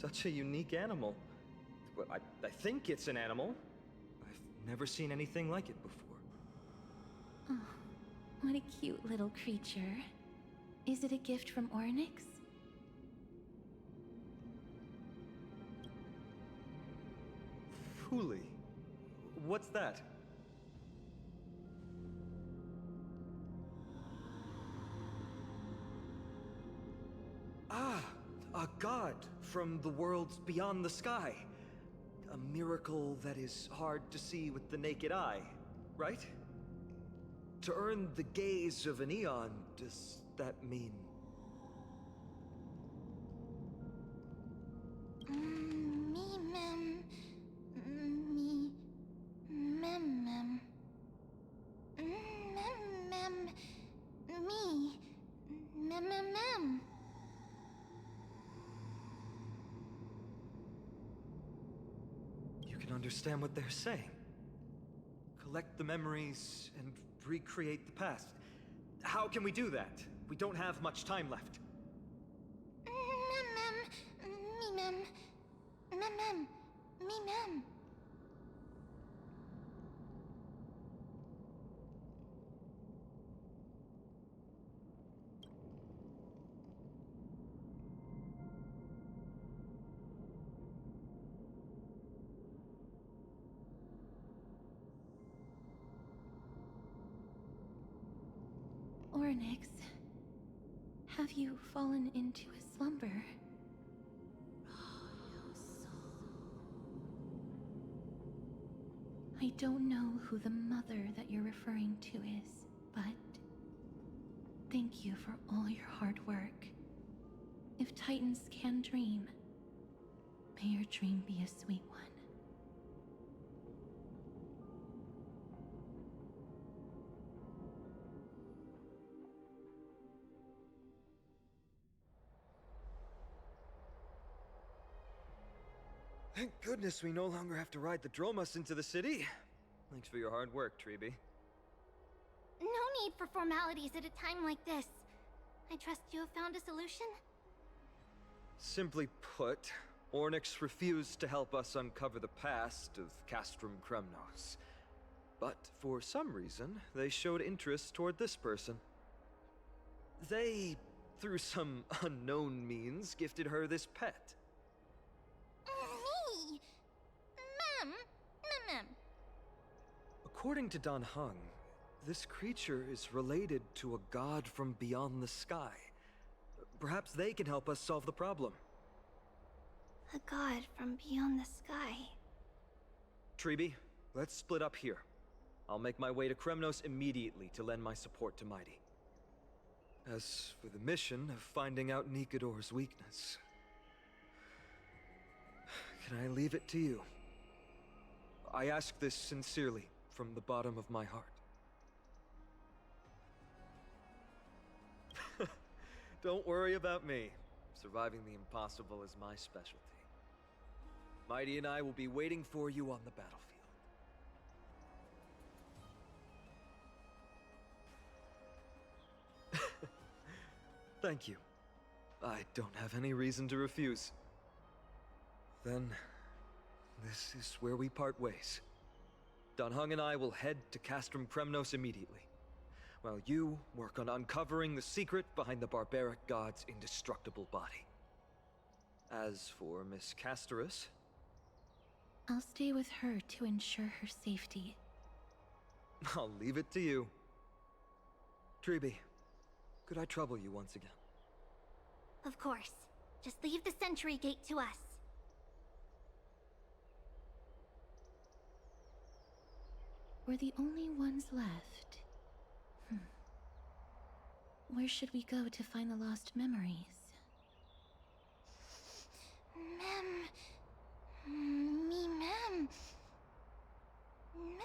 Such a unique animal. Well, I think it's an animal. I've never seen anything like it before. Oh, what a cute little creature. Is it a gift from Ornyx? Fuli. What's that? Ah, a god from the worlds beyond the sky. A miracle that is hard to see with the naked eye, right? To earn the gaze of an Eon, does that mean? Me mem. Me mem mem. Mem mem. Me. Mem mem mem. You can understand what they're saying. Collect the memories and recreate the past. How can we do that? We don't have much time left. Mem mem. Me mem. Mem mem. Me mem. Ornyx, have you fallen into a slumber? I don't know who the mother that you're referring to is, but thank you for all your hard work. If Titans can dream, may your dream be a sweet one. Thank goodness we no longer have to ride the Dromus into the city. Thanks for your hard work, Treeby. No need for formalities at a time like this. I trust you have found a solution? Simply put, Ornyx refused to help us uncover the past of Castrum Kremnos. But for some reason, they showed interest toward this person. They, through some unknown means, gifted her this pet. Me! Mem! Mem! According to Dan Heng, this creature is related to a god from beyond the sky. Perhaps they can help us solve the problem. A god from beyond the sky. Treeby, let's split up here. I'll make my way to Kremnos immediately to lend my support to Mighty. As for the mission of finding out Nikador's weakness, can I leave it to you? I ask this sincerely, from the bottom of my heart. Don't worry about me. Surviving the impossible is my specialty. Mighty and I will be waiting for you on the battlefield. Thank you. I don't have any reason to refuse. Then, this is where we part ways. Dan Heng and I will head to Castrum Kremnos immediately, while you work on uncovering the secret behind the barbaric god's indestructible body. As for Miss Castorus, I'll stay with her to ensure her safety. I'll leave it to you. Treeby, could I trouble you once again? Of course. Just leave the Sentry Gate to us. We're the only ones left. Where should we go to find the lost memories? Mem. Me mem. Mem.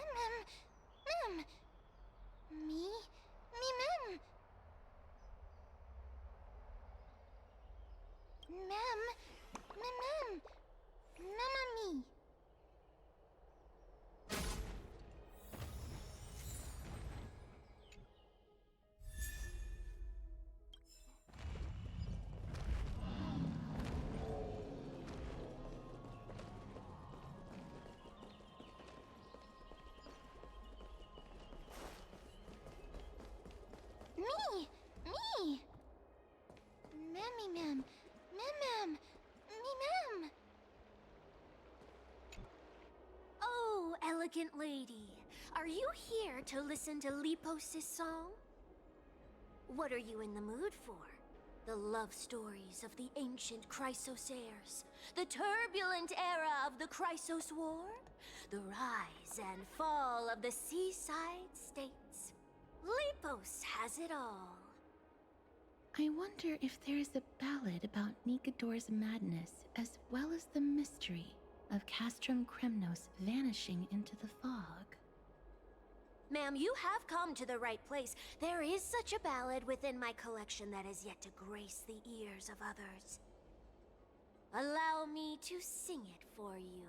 Me mem. Mem. Mama me. elegant lady, are you here to listen to Lipos's song? What are you in the mood for? The love stories of the ancient Chrysosaires, the turbulent era of the Chrysos War, the rise and fall of the seaside states. Lipos has it all. I wonder if there is a ballad about Nikodor's madness as well as the mystery of Castrum Kremnos vanishing into the fog. Ma'am, you have come to the right place. There is such a ballad within my collection that has yet to grace the ears of others. Allow me to sing it for you.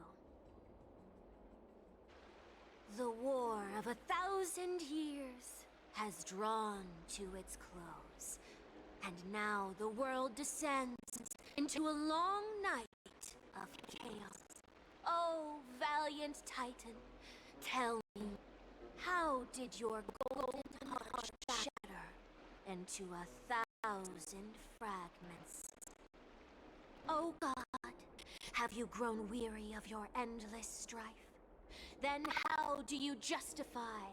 The war of 1,000 years has drawn to its close, and now the world descends into a long night of chaos. Oh, valiant Titan, tell me, how did your golden heart shatter into 1,000 fragments? Oh God, have you grown weary of your endless strife? Then how do you justify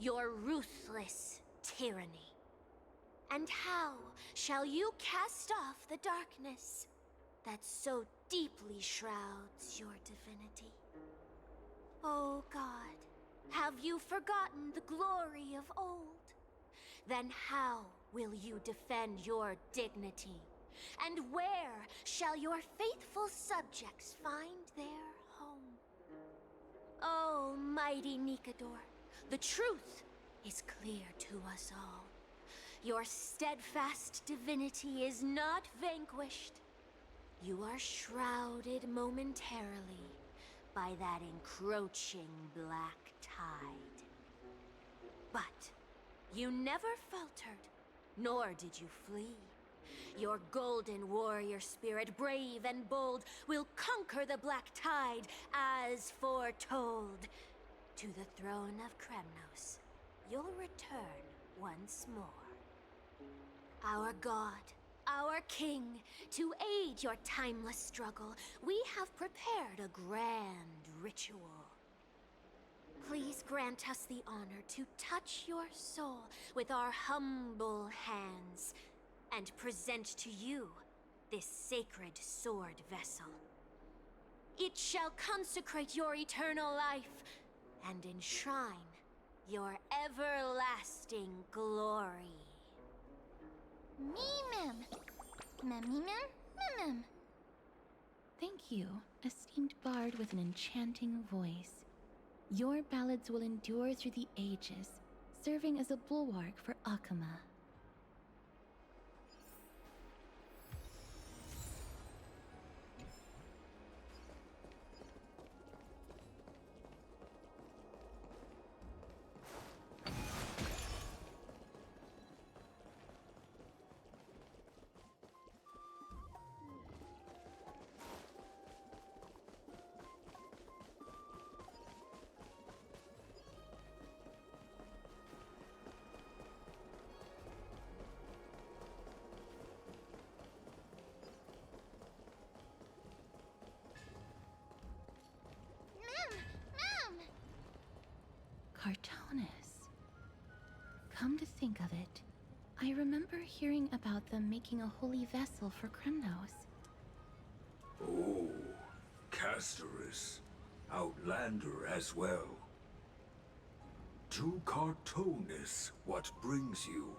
your ruthless tyranny? And how shall you cast off the darkness that so deeply shrouds your divinity? Oh God, have you forgotten the glory of old? Then how will you defend your dignity? And where shall your faithful subjects find their home? Oh, mighty Nikodor, the truth is clear to us all. Your steadfast divinity is not vanquished. You are shrouded momentarily by that encroaching black tide. But you never faltered, nor did you flee. Your golden warrior spirit, brave and bold, will conquer the black tide as foretold. To the throne of Kremnos, you'll return once more. Our God, our King, to aid your timeless struggle, we have prepared a grand ritual. Please grant us the honor to touch your soul with our humble hands and present to you this sacred sword vessel. It shall consecrate your eternal life and enshrine your everlasting glory. Mimim! Mimim! Thank you, esteemed bard with an enchanting voice. Your ballads will endure through the ages, serving as a bulwark for Akama. Cartonus. Come to think of it, I remember hearing about them making a holy vessel for Kremnos. Oh, Castorus. Outlander as well. To Cartonus, what brings you?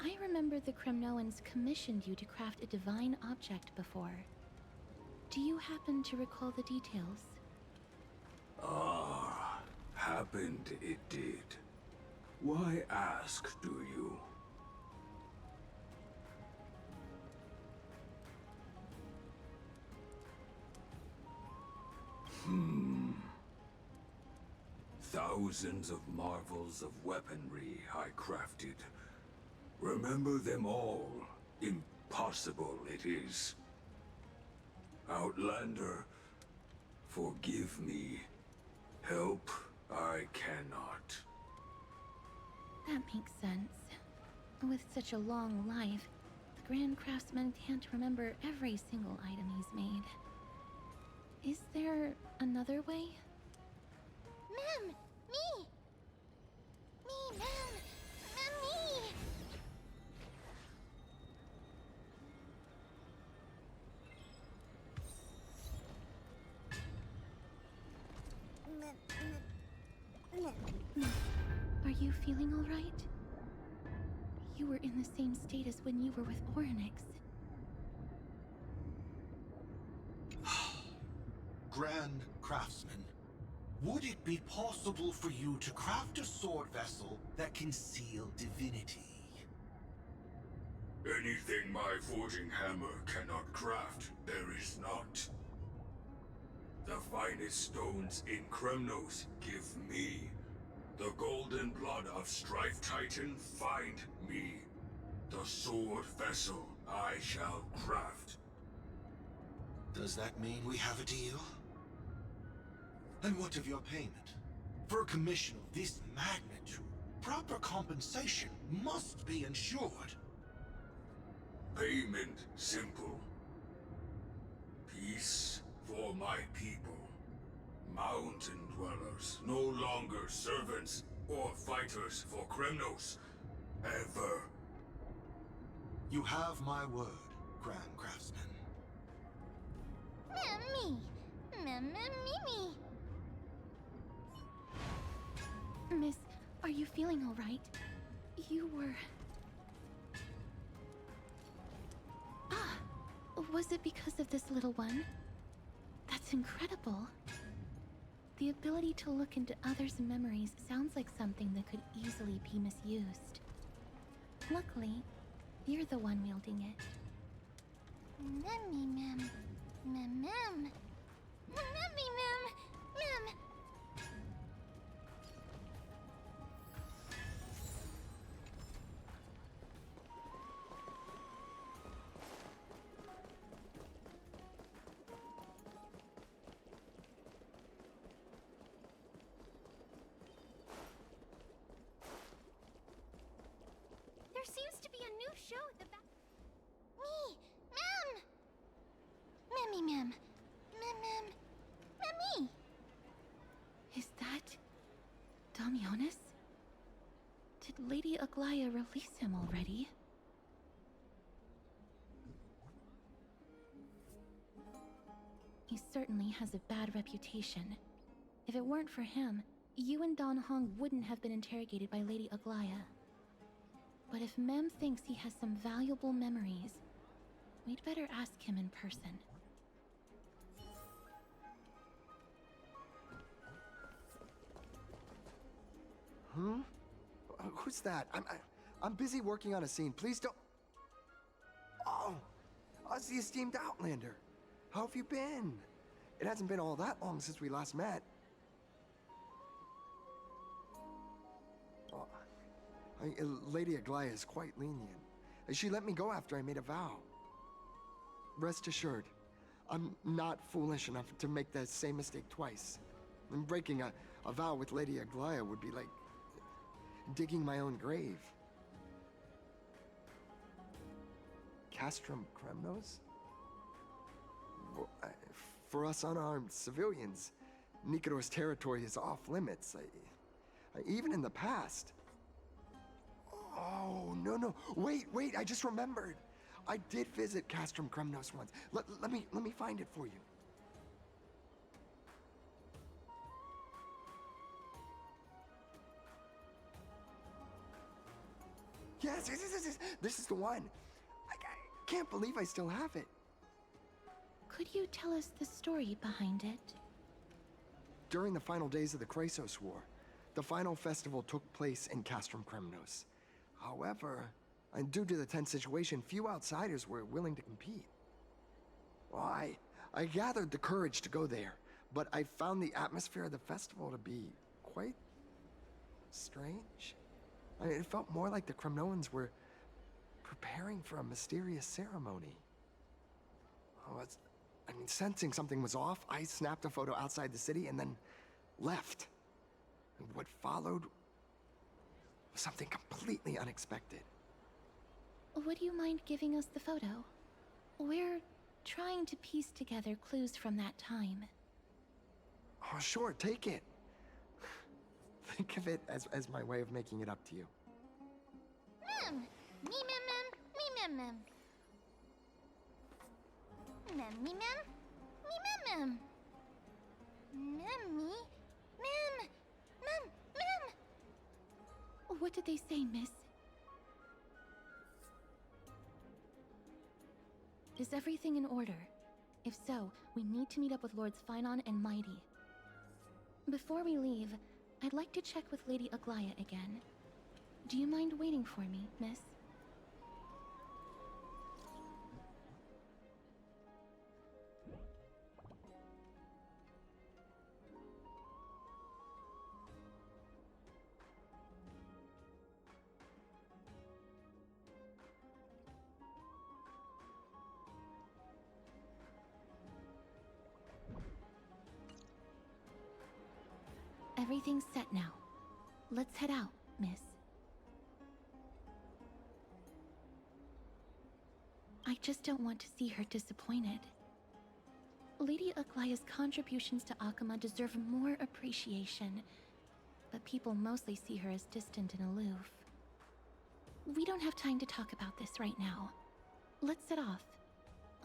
I remember the Kremnoans commissioned you to craft a divine object before. Do you happen to recall the details? Ah, happened it did. Why ask, do you? Thousands of marvels of weaponry I crafted. Remember them all. Impossible it is. Outlander, forgive me. Help I cannot. That makes sense. With such a long life, the Grand Craftsman can't remember every single item he's made. Is there another way? Mem! Me! Me, Mem! Me! Are you feeling all right? You were in the same state as when you were with Orynyx. Grand Craftsman, would it be possible for you to craft a sword vessel that can seal divinity? Anything my forging hammer cannot craft, there is not. The finest stones in Kremnos give me. The golden blood of Strife Titan find me. The sword vessel I shall craft. Does that mean we have a deal? And what of your payment? For a commission of this magnitude, proper compensation must be ensured. Payment simple. Peace for my people. Mountain dwellers, no longer servants or fighters for Kremnos. Ever. You have my word, Grand Craftsman. Me! Me! Miss, are you feeling all right? You were... Was it because of this little one? That's incredible. The ability to look into others' memories sounds like something that could easily be misused. Luckily, you're the one wielding it. Mem. Mem. There seems to be a new show at the back. Me! Mem! Mem! Memmy! Is that... Damionis? Did Lady Aglaya release him already? He certainly has a bad reputation. If it weren't for him, you and Dan Hong wouldn't have been interrogated by Lady Aglaya. But if Mem thinks he has some valuable memories, we'd better ask him in person. Who's that? I'm busy working on a scene. Please don't... Oh! Us, the esteemed Outlander. How have you been? It hasn't been all that long since we last met. Lady Aglaya is quite lenient. She let me go after I made a vow. Rest assured, I'm not foolish enough to make the same mistake twice. And breaking a vow with Lady Aglaya would be like digging my own grave. Castrum Kremnos? Well, for us unarmed civilians, Nikador's territory is off limits. Even in the past. Oh, no. Wait, I just remembered. I did visit Castrum Kremnos once. Let me find it for you. Yes. This is the one. I can't believe I still have it. Could you tell us the story behind it? During the final days of the Chrysos War, the final festival took place in Castrum Kremnos. However, and due to the tense situation, few outsiders were willing to compete. Well, I gathered the courage to go there, but I found the atmosphere of the festival to be quite strange. It felt more like the Kremnoans were preparing for a mysterious ceremony. Sensing something was off, I snapped a photo outside the city and then left. And what followed was something completely unexpected. Would you mind giving us the photo? We're trying to piece together clues from that time. Oh, sure, take it. think of it as my way of making it up to you. Mem! Me mem mem! Me mem mem! Mem me mem! Me mem mem! Mem me! Mem! Mem! Mem! What did they say, miss? Is everything in order? If so, we need to meet up with Lords Phynon and Mighty. Before we leave, I'd like to check with Lady Aglaya again. Do you mind waiting for me, miss? Everything's set now. Let's head out, miss. I just don't want to see her disappointed. Lady Aglaya's contributions to Akama deserve more appreciation, but people mostly see her as distant and aloof. We don't have time to talk about this right now. Let's set off.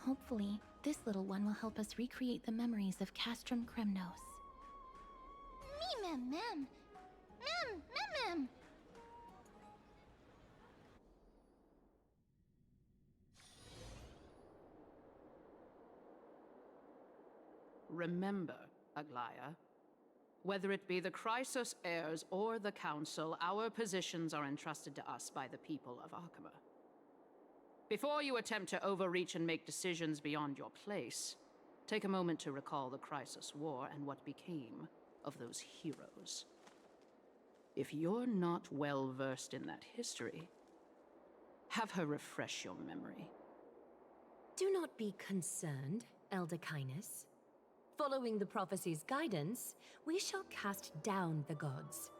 Hopefully, this little one will help us recreate the memories of Castrum Kremnos. Me mem mem! Mem! Mem mem! Remember, Aglaya, whether it be the Chrysos heirs or the Council, our positions are entrusted to us by the people of Akama. Before you attempt to overreach and make decisions beyond your place, take a moment to recall the Chrysos War and what became of those heroes. If you're not well versed in that history, have her refresh your memory. Do not be concerned, Elder Kindness. Following the prophecy's guidance, we shall cast down the gods.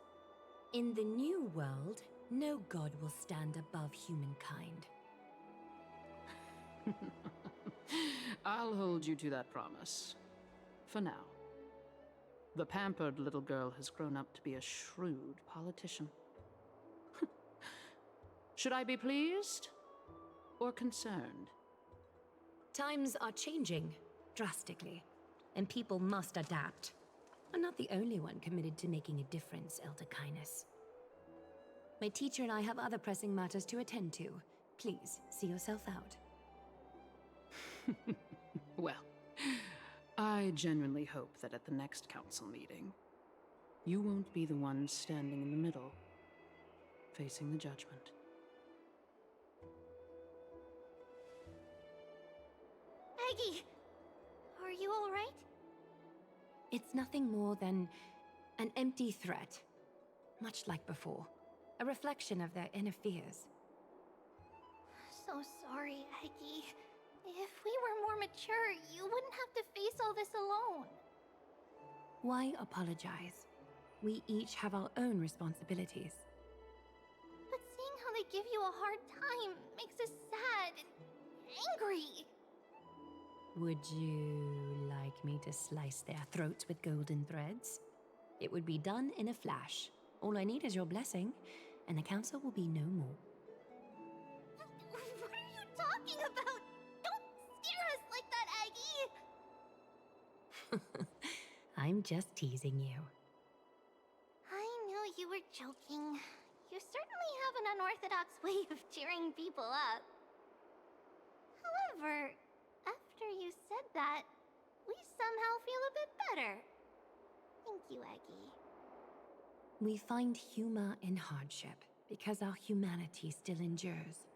In the new world, no god will stand above humankind. I'll hold you to that promise. For now. The pampered little girl has grown up to be a shrewd politician. Should I be pleased or concerned? Times are changing drastically, and people must adapt. I'm not the only one committed to making a difference, Elder Kindness. My teacher and I have other pressing matters to attend to. Please, see yourself out. Well, I genuinely hope that at the next council meeting, you won't be the one standing in the middle, facing the judgment. Aggie! Are you alright? It's nothing more than an empty threat. Much like before. A reflection of their inner fears. So sorry, Aggie. If we were more mature, you wouldn't have to face all this alone. Why apologize? We each have our own responsibilities. But seeing how they give you a hard time makes us sad and angry. Would you like me to slice their throats with golden threads? It would be done in a flash. All I need is your blessing, and the council will be no more. What are you talking about? Don't scare us like that, Aggie! I'm just teasing you. I knew you were joking. You certainly have an unorthodox way of cheering people up. However, after you said that, we somehow feel a bit better. Thank you, Aggie. We find humor in hardship because our humanity still endures.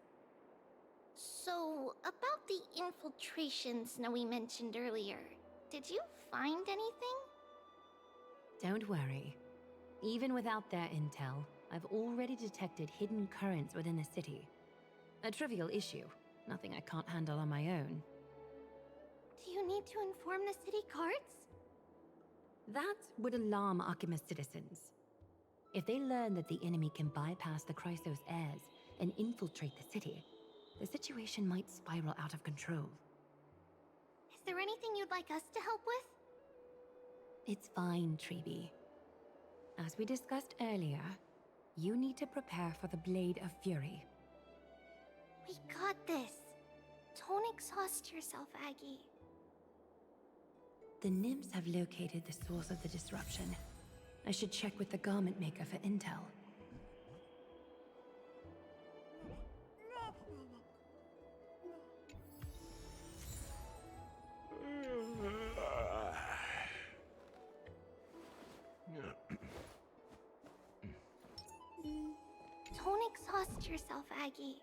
So, about the infiltrations Snowy mentioned earlier, did you find anything? Don't worry. Even without their intel, I've already detected hidden currents within the city. A trivial issue, nothing I can't handle on my own. Do you need to inform the city guards? That would alarm Archimedes citizens. If they learn that the enemy can bypass the Chrysos heirs and infiltrate the city, the situation might spiral out of control. Is there anything you'd like us to help with? It's fine, Treeby. As we discussed earlier, you need to prepare for the Blade of Fury. We got this. Don't exhaust yourself, Aggie. The nymphs have located the source of the disruption. I should check with the garment maker for intel. Don't exhaust yourself, Aggie.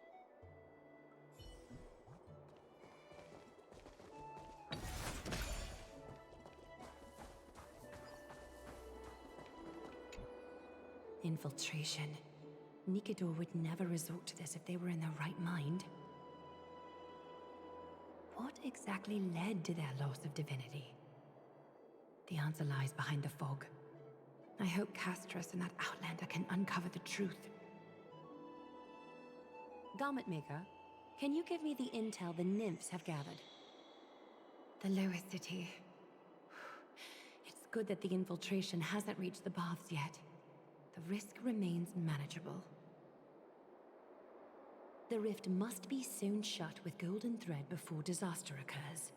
Infiltration. Nikador would never resort to this if they were in their right mind. What exactly led to their loss of divinity? The answer lies behind the fog. I hope Castros and that Outlander can uncover the truth. Garment Maker, can you give me the intel the nymphs have gathered? The lower city. It's good that the infiltration hasn't reached the baths yet. The risk remains manageable. The rift must be sewn shut with golden thread before disaster occurs.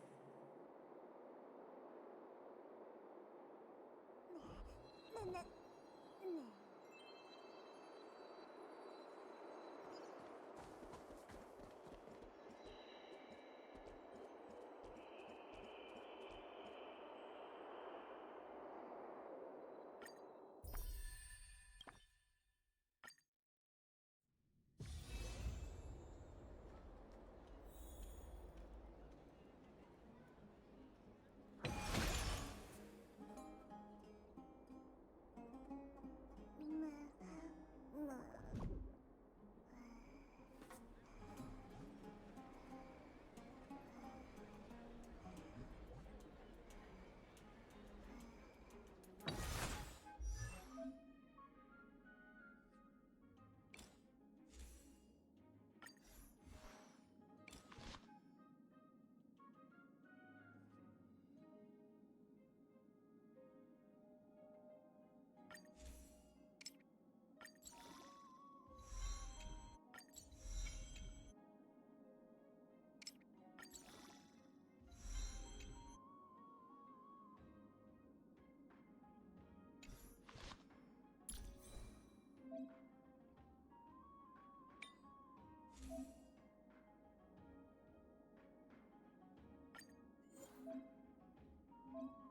Thank you.